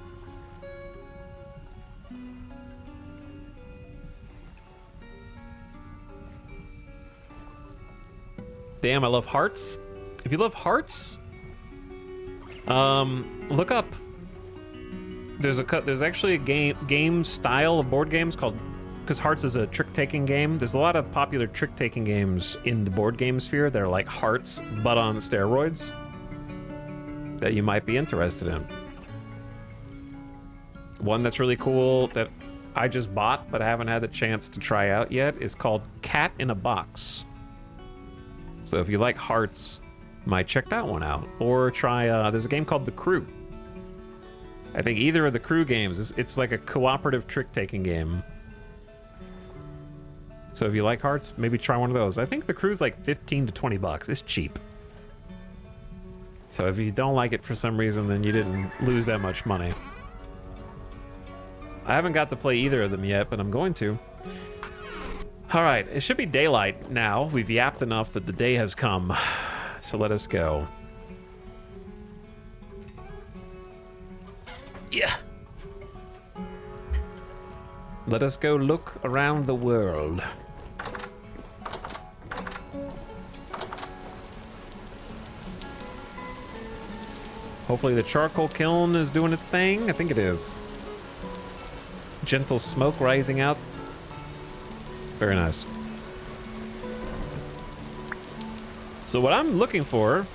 Speaker 1: Damn, I love hearts. If you love hearts, look up. There's actually a game style of board games called, because Hearts is a trick-taking game. There's a lot of popular trick-taking games in the board game sphere that are like Hearts, but on steroids, that you might be interested in. One that's really cool that I just bought but I haven't had the chance to try out yet is called Cat in a Box. So if you like Hearts, you might check that one out. Or try, there's a game called The Crew. I think either of the Crew games, it's like a cooperative trick-taking game. So if you like Hearts, maybe try one of those. I think The Crew's like 15 to 20 bucks. It's cheap. So if you don't like it for some reason, then you didn't lose that much money. I haven't got to play either of them yet, but I'm going to. All right, it should be daylight now. We've yapped enough that the day has come. So let us go. Yeah. Let us go look around the world. Hopefully the charcoal kiln is doing its thing. I think it is. Gentle smoke rising out. Very nice. So what I'm looking for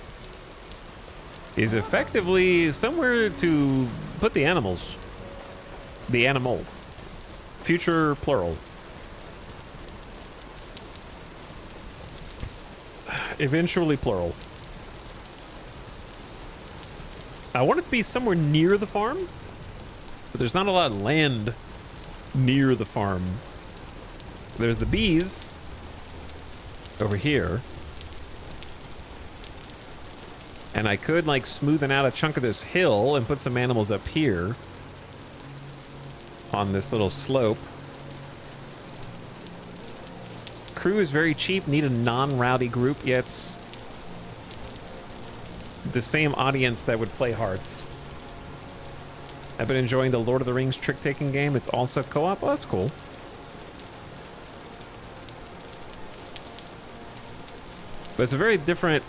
Speaker 1: is effectively somewhere to put the animals. The animal. Future plural. Eventually plural. I want it to be somewhere near the farm, but there's not a lot of land near the farm. There's the bees over here. And I could like smoothen out a chunk of this hill and put some animals up here on this little slope. Crew is very cheap, need a non-rowdy group. Yeah, it's the same audience that would play Hearts. I've been enjoying the Lord of the Rings trick-taking game. It's also co-op. Oh, that's cool. But it's a very different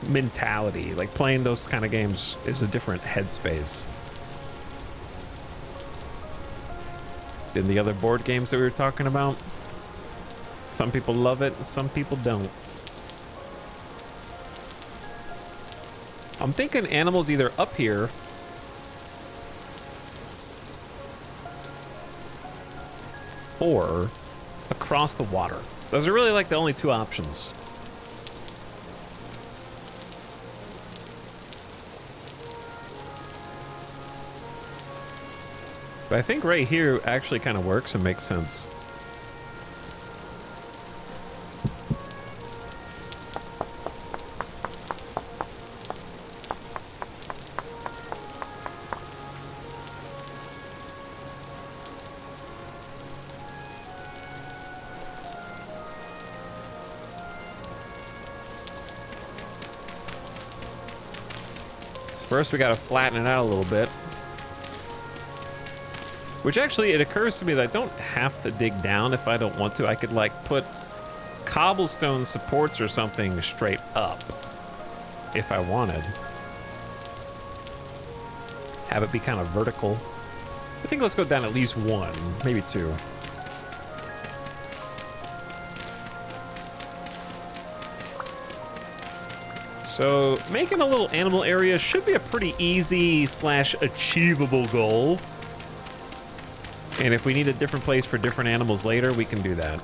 Speaker 1: mentality. Like, playing those kind of games is a different headspace. than the other board games that we were talking about. Some people love it, some people don't. I'm thinking animals either up here or across the water. Those are really like the only two options. But I think right here actually kind of works and makes sense. First, we gotta flatten it out a little bit. Which actually, it occurs to me that I don't have to dig down if I don't want to. I could like put cobblestone supports or something straight up if I wanted. Have it be kind of vertical. I think let's go down at least one, maybe two. So making a little animal area should be a pretty easy / achievable goal. And if we need a different place for different animals later, we can do that.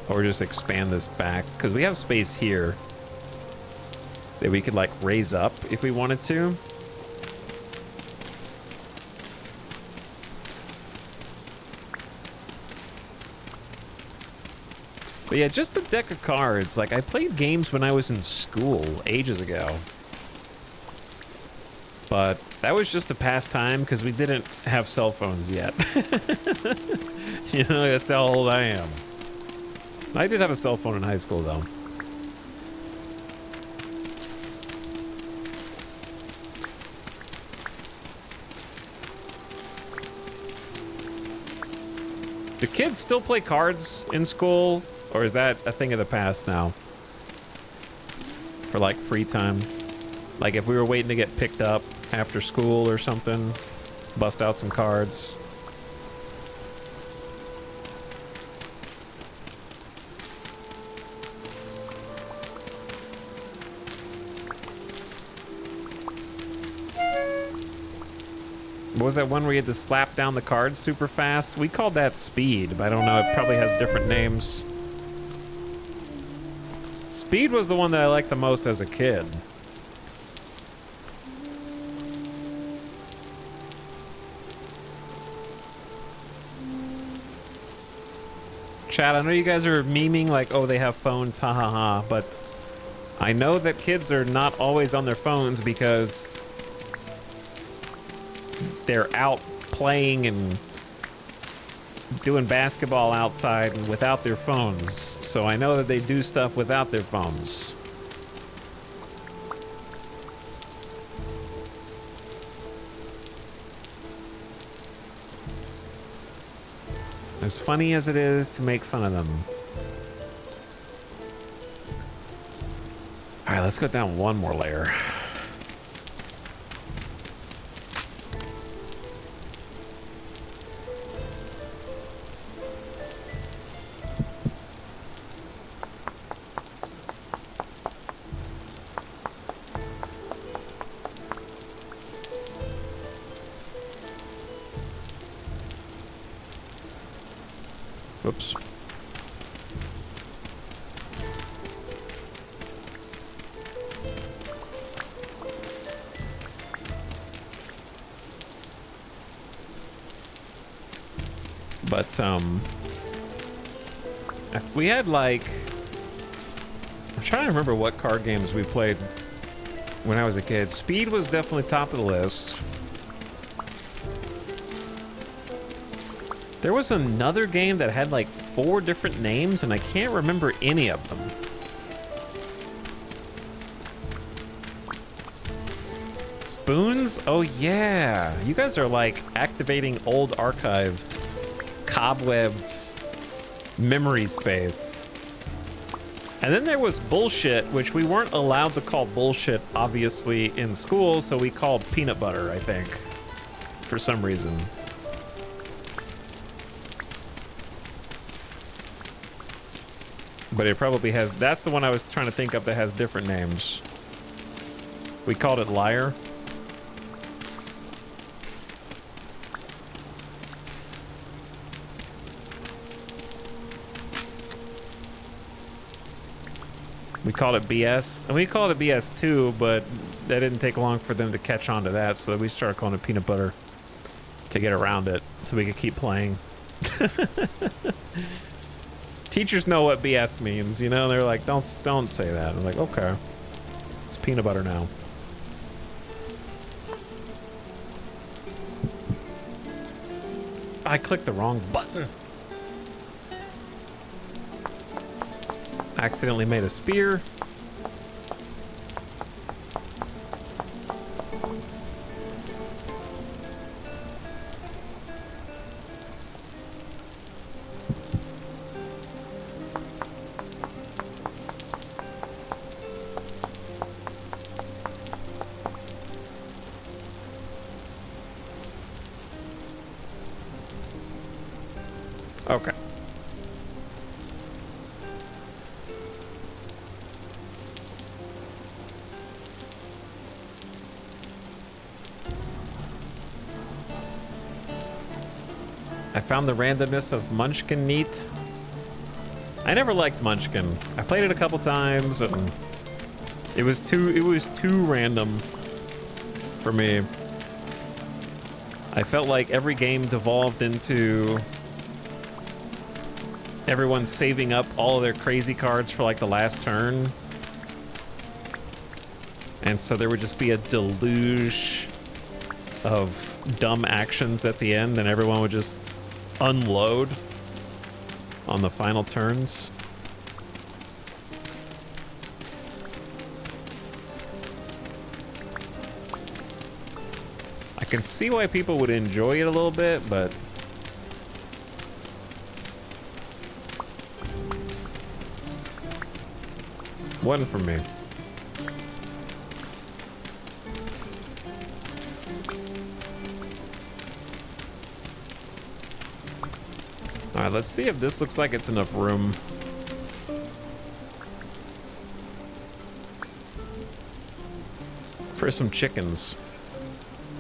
Speaker 1: Or just expand this back, because we have space here that we could like raise up if we wanted to. But yeah, just a deck of cards. Like, I played games when I was in school ages ago. But that was just a pastime because we didn't have cell phones yet. You know, that's how old I am. I did have a cell phone in high school, though. Do kids still play cards in school? Or is that a thing of the past now? For like free time? Like if we were waiting to get picked up after school or something, bust out some cards. What was that one where you had to slap down the cards super fast? We called that speed, but I don't know, it probably has different names. Speed was the one that I liked the most as a kid. Chat, I know you guys are memeing like, oh, they have phones, ha ha ha, but I know that kids are not always on their phones because they're out playing and doing basketball outside and without their phones. So I know that they do stuff without their phones. As funny as it is to make fun of them. All right, let's go down one more layer. Whoops. But, we had like, I'm trying to remember what card games we played when I was a kid. Speed was definitely top of the list. There was another game that had like 4 different names, and I can't remember any of them. Spoons? Oh yeah. You guys are like activating old archived, cobwebbed memory space. And then there was bullshit, which we weren't allowed to call bullshit, obviously, in school, so we called peanut butter, I think, for some reason. But it probably has, that's the one I was trying to think of that has different names. We called it Liar. We called it BS, and we called it BS too, but that didn't take long for them to catch on to that, so we started calling it peanut butter to get around it, so we could keep playing. Teachers know what BS means, you know? They're like, don't say that. I'm like, okay, it's peanut butter now. I clicked the wrong button. Accidentally made a spear. Okay. I found the randomness of Munchkin neat. I never liked Munchkin. I played it a couple times and it was too random for me. I felt like every game devolved into everyone saving up all of their crazy cards for like the last turn. And so there would just be a deluge of dumb actions at the end and everyone would just unload on the final turns. I can see why people would enjoy it a little bit, but wasn't for me. All right, let's see if this looks like it's enough room. For some chickens.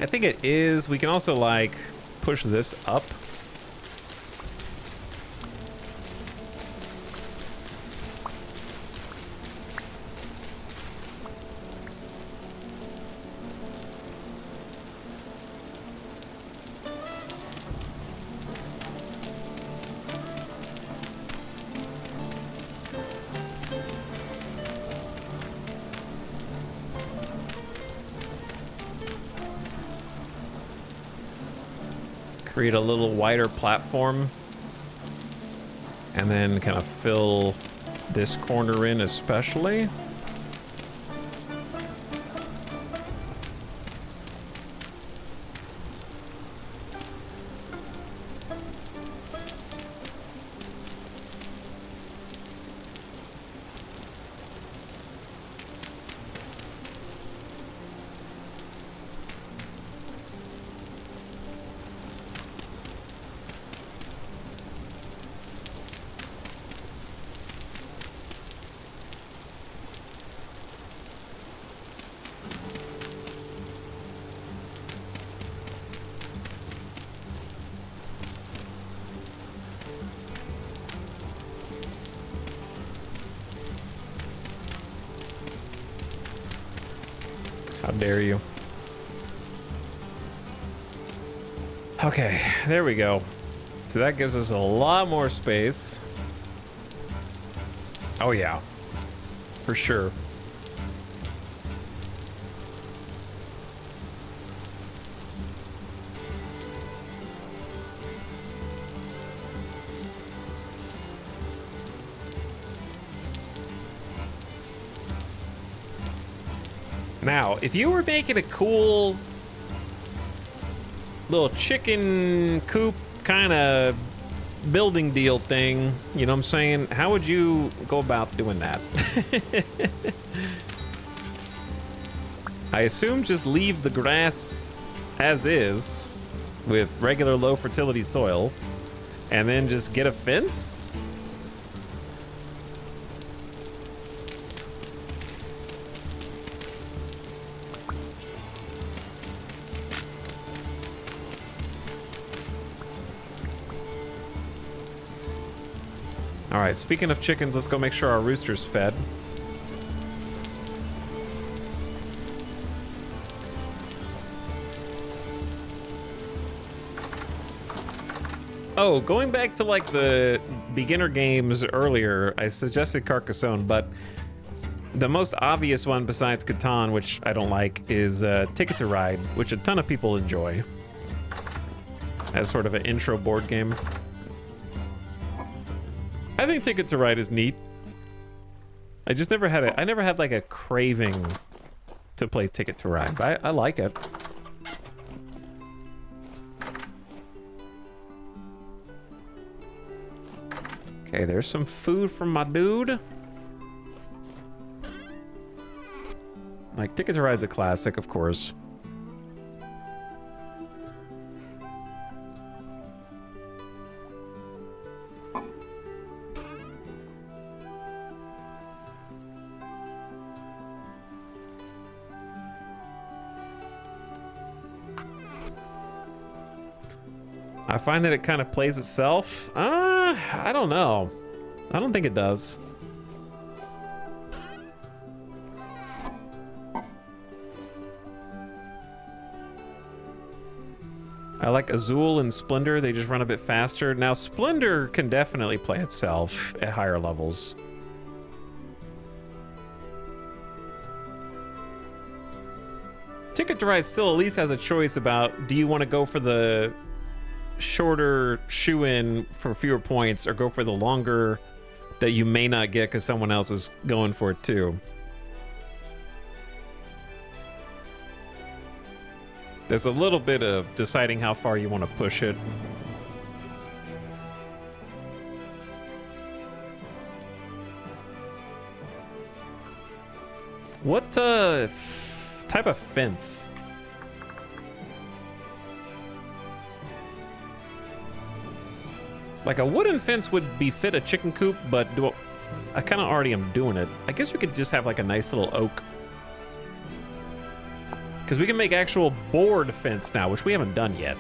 Speaker 1: I think it is. We can also like push this up. Create a little wider platform and then kind of fill this corner in especially. How dare you? Okay, there we go. So that gives us a lot more space. Oh yeah, for sure. Now, if you were making a cool little chicken coop kind of building deal thing, you know what I'm saying? How would you go about doing that? I assume just leave the grass as is with regular low fertility soil and then just get a fence? All right, speaking of chickens, let's go make sure our rooster's fed. Oh, going back to like the beginner games earlier, I suggested Carcassonne, but the most obvious one besides Catan, which I don't like, is Ticket to Ride, which a ton of people enjoy as sort of an intro board game. I think Ticket to Ride is neat. I just never had it. I never had like a craving to play Ticket to Ride, but I like it. Okay, there's some food from my dude. Like, Ticket to Ride's a classic, of course. I find that it kind of plays itself. I don't know. I don't think it does. I like Azul and Splendor. They just run a bit faster. Now, Splendor can definitely play itself at higher levels. Ticket to Ride still at least has a choice about, do you want to go for the shorter shoe-in for fewer points or go for the longer that you may not get because someone else is going for it too. There's a little bit of deciding how far you want to push it. What type of fence? Like a wooden fence would befit a chicken coop, but I kind of already am doing it. I guess we could just have like a nice little oak. Because we can make actual board fence now, which we haven't done yet.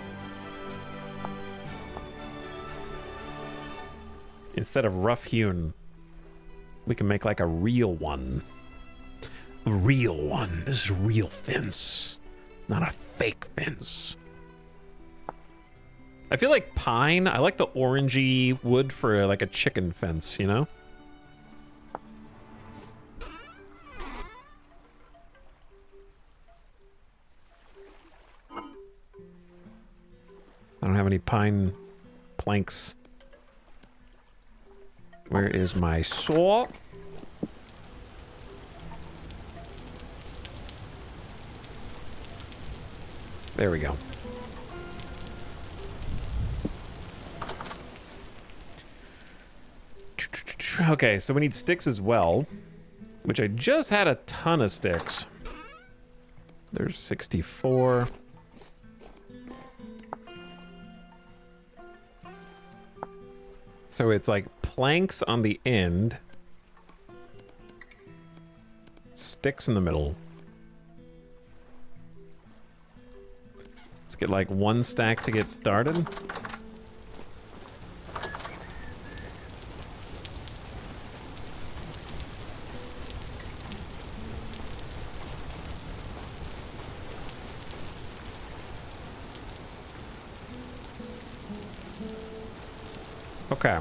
Speaker 1: Instead of rough hewn, we can make like a real one. A real one. This is a real fence, not a fake fence. I feel like pine. I like the orangey wood for like a chicken fence, you know? I don't have any pine planks. Where is my saw? There we go. Okay, so we need sticks as well, which I just had a ton of sticks. There's 64. So it's like planks on the end, sticks in the middle. Let's get like one stack to get started. Okay,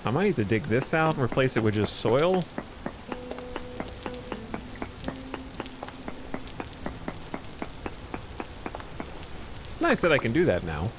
Speaker 1: I might need to dig this out and replace it with just soil. It's nice that I can do that now.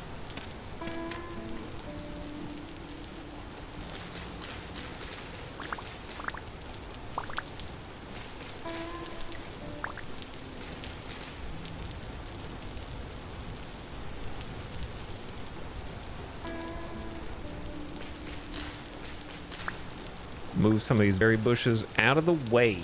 Speaker 1: Move some of these berry bushes out of the way.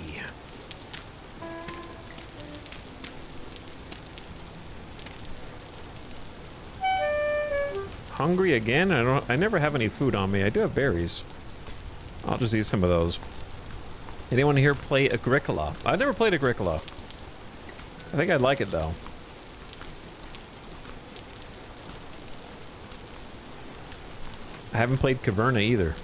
Speaker 1: Hungry again? I never have any food on me. I do have berries. I'll just eat some of those. Anyone here play Agricola? I've never played Agricola. I think I'd like it though. I haven't played Caverna either.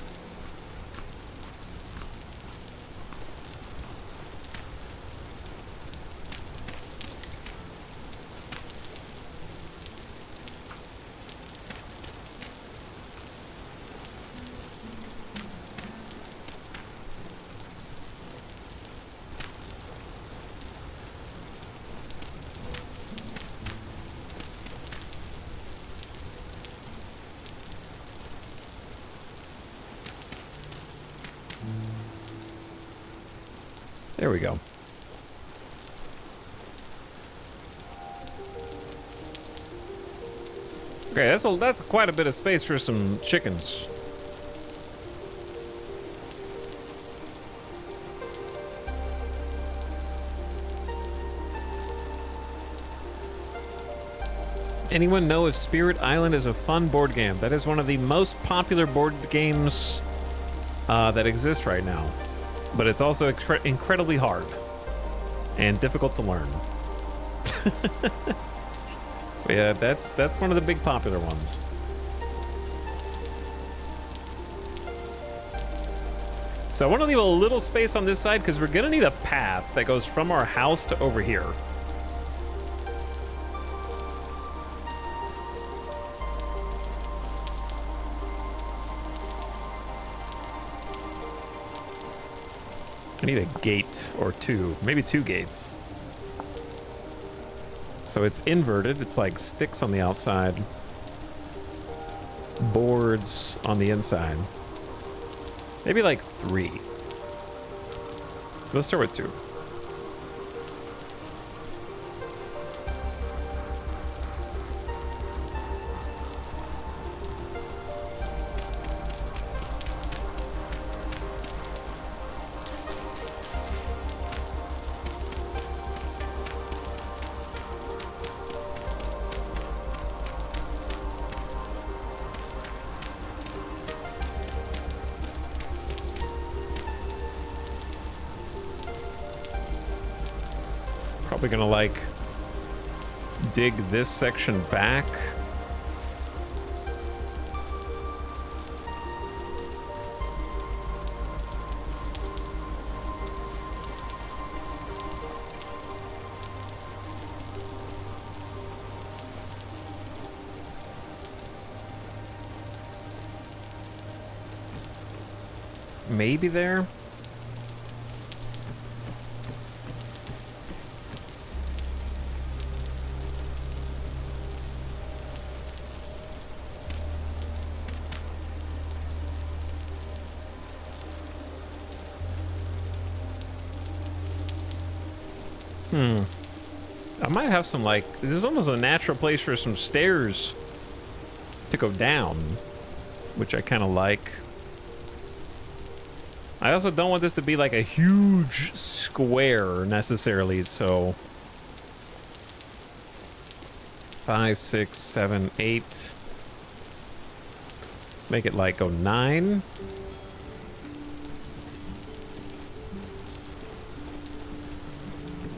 Speaker 1: There we go. Okay, that's quite a bit of space for some chickens. Anyone know if Spirit Island is a fun board game? That is one of the most popular board games that exist right now. But it's also incredibly hard and difficult to learn. Yeah, that's one of the big popular ones. So I want to leave a little space on this side because we're gonna need a path that goes from our house to over here. I need a gate or two, maybe 2 gates. So it's inverted, it's like sticks on the outside, boards on the inside. Maybe like 3. Let's start with 2. Probably gonna like dig this section back. Maybe there. I might have some, like, this is almost a natural place for some stairs to go down, which I kind of like. I also don't want this to be like a huge square necessarily, so 5, 6, 7, 8. Let's make it like go 9.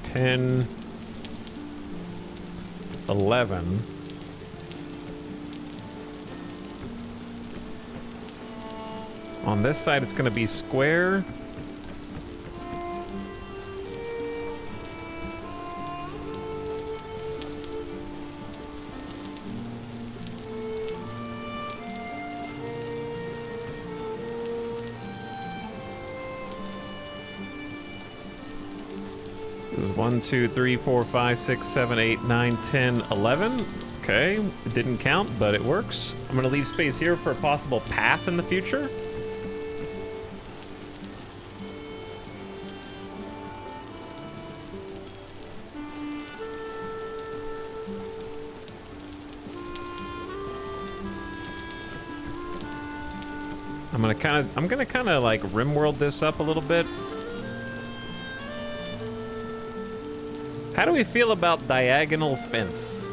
Speaker 1: 10, 11. On this side, it's going to be square. This is 1, 2, 3, 4, 5, 6, 7, 8, 9, 10, 11. Okay, it didn't count, but it works. I'm gonna leave space here for a possible path in the future. I'm gonna kind of like rimworld this up a little bit. How do we feel about diagonal fence?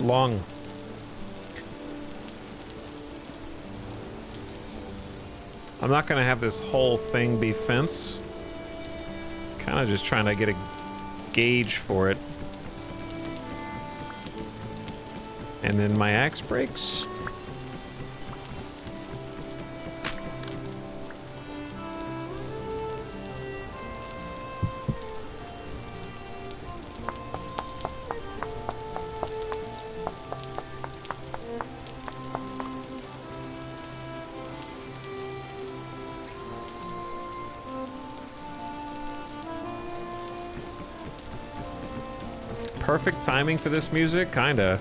Speaker 1: Long. I'm not gonna have this whole thing be fence. Kind of just trying to get a gauge for it. And then my axe breaks. Perfect timing for this music, kinda.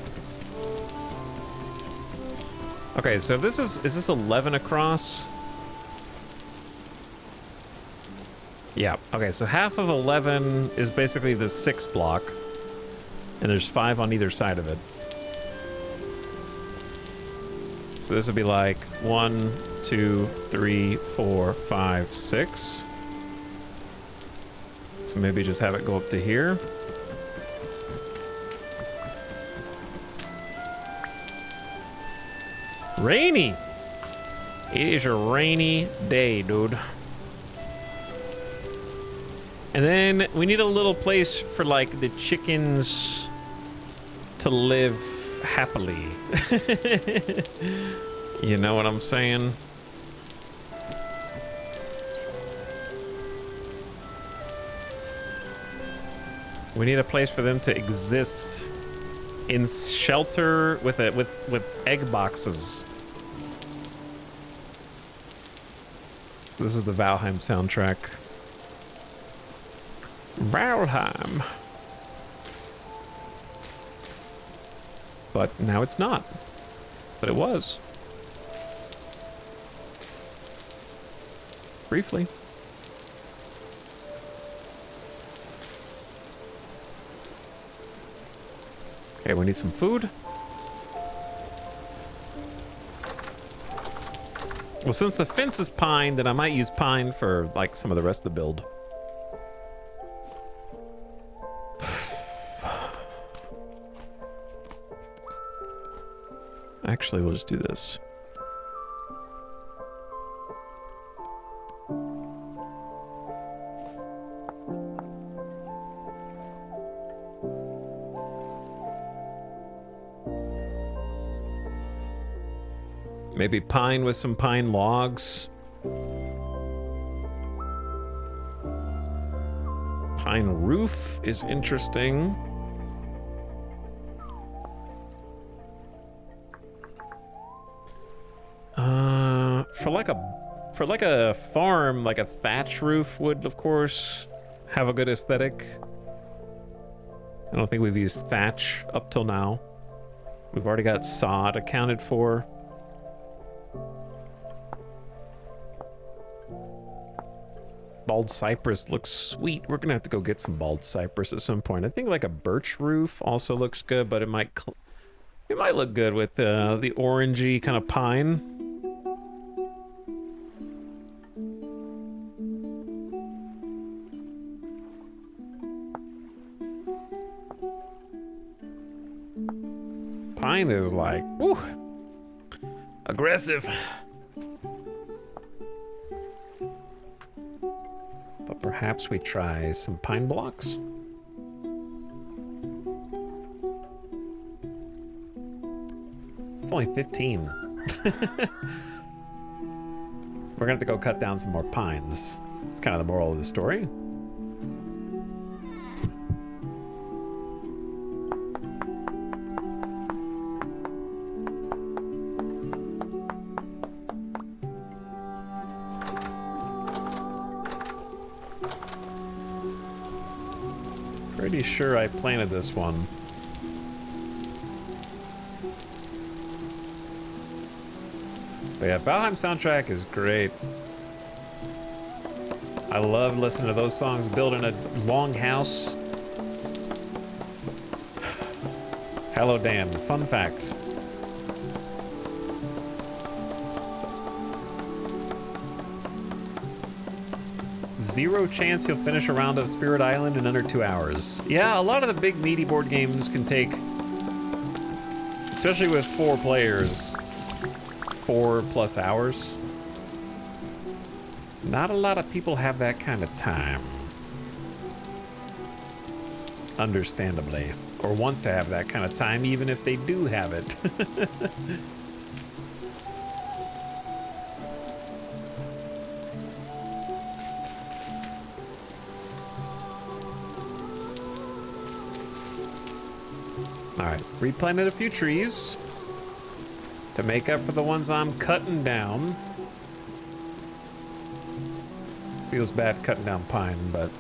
Speaker 1: Okay, so this is this 11 across? Yeah, okay, so half of 11 is basically the 6 block, and there's 5 on either side of it. So this would be like 1, 2, 3, 4, 5, 6. So maybe just have it go up to here. Rainy! It is a rainy day, dude. And then we need a little place for like the chickens to live happily. You know what I'm saying? We need a place for them to exist in shelter with egg boxes. So this is the Valheim soundtrack. Valheim. But now it's not. But it was. Briefly. Okay, we need some food. Well, since the fence is pine, then I might use pine for, like, some of the rest of the build. Actually, we'll just do this. Maybe pine with some pine logs. Pine roof is interesting. For like a farm, like a thatch roof would, of course, have a good aesthetic. I don't think we've used thatch up till now. We've already got sod accounted for. Bald cypress looks sweet. We're gonna have to go get some bald cypress at some point. I think like a birch roof also looks good, but it might look good with the orangey kind of pine. Pine is like, woo, aggressive. But perhaps we try some pine blocks. It's only 15. We're gonna have to go cut down some more pines. It's kind of the moral of the story. Pretty sure I planted this one. But yeah, Valheim soundtrack is great. I love listening to those songs, building a long house. Hello, Dan. Fun fact. Zero chance you'll finish a round of Spirit Island in under 2 hours. Yeah, a lot of the big meaty board games can take, especially with 4 players, 4+ hours. Not a lot of people have that kind of time. Understandably. or want to have that kind of time, even if they do have it. All right, replanted a few trees to make up for the ones I'm cutting down. Feels bad cutting down pine, but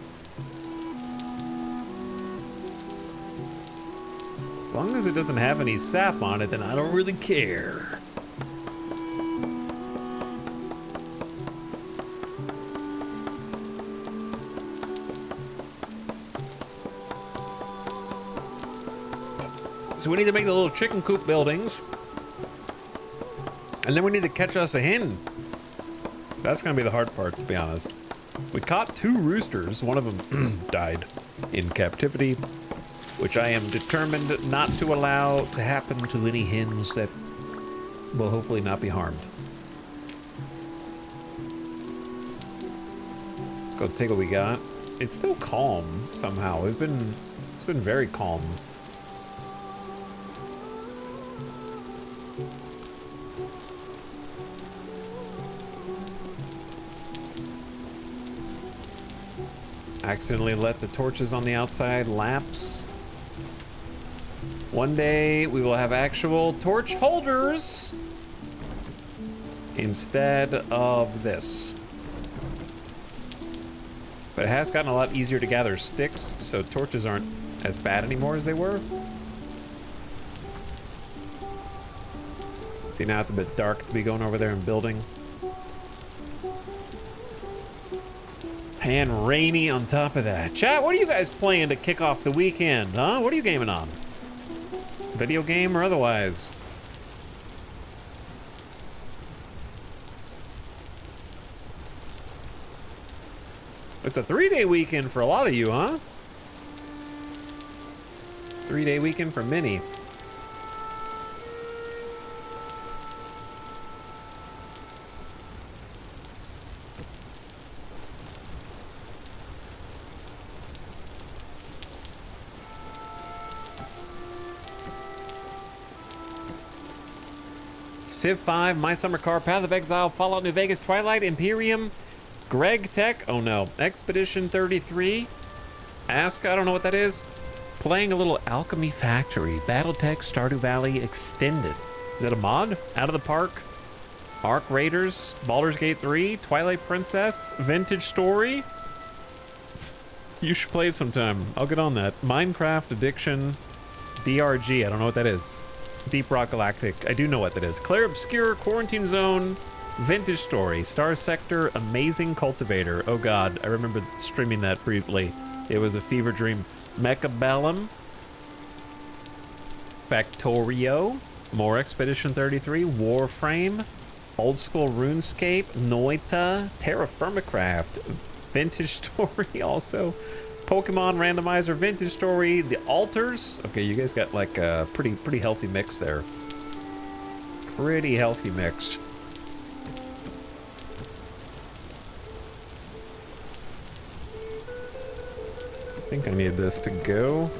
Speaker 1: as long as it doesn't have any sap on it, then I don't really care. So we need to make the little chicken coop buildings. And then we need to catch us a hen. That's gonna be the hard part, to be honest. We caught 2 roosters. One of them died in captivity, which I am determined not to allow to happen to any hens that will hopefully not be harmed. Let's go take what we got. It's still calm somehow. It's been very calm. Accidentally let the torches on the outside lapse. One day we will have actual torch holders instead of this. But it has gotten a lot easier to gather sticks, so torches aren't as bad anymore as they were. See, now it's a bit dark to be going over there and building. And rainy on top of that. Chat, what are you guys playing to kick off the weekend, huh? What are you gaming on? Video game or otherwise? It's a 3-day weekend for a lot of you, huh? 3-day weekend for many. Civ 5, My Summer Car, Path of Exile, Fallout New Vegas, Twilight, Imperium, Greg Tech, oh no, Expedition 33, Ask, I don't know what that is, playing a little Alchemy Factory, Battletech, Stardew Valley Extended. Is that a mod? Out of the Park, Ark Raiders, Baldur's Gate 3, Twilight Princess, Vintage Story. You should play it sometime. I'll get on that. Minecraft Addiction, DRG, I don't know what that is. Deep Rock Galactic, I do know what that is. Claire Obscure, Quarantine Zone, Vintage Story, Star Sector, Amazing Cultivator. Oh god, I remember streaming that briefly. It was a fever dream. Mechabellum, Factorio, more Expedition 33, Warframe, Old School RuneScape, Noita, Terra Firmacraft, Vintage Story also. Pokemon Randomizer, Vintage Story, The Altars. Okay, you guys got like a pretty healthy mix there. Pretty healthy mix. I think I need this to go.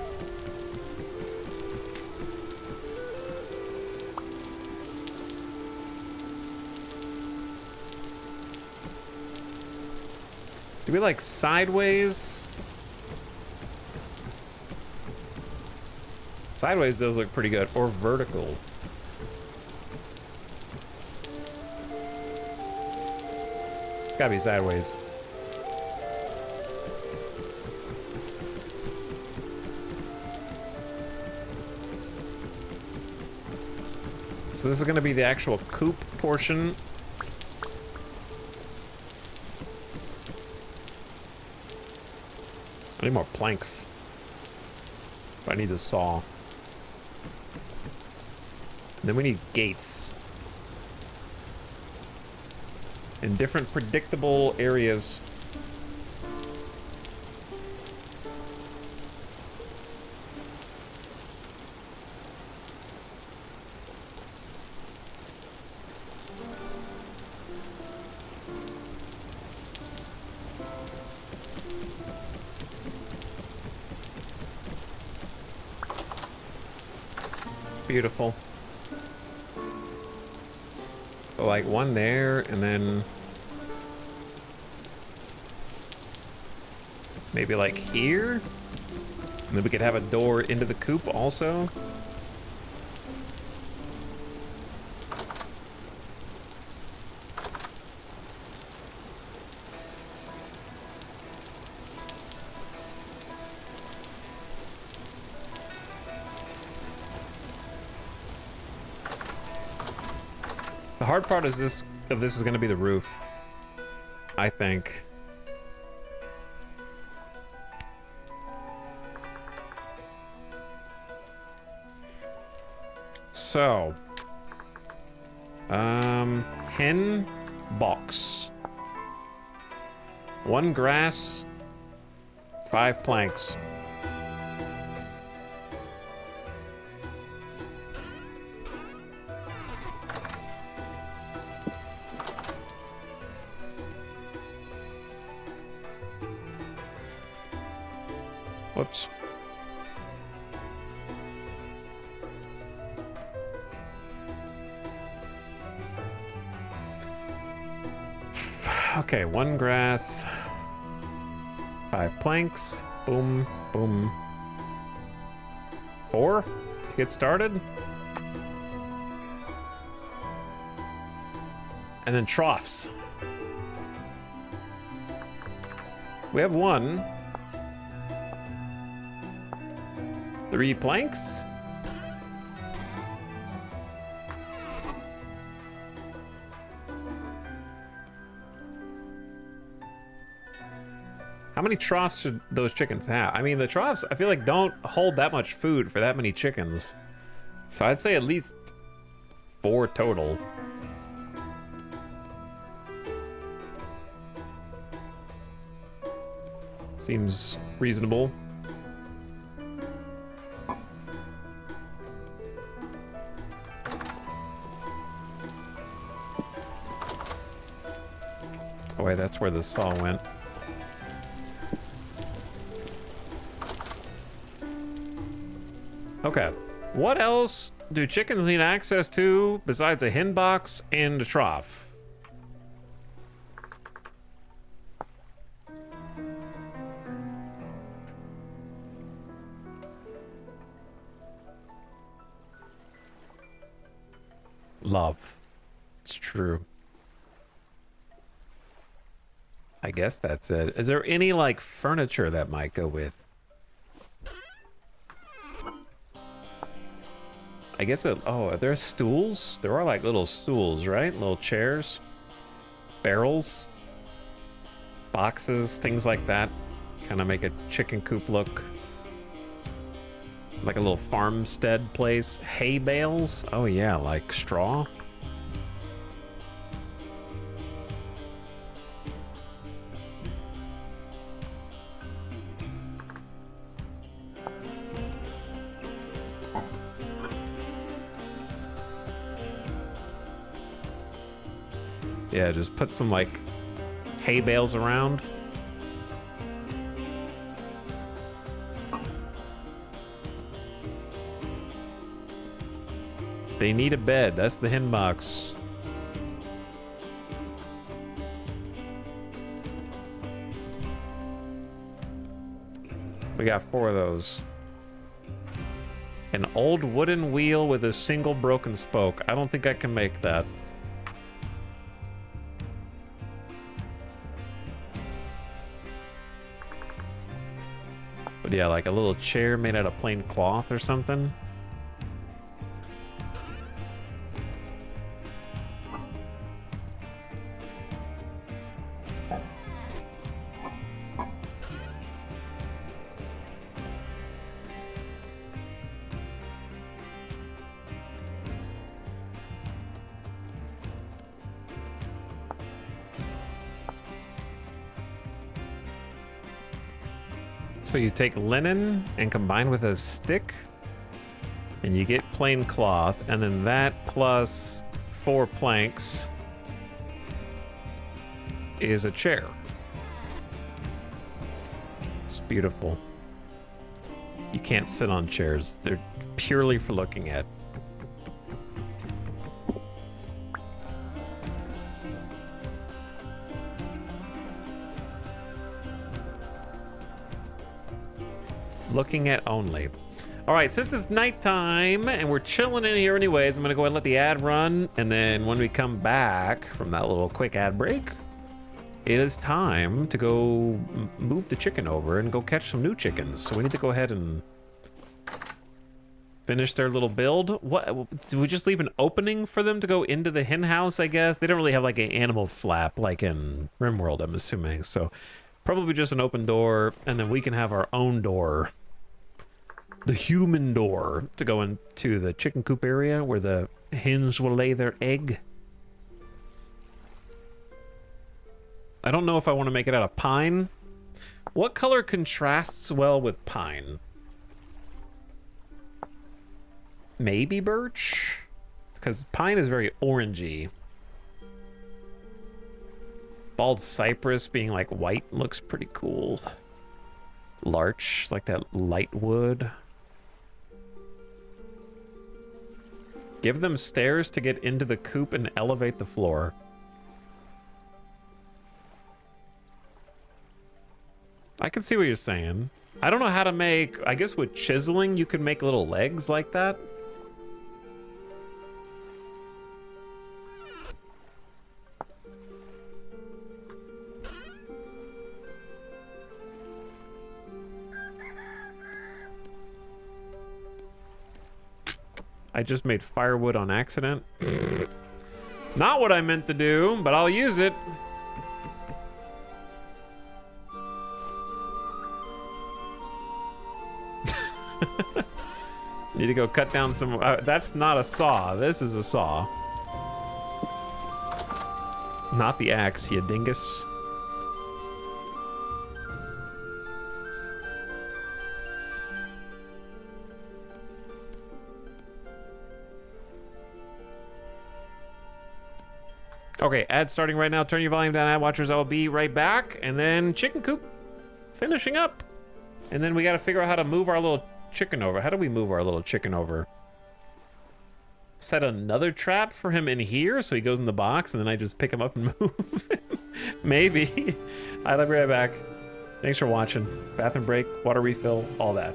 Speaker 1: Do we like sideways? Sideways does look pretty good, or vertical. It's gotta be sideways. So this is gonna be the actual coop portion. I need more planks. I need the saw. Then we need gates in different predictable areas. Beautiful. So like one there, and then maybe like here? And then we could have a door into the coop also. The hard part is this is going to be the roof, I think. So, hen box. 1 grass, 5 planks. Whoops. Okay, 1 grass, 5 planks. Boom, boom. 4 to get started. And then troughs. We have 1. 3 planks. How many troughs should those chickens have? I mean, the troughs, I feel like, don't hold that much food for that many chickens. So I'd say at least 4 total. Seems reasonable. Oh wait, that's where the saw went. Okay, what else do chickens need access to besides a hen box and a trough? Love. It's true. I guess that's it. Is there any, like, furniture that might go with? I guess it, oh, are there stools? There are, like, little stools, right? Little chairs, barrels, boxes, things like that. Kind of make a chicken coop look like a little farmstead place. Hay bales. Oh, yeah, like straw. Yeah, just put some, like, hay bales around. They need a bed. That's the hen box. We got 4 of those. An old wooden wheel with a single broken spoke. I don't think I can make that. But yeah, like a little chair made out of plain cloth or something. So you take linen and combine with a stick, and you get plain cloth, and then that plus 4 planks is a chair. It's beautiful. You can't sit on chairs. They're purely for looking at. Looking at only. All right, since it's nighttime and we're chilling in here anyways, I'm gonna go ahead and let the ad run. And then when we come back from that little quick ad break, it is time to go move the chicken over and go catch some new chickens. So we need to go ahead and finish their little build. What, do we just leave an opening for them to go into the hen house, I guess? They don't really have like an animal flap like in RimWorld, I'm assuming. So probably just an open door, and then we can have our own door. The human door to go into the chicken coop area where the hens will lay their egg. I don't know if I want to make it out of pine. What color contrasts well with pine? Maybe birch? Because pine is very orangey. Bald cypress being like white looks pretty cool. Larch, like that light wood. Give them stairs to get into the coop and elevate the floor. I can see what you're saying. I don't know how to make, I guess with chiseling you can make little legs like that. I just made firewood on accident. Not what I meant to do, but I'll use it. Need to go cut down some, that's not a saw, this is a saw. Not the axe, you dingus. Okay, ad starting right now. Turn your volume down, ad watchers. I will be right back. And then chicken coop finishing up. And then we got to figure out how to move our little chicken over. How do we move our little chicken over? Set another trap for him in here so he goes in the box and then I just pick him up and move him. Maybe. I'll be right back. Thanks for watching. Bathroom break, water refill, all that.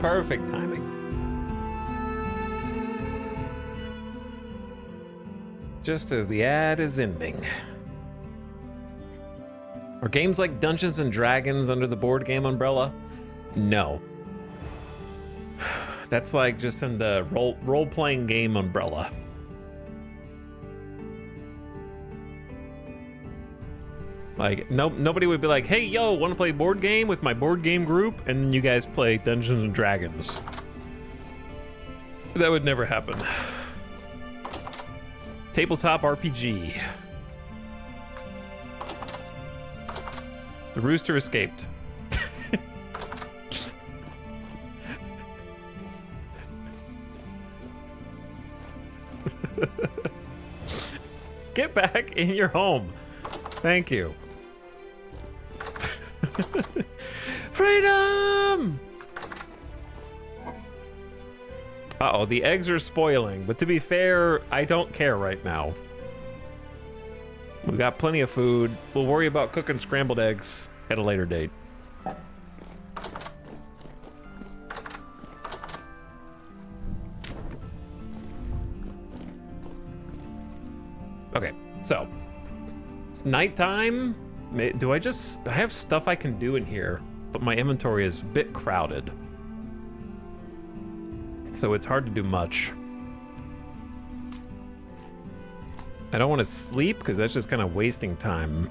Speaker 1: Perfect timing. Just as the ad is ending. Are games like Dungeons and Dragons under the board game umbrella? No. That's like just in the role-playing game umbrella. Like, nobody would be like, hey, yo, want to play board game with my board game group? And then you guys play Dungeons and Dragons. That would never happen. Tabletop RPG. The rooster escaped. Get back in your home. Thank you. Freedom! Uh-oh, the eggs are spoiling, but to be fair, I don't care right now. We got plenty of food. We'll worry about cooking scrambled eggs at a later date. Okay, so it's nighttime. I have stuff I can do in here, but my inventory is a bit crowded. So it's hard to do much. I don't want to sleep because that's just kind of wasting time.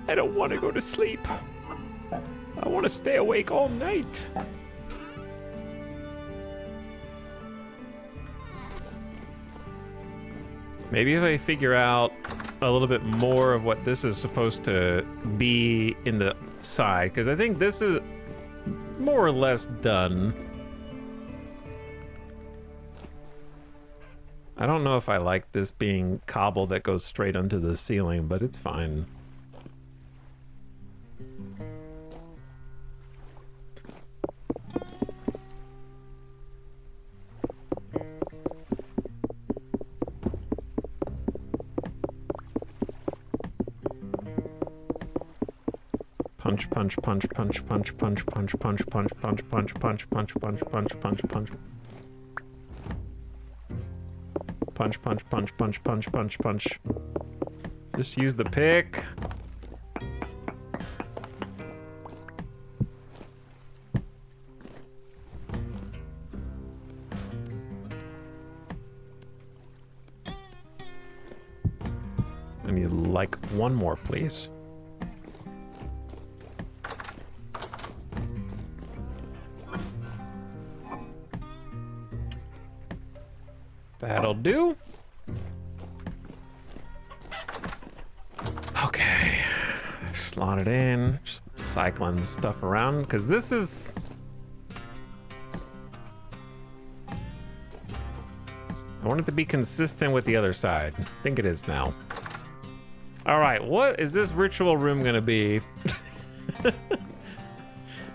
Speaker 1: I don't want to go to sleep. I want to stay awake all night. Maybe if I figure out a little bit more of what this is supposed to be in the side, because I think this is more or less done. I don't know if I like this being cobble that goes straight onto the ceiling, but it's fine. Punch, punch, punch, punch, punch, punch, punch, punch, punch, punch, punch, punch, punch, punch, punch, punch, punch. Punch, punch, punch, punch, punch, punch, punch. Just use the pick. I need like one more, please. That'll do. Okay, slot it in, just cycling stuff around, because this is... I want it to be consistent with the other side. I think it is now. All right, what is this ritual room gonna be?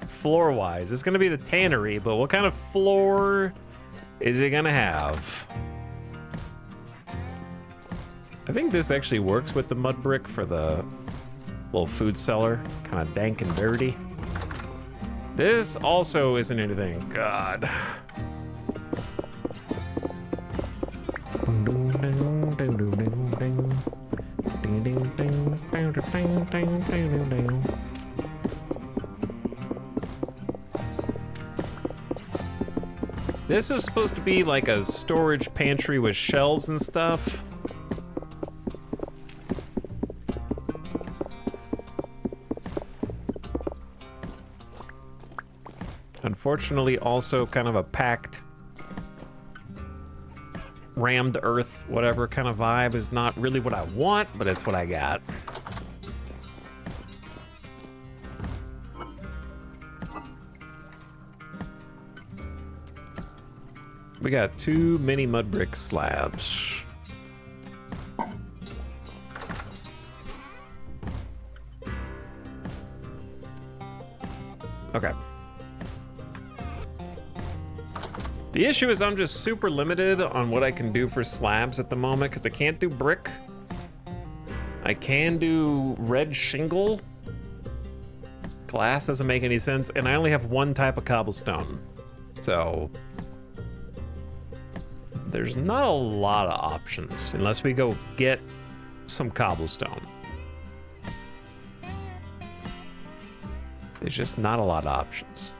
Speaker 1: Floor-wise, it's gonna be the tannery, but what kind of floor is it gonna have? I think this actually works with the mud brick for the little food cellar. Kind of dank and dirty. This also isn't anything. God. This is supposed to be like a storage pantry with shelves and stuff. Unfortunately, also kind of a packed, rammed earth, whatever kind of vibe is not really what I want, but it's what I got. We got too many mud brick slabs. Okay. The issue is I'm just super limited on what I can do for slabs at the moment because I can't do brick. I can do red shingle, glass doesn't make any sense, and I only have one type of cobblestone. So there's not a lot of options unless we go get some cobblestone. There's just not a lot of options.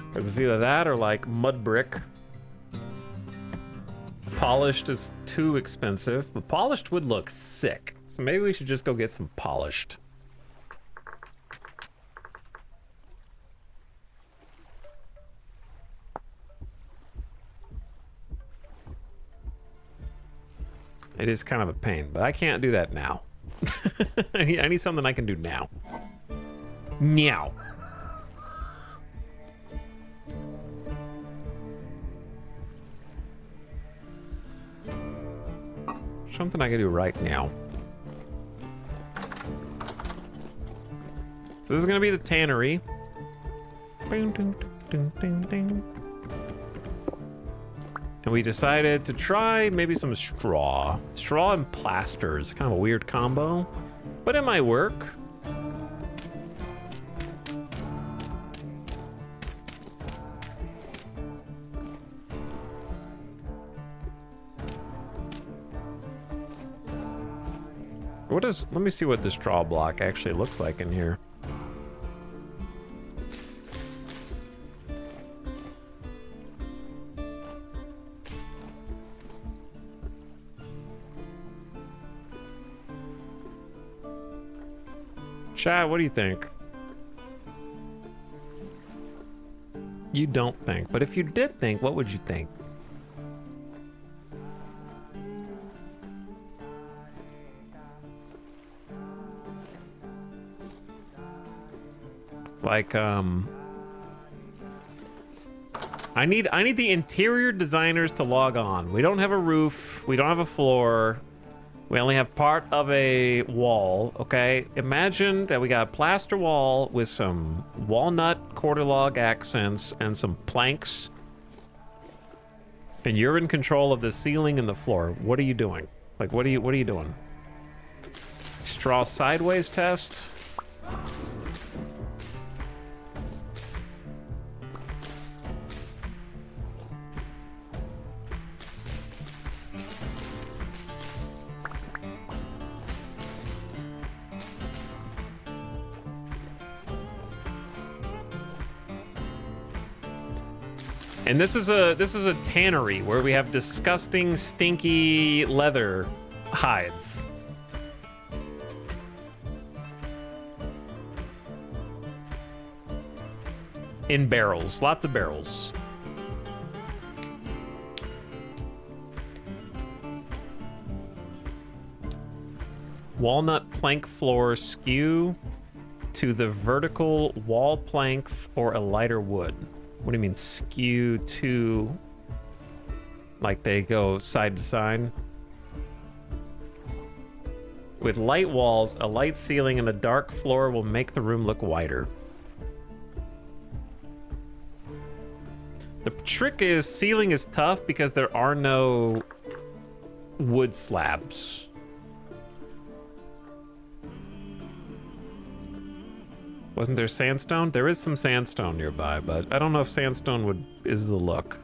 Speaker 1: Because it's either that or like mud brick. Polished is too expensive, but polished would look sick. So maybe we should just go get some polished. It is kind of a pain, but I can't do that now. I need something I can do now. Meow. Something I can do right now. So this is gonna be the tannery. Ding, ding, ding, ding, ding. And we decided to try maybe some straw. Straw and plaster is kind of a weird combo, but it might work. Let me see what the straw block actually looks like in here. Chat, what do you think? You don't think, but if you did think, what would you think? Like, I need the interior designers to log on. We don't have a roof. We don't have a floor. We only have part of a wall, okay? Imagine that we got a plaster wall with some walnut quarter log accents and some planks. And you're in control of the ceiling and the floor. What are you doing? Like, what are you doing? Straw sideways test? And this is a tannery where we have disgusting, stinky leather hides. In barrels, lots of barrels. Walnut plank floor skew to the vertical wall planks or a lighter wood. What do you mean skew to? Like they go side to side? With light walls, a light ceiling, and a dark floor will make the room look wider. The trick is ceiling is tough because there are no wood slabs. Wasn't there sandstone? There is some sandstone nearby, but I don't know if sandstone is the look.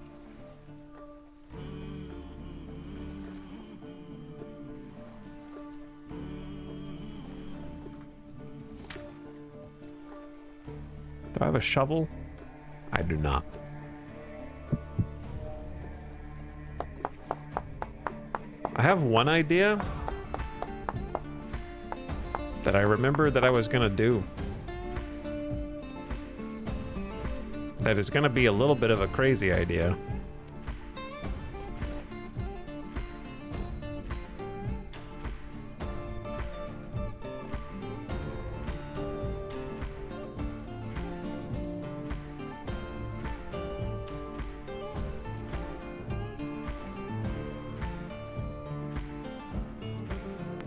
Speaker 1: Do I have a shovel? I do not. I have one idea that I remember that I was gonna do. That is gonna be a little bit of a crazy idea.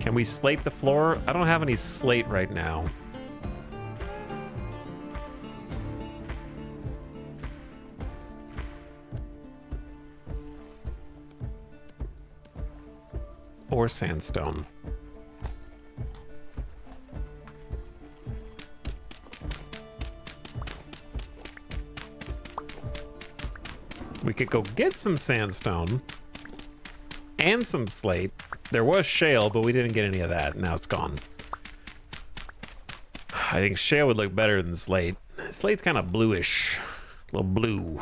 Speaker 1: Can we slate the floor? I don't have any slate right now. or sandstone. We could go get some sandstone and some slate. There was shale, but we didn't get any of that. Now it's gone. I think shale would look better than slate. Slate's kind of bluish. A little blue.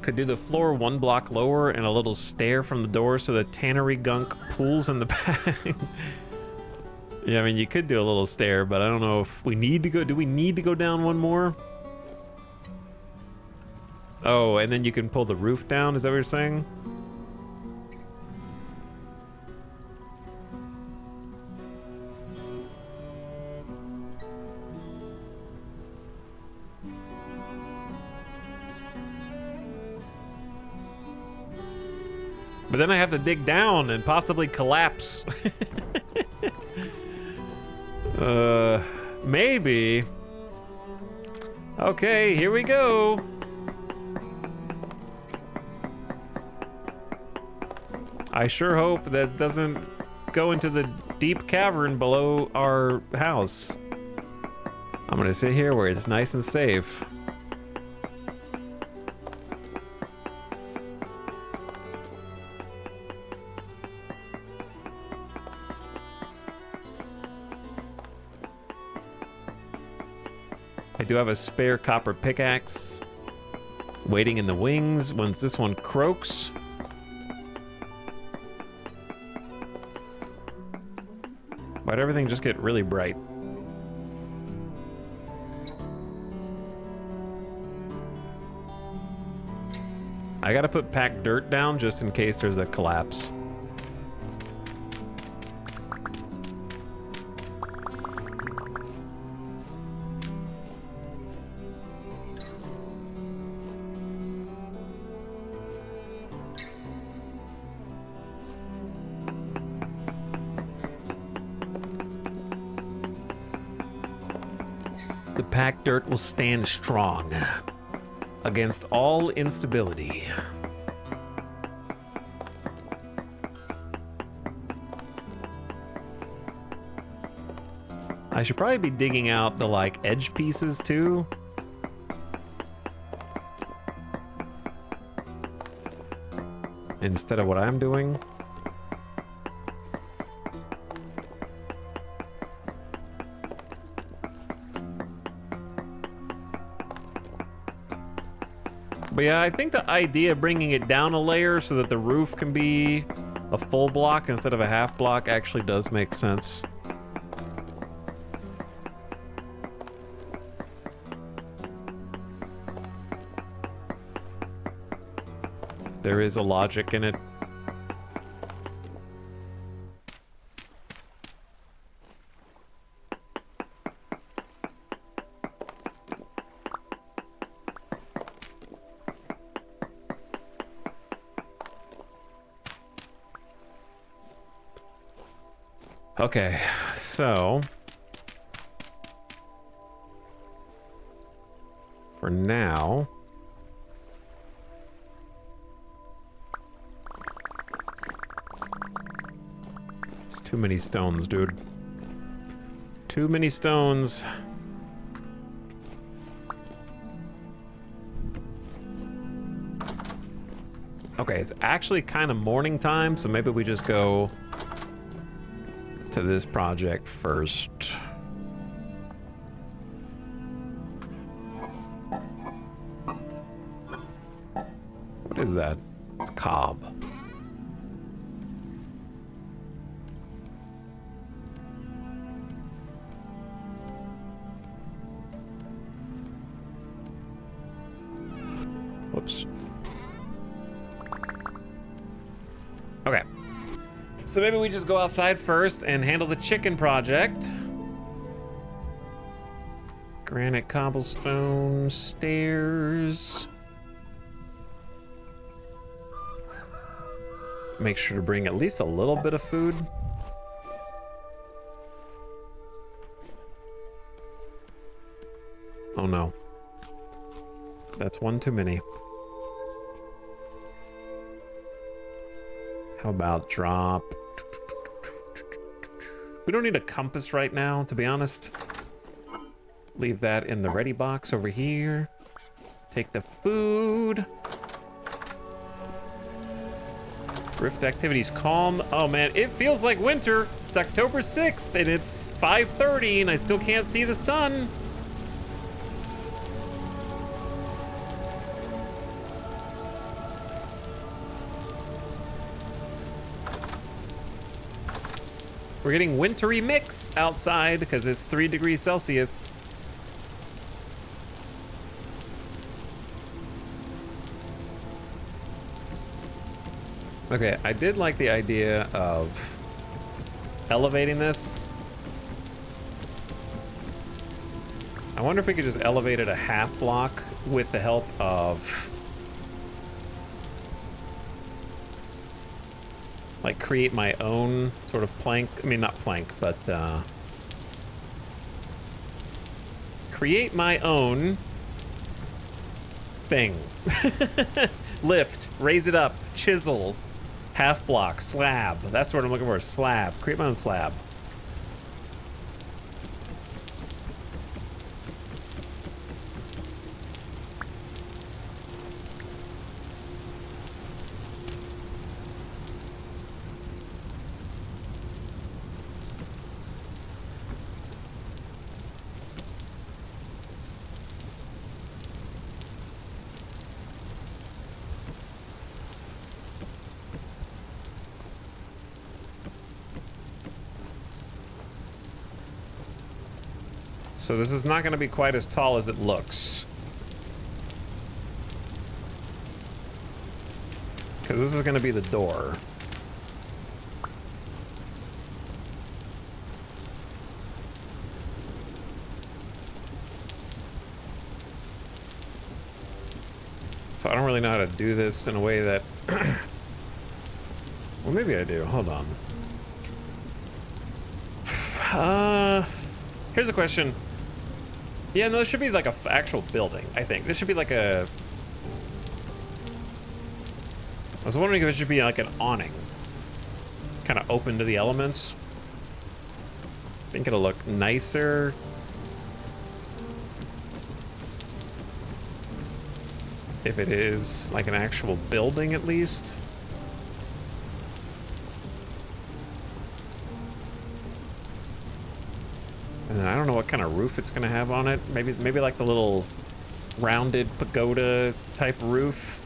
Speaker 1: Could do the floor 1 block lower and a little stair from the door so the tannery gunk pools in the back. Yeah, I mean, you could do a little stair, but I don't know if we need to go. Do we need to go down one more? Oh, and then you can pull the roof down. Is that what you're saying? But then I have to dig down and possibly collapse. Maybe. Okay, here we go. I sure hope that doesn't go into the deep cavern below our house. I'm gonna sit here where it's nice and safe. I do have a spare copper pickaxe waiting in the wings once this one croaks. Why'd everything just get really bright? I gotta put packed dirt down just in case there's a collapse. The packed dirt will stand strong against all instability. I should probably be digging out the like edge pieces too. Instead of what I'm doing. But yeah, I think the idea of bringing it down a layer so that the roof can be a full block instead of a half block actually does make sense. There is a logic in it. Okay, so for now, it's too many stones, dude. Too many stones. Okay, it's actually kind of morning time, so maybe we just go to this project first. What is that? It's cob. Whoops. Okay. So maybe we just go outside first and handle the chicken project. Granite cobblestone stairs. Make sure to bring at least a little bit of food. Oh no. That's one too many. How about drop? We don't need a compass right now, to be honest. Leave that in the ready box over here. Take the food. Rift activities calm. Oh man, it feels like winter. It's October 6th and it's 5:30 and I still can't see the sun. We're getting wintry mix outside because it's 3 degrees Celsius. Okay, I did like the idea of elevating this. I wonder if we could just elevate it a half block with the help of like create my own sort of plank. I mean, not plank, but create my own thing. Lift, raise it up, chisel, half block, slab. That's what I'm looking for, slab. Create my own slab. So this is not going to be quite as tall as it looks. Because this is going to be the door. So I don't really know how to do this in a way that... Well, maybe I do. Hold on. Here's a question. Yeah, no, this should be like a actual building, I think. This should be like a... I was wondering if it should be like an awning. Kind of open to the elements. I think it'll look nicer. If it is like an actual building, at least. And I don't know what kind of roof it's gonna have on it. Maybe like the little rounded pagoda type roof.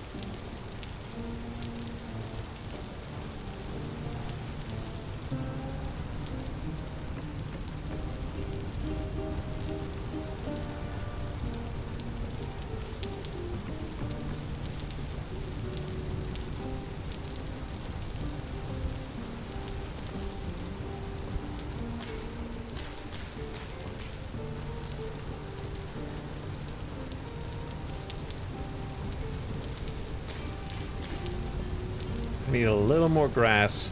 Speaker 1: Need a little more grass.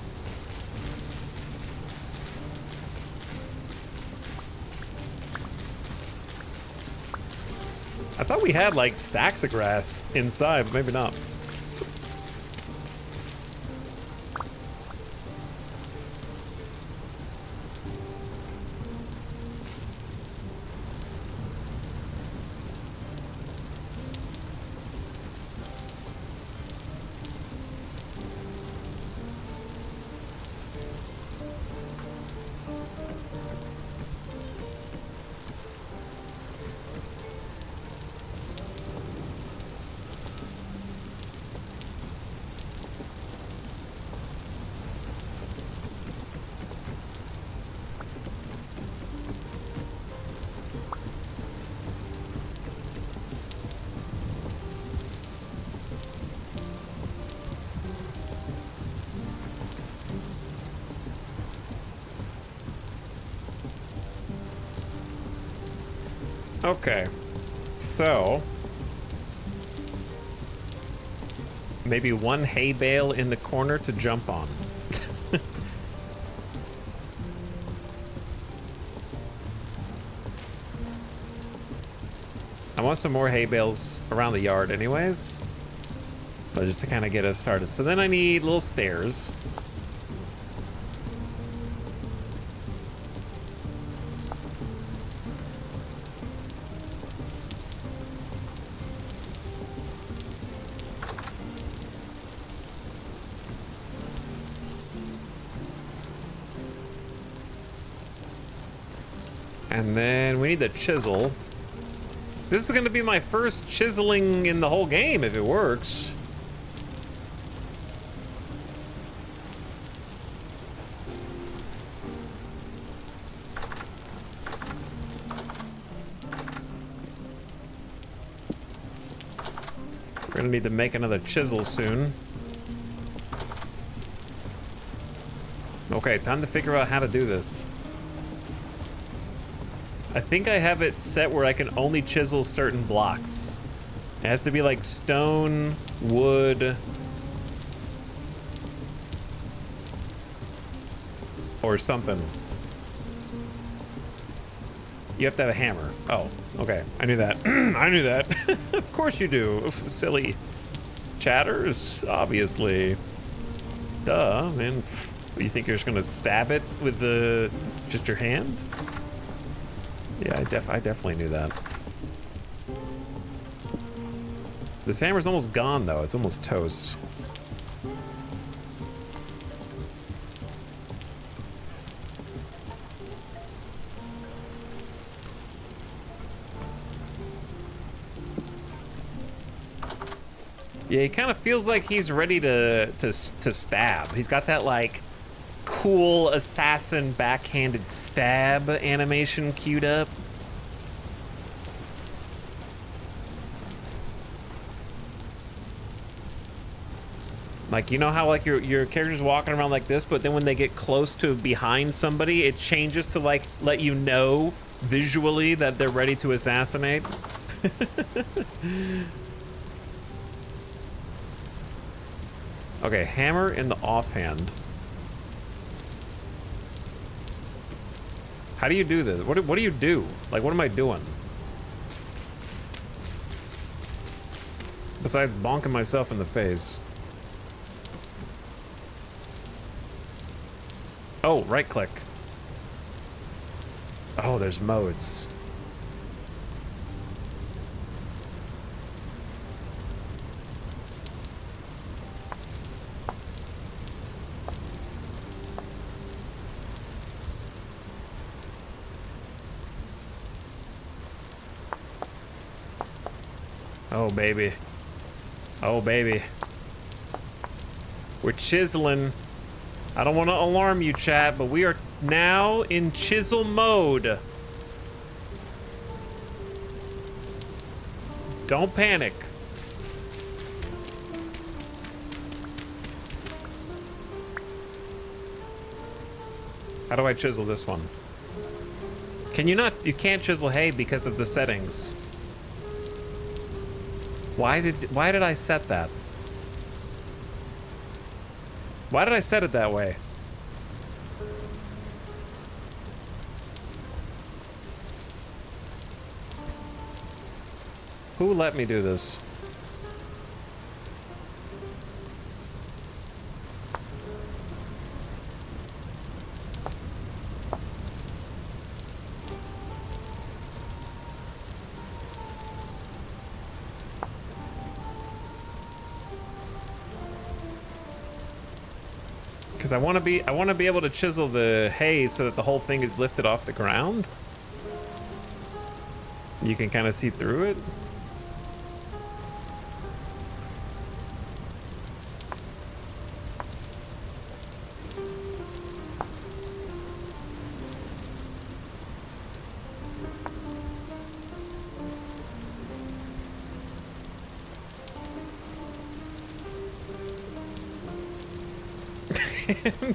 Speaker 1: I thought we had like stacks of grass inside, but maybe not. Okay, so maybe one hay bale in the corner to jump on. I want some more hay bales around the yard anyways. But just to kind of get us started. So then I need little stairs. And then we need the chisel. This is gonna be my first chiseling in the whole game if it works. We're gonna need to make another chisel soon. Okay, time to figure out how to do this. I think I have it set where I can only chisel certain blocks. It has to be like stone, wood, or something. You have to have a hammer. Oh, okay. I knew that. I knew that. Of course you do. Silly chatters, obviously. Duh, man. You think you're just gonna stab it with just your hand? Yeah, I definitely knew that. This hammer's almost gone, though. It's almost toast. Yeah, he kind of feels like he's ready to stab. He's got that, like, cool assassin backhanded stab animation queued up. Like, you know how like your character's walking around like this, but then when they get close to behind somebody, it changes to like let you know visually that they're ready to assassinate. Okay, hammer in the offhand. How do you do this? What do you do? Like, what am I doing? Besides bonking myself in the face. Oh, right click. Oh, there's modes. Oh, baby. Oh, baby. We're chiseling. I don't want to alarm you, chat, but we are now in chisel mode. Don't panic. How do I chisel this one? Can you not? You can't chisel hay because of the settings. Why did I set that? Why did I set it that way? Who let me do this? Because I want to be able to chisel the hay so that the whole thing is lifted off the ground. You can kind of see through it.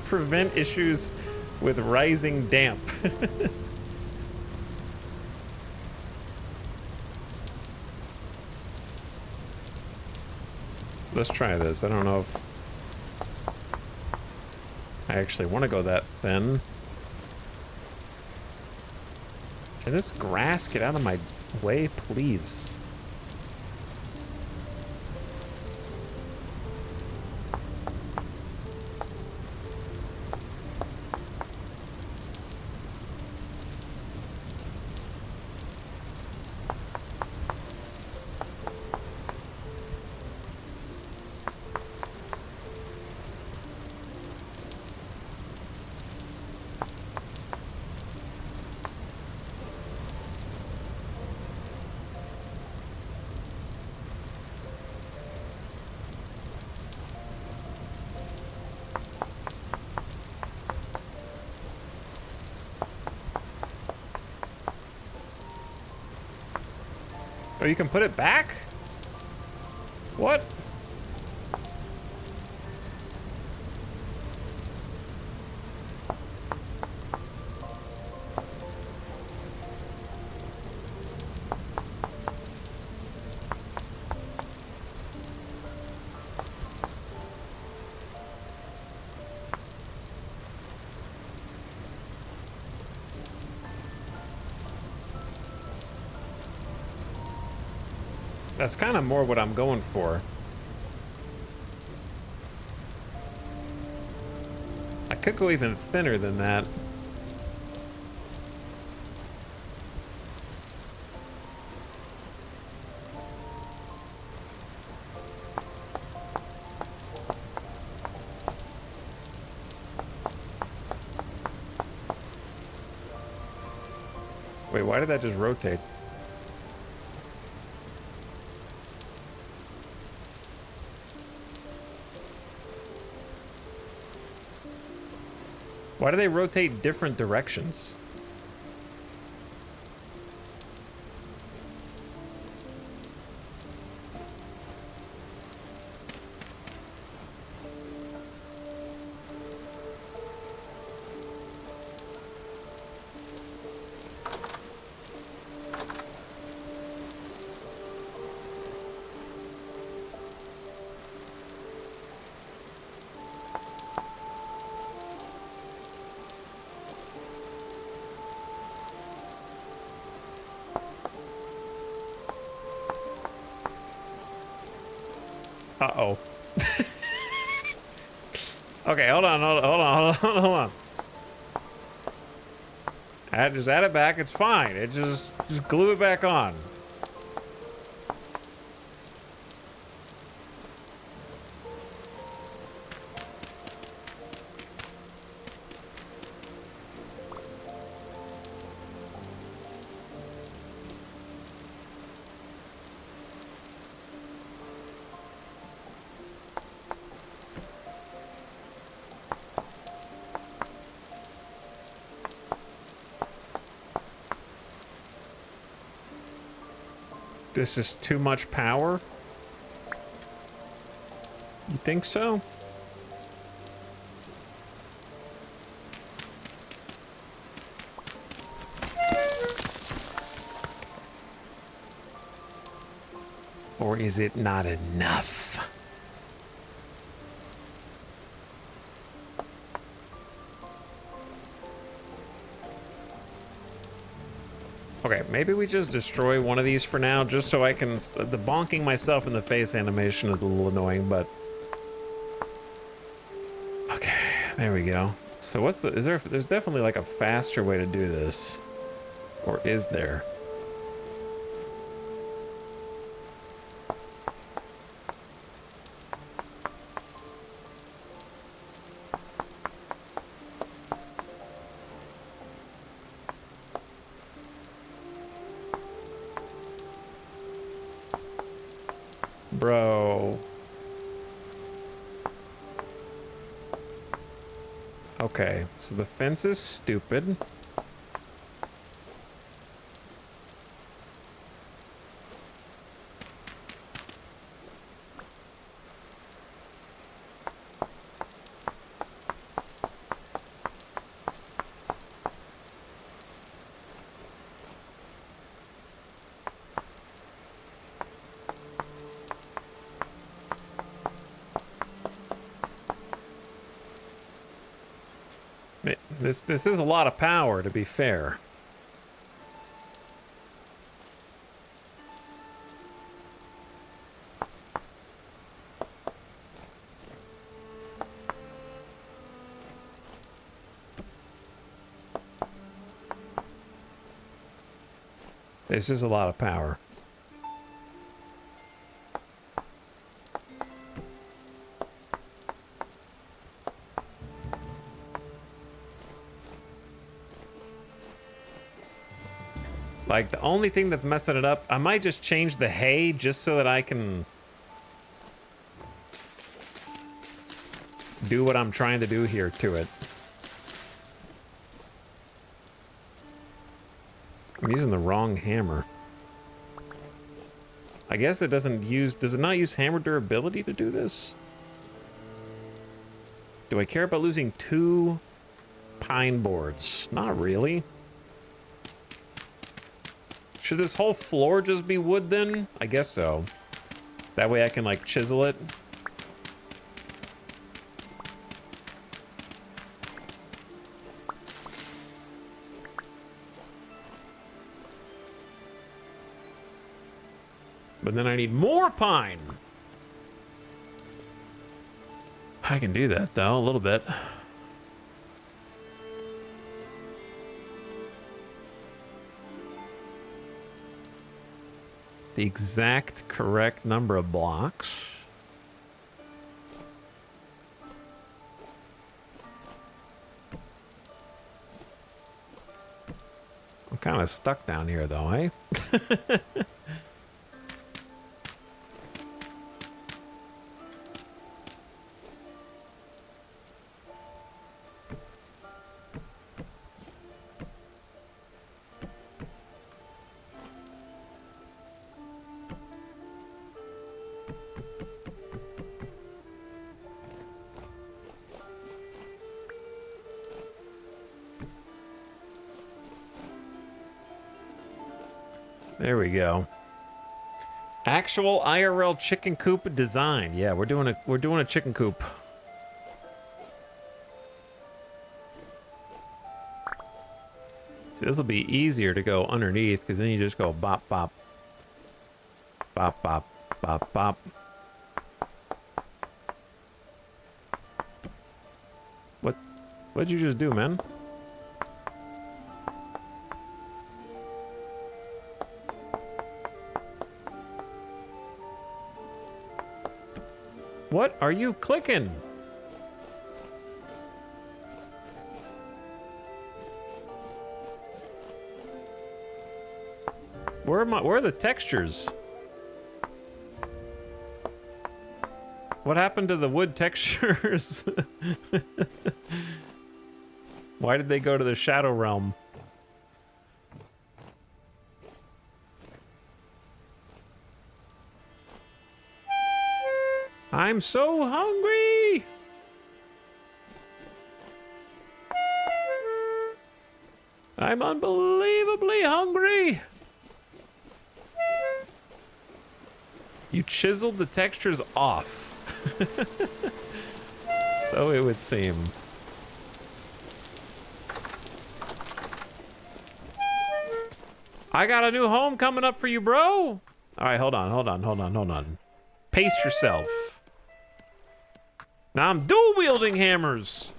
Speaker 1: Prevent issues with rising damp. Let's try this. I don't know if I actually want to go that thin. Can this grass get out of my Way, please. Oh, you can put it back? What? That's kind of more what I'm going for. I could go even thinner than that. Wait, why did that just rotate? Why do they rotate different directions? Uh-oh. Okay, hold on. Just add it back, it's fine. It just glue it back on. This is too much power? You think so? Or is it not enough? Okay, maybe we just destroy one of these for now, just so I can... The bonking myself in the face animation is a little annoying, but... Okay, there we go. So what's the... There's definitely like a faster way to do this. Or is there? Bro. Okay, so the fence is stupid. This is a lot of power, to be fair. This is a lot of power. Like, the only thing that's messing it up, I might just change the hay just so that I can do what I'm trying to do here to it. I'm using the wrong hammer. I guess it doesn't use... Does it not use hammer durability to do this? Do I care about losing 2 pine boards? Not really. Should this whole floor just be wood then? I guess so. That way I can, like, chisel it. But then I need more pine. I can do that, though, a little bit. The exact correct number of blocks. I'm kind of stuck down here, though, eh? There we go. Actual IRL chicken coop design. Yeah, we're doing a chicken coop. See, this will be easier to go underneath because then you just go bop bop, bop bop, bop bop. What'd you just do, man? What are you clicking? Where are the textures? What happened to the wood textures? Why did they go to the Shadow Realm? I'm so hungry! I'm unbelievably hungry! You chiseled the textures off. So it would seem. I got a new home coming up for you, bro! Alright, hold on. Pace yourself. Now I'm dual-wielding hammers!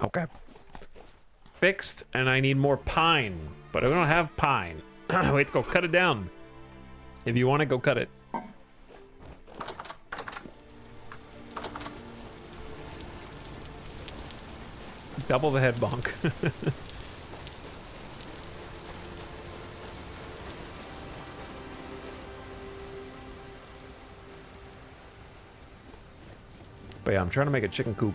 Speaker 1: Okay. Fixed, and I need more pine. But I don't have pine. Wait, go cut it down. If you want to, go cut it. Double the head bonk. But yeah, I'm trying to make a chicken coop.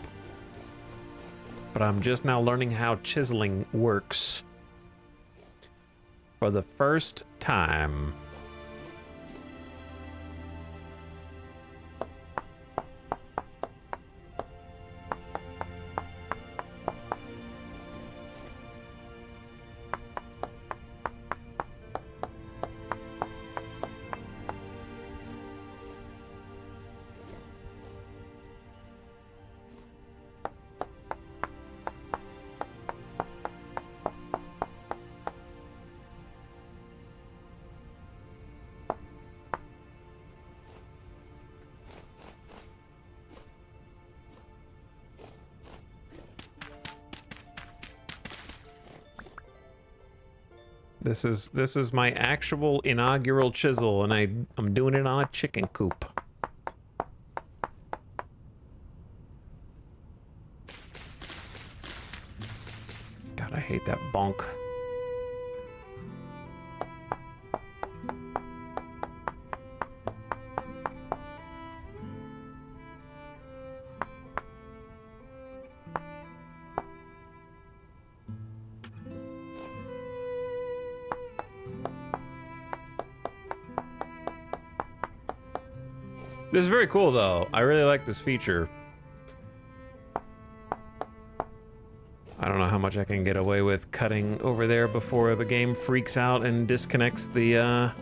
Speaker 1: But I'm just now learning how chiseling works. For the first time. This is my actual inaugural chisel, and I'm doing it on a chicken coop. God, I hate that bonk. This is very cool, though. I really like this feature. I don't know how much I can get away with cutting over there before the game freaks out and disconnects the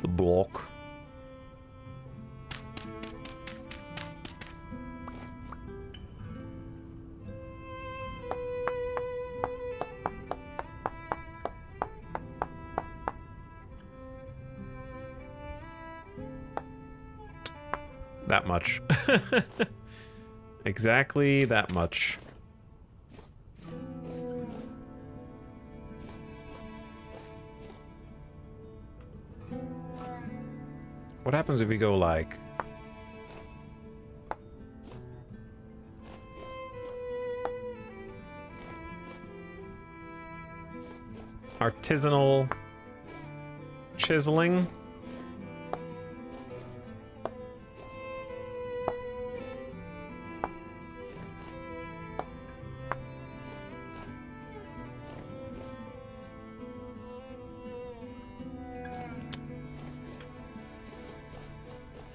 Speaker 1: block. That much. Exactly that much. What happens if we go like... artisanal chiseling?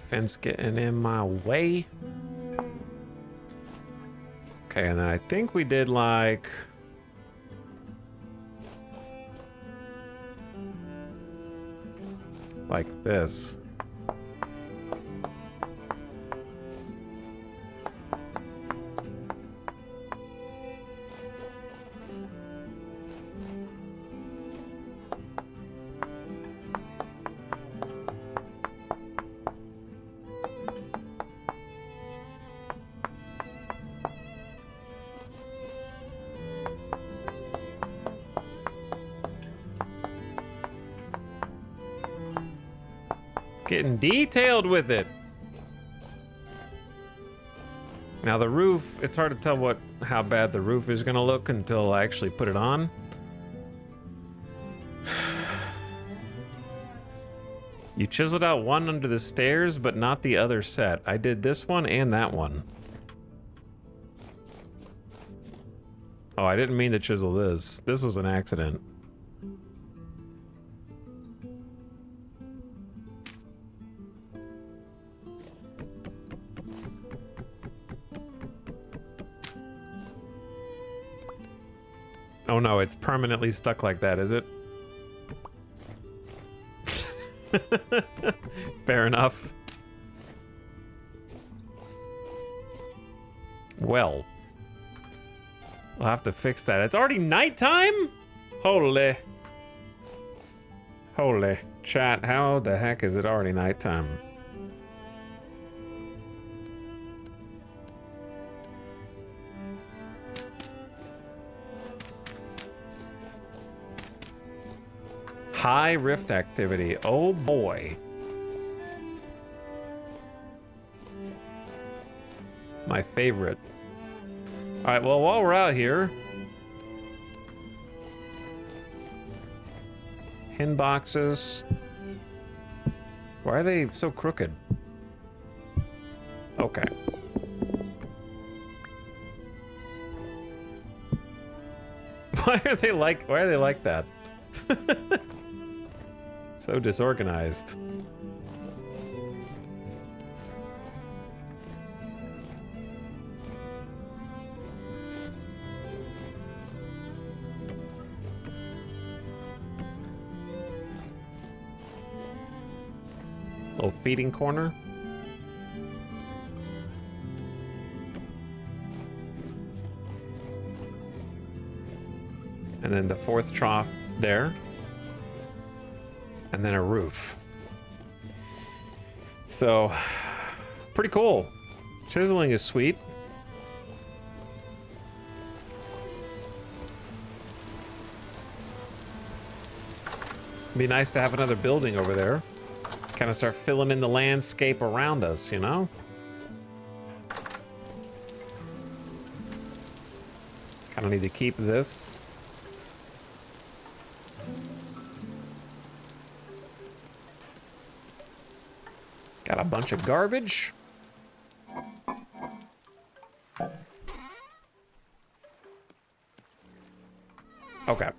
Speaker 1: Fence getting in my way. Okay, and then I think we did like... this. Getting detailed with it. Now the roof, it's hard to tell how bad the roof is gonna look until I actually put it on. You chiseled out one under the stairs, but not the other set. I did this one and that one. Oh, I didn't mean to chisel this. This was an accident. Oh no, it's permanently stuck like that, is it? Fair enough. Well, we'll have to fix that. It's already nighttime? Holy. Holy. Chat, how the heck is it already nighttime? High rift activity. Oh boy. My favorite. All right, well, while we're out here, hin boxes. Why are they so crooked? Okay. Why are they like that? So disorganized. Little feeding corner. And then the fourth trough there. And then a roof. So, pretty cool. Chiseling is sweet. Be nice to have another building over there. Kind of start filling in the landscape around us, you know? Kind of need to keep this. Got a bunch of garbage. Okay.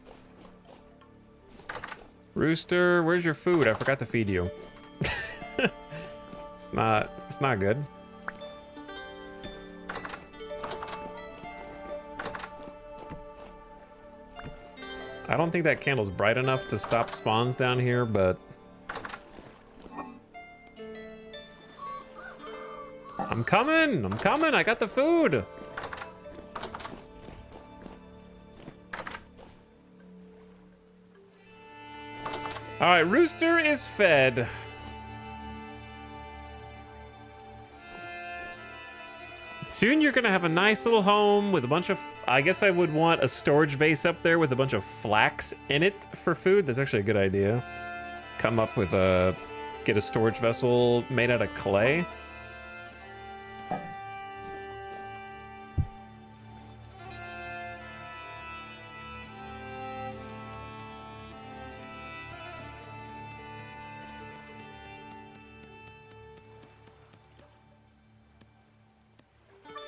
Speaker 1: Rooster, where's your food? I forgot to feed you. It's not good. I don't think that candle's bright enough to stop spawns down here, but I'm coming, I got the food. All right, Rooster is fed. Soon you're gonna have a nice little home with a bunch of, I guess I would want a storage vase up there with a bunch of flax in it for food. That's actually a good idea. Come up with get a storage vessel made out of clay.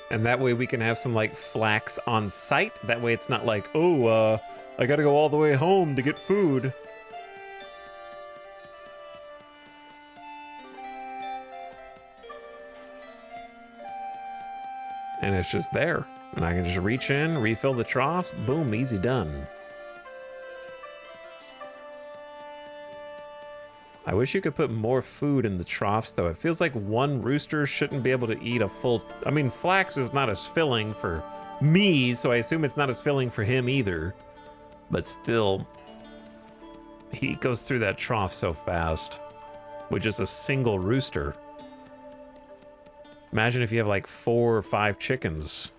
Speaker 1: And that way we can have some like flax on site. That way it's not like, oh, I gotta go all the way home to get food. And it's just there. And I can just reach in, refill the troughs, boom, easy done. I wish you could put more food in the troughs, though. It feels like one rooster shouldn't be able to eat a full... I mean, flax is not as filling for me, so I assume it's not as filling for him either. But still, he goes through that trough so fast with just a single rooster. Imagine if you have like 4 or 5 chickens.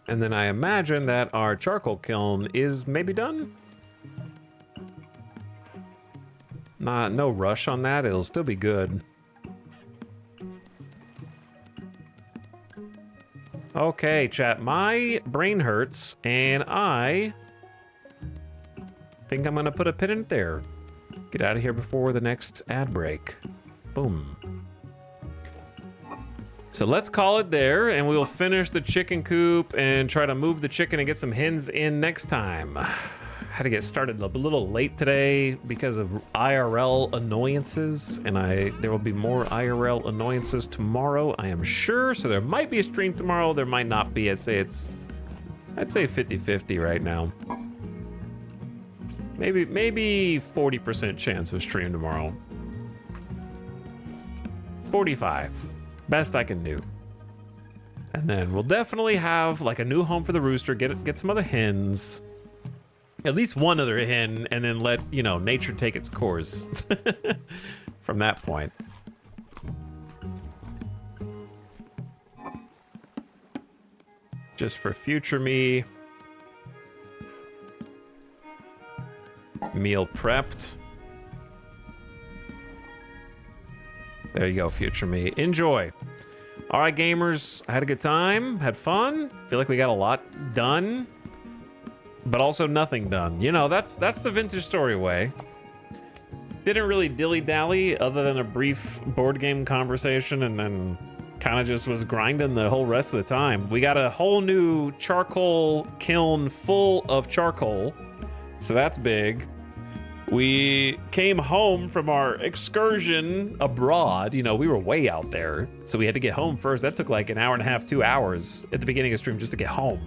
Speaker 1: And then I imagine that our charcoal kiln is maybe done? No rush on that, it'll still be good. Okay, chat, my brain hurts, and I think I'm gonna put a pin in it there. Get out of here before the next ad break. Boom. So let's call it there, and we will finish the chicken coop and try to move the chicken and get some hens in next time. Had to get started a little late today because of IRL annoyances, and there will be more IRL annoyances tomorrow, I am sure. So there might be a stream tomorrow, there might not be. I'd say 50-50 right now. Maybe 40% chance of stream tomorrow. 45. Best I can do. And then we'll definitely have like a new home for the rooster, get some other hens. At least one other hen, and then let, you know, nature take its course from that point. Just for future me. Meal prepped. There you go, future me. Enjoy. All right, gamers, I had a good time, had fun. Feel like we got a lot done, but also nothing done. You know, that's the Vintage Story way. Didn't really dilly-dally other than a brief board game conversation, and then kind of just was grinding the whole rest of the time. We got a whole new charcoal kiln full of charcoal, so that's big. We came home from our excursion abroad. You know, we were way out there, so we had to get home first. That took like an hour and a half, 2 hours at the beginning of stream just to get home.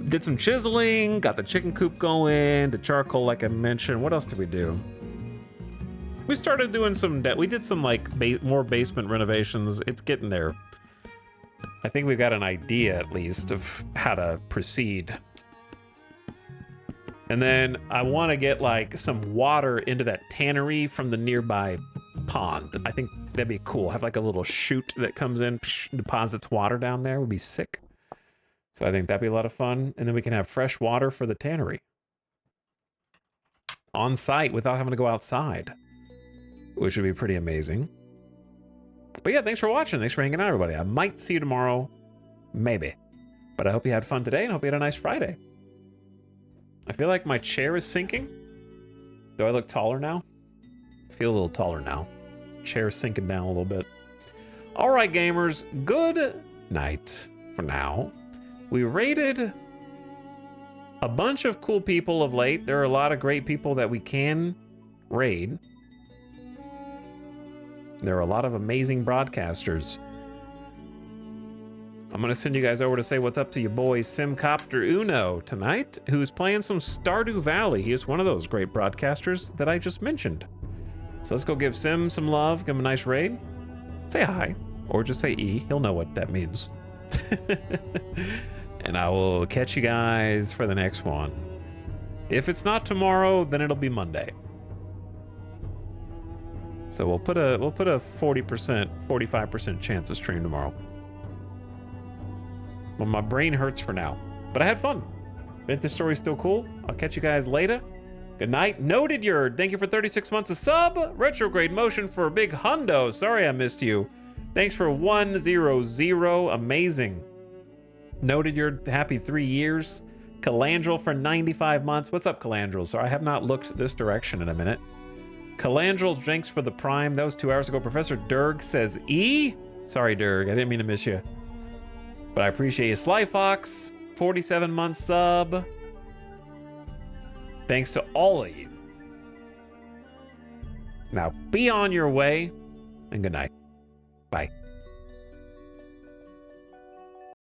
Speaker 1: Did some chiseling, got the chicken coop going, the charcoal like I mentioned. What else did we do? We started doing we did some like more basement renovations. It's getting there. I think we've got an idea, at least, of how to proceed. And then I want to get, like, some water into that tannery from the nearby pond. I think that'd be cool. Have, like, a little chute that comes in, deposits water down there. Would be sick. So I think that'd be a lot of fun. And then we can have fresh water for the tannery. On site without having to go outside. Which would be pretty amazing. But yeah, thanks for watching. Thanks for hanging out, everybody. I might see you tomorrow. Maybe. But I hope you had fun today and I hope you had a nice Friday. I feel like my chair is sinking. Do I look taller now? I feel a little taller now. Chair is sinking down a little bit. All right, gamers. Good night for now. We raided a bunch of cool people of late. There are a lot of great people that we can raid. There are a lot of amazing broadcasters. I'm going to send you guys over to say what's up to your boy Simcopter Uno tonight, who's playing some Stardew Valley. He is one of those great broadcasters that I just mentioned. So let's go give Sim some love, give him a nice raid. Say hi, or just say E. He'll know what that means. And I will catch you guys for the next one. If it's not tomorrow, then it'll be Monday. So we'll put a 40%, 45% chance of stream tomorrow. Well, my brain hurts for now, but I had fun. Vintage Story's still cool. I'll catch you guys later. Good night. Noted Yard, thank you for 36 months of sub. Retrograde Motion for a big hundo. Sorry I missed you. Thanks for 100. Amazing. Noted Yard, happy 3 years. Calandrel for 95 months. What's up, Calandrel? Sorry, I have not looked this direction in a minute. Calandrel, thanks for the prime. That was 2 hours ago. Professor Durg says E. Sorry, Durg. I didn't mean to miss you. But I appreciate you. Sly Fox, 47 month sub. Thanks to all of you. Now be on your way, and good night. Bye.